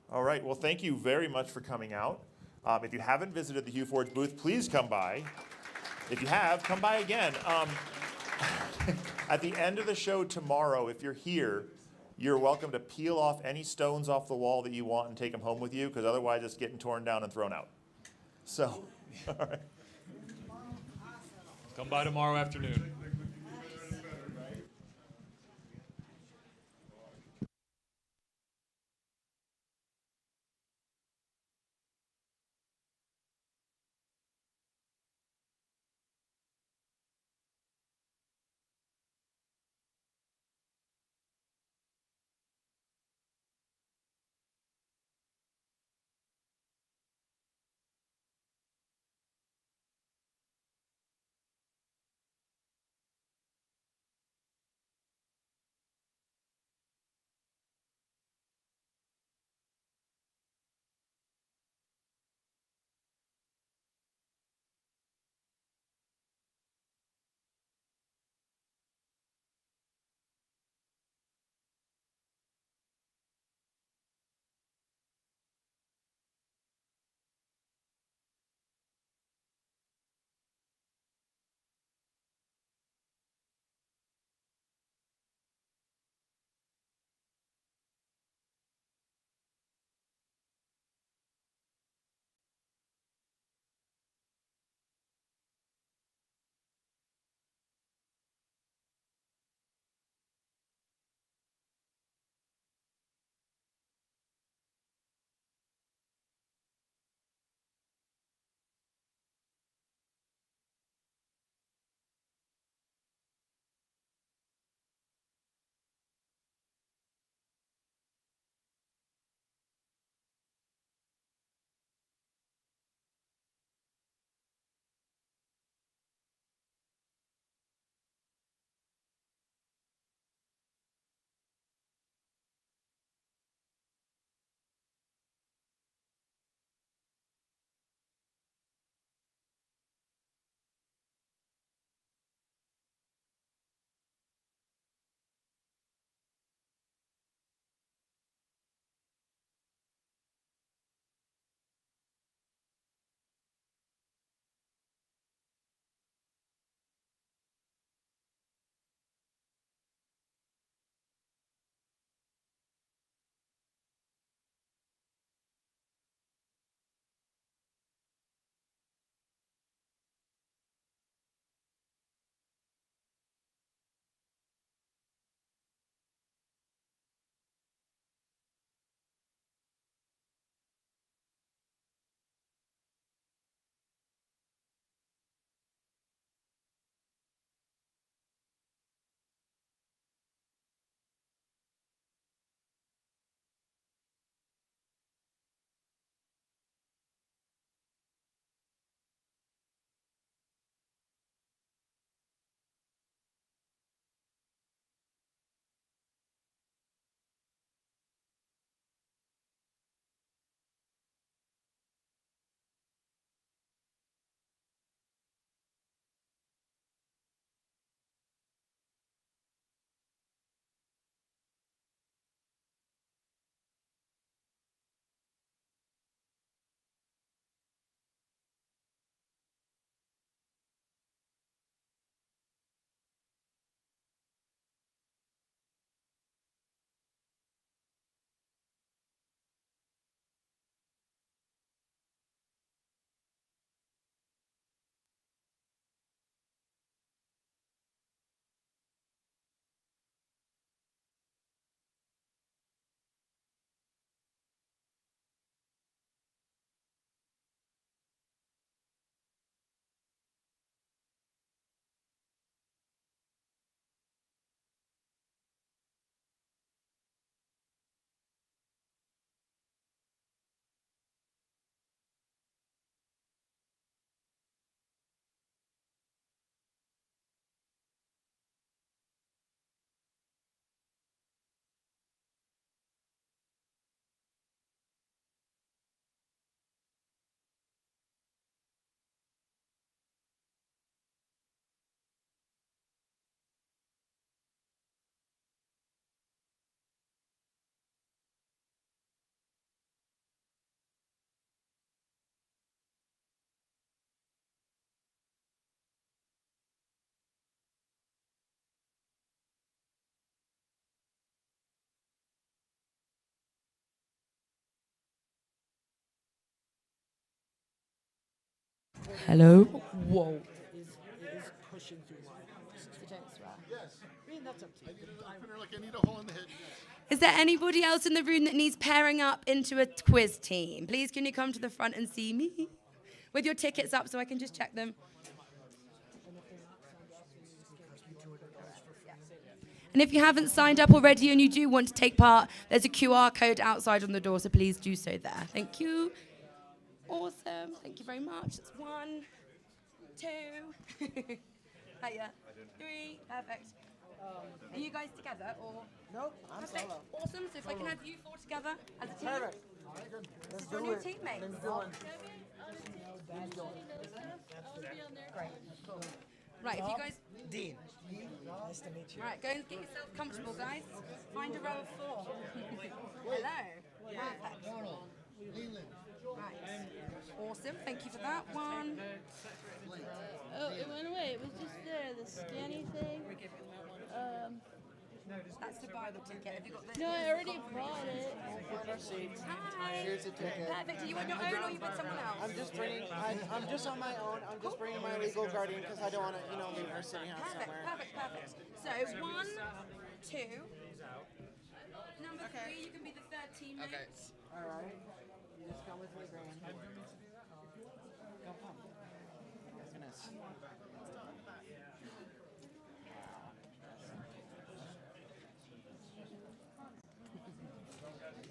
all right, well, thank you very much for coming out. If you haven't visited the HueForge booth, please come by. If you have, come by again. At the end of the show tomorrow, if you're here, you're welcome to peel off any stones off the wall that you want and take them home with you, because otherwise it's getting torn down and thrown out. So, all right. Come by tomorrow afternoon. Hello. Whoa. It is pushing through my house. So don't swear. I mean, that's up to you. I need a hole in the head. Is there anybody else in the room that needs pairing up into a quiz team? Please, can you come to the front and see me? With your tickets up so I can just check them. And if you haven't signed up already and you do want to take part, there's a QR code outside on the door, so please do so there. Thank you. Awesome. Thank you very much. That's 1, 2. Hiya. 3. Perfect. Are you guys together or? Nope, I'm Perfect. solo. Awesome. So if I can have you 4 together as a team. Perfect. This is your new teammate. Right, if you guys. Dean. Nice to meet you. Right, go and get yourself comfortable, guys. Find a row of 4. Hello. Perfect. Right. Awesome. Thank you for that. 1. Oh, it went away. It was just there, the scanny thing. That's to buy the ticket. Have you got the? No, I already bought it. Hi. Here's a ticket. Perfect. Are you on your own or are you with someone else? I'm just bringing. I'm just on my own. I'm just bringing my legal guardian because I don't want to, leave her sitting out Perfect, somewhere. perfect. So 1, 2. Number 3, you can be the third teammate. Okay. All right. You just come with me, Graham. Go come. Goodness.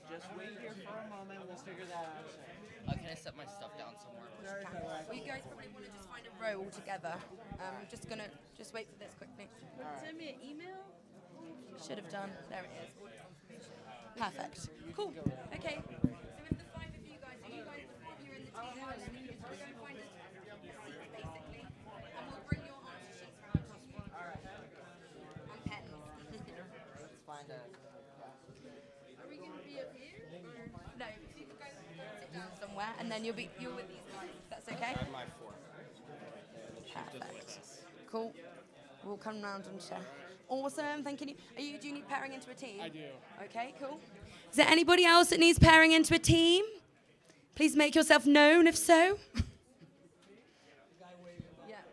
Just wait here for a moment. We'll figure that out. Can I set my stuff down somewhere? Well, you guys probably want to just find a row all together. Just gonna wait for this quickly. Send me an email. Should have done. There it is. Perfect. Cool. Okay. So if the 5 of you guys, are you guys the 4 of you in the team, and then you just go and find a seat basically, and we'll bring your answer sheets around to you. All right. And pens. Let's find a. Are we going to be up here? No, if you could go sit down somewhere, and then you're with these guys. That's okay. My 4. Perfect. Cool. We'll come round and share. Awesome. Thank you. Do you need pairing into a team? I do. Okay, cool. Is there anybody else that needs pairing into a team? Please make yourself known if so. Yeah.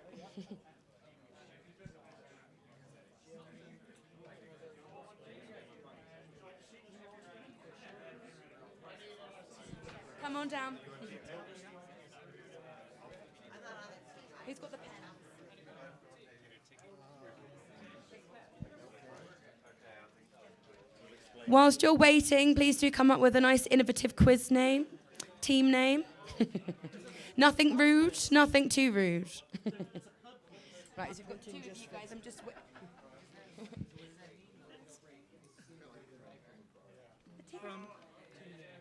Come on down. Who's got the pen? Whilst you're waiting, please do come up with a nice innovative quiz name, team name. Nothing rude, nothing too rude. Right, so we've got 2 of you guys. I'm just...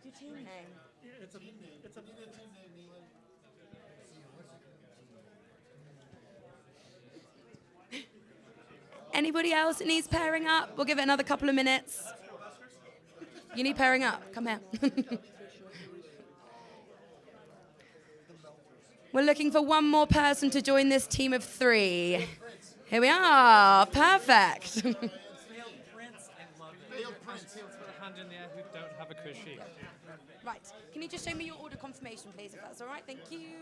Your team name. It's a Anybody else that needs pairing up? We'll give it another couple of minutes. You need pairing up. Come here. We're looking for one more person to join this team of 3. Here we are. Perfect. failed prints. I love it. Failed prints. For the hand in the air who don't have a quiz sheet. Right. Can you just show me your order confirmation, please, if that's all right? Thank you.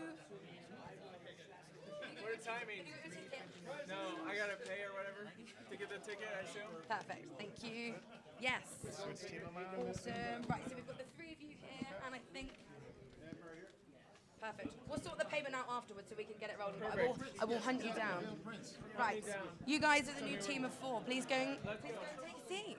What are timing? No, I gotta pay or whatever to get the ticket, I assume. Perfect. Thank you. Yes. Awesome. Right, so we've got the 3 of you here, and I think... Perfect. We'll sort the payment out afterwards so we can get it rolling. I will hunt you down. Right. You guys are the new team of 4. Please go and take a seat.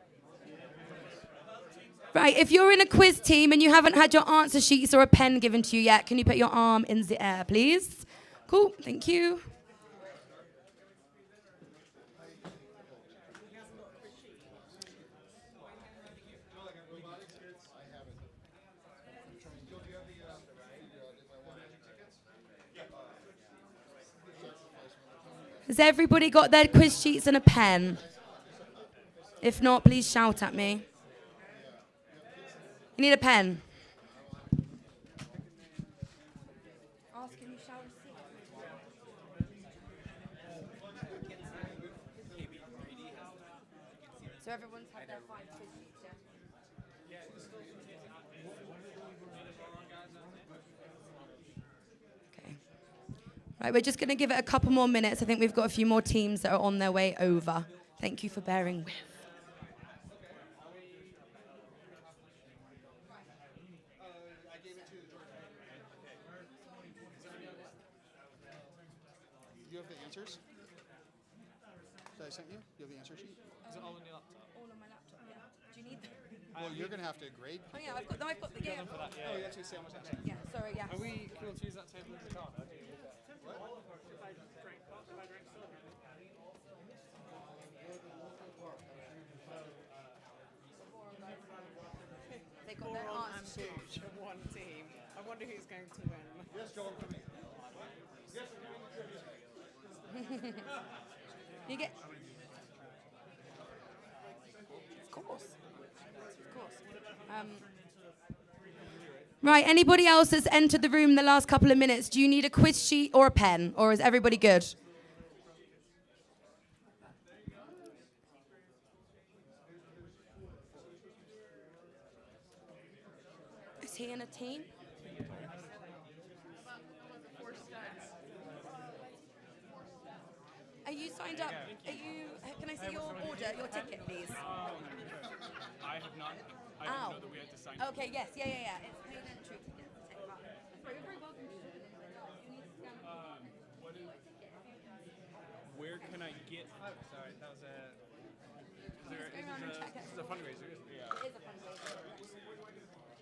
Right, if you're in a quiz team and you haven't had your answer sheets or a pen given to you yet, can you put your arm in the air, please? Cool. Thank you. Has everybody got their quiz sheets and a pen? If not, please shout at me. You need a pen? Ask and you shall receive. So everyone's had their 5 quiz sheets, yeah? Okay. Right, we're just going to give it a couple more minutes. I think we've got a few more teams that are on their way over. Thank you for bearing with. You have the answers that I sent you? You have the answer sheet? Is it all on your laptop? All on my laptop, yeah. Do you need them? Well, you're going to have to grade. Oh, yeah, I've got them. I've got the You got game. them for that, yeah. Oh, you actually say how much I Yeah, sorry, yeah. Are we cool to use that table as a card? They got their answers. One team. I wonder who's going to win. Yes, Joel, come here. Yes, You get. Of course. Of course. Right, anybody else that's entered the room in the last couple of minutes, do you need a quiz sheet or a pen, or is everybody good? Is he in a team? Are you signed up? Are you? Can I see your order, your ticket, please? I have not. I didn't know that we had to sign. Okay. Yes. Yeah. It's paid entry ticket to take part. Sorry, you're very welcome. You need to scan. Where can I get? Sorry, that was a. This is a fundraiser, isn't it? It is a fundraiser.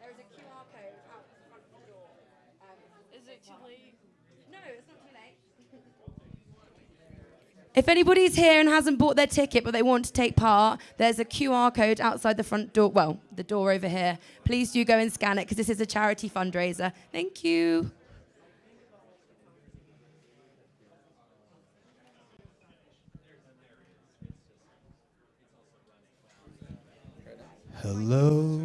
There is a QR code out the front of the door. Is it too late? No, it's not too late. If anybody's here and hasn't bought their ticket but they want to take part, there's a QR code outside the front door, well, the door over here. Please do go and scan it because this is a charity fundraiser. Thank you. Hello.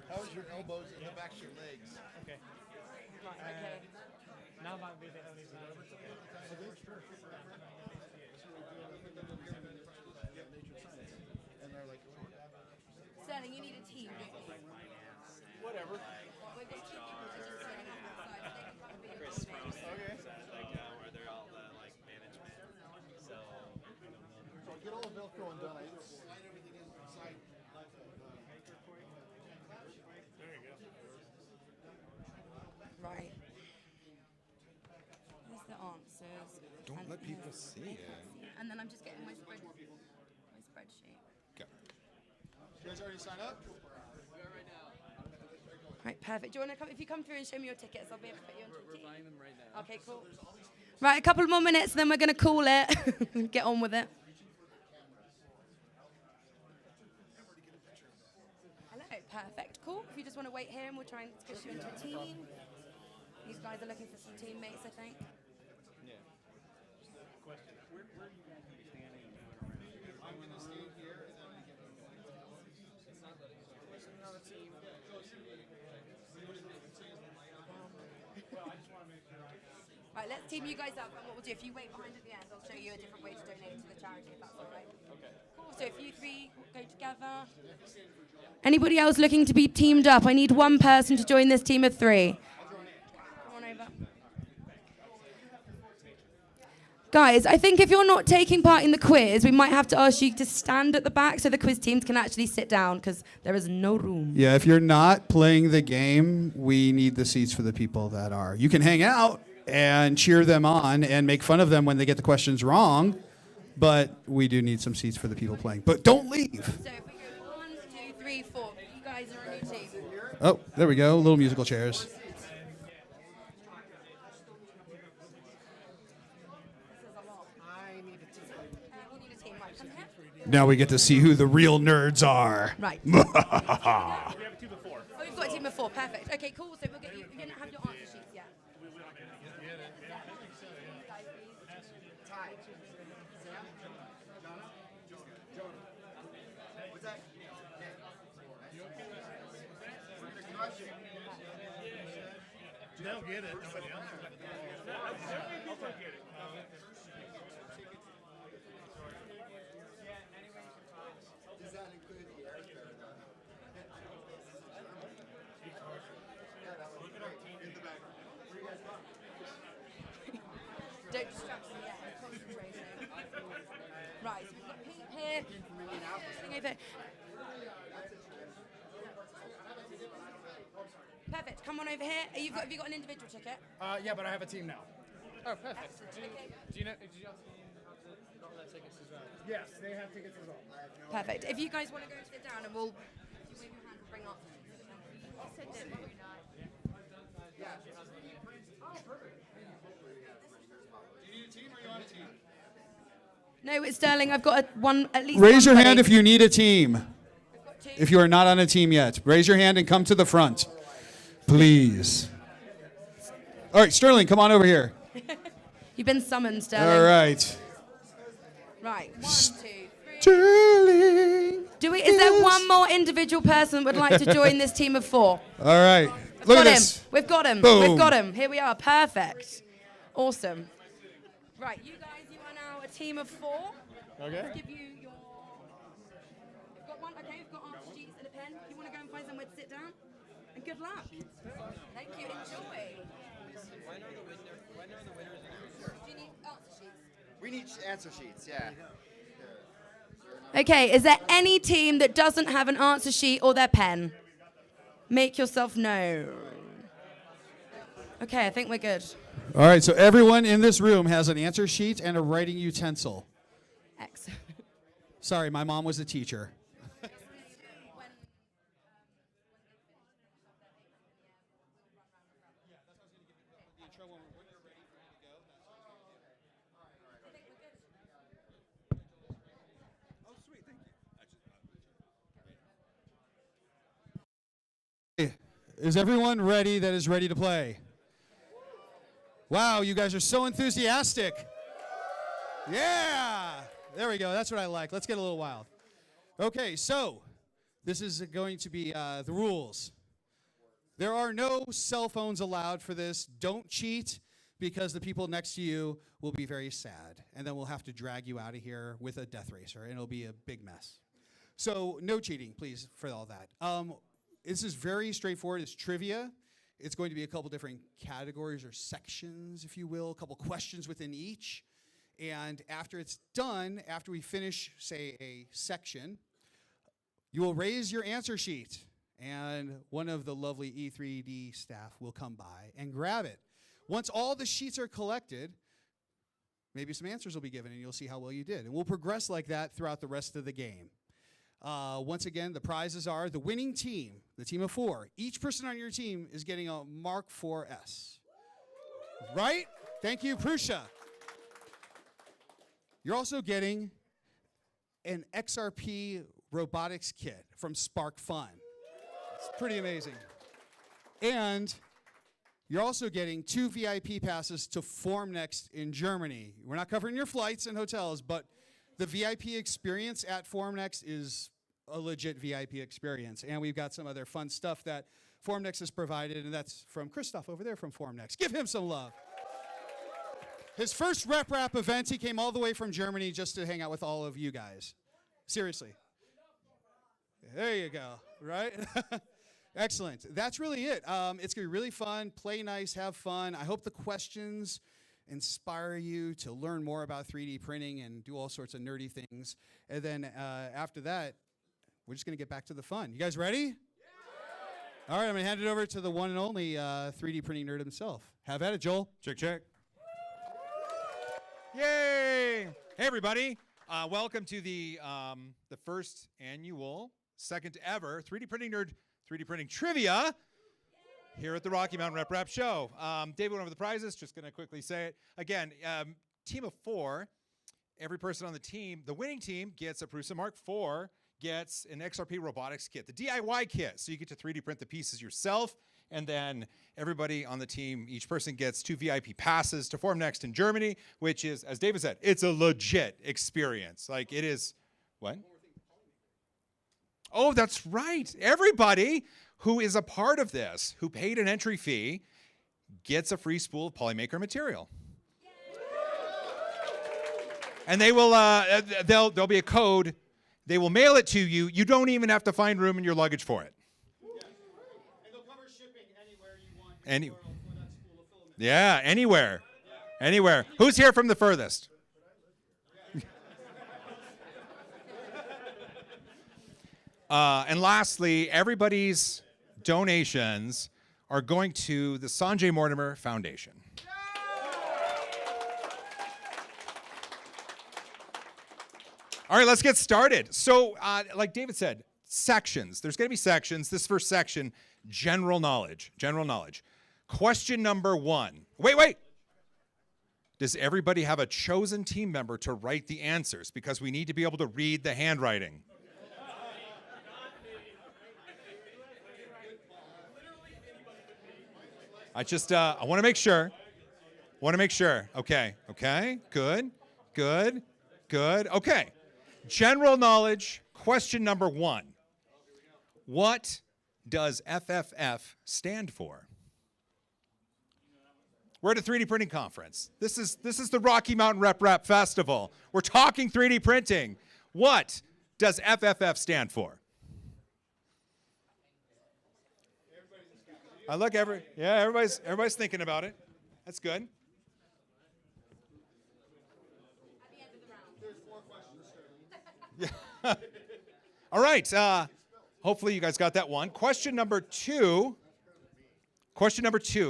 How's your elbows and the back of your legs? Okay. Okay. Now might be the only time. Sterling, you need a team. Whatever. We've got two people who are just standing outside. They can come and be in Chris our from space. where they're all the management. So Get all the Velcro undone. I slide everything inside. Right. There's the answers. Don't let people see it. And then I'm just getting my spreadsheet. Okay. You guys already signed up? Right, perfect. Do you want to come? If you come through and show me your tickets, I'll be able to put you onto a team. We're buying them right now. Okay, cool. Right, a couple more minutes, then we're going to call it. Get on with it. Hello, perfect. Cool. If you just want to wait here, and we'll try and push you into a team. These guys are looking for some teammates, I think. Yeah. Question. Where are you guys going to be standing? I'm going to stay here and then we get It's not letting us. We're not a team. Right, let's team you guys up. And what we'll do, if you wait behind at the end, I'll show you a different way to donate to the charity, if that's all right. Okay. Cool. So if you three go together. Anybody else looking to be teamed up? I need one person to join this team of three. Come on over. Guys, I think if you're not taking part in the quiz, we might have to ask you to stand at the back so the quiz teams can actually sit down because there is no room. Yeah, if you're not playing the game, we need the seats for the people that are. You can hang out and cheer them on and make fun of them when they get the questions wrong, but we do need some seats for the people playing. But don't leave. So if we go 1, 2, 3, 4, you guys are a new team. Oh, there we go. Little musical chairs. Now we get to see who the real nerds are. Right. We have a team of 4. Oh, you've got a team of 4. Perfect. Okay, cool. So we'll get you. You don't have your answer sheets yet. They'll get it. Nobody else. I'll take it. Right, so we've got Pete here. Sterling over. Perfect. Come on over here. Have you got an individual ticket? Yeah, but I have a team now. Oh, perfect. Excellent. Do you know? Did you ask them how to got their tickets as well? Yes, they have tickets as well. Perfect. If you guys want to go and sit down, and we'll wave your hand and bring up. Sit there, maybe not. No, it's Sterling. I've got one at least. Raise one your hand buddy. if you need a team. If you are not on a team yet, raise your hand and come to the front, please. All right, Sterling, come on over here. You've been summoned, Sterling. All right. Right. 1, 2, 3. Sterling. Is there one more individual person that would like to join this team of 4? All right. Look at this. We've got him. Boom. We've got him. Here we are. Perfect. Awesome. Right, you guys, you are now a team of 4. Okay. Let's give you your. We've got one. Okay, we've got answer sheets and a pen. You want to go and find somewhere to sit down? And good luck. Thank you. Enjoy. When are the winners? Do you need answer sheets? We need answer sheets, yeah. Okay, is there any team that doesn't have an answer sheet or their pen? Make yourself known. Okay, I think we're good. All right, so everyone in this room has an answer sheet and a writing utensil. Excellent. Sorry, my mom was a teacher. Is everyone ready that is ready to play? Wow, you guys are so enthusiastic. Yeah, there we go. That's what I like. Let's get a little wild. Okay, so this is going to be the rules. There are no cell phones allowed for this. Don't cheat because the people next to you will be very sad. And then we'll have to drag you out of here with a death racer, and it'll be a big mess. So no cheating, please, for all that. This is very straightforward. It's trivia. It's going to be a couple different categories or sections, if you will, a couple questions within each. And after it's done, after we finish, say, a section, you will raise your answer sheet, and one of the lovely E3D staff will come by and grab it. Once all the sheets are collected, maybe some answers will be given, and you'll see how well you did. And we'll progress like that throughout the rest of the game. Once again, the prizes are the winning team, the team of 4. Each person on your team is getting a Mark 4S. Right? Thank you, Prusha. You're also getting an XRP robotics kit from Spark Fun. It's pretty amazing. And you're also getting 2 VIP passes to Formnext in Germany. We're not covering your flights and hotels, but the VIP experience at Formnext is a legit VIP experience. And we've got some other fun stuff that Formnext has provided, and that's from Christoph over there from Formnext. Give him some love. His first RepRap event, he came all the way from Germany just to hang out with all of you guys. Seriously. There you go, right? Excellent. That's really it. It's going to be really fun. Play nice, have fun. I hope the questions inspire you to learn more about 3D printing and do all sorts of nerdy things. And then after that, we're just going to get back to the fun. You guys ready? Yeah. All right, I'm going to hand it over to the one and only 3D printing nerd himself. Have at it, Joel. Check, check. Yay! Hey, everybody. Welcome to the first annual, second ever 3D Printing Nerd 3D Printing Trivia here at the Rocky Mountain RepRap Show. David went over the prizes. Just going to quickly say it. Again, team of 4. Every person on the team, the winning team gets a Prusa Mark IV, gets an XRP robotics kit, the DIY kit. So you get to 3D print the pieces yourself. And then everybody on the team, each person gets 2 VIP passes to Formnext in Germany, which is, as David said, it's a legit experience. Like it is, what? Oh, that's right. Everybody who is a part of this, who paid an entry fee, gets a free spool of Polymaker material. And they will, there'll be a code. They will mail it to you. You don't even have to find room in your luggage for it. Yeah, anywhere. Anywhere. Who's here from the furthest? And lastly, everybody's donations are going to the Sanjay Mortimer Foundation. All right, let's get started. So, like David said, sections. There's going to be sections. This first section, general knowledge. General knowledge. Question number 1. Wait. Does everybody have a chosen team member to write the answers? Because we need to be able to read the handwriting. I want to make sure. Okay. Good. Okay. General knowledge, question number 1. What does FFF stand for? We're at a 3D printing conference. This is the Rocky Mountain RepRap Festival. We're talking 3D printing. What does FFF stand for? Everybody's thinking about it. That's good. Yeah. All right. Hopefully you guys got that one. Question number 2.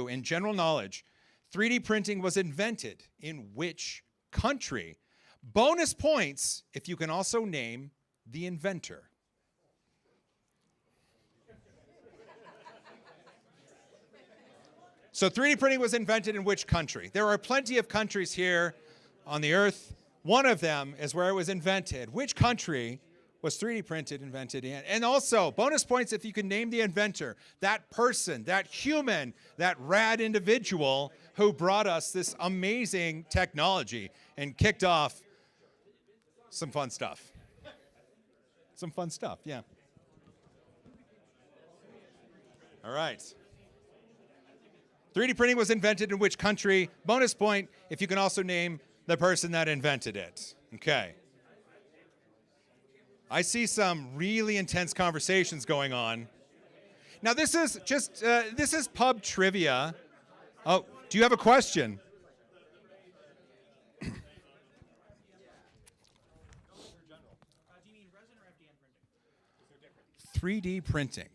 In general knowledge, 3D printing was invented in which country? Bonus points if you can also name the inventor. So 3D printing was invented in which country? There are plenty of countries here on the earth. One of them is where it was invented. Which country was 3D printed invented in? And also, bonus points if you can name the inventor, that person, that human, that rad individual who brought us this amazing technology and kicked off some fun stuff. Yeah. All right. 3D printing was invented in which country? Bonus point if you can also name the person that invented it. Okay. I see some really intense conversations going on. Now this is pub trivia. Oh, do you have a question? 3D printing.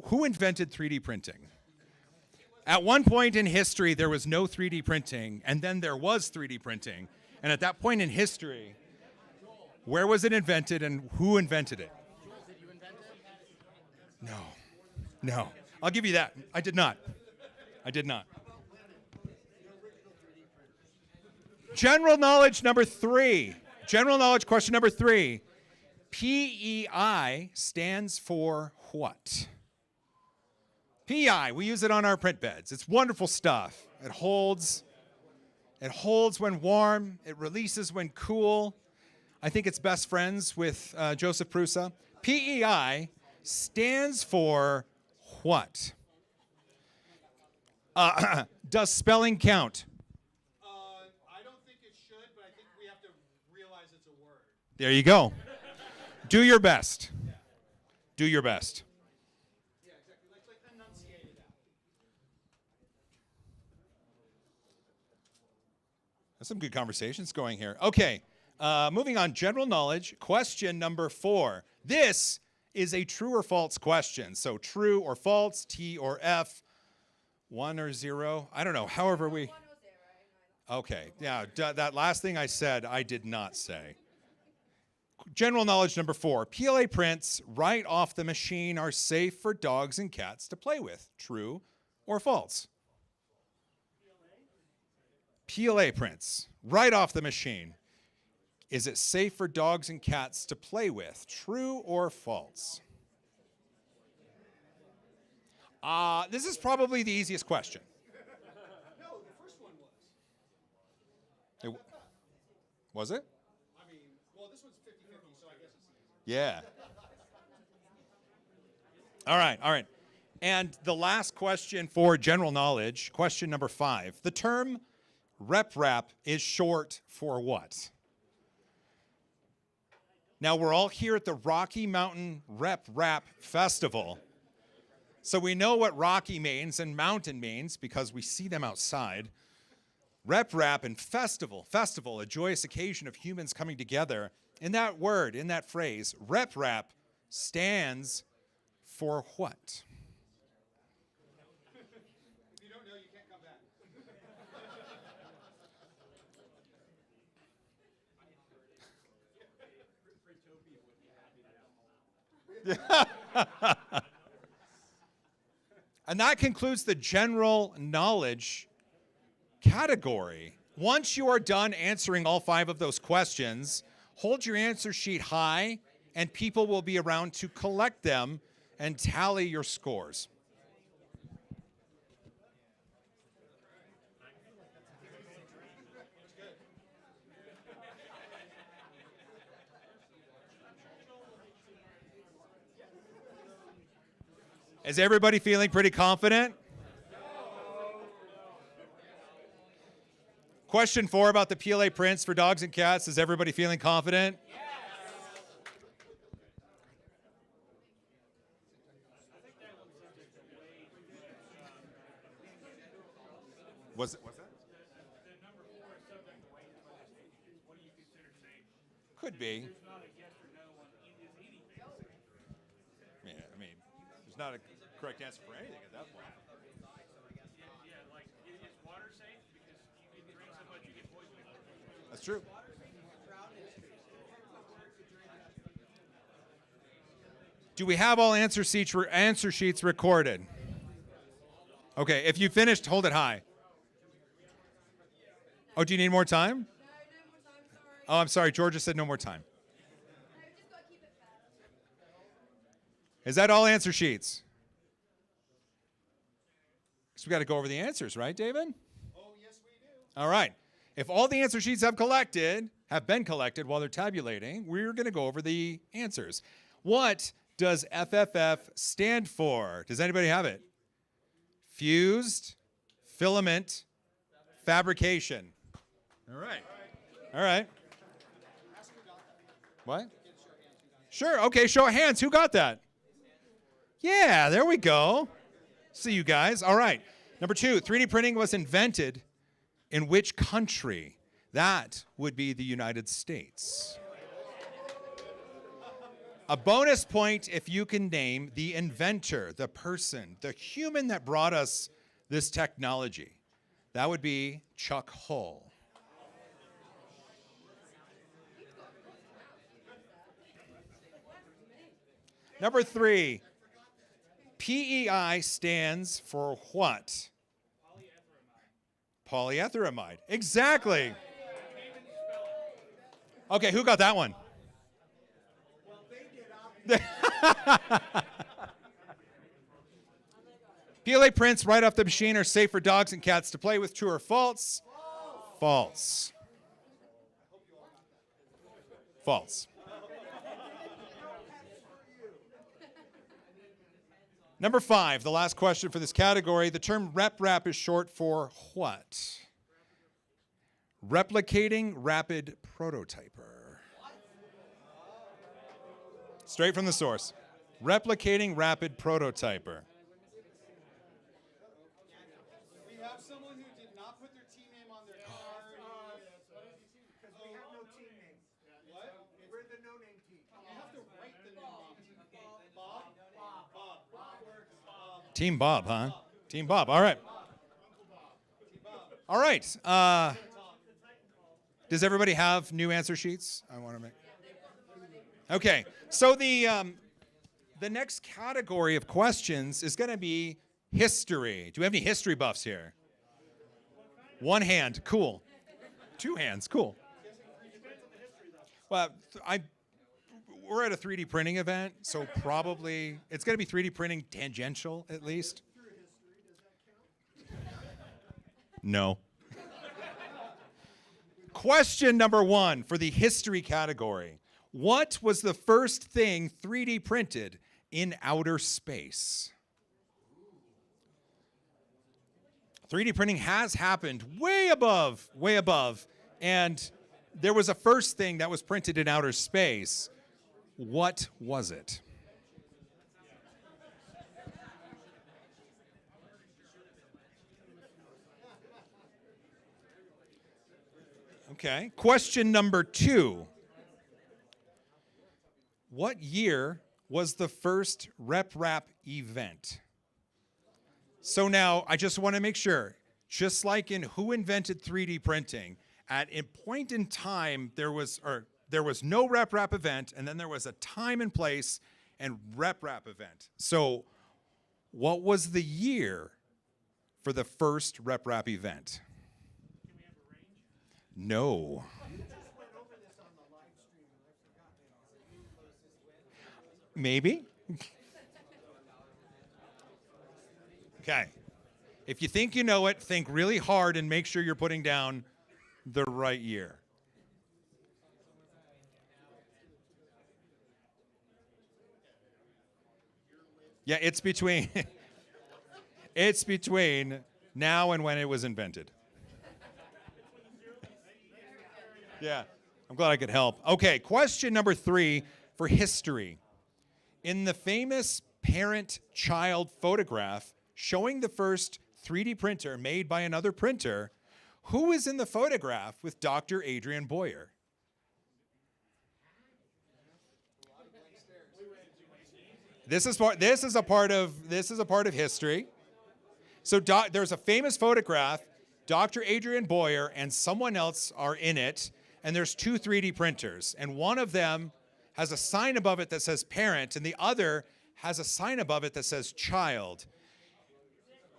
Who invented 3D printing? At one point in history, there was no 3D printing, and then there was 3D printing. And at that point in history, where was it invented and who invented it? No. I'll give you that. I did not. General knowledge number 3. General knowledge question number 3. PEI stands for what? PEI, we use it on our print beds. It's wonderful stuff. It holds when warm. It releases when cool. I think it's best friends with Joseph Prusa. PEI stands for what? Does spelling count? I don't think it should, but I think we have to realize it's a word. There you go. Do your best. Do your best. Yeah, exactly. Like enunciate it out. There's some good conversations going here. Okay, moving on. General knowledge. Question number 4. This is a true or false question. So true or false, T or F, 1 or 0. I don't know. However we. 1 or 0. Okay. Yeah. That last thing I said, I did not say. General knowledge number 4. PLA prints right off the machine are safe for dogs and cats to play with. True or false? PLA prints right off the machine. Is it safe for dogs and cats to play with? True or false? This is probably the easiest question. No, the first one was. Was it? I mean, well, this one's 50-50, so I guess it's easy. Yeah. All right. And the last question for general knowledge, question number 5. The term RepRap is short for what? Now, we're all here at the Rocky Mountain RepRap Festival. So we know what Rocky means and mountain means because we see them outside. RepRap and festival, a joyous occasion of humans coming together. In that word, in that phrase, RepRap stands for what? If you don't know, you can't come back. And that concludes the general knowledge category. Once you are done answering all 5 of those questions, hold your answer sheet high, and people will be around to collect them and tally your scores. Is everybody feeling pretty confident? Question 4 about the PLA prints for dogs and cats. Is everybody feeling confident? Yes. What's that? Could be. Yeah, I mean, there's not a correct answer for anything at that point. That's true. Do we have all answer sheets recorded? Okay, if you finished, hold it high. Oh, do you need more time? No more time, sorry. Oh, I'm sorry. Georgia said no more time. No, just gotta keep it fair. Is that all answer sheets? So we got to go over the answers, right, David? Oh, yes, we do. All right. If all the answer sheets have been collected while they're tabulating, we're going to go over the answers. What does FFF stand for? Does anybody have it? Fused filament fabrication. All right. All right. What? Sure. Okay, show of hands. Who got that? Yeah, there we go. See you guys. All right. Number 2, 3D printing was invented in which country? That would be the United States. A bonus point if you can name the inventor, the person, the human that brought us this technology. That would be Chuck Hull. Number 3, PEI stands for what? Polyetheramide. Exactly. Okay, who got that one? PLA prints right off the machine are safe for dogs and cats to play with. True or false? False. False. Number 5, the last question for this category. The term RepRap is short for what? Replicating rapid prototyper. Straight from the source. Replicating rapid prototyper. We have someone who did not put their team name on their card. Because we have no team name. What? We're the no-name team. You have to write the name on the team. Bob? Bob. Team Bob, huh? Team Bob. All right. All right. Does everybody have new answer sheets? I want to make. Okay. So the next category of questions is going to be history. Do we have any history buffs here? One hand. Cool. 2 hands. Cool. Well, we're at a 3D printing event, so probably it's going to be 3D printing tangential at least. No. Question number 1 for the history category. What was the first thing 3D printed in outer space? 3D printing has happened way above, and there was a first thing that was printed in outer space. What was it? Okay. Question number 2. What year was the first RepRap event? So now I just want to make sure, just like in Who Invented 3D Printing, at a point in time there was no RepRap event, and then there was a time and place and RepRap event. So what was the year for the first RepRap event? No. Maybe. Okay. If you think you know it, think really hard and make sure you're putting down the right year. Yeah, it's between it's between now and when it was invented. Yeah, I'm glad I could help. Okay, question number 3 for history. In the famous parent-child photograph showing the first 3D printer made by another printer, who is in the photograph with Dr. Adrian Boyer? This is a part of history. So there's a famous photograph. Dr. Adrian Boyer and someone else are in it, and there's 2 3D printers, and one of them has a sign above it that says parent, and the other has a sign above it that says child.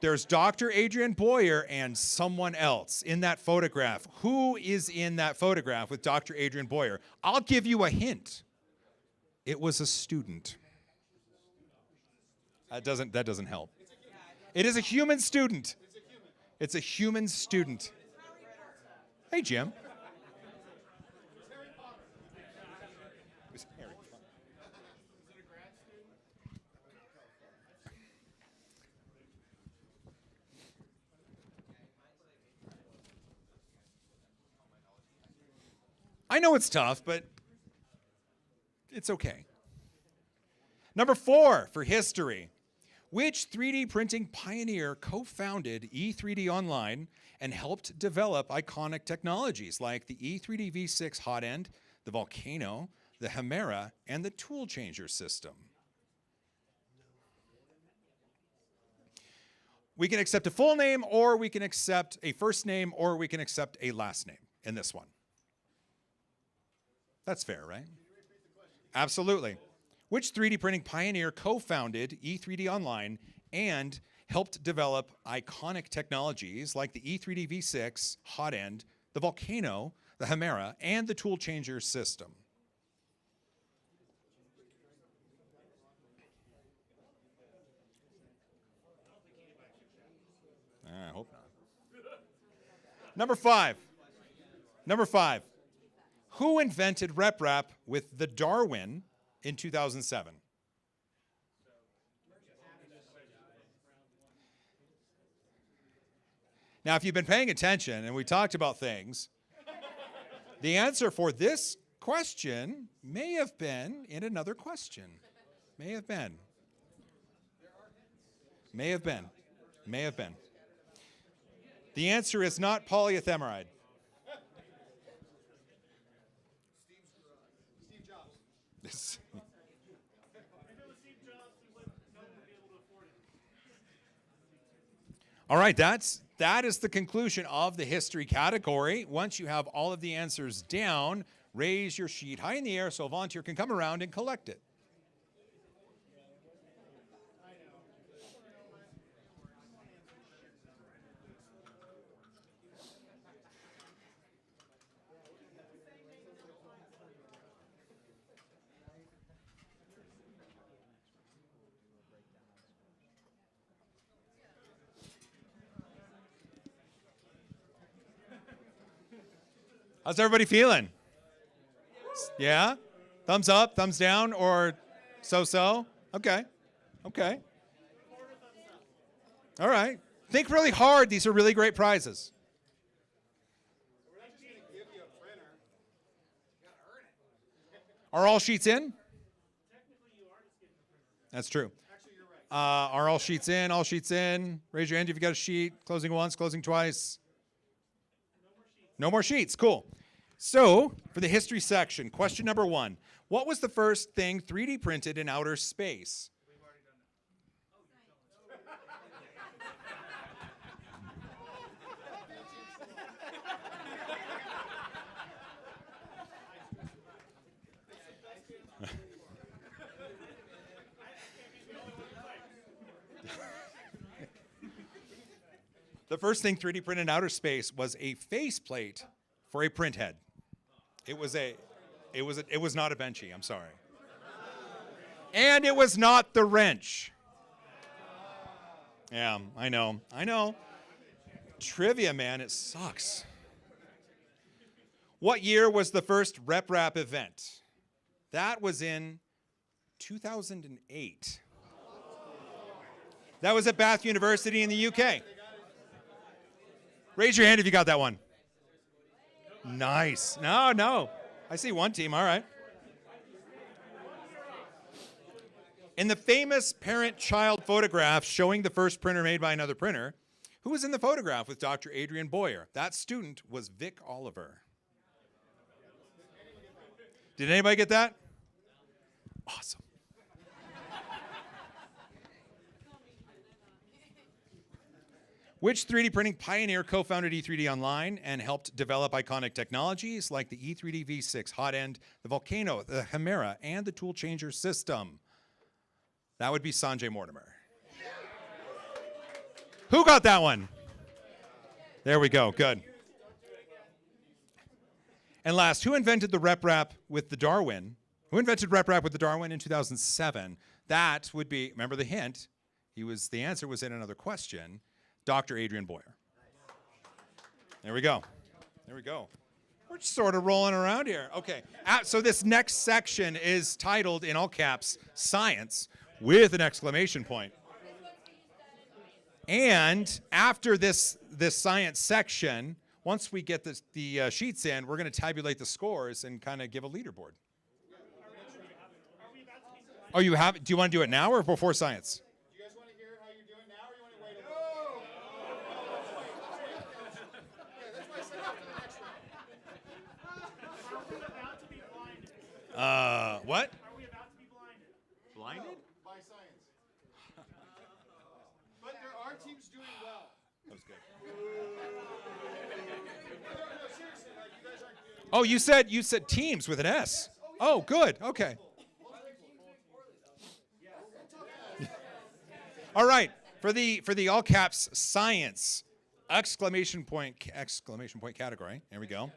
There's Dr. Adrian Boyer and someone else in that photograph. Who is in that photograph with Dr. Adrian Boyer? I'll give you a hint. It was a student. That doesn't help. It is a human student. It's a human student. Hey, Jim. I know it's tough, but it's okay. Number 4 for history. Which 3D printing pioneer co-founded E3D Online and helped develop iconic technologies like the E3D V6 hot end, the Volcano, the Chimera, and the tool changer system? We can accept a full name, or we can accept a first name, or we can accept a last name in this one. That's fair, right? Absolutely. Which 3D printing pioneer co-founded E3D Online and helped develop iconic technologies like the E3D V6 hot end, the Volcano, the Chimera, and the tool changer system? I hope not. Number 5. Number 5. Who invented RepRap with the Darwin in 2007? Now, if you've been paying attention and we talked about things, the answer for this question may have been in another question. May have been. May have been. May have been. The answer is not polyethermide. All right, that is the conclusion of the history category. Once you have all of the answers down, raise your sheet high in the air so a volunteer can come around and collect it. How's everybody feeling? Yeah? Thumbs up, thumbs down, or so-so? Okay. Okay. All right. Think really hard. These are really great prizes. Are all sheets in? That's true. Are all sheets in? All sheets in? Raise your hand if you got a sheet. Closing once, closing twice. No more sheets. Cool. So, for the history section, question number 1. What was the first thing 3D printed in outer space? The first thing 3D printed in outer space was a faceplate for a print head. It was not a benchy, I'm sorry. And it was not the wrench. Yeah, I know. Trivia, man, it sucks. What year was the first RepRap event? That was in 2008. That was at Bath University in the UK. Raise your hand if you got that one. Nice. No. I see one team, all right. In the famous parent-child photograph showing the first printer made by another printer, who was in the photograph with Dr. Adrian Boyer? That student was Vic Oliver. Did anybody get that? Awesome. Which 3D printing pioneer co-founded E3D Online and helped develop iconic technologies like the E3D V6 hot end, the Volcano, the Chimera, and the tool changer system? That would be Sanjay Mortimer. Who got that one? There we go, good. And last, who invented the RepRap with the Darwin? Who invented RepRap with the Darwin in 2007? That would be, remember the hint, the answer was in another question. Dr. Adrian Boyer. There we go. We're just sort of rolling around here. Okay, so this next section is titled, in all caps, Science, with an exclamation point. And after this science section, once we get the sheets in, we're going to tabulate the scores and kind of give a leaderboard. Oh, do you want to do it now or before science? What? Are we about to be blinded? Blinded? By science. But there are teams doing well. That was good. No, seriously, like you guys aren't doing Oh, you said teams with an S. Oh, good. Okay. All right. For the all caps science exclamation point category. There we go.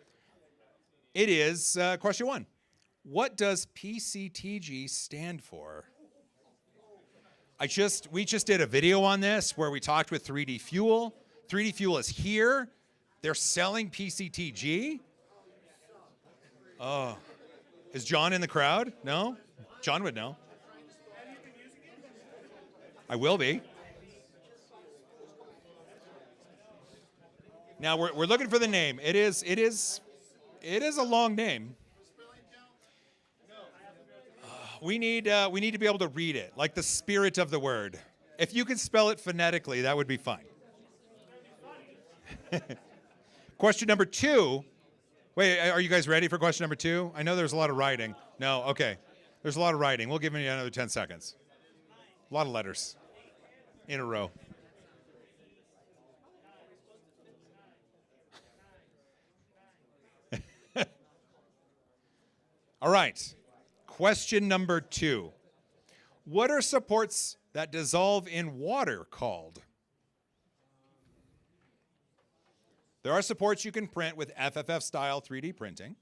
It is question 1. What does PCTG stand for? We just did a video on this where we talked with 3D Fuel. 3D Fuel is here. They're selling PCTG. Oh, is John in the crowd? No? John would know. I will be. Now we're looking for the name. It is a long name. We need to be able to read it, like the spirit of the word. If you can spell it phonetically, that would be fine. Question number 2. Wait, are you guys ready for question number 2? I know there's a lot of writing. No, okay. There's a lot of writing. We'll give you another 10 seconds. A lot of letters in a row. All right. Question number 2. What are supports that dissolve in water called? There are supports you can print with FFF-style 3D printing,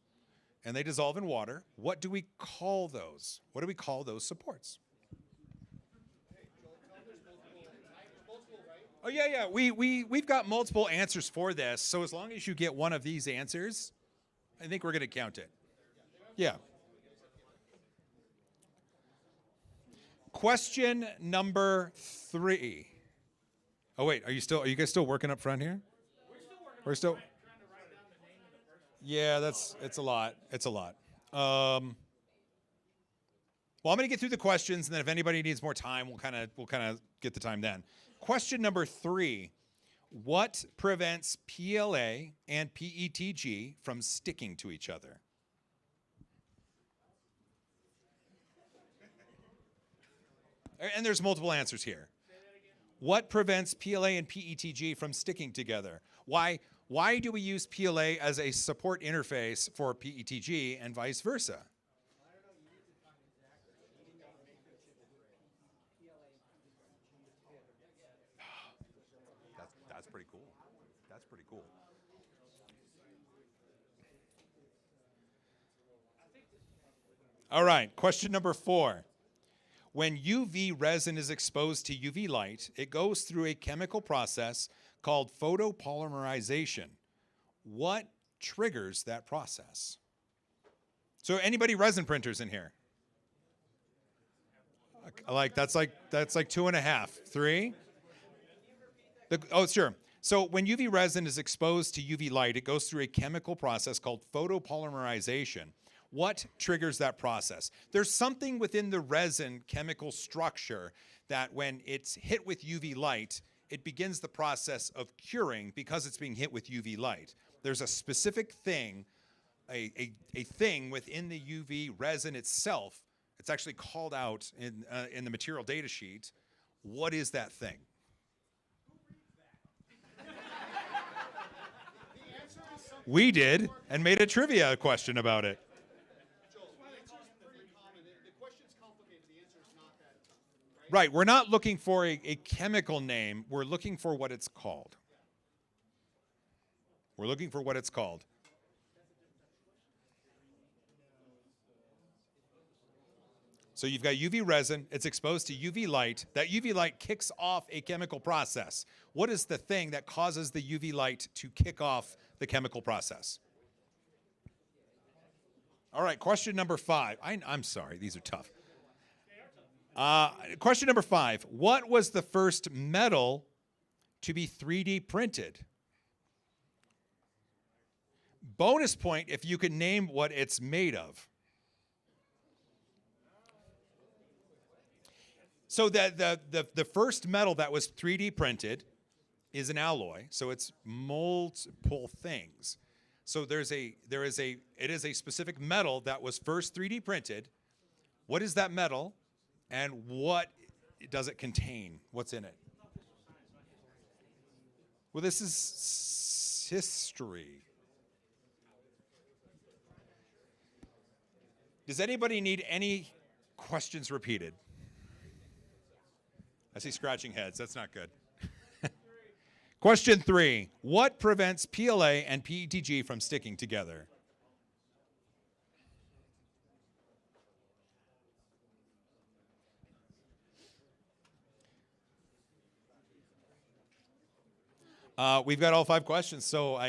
and they dissolve in water. What do we call those? What do we call those supports? Oh, yeah. We've got multiple answers for this, so as long as you get one of these answers, I think we're going to count it. Yeah. Question number 3. Oh wait, are you guys still working up front here? We're still. Yeah, it's a lot. Well, I'm going to get through the questions, and then if anybody needs more time, we'll kind of get the time then. Question number 3. What prevents PLA and PETG from sticking to each other? And there's multiple answers here. What prevents PLA and PETG from sticking together? Why do we use PLA as a support interface for PETG and vice versa? That's pretty cool. That's pretty cool. All right, question number 4. When UV resin is exposed to UV light, it goes through a chemical process called photopolymerization. What triggers that process? So anybody resin printers in here? That's like 2.5, 3? Oh, sure. So when UV resin is exposed to UV light, it goes through a chemical process called photopolymerization. What triggers that process? There's something within the resin chemical structure that when it's hit with UV light, it begins the process of curing because it's being hit with UV light. There's a specific thing, a thing within the UV resin itself. It's actually called out in the material data sheet. What is that thing? We did, and made a trivia question about it. Right, we're not looking for a chemical name. We're looking for what it's called. We're looking for what it's called. So you've got UV resin. It's exposed to UV light. That UV light kicks off a chemical process. What is the thing that causes the UV light to kick off the chemical process? All right, question number 5. I'm sorry, these are tough. Question number 5. What was the first metal to be 3D printed? Bonus point if you can name what it's made of. So the first metal that was 3D printed is an alloy, so it's multiple things. So it is a specific metal that was first 3D printed. What is that metal? And what does it contain? What's in it? Well, this is history. Does anybody need any questions repeated? I see scratching heads. That's not good. Question 3. What prevents PLA and PETG from sticking together? We've got all 5 questions, so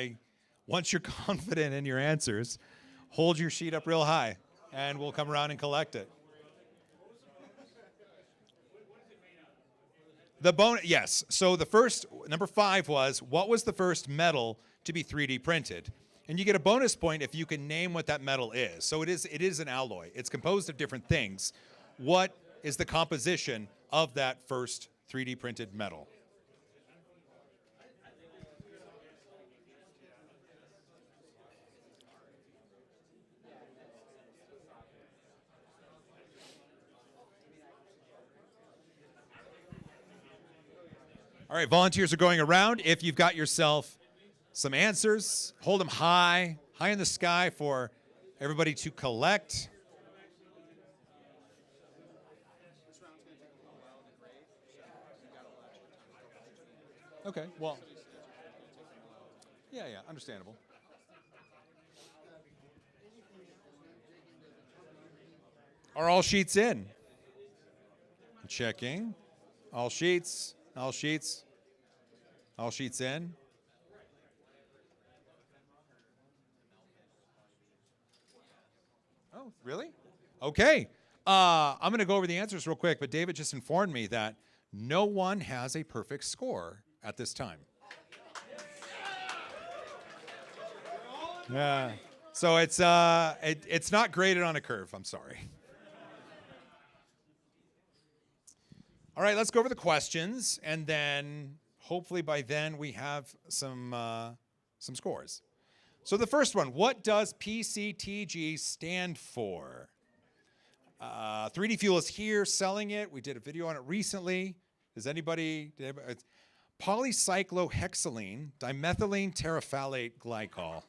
once you're confident in your answers, hold your sheet up real high, and we'll come around and collect it. Yes, so the first, number 5 was, what was the first metal to be 3D printed? And you get a bonus point if you can name what that metal is. So it is an alloy. It's composed of different things. What is the composition of that first 3D printed metal? All right, volunteers are going around. If you've got yourself some answers, hold them high in the sky for everybody to collect. Okay, well, yeah, understandable. Are all sheets in? Checking. All sheets. All sheets in. Oh, really? Okay. I'm going to go over the answers real quick, but David just informed me that no one has a perfect score at this time. Yeah. So it's not graded on a curve. I'm sorry. All right, let's go over the questions, and then hopefully by then we have some scores. So the first one, what does PCTG stand for? 3D Fuel is here selling it. We did a video on it recently. Does anybody? It's polycyclohexylene dimethylene terephthalate glycol.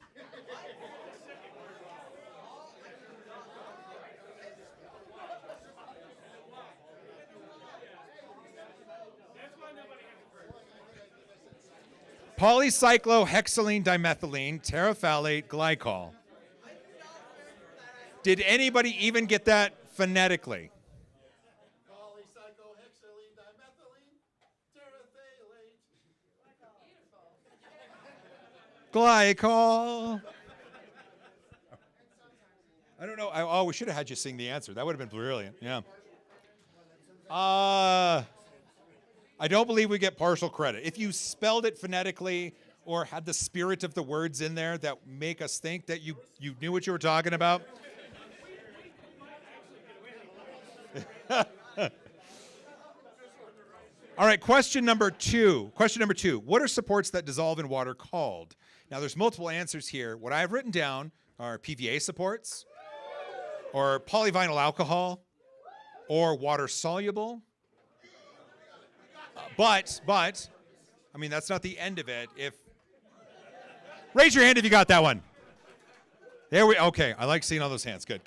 Polycyclohexylene dimethylene terephthalate glycol. Did anybody even get that phonetically? Glycol. I don't know. We should have had you sing the answer. That would have been brilliant. Yeah. I don't believe we get partial credit. If you spelled it phonetically or had the spirit of the words in there that make us think that you knew what you were talking about. All right, question number two. Question number 2. What are supports that dissolve in water called? Now, there's multiple answers here. What I have written down are PVA supports, or polyvinyl alcohol, or water soluble. But, I mean, that's not the end of it. Raise your hand if you got that one. Okay, I like seeing all those hands. Good.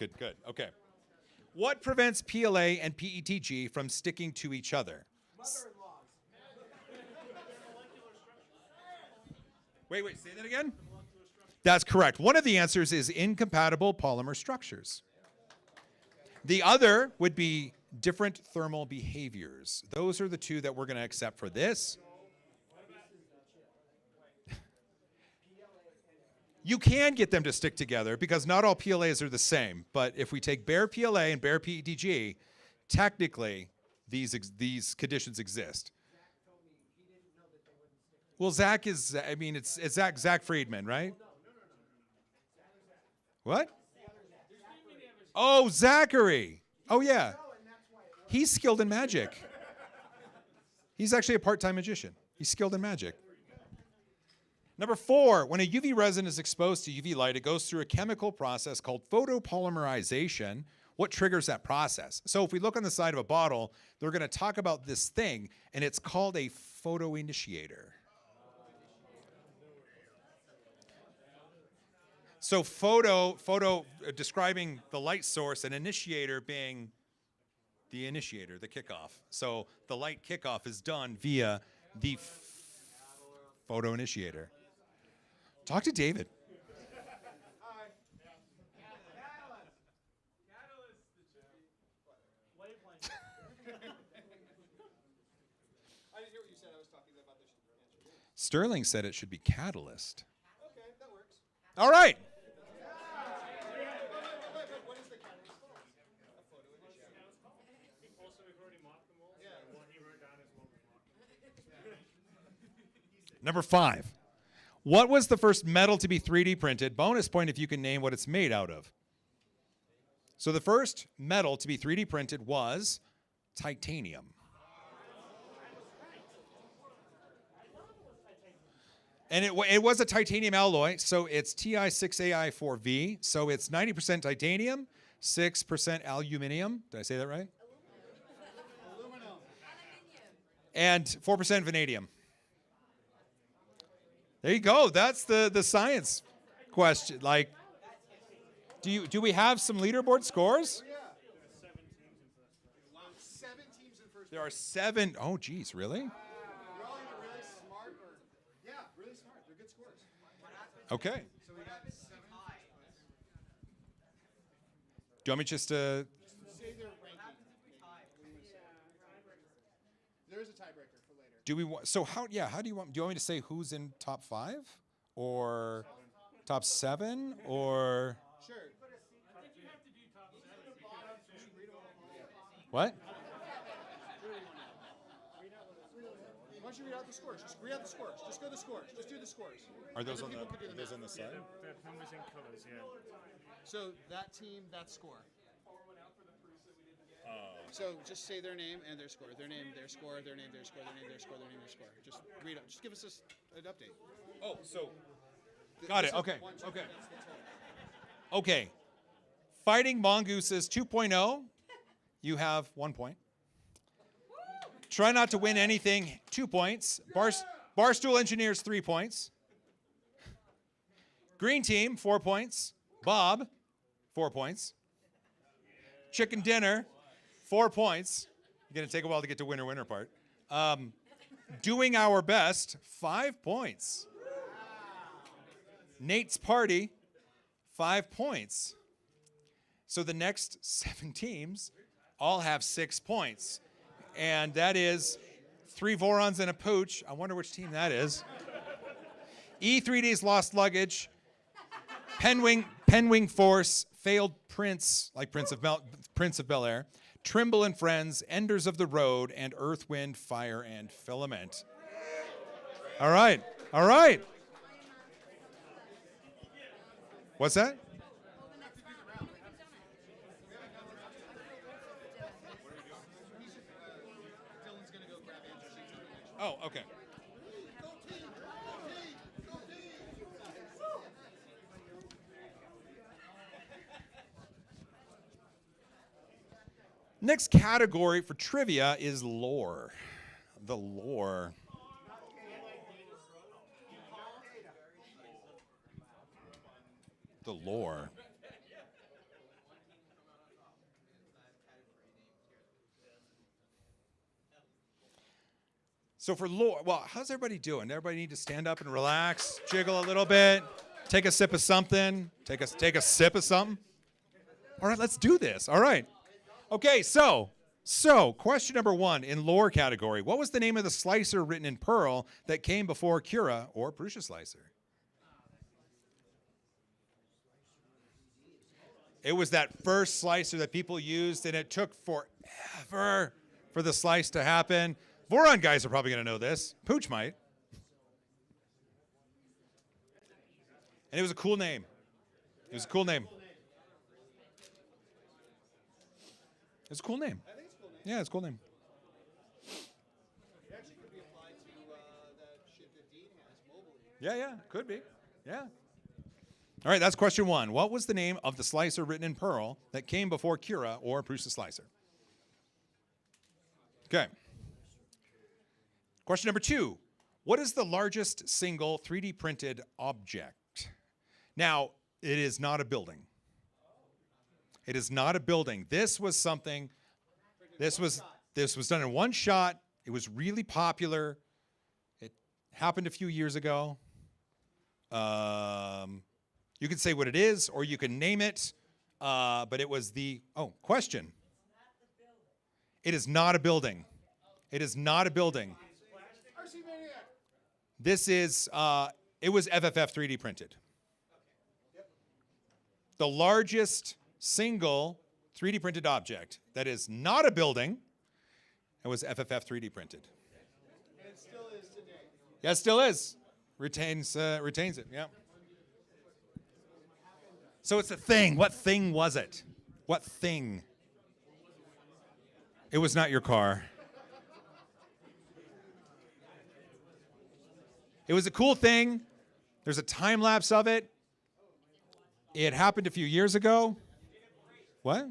Okay. What prevents PLA and PETG from sticking to each other? Wait, say that again? That's correct. One of the answers is incompatible polymer structures. The other would be different thermal behaviors. Those are the two that we're going to accept for this. You can get them to stick together because not all PLAs are the same. But if we take bare PLA and bare PETG, technically these conditions exist. Well, Zach is, I mean, it's Zach Friedman, right? What? Oh, Zachary. Oh, yeah. He's skilled in magic. He's actually a part-time magician. He's skilled in magic. Number 4, when a UV resin is exposed to UV light, it goes through a chemical process called photopolymerization. What triggers that process? So if we look on the side of a bottle, they're going to talk about this thing, and it's called a photoinitiator. So photo describing the light source, and initiator being the initiator, the kickoff. So the light kickoff is done via the photoinitiator. Talk to David. Sterling said it should be catalyst. Okay, that works. All right. Number 5. What was the first metal to be 3D printed? Bonus point if you can name what it's made out of. So the first metal to be 3D printed was titanium. And it was a titanium alloy, so it's Ti6Ai4V. So it's 90% titanium, 6% aluminum. Did I say that right? Aluminum. And 4% vanadium. There you go. That's the science question. Like, do we have some leaderboard scores? Yeah. 7 teams in first. There are 7. Oh, geez, really? You're all either really smart or really smart. They're good scores. Okay. So we got 7. Do you want me just to? Say their ranking. There's a tiebreaker for later. Do we want? So how? Yeah. How do you want? Do you want me to say who's in top 5, or top 7, or? Sure. What? Why don't you read out the scores? Just read out the scores. Just go the scores. Just do the scores. Are those Other on the? people could do Are those math. on the side? The numbers and colors, yeah. So that team, that score. Oh. So just say their name and their score. Their name, their score, their name, their score, their name, their score, their name, their score. Just read it. Just give us an update. Oh, so. Got it. Okay. Okay. Okay. Fighting Mongooses 2.0. You have 1 point. Try not to win anything, 2 points. Barstool Engineers, 3 points. Green Team, 4 points. Bob, 4 points. Chicken Dinner, 4 points. It's going to take a while to get to winner part. Doing Our Best, 5 points. Nate's Party, 5 points. So the next 7 teams all have 6 points. And that is 3 Vorons and a Pooch. I wonder which team that is. E3D's Lost Luggage, Penwing Force, Failed Prince, like Prince of Bel Air, Trimble and Friends, Enders of the Road, and Earth, Wind, Fire, and Filament. All right. All right. What's that? Oh, okay. Next category for trivia is lore. The lore. The lore. So for lore, well, how's everybody doing? Everybody need to stand up and relax, jiggle a little bit, take a sip of something, take a sip of something. All right, let's do this. All right. Okay, so question number 1 in lore category. What was the name of the slicer written in Perl that came before Cura or Prusa Slicer? It was that first slicer that people used, and it took forever for the slice to happen. Voron guys are probably going to know this. Pooch might. And it was a cool name. It was a cool name. It's a cool name. I think it's a cool name. Yeah, it's a cool name. It actually could be applied to that shit that Dean has mobily. Yeah, could be. Yeah. All right, that's question 1. What was the name of the slicer written in Perl that came before Cura or Prusa Slicer? Okay. Question number 2. What is the largest single 3D printed object? Now, it is not a building. It is not a building. This was something, this was done in one shot. It was really popular. It happened a few years ago. You can say what it is, or you can name it, but it was question. It is not a building. It is not a building. This is, it was FFF 3D printed. The largest single 3D printed object that is not a building, it was FFF 3D printed. And it still is today. Yeah, it still is. Retains it, yeah. So it's a thing. What thing was it? What thing? It was not your car. It was a cool thing. There's a time lapse of it. It happened a few years ago. What?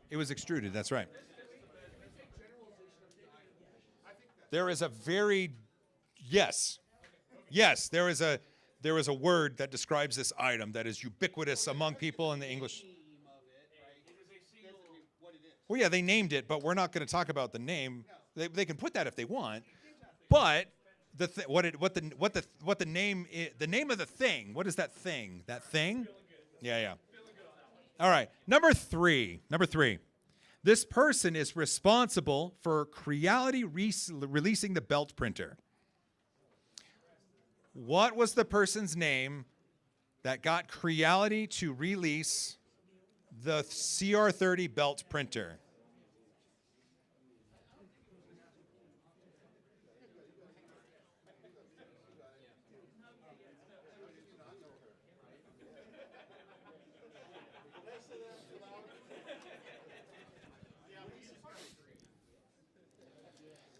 It was extruded, that's right. There is a very, yes, there is a word that describes this item that is ubiquitous among people in the English. Well, yeah, they named it, but we're not going to talk about the name. They can put that if they want, but what the name is, the name of the thing. What is that thing? That thing? Yeah. All right, number three. This person is responsible for Creality releasing the belt printer. What was the person's name that got Creality to release the CR30 belt printer?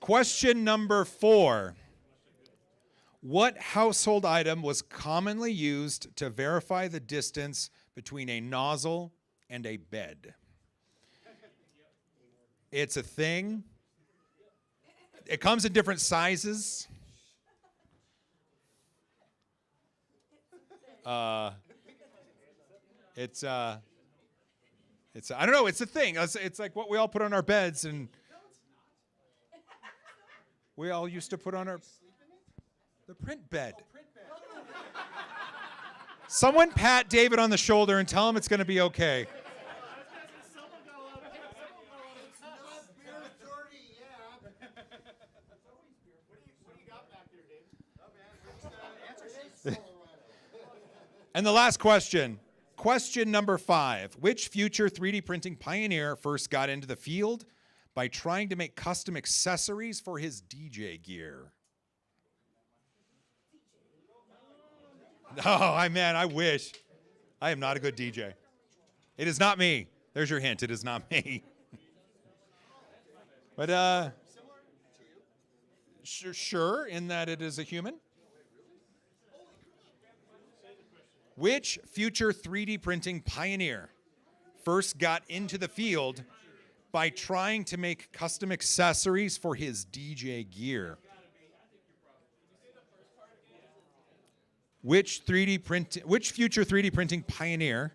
Question number 4. What household item was commonly used to verify the distance between a nozzle and a bed? It's a thing. It comes in different sizes. It's I don't know, it's a thing. It's like what we all put on our beds, and we all used to put on the print bed. Someone pat David on the shoulder and tell him it's going to be okay. And the last question, question number 5. Which future 3D printing pioneer first got into the field by trying to make custom accessories for his DJ gear? Oh, man, I wish. I am not a good DJ. It is not me. There's your hint. It is not me. But sure, in that it is a human. Which future 3D printing pioneer first got into the field by trying to make custom accessories for his DJ gear? Which future 3D printing pioneer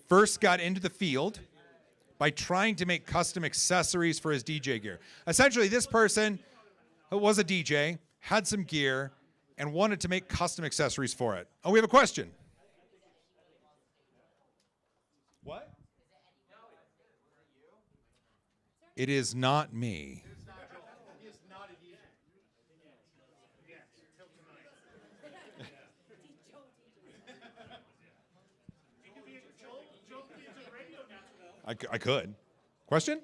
first got into the field by trying to make custom accessories for his DJ gear? Essentially, this person was a DJ, had some gear, and wanted to make custom accessories for it. Oh, we have a question. What? It is not me. I could. Question?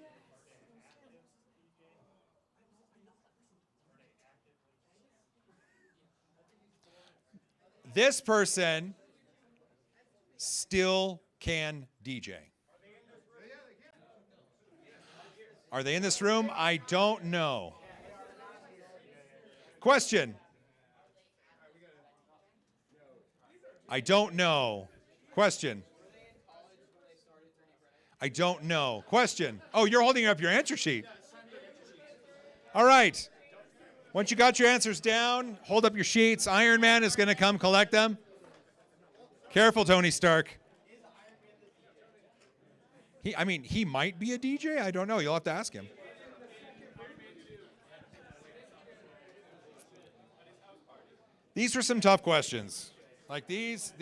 This person still can DJ. Are they in this room? I don't know. Question. I don't know. Question. I don't know. Question. Oh, you're holding up your answer sheet. All right. Once you got your answers down, hold up your sheets. Iron Man is going to come collect them. Careful, Tony Stark. He might be a DJ. I don't know. You'll have to ask him. These were some tough questions. Like these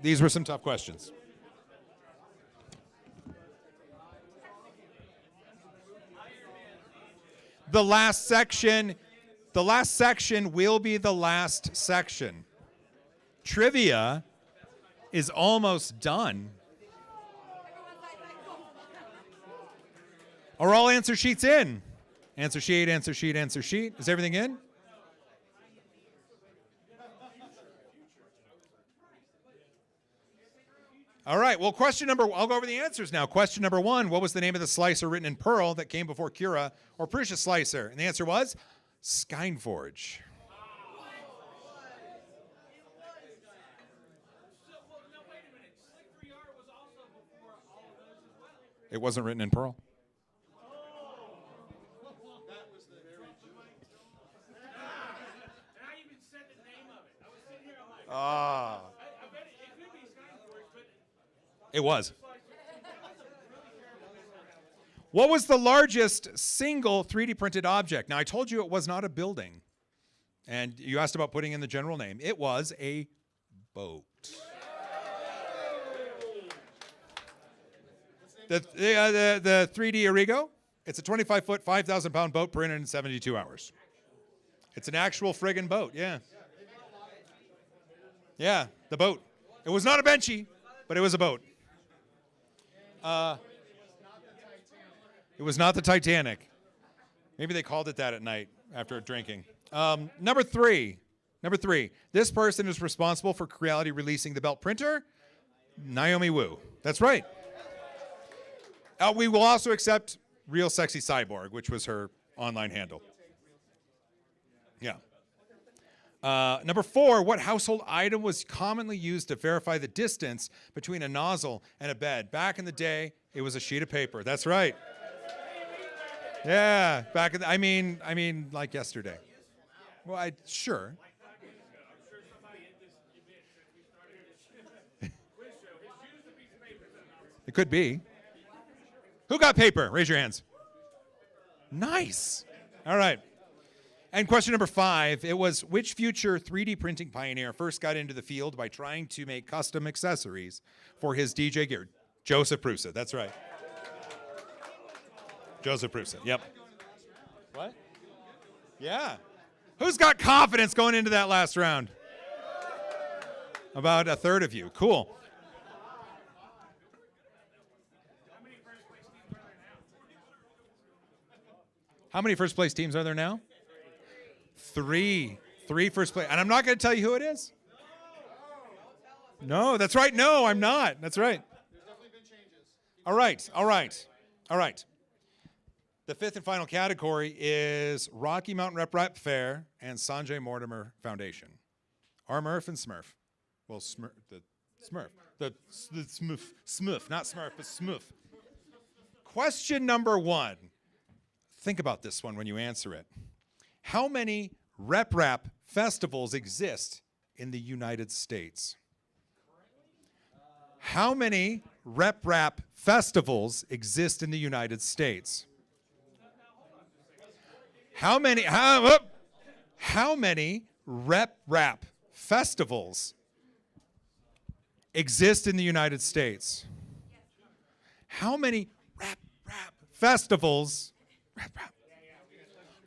were some tough questions. The last section will be the last section. Trivia is almost done. Are all answer sheets in? Answer sheet, answer sheet, answer sheet. Is everything in? All right, well, I'll go over the answers now. Question number 1, what was the name of the slicer written in Perl that came before Cura or Prusa Slicer? And the answer was HueForge. It wasn't written in Perl. It was. What was the largest single 3D printed object? Now, I told you it was not a building. And you asked about putting in the general name. It was a boat. The 3D Arrigo, it's a 25-foot, 5,000-pound boat printed in 72 hours. It's an actual friggin' boat, yeah. Yeah, the boat. It was not a benchy, but it was a boat. It was not the Titanic. Maybe they called it that at night after drinking. Number three. This person is responsible for Creality releasing the belt printer, Naomi Wu. That's right. We will also accept Real Sexy Cyborg, which was her online handle. Yeah. Number 4, what household item was commonly used to verify the distance between a nozzle and a bed? Back in the day, it was a sheet of paper. That's right. Yeah, back in the, I mean, like yesterday. Well, sure. It could be. Who got paper? Raise your hands. Nice. All right. And question number 5, it was which future 3D printing pioneer first got into the field by trying to make custom accessories for his DJ gear? Joseph Prusa, that's right. Joseph Prusa, yep. What? Yeah. Who's got confidence going into that last round? About a third of you, cool. How many first place teams are there now? 3 first place. And I'm not going to tell you who it is. No, that's right. No, I'm not. That's right. All right. The 5th and final category is Rocky Mountain RepRap Fair and Sanjay Mortimer Foundation. R-Murph and Smurf. Well, the Smurf. The Smurf, not Smurf, but Smurf. Question number 1. Think about this one when you answer it. How many RepRap festivals exist in the United States? How many RepRap festivals exist in the United States? How many RepRap festivals exist in the United States? How many RepRap festivals?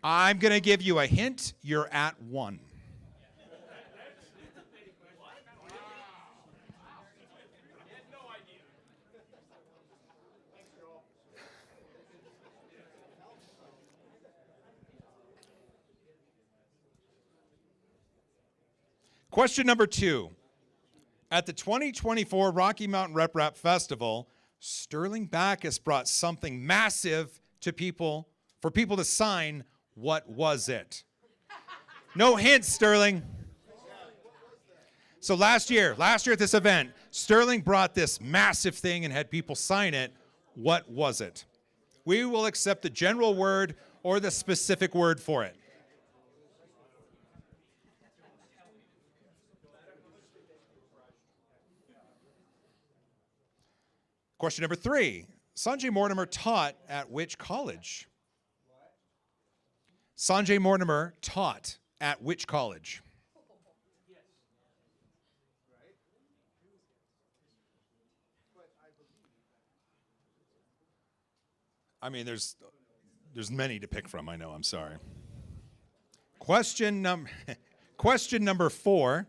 I'm going to give you a hint. You're at 1. Question number 2. At the 2024 Rocky Mountain RepRap Festival, Sterling Backus brought something massive to people, for people to sign. What was it? No hints, Sterling. So last year at this event, Sterling brought this massive thing and had people sign it. What was it? We will accept the general word or the specific word for it. Question number 3. Sanjay Mortimer taught at which college? Sanjay Mortimer taught at which college? I mean, there's many to pick from. I know. I'm sorry. Question number 4.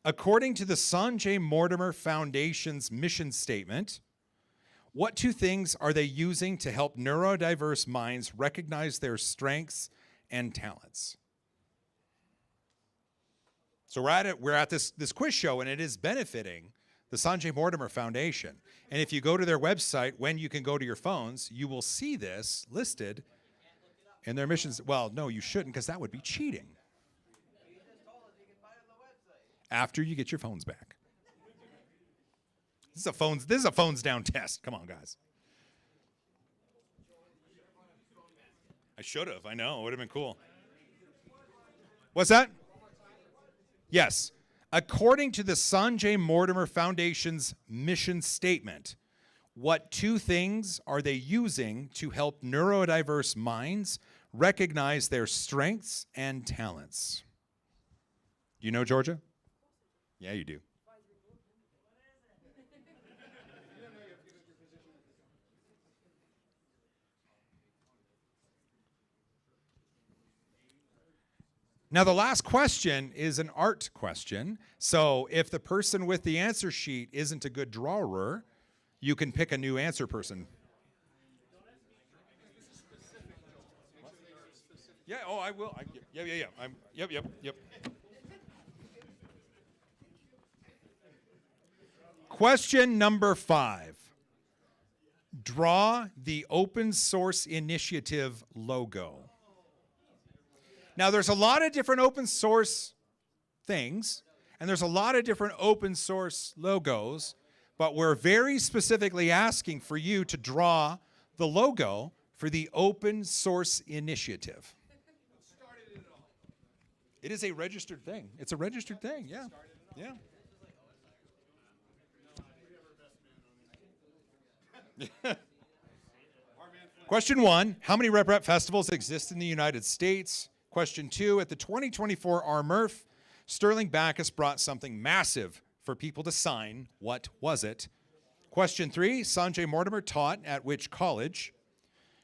According to the Sanjay Mortimer Foundation's mission statement, what 2 things are they using to help neurodiverse minds recognize their strengths and talents? So we're at this quiz show, and it is benefiting the Sanjay Mortimer Foundation. And if you go to their website, when you can go to your phones, you will see this listed in their missions. Well, no, you shouldn't, because that would be cheating. After you get your phones back. This is a phones down test. Come on, guys. I should have. I know. It would have been cool. What's that? Yes. According to the Sanjay Mortimer Foundation's mission statement, what 2 things are they using to help neurodiverse minds recognize their strengths and talents? Do you know, Georgia? Yeah, you do. Now, the last question is an art question. So if the person with the answer sheet isn't a good drawer, you can pick a new answer person. Yeah, oh, I will. Yeah. Yep. Question number 5. Draw the Open Source Initiative logo. Now, there's a lot of different open source things, and there's a lot of different open source logos, but we're very specifically asking for you to draw the logo for the open source initiative. It is a registered thing. It's a registered thing, yeah. Yeah. Question 1, how many RepRap festivals exist in the United States? Question 2, at the 2024 RMurf, Sterling Backus brought something massive for people to sign. What was it? Question 3, Sanjay Mortimer taught at which college?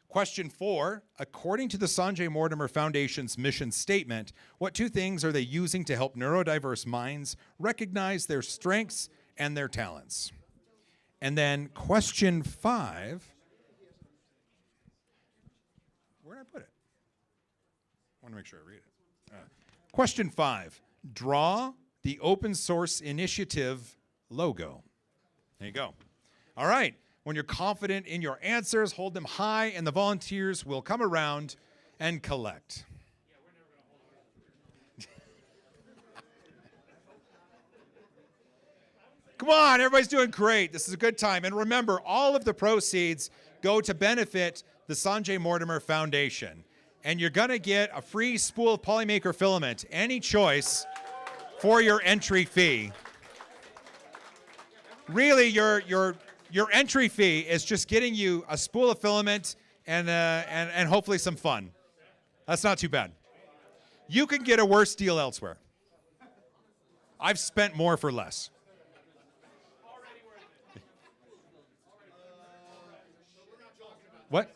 Question 4, according to the Sanjay Mortimer Foundation's mission statement, what 2 things are they using to help neurodiverse minds recognize their strengths and their talents? And then question 5, where did I put it? I want to make sure I read it. Question 5, draw the open source initiative logo. There you go. All right. When you're confident in your answers, hold them high, and the volunteers will come around and collect. Come on, everybody's doing great. This is a good time. And remember, all of the proceeds go to benefit the Sanjay Mortimer Foundation. And you're going to get a free spool of Polymaker filament, any choice, for your entry fee. Really, your entry fee is just getting you a spool of filament and hopefully some fun. That's not too bad. You can get a worse deal elsewhere. I've spent more for less. What?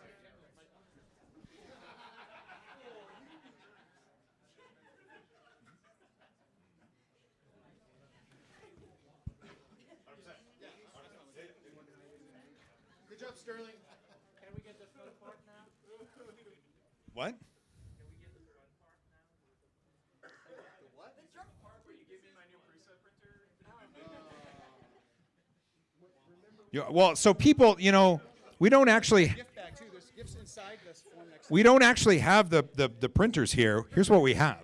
Good job, Sterling. Can we get the fun part now? What? Can we get the fun part now? The what? The drum part where you give me my new preset printer. Well, so people, you know, we don't actually... Gift bag too. There's gifts inside this form next We don't actually have the printers here. Here's what we have.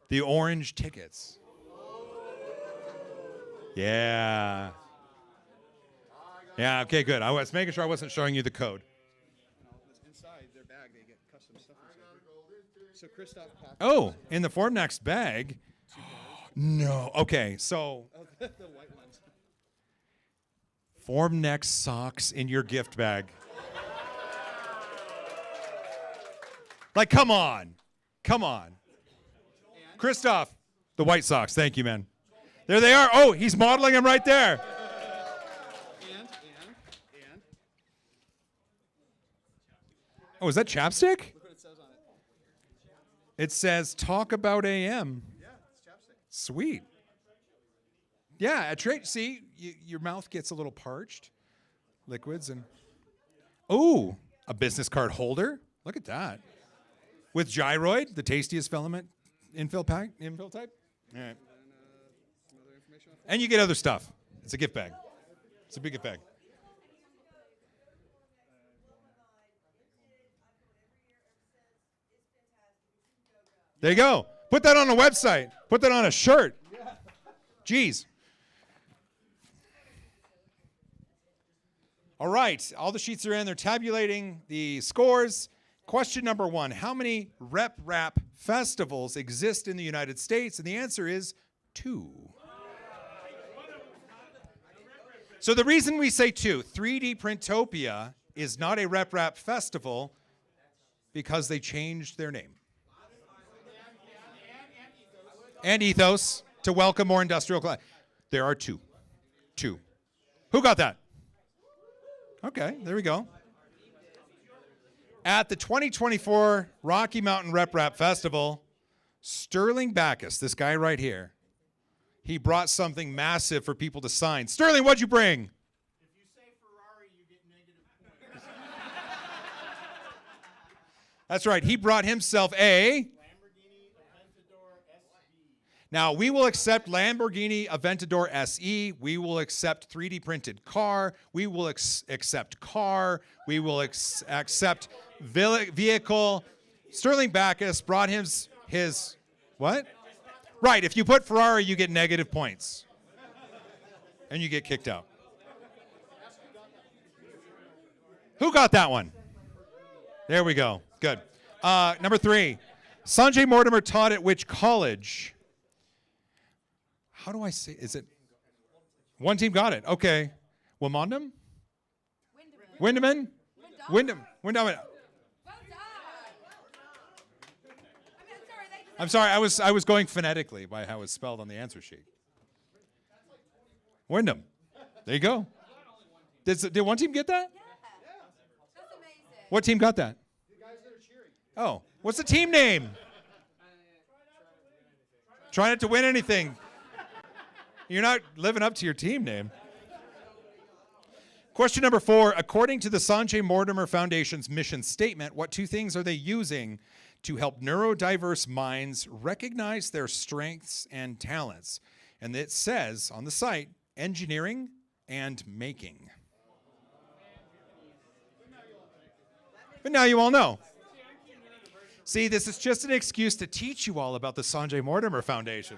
The orange tickets. Yeah. Yeah, okay, good. I was making sure I wasn't showing you the code. Inside their bag, they get custom stuff inside. So Christoph packed. Oh, in the Formnext bag. No. Okay, so Oh, the white ones. Formnext socks in your gift bag. Like, come on. Come on. Christoph, the white socks. Thank you, man. There they are. Oh, he's modeling them right there. And. Oh, is that chapstick? Look what it says on it. It says, talk about AM. Yeah, it's chapstick. Sweet. Yeah, see, your mouth gets a little parched. Liquids and... Oh, a business card holder. Look at that. With gyroid, the tastiest filament infill type. All right. And you get other stuff. It's a gift bag. It's a big gift bag. There you go. Put that on a website. Put that on a shirt. Jeez. All right. All the sheets are in. They're tabulating the scores. Question number 1. How many RepRap festivals exist in the United States? And the answer is 2. So the reason we say 2, 3D Printopia is not a RepRap festival because they changed their name. And Ethos to welcome more industrial class. There are 2. 2. Who got that? Okay, there we go. At the 2024 Rocky Mountain RepRap Festival, Sterling Backus, this guy right here, he brought something massive for people to sign. Sterling, what'd you bring? If you say Ferrari, you get negative points. That's right. He brought himself a... Lamborghini Aventador SB. Now, we will accept Lamborghini Aventador SE. We will accept 3D printed car. We will accept car. We will accept vehicle. Sterling Backus brought his what? Right, if you put Ferrari, you get negative points. And you get kicked out. Who got that one? There we go. Good. Number 3. Sanjay Mortimer taught at which college? How do I say? Is it? One team got it. Okay. Wimondam? Windaman? Windham. I'm sorry. I was going phonetically by how it's spelled on the answer sheet. Wyndham. There you go. Did one team get that? What team got that? Oh, what's the team name? Try not to win anything. You're not living up to your team name. Question number 4. According to the Sanjay Mortimer Foundation's mission statement, what 2 things are they using to help neurodiverse minds recognize their strengths and talents? And it says on the site, engineering and making. But now you all know. See, this is just an excuse to teach you all about the Sanjay Mortimer Foundation.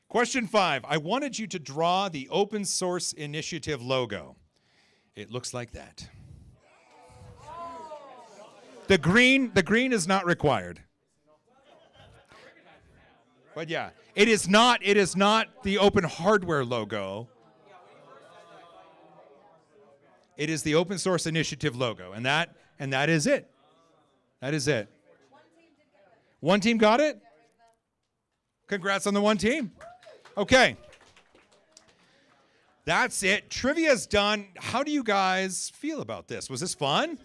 Question 5. I wanted you to draw the Open Source Initiative logo. It looks like that. The green is not required. But yeah, it is not the Open Hardware logo. It is the Open Source Initiative logo, and that is it. That is it. One team got it? Congrats on the one team. Okay. That's it. Trivia's done. How do you guys feel about this? Was this fun?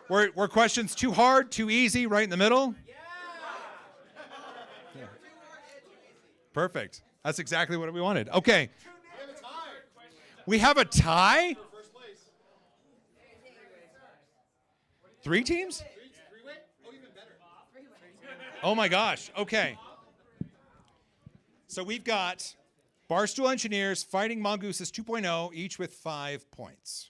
Were questions too hard, too easy, right in the middle? Yeah. Perfect. That's exactly what we wanted. Okay. We have a tie? 3 teams? Oh my gosh. Okay. So we've got Barstool Engineers fighting Mongooses 2.0, each with 5 points.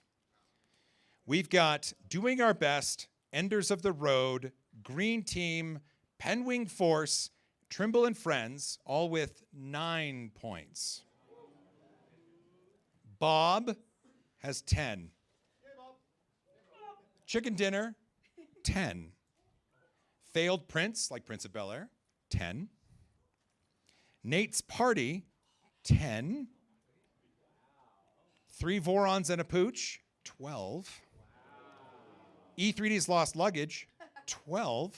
We've got Doing Our Best, Enders of the Road, Green Team, Penwing Force, Trimble and Friends, all with 9 points. Bob has 10. Chicken Dinner, 10. Failed Prince, like Prince of Bel-Air, 10. Nate's Party, 10. 3 Vorons and a Pooch, 12. E3D's Lost Luggage, 12.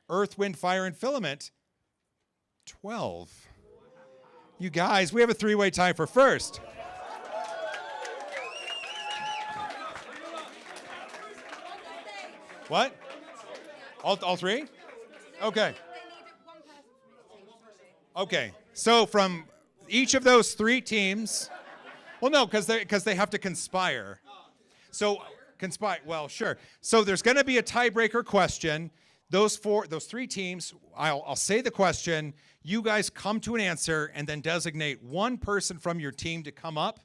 Earth, Wind, Fire, and Filament, 12. You guys, we have a 3-way tie for first. What? All 3? Okay. Okay. So from each of those 3 teams, well, no, because they have to conspire. So conspire. Well, sure. So there's going to be a tiebreaker question. Those 3 teams. I'll say the question. You guys come to an answer, and then designate one person from your team to come up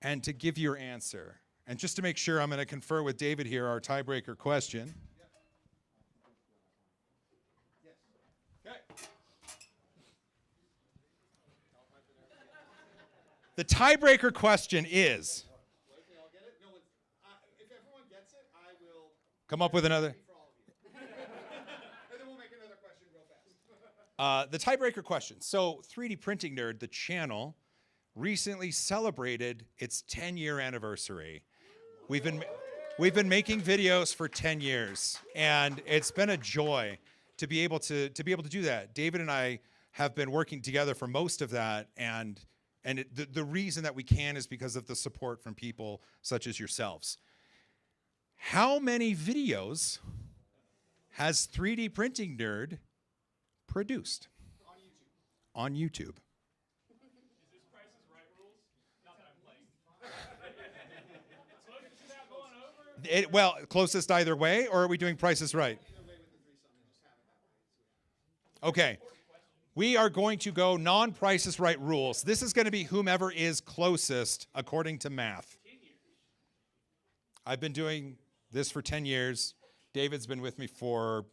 and to give your answer. And just to make sure, I'm going to confer with David here, our tiebreaker question. Okay. The tiebreaker question is, come up with another. The tiebreaker question. So 3D Printing Nerd, the channel, recently celebrated its 10-year anniversary. We've been making videos for 10 years, and it's been a joy to be able to do that. David and I have been working together for most of that, and the reason that we can is because of the support from people such as yourselves. How many videos has 3D Printing Nerd produced? On YouTube. Well, closest either way, or are we doing Price is Right? Okay. We are going to go non-Price is Right rules. This is going to be whomever is closest according to math. I've been doing this for 10 years. David's been with me for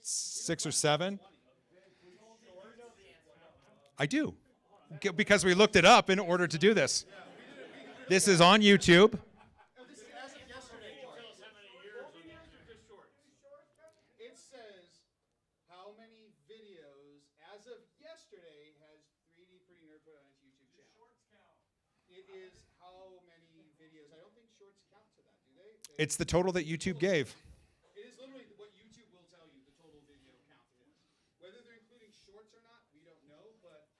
6 or 7. I do, because we looked it up in order to do this. This is on YouTube. It says how many videos as of yesterday has 3D Printing Nerd put on its YouTube channel. It is how many videos. I don't think shorts count to that, do they? It's the total that YouTube gave. It is literally what YouTube will tell you the total video count is. Whether they're including shorts or not, we don't know, but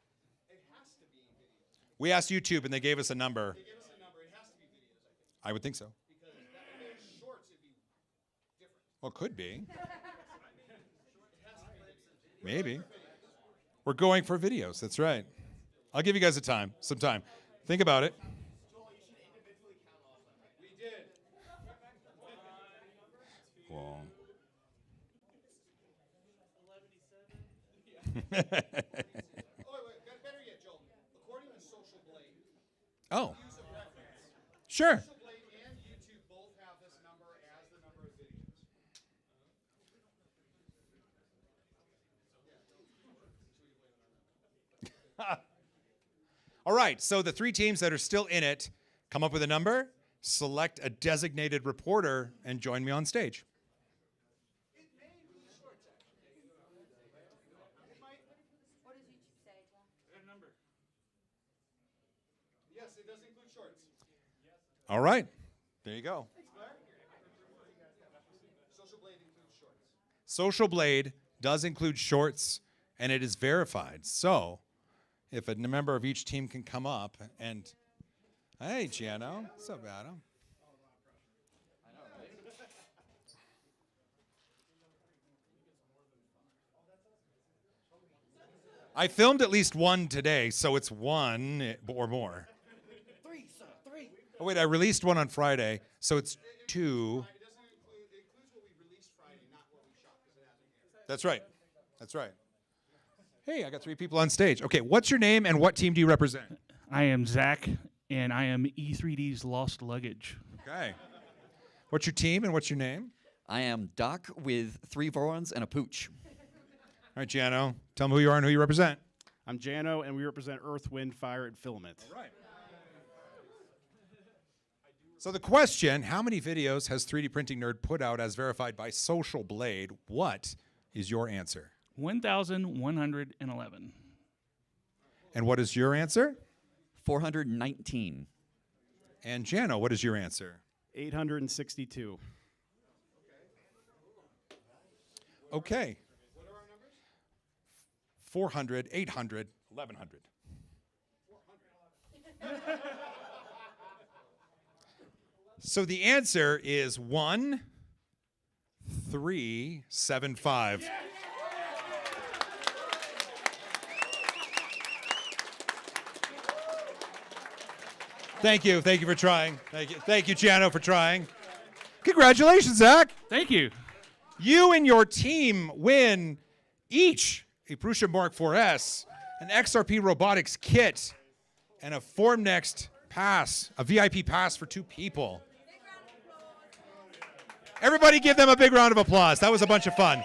it has to be videos. We asked YouTube, and they gave us a number. They gave us a number. It has to be videos, I think. I would think so. Because if it was shorts, it'd be different. Well, could be. Maybe. We're going for videos. That's right. I'll give you guys some time. Think about it. We did. Well. Oh, wait, better yet, Joel. According to Social Blade. Oh. Use of reference. Sure. Social Blade and YouTube both have this number as the number of videos. All right, so the 3 teams that are still in it, come up with a number, select a designated reporter, and join me on stage. Yes, it does include shorts. All right, there you go. Social Blade includes shorts. Social Blade does include shorts, and it is verified. So, if a member of each team can come up and, hey, Giano, what's up, Adam? I filmed at least one today, so it's 1 or more. 3, sir, 3. Oh, wait, I released one on Friday, so it's 2. It includes what we released Friday, not what we shot, because it hasn't aired. That's right. That's right. Hey, I got 3 people on stage. Okay, what's your name and what team do you represent? I am Zach, and I am E3D's Lost Luggage. Okay. What's your team and what's your name? I am Doc with 3 Vorons and a pooch. All right, Jano, tell them who you are and who you represent. I'm Jano, and we represent Earth, Wind, Fire, and Filament. All right. So the question, how many videos has 3D Printing Nerd put out as verified by Social Blade? What is your answer? 1,111. And what is your answer? 419. And Jano, what is your answer? 862. Okay. 400, 800, 1,100. So the answer is 1,375. Thank you. Thank you for trying. Thank you, Jano, for trying. Congratulations, Zach. Thank you. You and your team win each a Prusa Mark 4S, an XRP Robotics kit, and a Formnext pass, a VIP pass for 2 people. Everybody give them a big round of applause. That was a bunch of fun.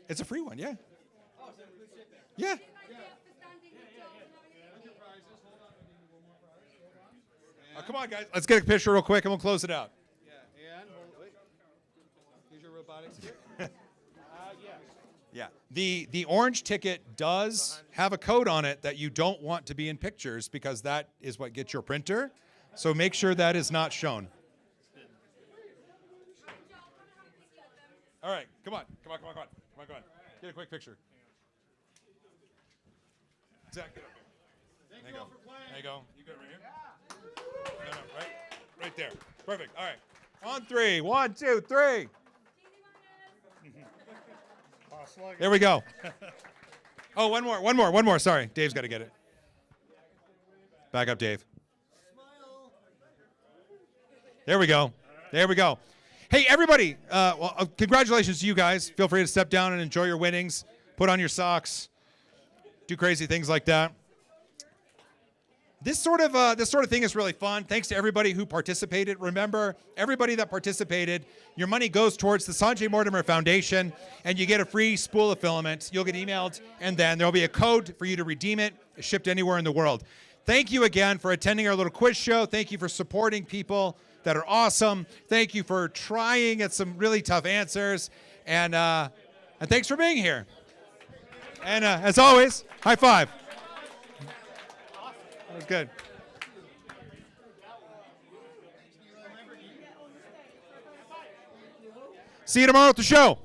It's a free one, yeah. Yeah. Come on, guys. Let's get a picture real quick, and we'll close it out. Yeah, and wait. Here's your robotics kit. Yeah. The orange ticket does have a code on it that you don't want to be in pictures because that is what gets your printer. So make sure that is not shown. All right. Come on. Come on. Get a quick picture. Zach, get up here. Thank There you you all go. for playing. There you go. You good right here? No, right there. Perfect. All right. On 3. 1, 2, 3. There we go. Oh, one more. Sorry, Dave's got to get it. Back up, Dave. There we go. Hey, everybody, congratulations to you guys. Feel free to step down and enjoy your winnings. Put on your socks. Do crazy things like that. This sort of thing is really fun. Thanks to everybody who participated. Remember, everybody that participated, your money goes towards the Sanjay Mortimer Foundation, and you get a free spool of filament. You'll get emailed, and then there'll be a code for you to redeem it. It's shipped anywhere in the world. Thank you again for attending our little quiz show. Thank you for supporting people that are awesome. Thank you for trying at some really tough answers, and thanks for being here. And as always, high five. That was good. See you tomorrow at the show.